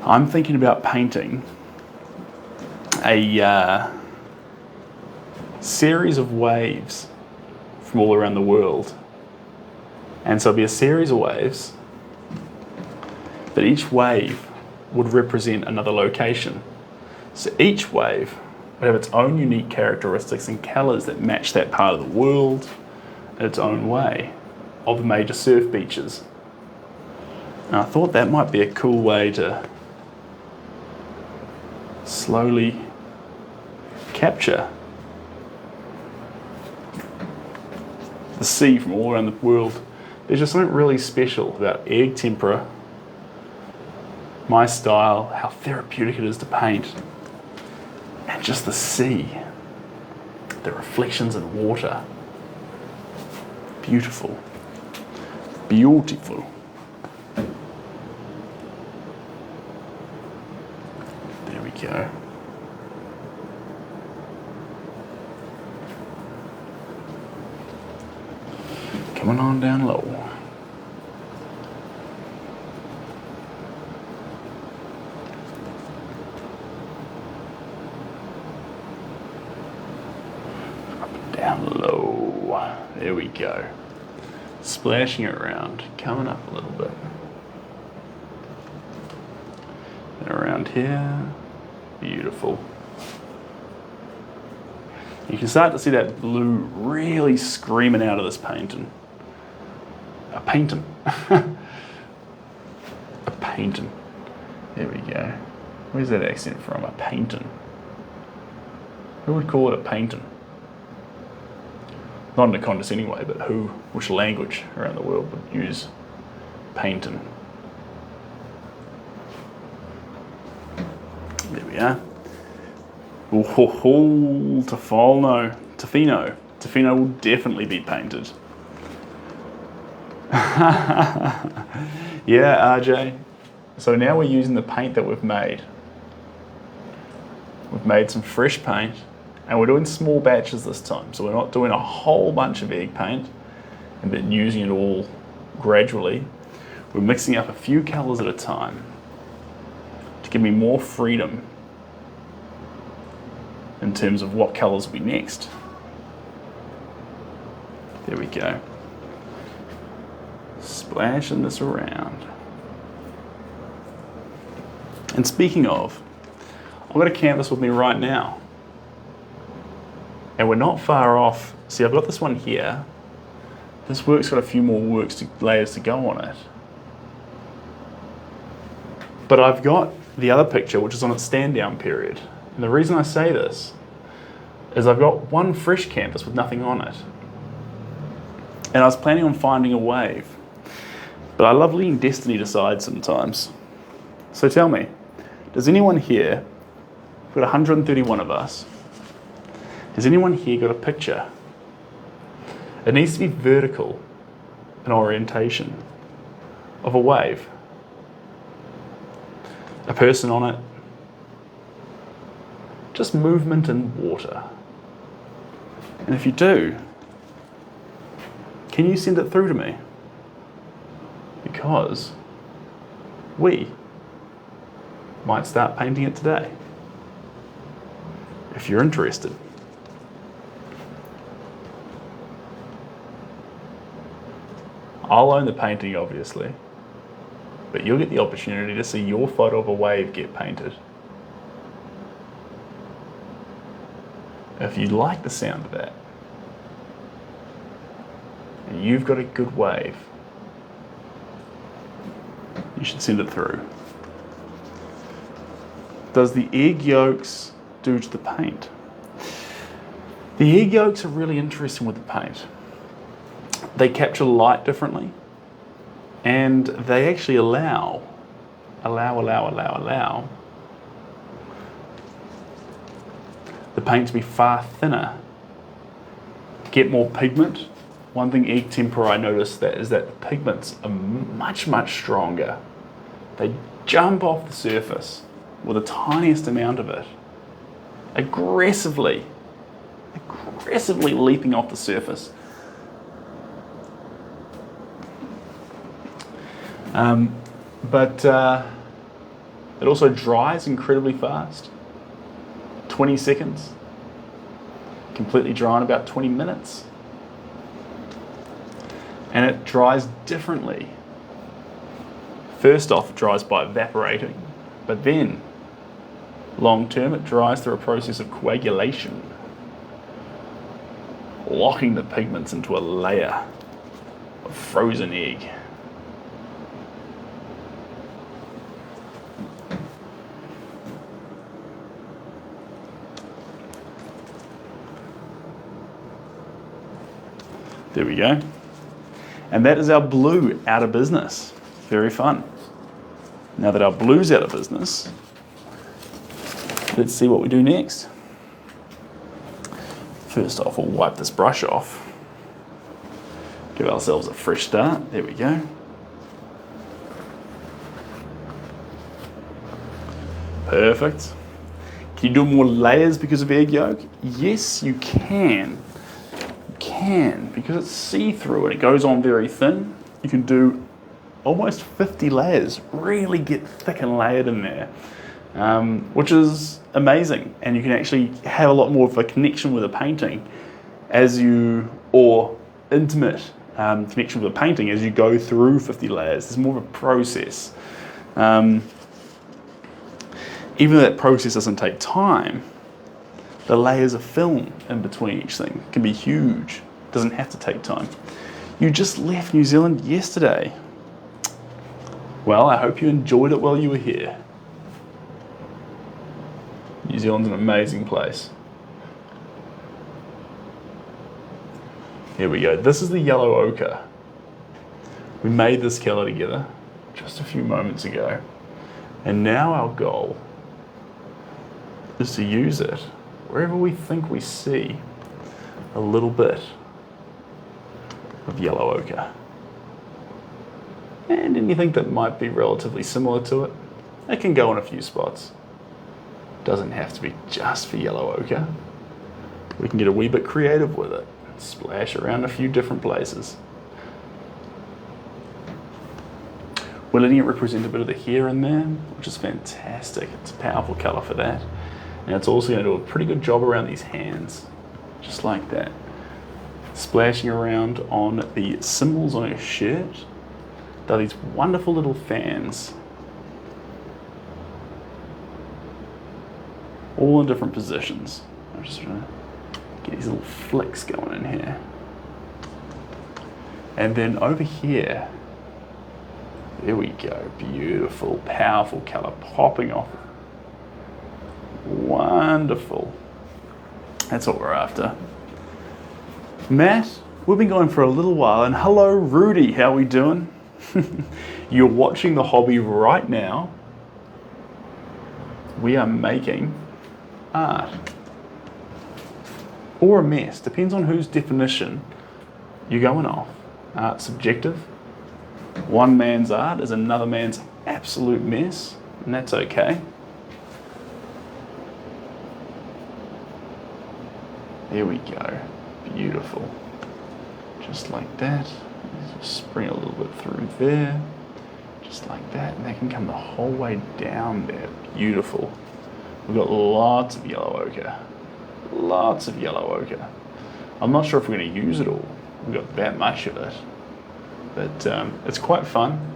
[SPEAKER 1] I'm thinking about painting a series of waves from all around the world. And so it'll be a series of waves, but each wave would represent another location. So each wave would have its own unique characteristics and colours that match that part of the world in its own way, of the major surf beaches. And I thought that might be a cool way to slowly capture the sea from all around the world. There's just something really special about egg tempera, my style, how therapeutic it is to paint, and just the sea, the reflections in water. Beautiful. Beautiful. There we go. Coming on down low. Down low. There we go. Splashing it around, coming up a little bit. And around here. Beautiful. You can start to see that blue really screaming out of this painting. A painting. A painting. There we go. Where's that accent from? A painting. Who would call it a painting? Not in a condescending way, but which language around the world would use painting? There we are. Oh, ho, ho, Tofino. Tofino will definitely be painted. Yeah, RJ. So now we're using the paint that we've made. We've made some fresh paint, and we're doing small batches this time. So we're not doing a whole bunch of egg paint and then using it all gradually. We're mixing up a few colors at a time to give me more freedom in terms of what colors will be next. There we go. Splashing this around. And speaking of, I've got a canvas with me right now. And we're not far off. See, I've got this one here. This work's got a few more layers to go on it. But I've got the other picture, which is on its stand down period. And the reason I say this is I've got one fresh canvas with nothing on it. And I was planning on finding a wave. But I love letting destiny decide sometimes. So tell me, does anyone here, we've got 131 of us, has anyone here got a picture? It needs to be vertical in orientation of a wave. A person on it, just movement in water. And if you do, can you send it through to me? Because we might start painting it today, if you're interested. I'll own the painting, obviously, but you'll get the opportunity to see your photo of a wave get painted. If you like the sound of that, and you've got a good wave, you should send it through. Does the egg yolks do to the paint? The egg yolks are really interesting with the paint. They capture light differently, and they actually allow the paint to be far thinner, to get more pigment. One thing egg tempera I noticed is that the pigments are much, much stronger. They jump off the surface with the tiniest amount of it, aggressively leaping off the surface. But it also dries incredibly fast. 20 seconds. Completely dry in about 20 minutes. And it dries differently. First off, it dries by evaporating, but then long term it dries through a process of coagulation, locking the pigments into a layer of frozen egg. There we go. And that is our blue out of business. Very fun. Now that our blue's out of business, let's see what we do next. First off, we'll wipe this brush off. Give ourselves a fresh start. There we go. Perfect. Can you do more layers because of egg yolk? Yes, you can. Because it's see-through and it goes on very thin. You can do almost 50 layers, really get thick and layered in there, which is amazing. And you can actually have a lot more of a connection with a painting or intimate connection with a painting as you go through 50 layers. There's more of a process. Even though that process doesn't take time, the layers of film in between each thing can be huge. Doesn't have to take time. You just left New Zealand yesterday. Well, I hope you enjoyed it while you were here. New Zealand's an amazing place. Here we go. This is the yellow ochre. We made this colour together just a few moments ago. And now our goal is to use it wherever we think we see a little bit of yellow ochre. And anything that might be relatively similar to it, it can go in a few spots. Doesn't have to be just for yellow ochre. We can get a wee bit creative with it. Splash around a few different places. We're letting it represent a bit of the hair in there, which is fantastic. It's a powerful colour for that. And it's also going to do a pretty good job around these hands, just like that. Splashing around on the symbols on her shirt. They're these wonderful little fans. All in different positions. I'm just trying to get these little flicks going in here. And then over here, there we go. Beautiful, powerful colour popping off. Wonderful. That's what we're after. Matt, we've been going for a little while, and hello Rudy, how are we doing? You're watching the hobby right now. We are making art. Or a mess, depends on whose definition you're going off. Art's subjective. One man's art is another man's absolute mess, and that's okay. There we go. Beautiful. Just like that. Just spring a little bit through there. Just like that. And that can come the whole way down there. Beautiful. We've got lots of yellow ochre. Lots of yellow ochre. I'm not sure if we're going to use it all. We've got that much of it. But it's quite fun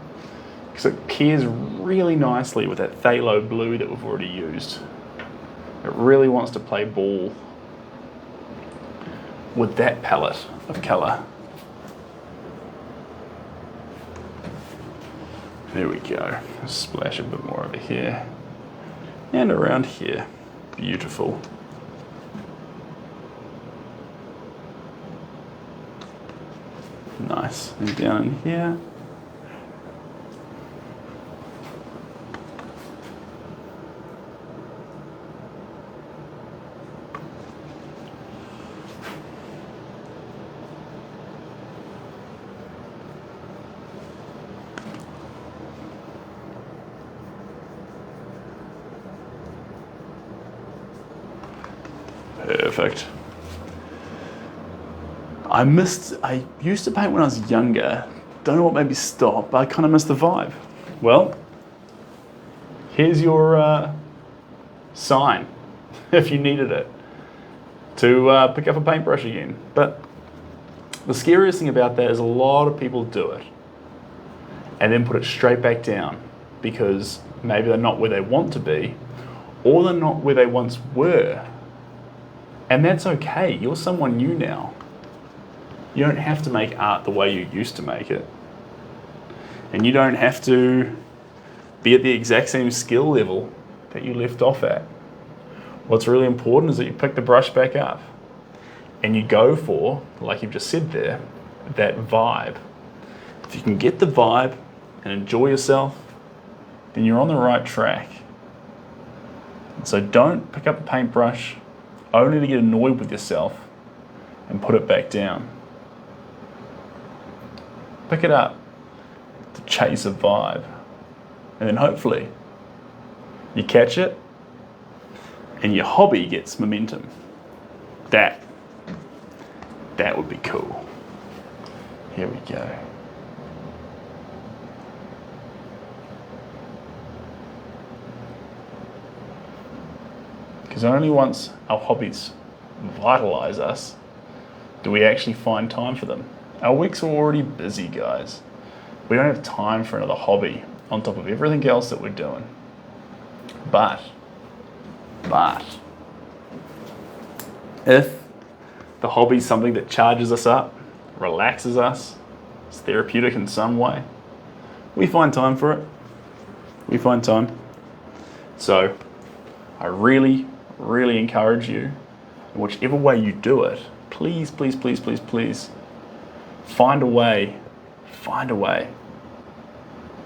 [SPEAKER 1] because it pairs really nicely with that phthalo blue that we've already used. It really wants to play ball with that palette of colour. There we go. Splash a bit more over here. And around here. Beautiful. Nice. And down in here. Perfect. I used to paint when I was younger. Don't know what made me stop, but I kind of missed the vibe. Well, here's your sign, if you needed it, to pick up a paintbrush again. But the scariest thing about that is a lot of people do it and then put it straight back down because maybe they're not where they want to be or they're not where they once were. And that's okay, you're someone new now. You don't have to make art the way you used to make it. And you don't have to be at the exact same skill level that you left off at. What's really important is that you pick the brush back up and you go for, like you've just said there, that vibe. If you can get the vibe and enjoy yourself, then you're on the right track. So don't pick up the paintbrush only to get annoyed with yourself and put it back down. Pick it up to chase a vibe. And then hopefully you catch it and your hobby gets momentum. That would be cool. Here we go. Because only once our hobbies vitalize us do we actually find time for them. Our weeks are already busy, guys. We don't have time for another hobby on top of everything else that we're doing. But, if the hobby is something that charges us up, relaxes us, is therapeutic in some way, we find time for it. We find time. So, I really encourage you, in whichever way you do it, please, please, please, please, please, find a way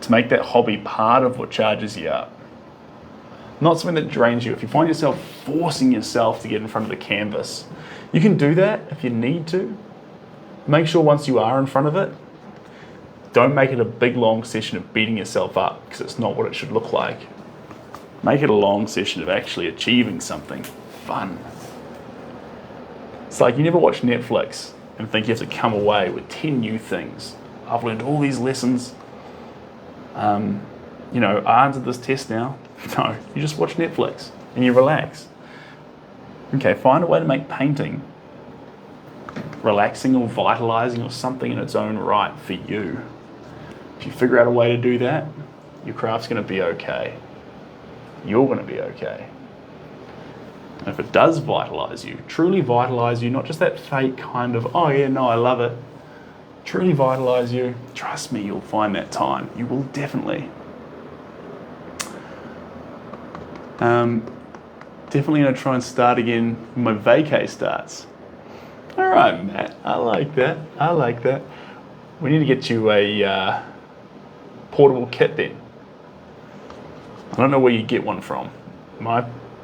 [SPEAKER 1] to make that hobby part of what charges you up. Not something that drains you. If you find yourself forcing yourself to get in front of the canvas, you can do that if you need to. Make sure once you are in front of it, don't make it a big long session of beating yourself up because it's not what it should look like. Make it a long session of actually achieving something fun. It's like you never watch Netflix and think you have to come away with 10 new things. I've learned all these lessons. I answered this test now. No, you just watch Netflix and you relax. Okay, find a way to make painting relaxing or vitalizing or something in its own right for you. If you figure out a way to do that, your craft's going to be okay. You're going to be okay. And if it does vitalize you, truly vitalize you, not just that fake kind of, oh yeah, no, I love it. Truly vitalize you, trust me, you'll find that time. You will definitely. Definitely going to try and start again when my vacay starts. All right, Matt, I like that. We need to get you a portable kit then. I don't know where you get one from.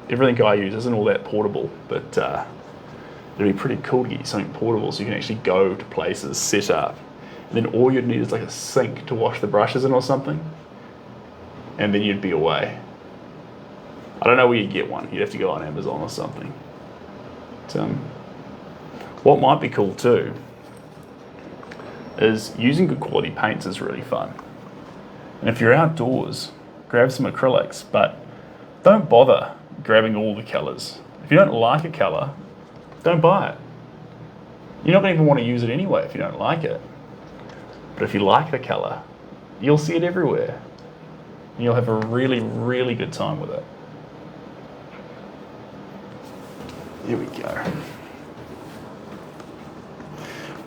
[SPEAKER 1] Everything I use isn't all that portable, but it'd be pretty cool to get you something portable so you can actually go to places, set up, and then all you'd need is like a sink to wash the brushes in or something, and then you'd be away. I don't know where you get one. You'd have to go on Amazon or something. But, what might be cool too is using good quality paints is really fun. And if you're outdoors, grab some acrylics, but don't bother grabbing all the colors. If you don't like a color, don't buy it. You're not going to even want to use it anyway if you don't like it. But if you like the color, you'll see it everywhere. And you'll have a really, really good time with it. Here we go.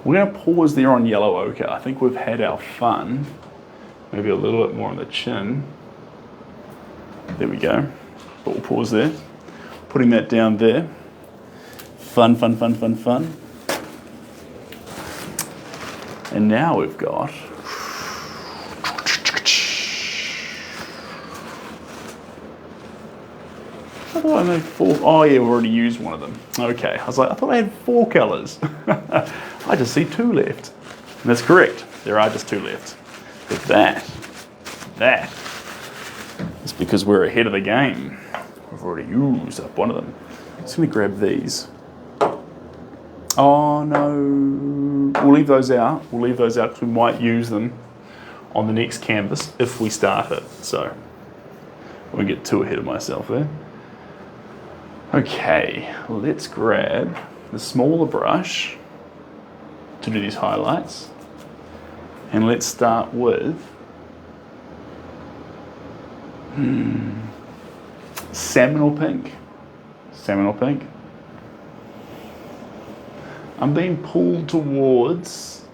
[SPEAKER 1] We're going to pause there on yellow ochre. I think we've had our fun. Maybe a little bit more on the chin. There we go. But we'll pause there. Putting that down there. Fun, fun, fun, fun, fun. And now we've got... I thought I made 4. Oh yeah, we've already used one of them. Okay, I was like, I thought I had 4 colours. I just see 2 left. And that's correct. There are just 2 left. But that is because we're ahead of the game. We've already used up one of them. I'm just going to grab these. Oh no, we'll leave those out. We'll leave those out because we might use them on the next canvas if we start it. So I won't get too ahead of myself there. Okay, let's grab the smaller brush to do these highlights. And let's start with salmon pink. Salmon pink. I'm being pulled towards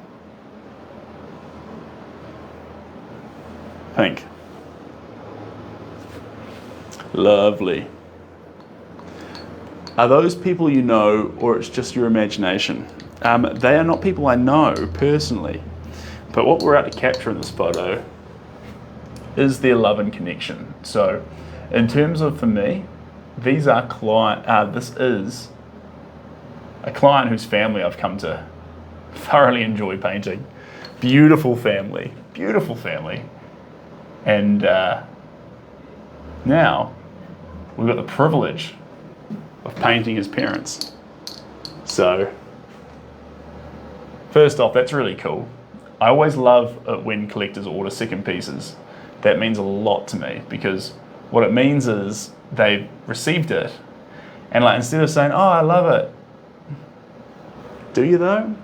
[SPEAKER 1] pink. Lovely. Are those people you know, or it's just your imagination? They are not people I know personally, but what we're out to capture in this photo is their love and connection. So in terms of, for me, these are this is a client whose family I've come to thoroughly enjoy painting. Beautiful family, beautiful family. And now we've got the privilege of painting his parents. So first off, that's really cool. I always love it when collectors order second pieces. That means a lot to me because what it means is they've received it and like instead of saying, oh, I love it, do you though?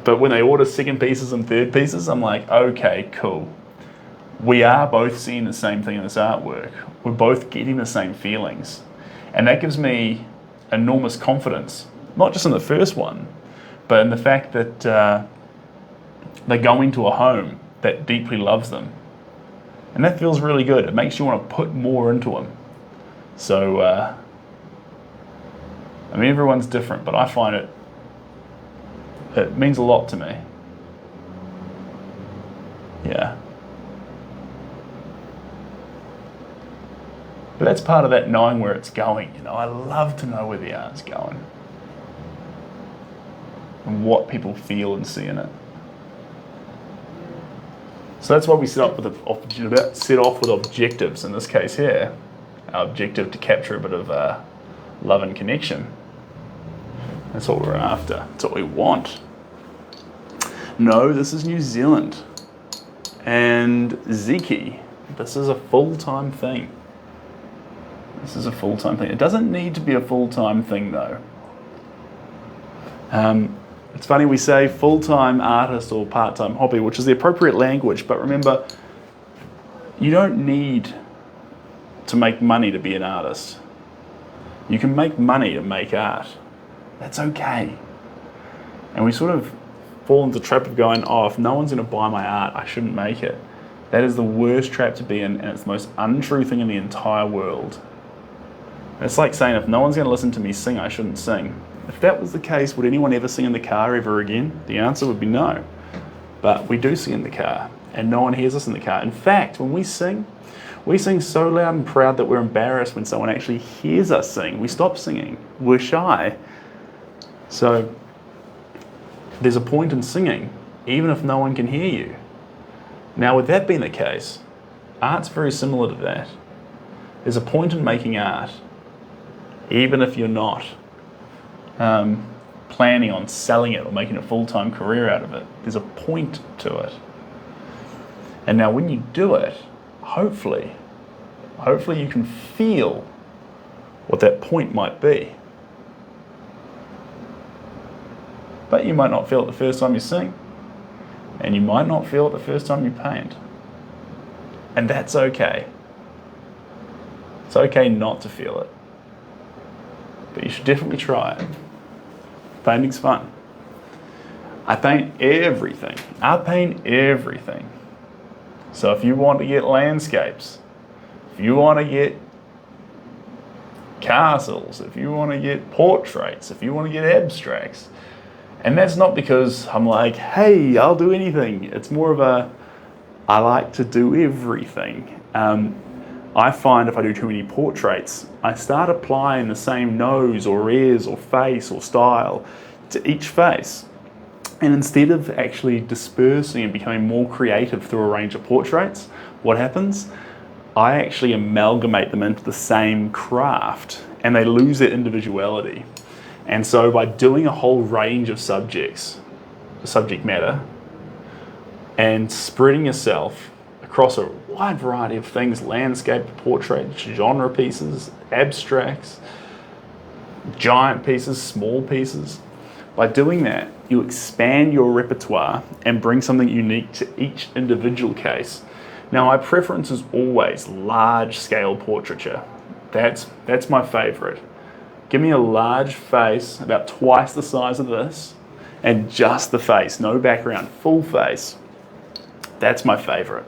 [SPEAKER 1] But when they order second pieces and third pieces, I'm like, okay, cool. We are both seeing the same thing in this artwork. We're both getting the same feelings. And that gives me enormous confidence, not just in the first one, but in the fact that they're going to a home that deeply loves them. And that feels really good. It makes you want to put more into them. So, I mean, everyone's different, but I find it means a lot to me. Yeah. But that's part of that knowing where it's going, you know. I love to know where the art's going and what people feel and see in it. So that's why we set off with objectives. In this case here, our objective to capture a bit of love and connection. That's what we're after. That's what we want. No, this is New Zealand. And Ziki, this is a full-time thing. This is a full-time thing. It doesn't need to be a full-time thing though. It's funny we say full-time artist or part-time hobby, which is the appropriate language, but remember, you don't need to make money to be an artist. You can make money to make art. That's okay. And we sort of fall into the trap of going, oh, if no one's going to buy my art, I shouldn't make it. That is the worst trap to be in, and it's the most untrue thing in the entire world. It's like saying, if no one's going to listen to me sing, I shouldn't sing. If that was the case, would anyone ever sing in the car ever again? The answer would be no. But we do sing in the car, and no one hears us in the car. In fact, when we sing so loud and proud that we're embarrassed when someone actually hears us sing. We stop singing. We're shy. So there's a point in singing, even if no one can hear you. Now, with that being the case, art's very similar to that. There's a point in making art, even if you're not planning on selling it or making a full-time career out of it. There's a point to it. And now when you do it, hopefully you can feel what that point might be. But you might not feel it the first time you sing, and you might not feel it the first time you paint. And that's okay. It's okay not to feel it. But you should definitely try it. Painting's fun. I paint everything. I paint everything. So if you want to get landscapes, if you want to get castles, if you want to get portraits, if you want to get abstracts, and that's not because I'm like, hey, I'll do anything. It's more of a, I like to do everything. I find if I do too many portraits, I start applying the same nose or ears or face or style to each face. And instead of actually dispersing and becoming more creative through a range of portraits, what happens? I actually amalgamate them into the same craft and they lose their individuality. And so by doing a whole range of subject matter, and spreading yourself across a wide variety of things, landscape, portrait, genre pieces, abstracts, giant pieces, small pieces. By doing that, you expand your repertoire and bring something unique to each individual case. Now, my preference is always large-scale portraiture. That's my favorite. Give me a large face, about twice the size of this, and just the face, no background, full face. That's my favorite.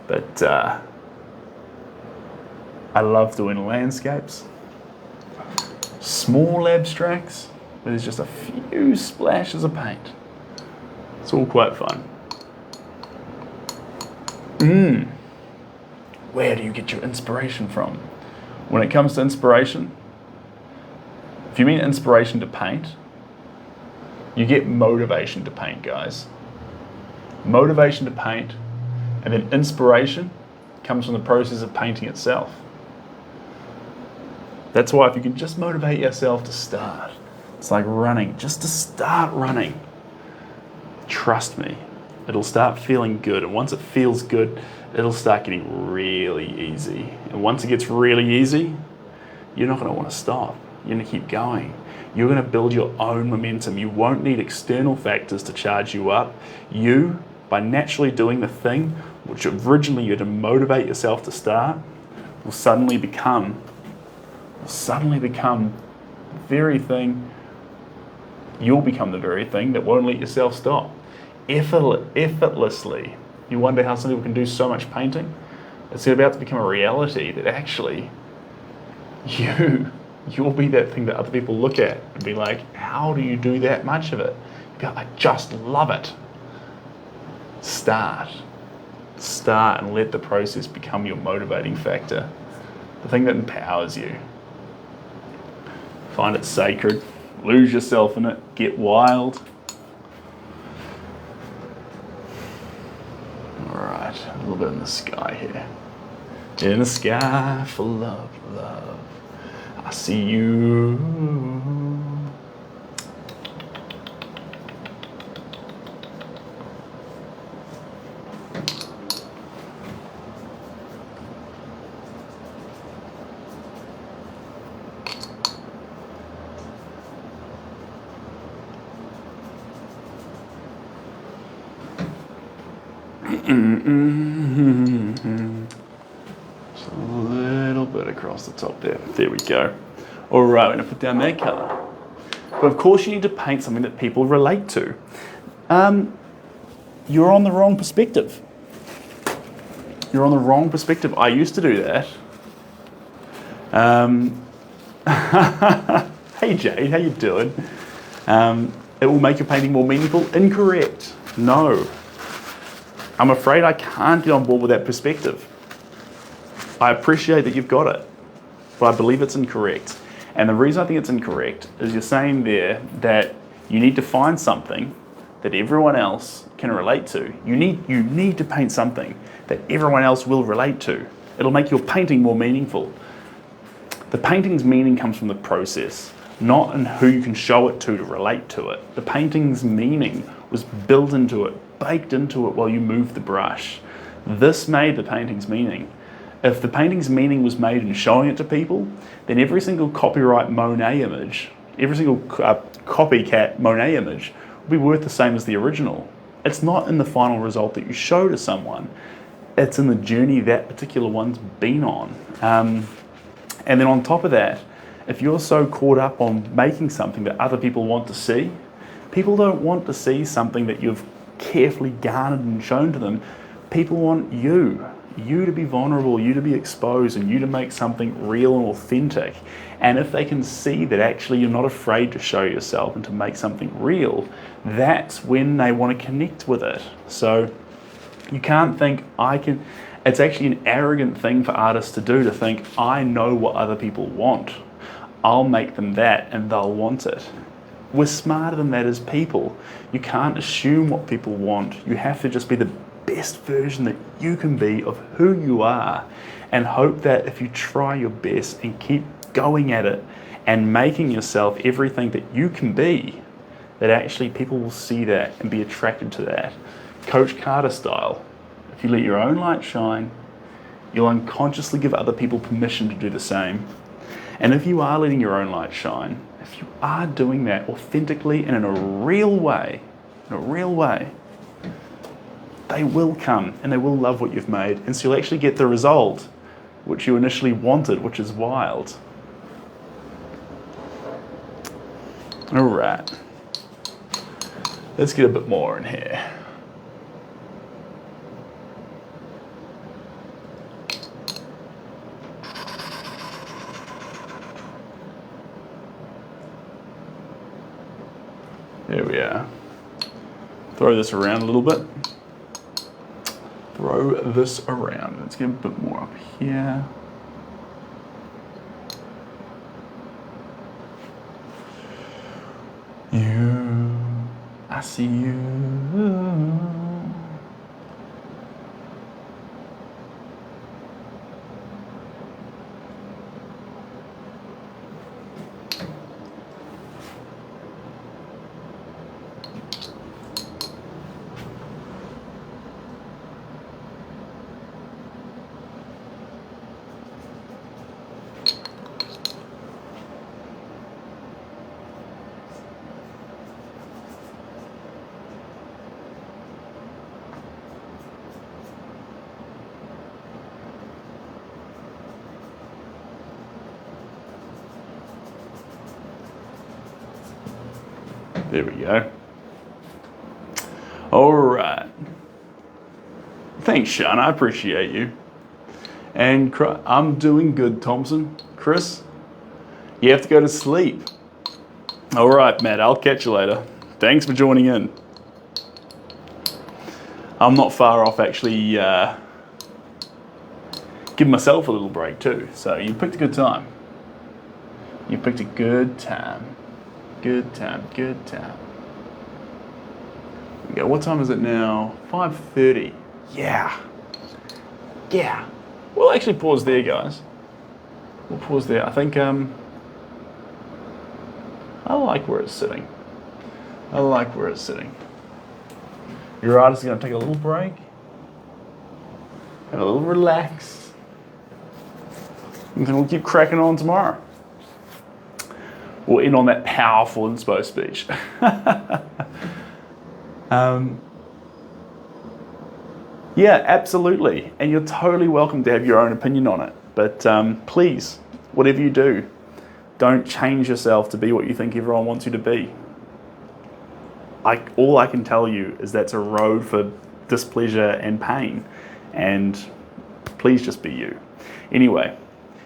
[SPEAKER 1] But I love doing landscapes, small abstracts, where there's just a few splashes of paint. It's all quite fun. Where do you get your inspiration from? When it comes to inspiration, if you mean inspiration to paint, you get motivation to paint, guys. Motivation to paint, and then inspiration comes from the process of painting itself. That's why if you can just motivate yourself to start, it's like running, just to start running. Trust me, it'll start feeling good. And once it feels good, it'll start getting really easy. And once it gets really easy, you're not going to want to stop. You're going to keep going. You're going to build your own momentum. You won't need external factors to charge you up. You, by naturally doing the thing which originally you had to motivate yourself to start, will suddenly become the very thing. You'll become the very thing that won't let yourself stop. Effortlessly. You wonder how some people can do so much painting? It's about to become a reality that actually you'll be that thing that other people look at and be like, how do you do that much of it? You go, I just love it. Start and let the process become your motivating factor. The thing that empowers you. Find it sacred. Lose yourself in it. Get wild. Alright, a little bit in the sky here. In a sky full of love, I see you. Just a little bit across the top there. There we go. All right, we're going to put down that colour. But of course you need to paint something that people relate to. You're on the wrong perspective. You're on the wrong perspective. I used to do that. Hey Jade, how you doing? It will make your painting more meaningful. Incorrect. No. I'm afraid I can't get on board with that perspective. I appreciate that you've got it, but I believe it's incorrect. And the reason I think it's incorrect is you're saying there that you need to find something that everyone else can relate to. You need to paint something that everyone else will relate to. It'll make your painting more meaningful. The painting's meaning comes from the process, not in who you can show it to relate to it. The painting's meaning was built into it, baked into it while you moved the brush. This made the painting's meaning. If the painting's meaning was made in showing it to people, then every single copyright Monet image, every single copycat Monet image will be worth the same as the original. It's not in the final result that you show to someone. It's in the journey that particular one's been on. And then on top of that, if you're so caught up on making something that other people want to see, people don't want to see something that you've carefully garnered and shown to them People want you to be vulnerable, you to be exposed, and you to make something real and authentic. And if they can see that actually you're not afraid to show yourself and to make something real, that's when they want to connect with it. So you can't think, it's actually an arrogant thing for artists to do, to think, I know what other people want. I'll make them that and they'll want it. We're smarter than that as people. You can't assume what people want. You have to just be the best version that you can be of who you are, and hope that if you try your best and keep going at it and making yourself everything that you can be, that actually people will see that and be attracted to that. Coach Carter style. If you let your own light shine, you'll unconsciously give other people permission to do the same. And if you are letting your own light shine, if you are doing that authentically and in a real way, they will come and they will love what you've made. And so you'll actually get the result which you initially wanted, which is wild. All right. Let's get a bit more in here. There we are. Throw this around a little bit. Throw this around. Let's get a bit more up here. You, I see you. There we go. All right. Thanks, Sean. I appreciate you. And I'm doing good, Thompson. Chris, you have to go to sleep. All right, Matt. I'll catch you later. Thanks for joining in. I'm not far off actually giving myself a little break too. So you picked a good time. You picked a good time. Good time, good time. Okay, what time is it now? 5:30. Yeah. We'll actually pause there, guys. We'll pause there. I think I like where it's sitting. Your artist is going to take a little break and a little relax, and then we'll keep cracking on tomorrow. We'll end on that powerful inspo speech. Yeah, absolutely. And you're totally welcome to have your own opinion on it. But please, whatever you do, don't change yourself to be what you think everyone wants you to be. All I can tell you is that's a road for displeasure and pain. And please just be you. Anyway,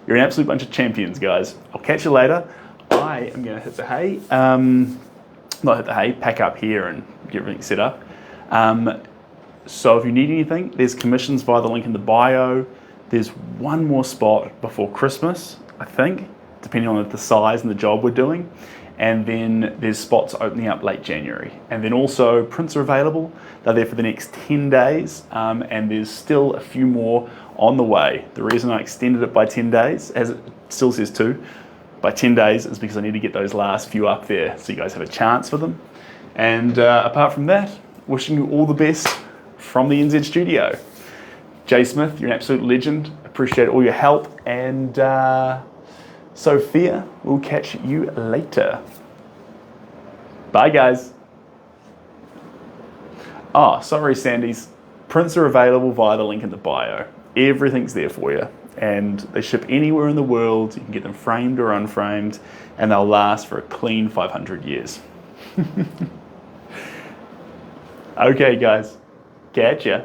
[SPEAKER 1] you're an absolute bunch of champions, guys. I'll catch you later. I am going to hit the hay, not hit the hay, pack up here and get everything set up. So if you need anything, there's commissions via the link in the bio. There's one more spot before Christmas, I think, depending on the size and the job we're doing. And then there's spots opening up late January. And then also prints are available. They're there for the next 10 days. And there's still a few more on the way. The reason I extended it by 10 days, as it still says 2, by 10 days is because I need to get those last few up there so you guys have a chance for them. And apart from that, wishing you all the best from the NZ studio. Jay Smith, you're an absolute legend. Appreciate all your help. And Sophia, we'll catch you later. Bye, guys. Oh, sorry, Sandys. Prints are available via the link in the bio. Everything's there for you. And they ship anywhere in the world. You can get them framed or unframed, and they'll last for a clean 500 years. Okay, guys. Catch ya.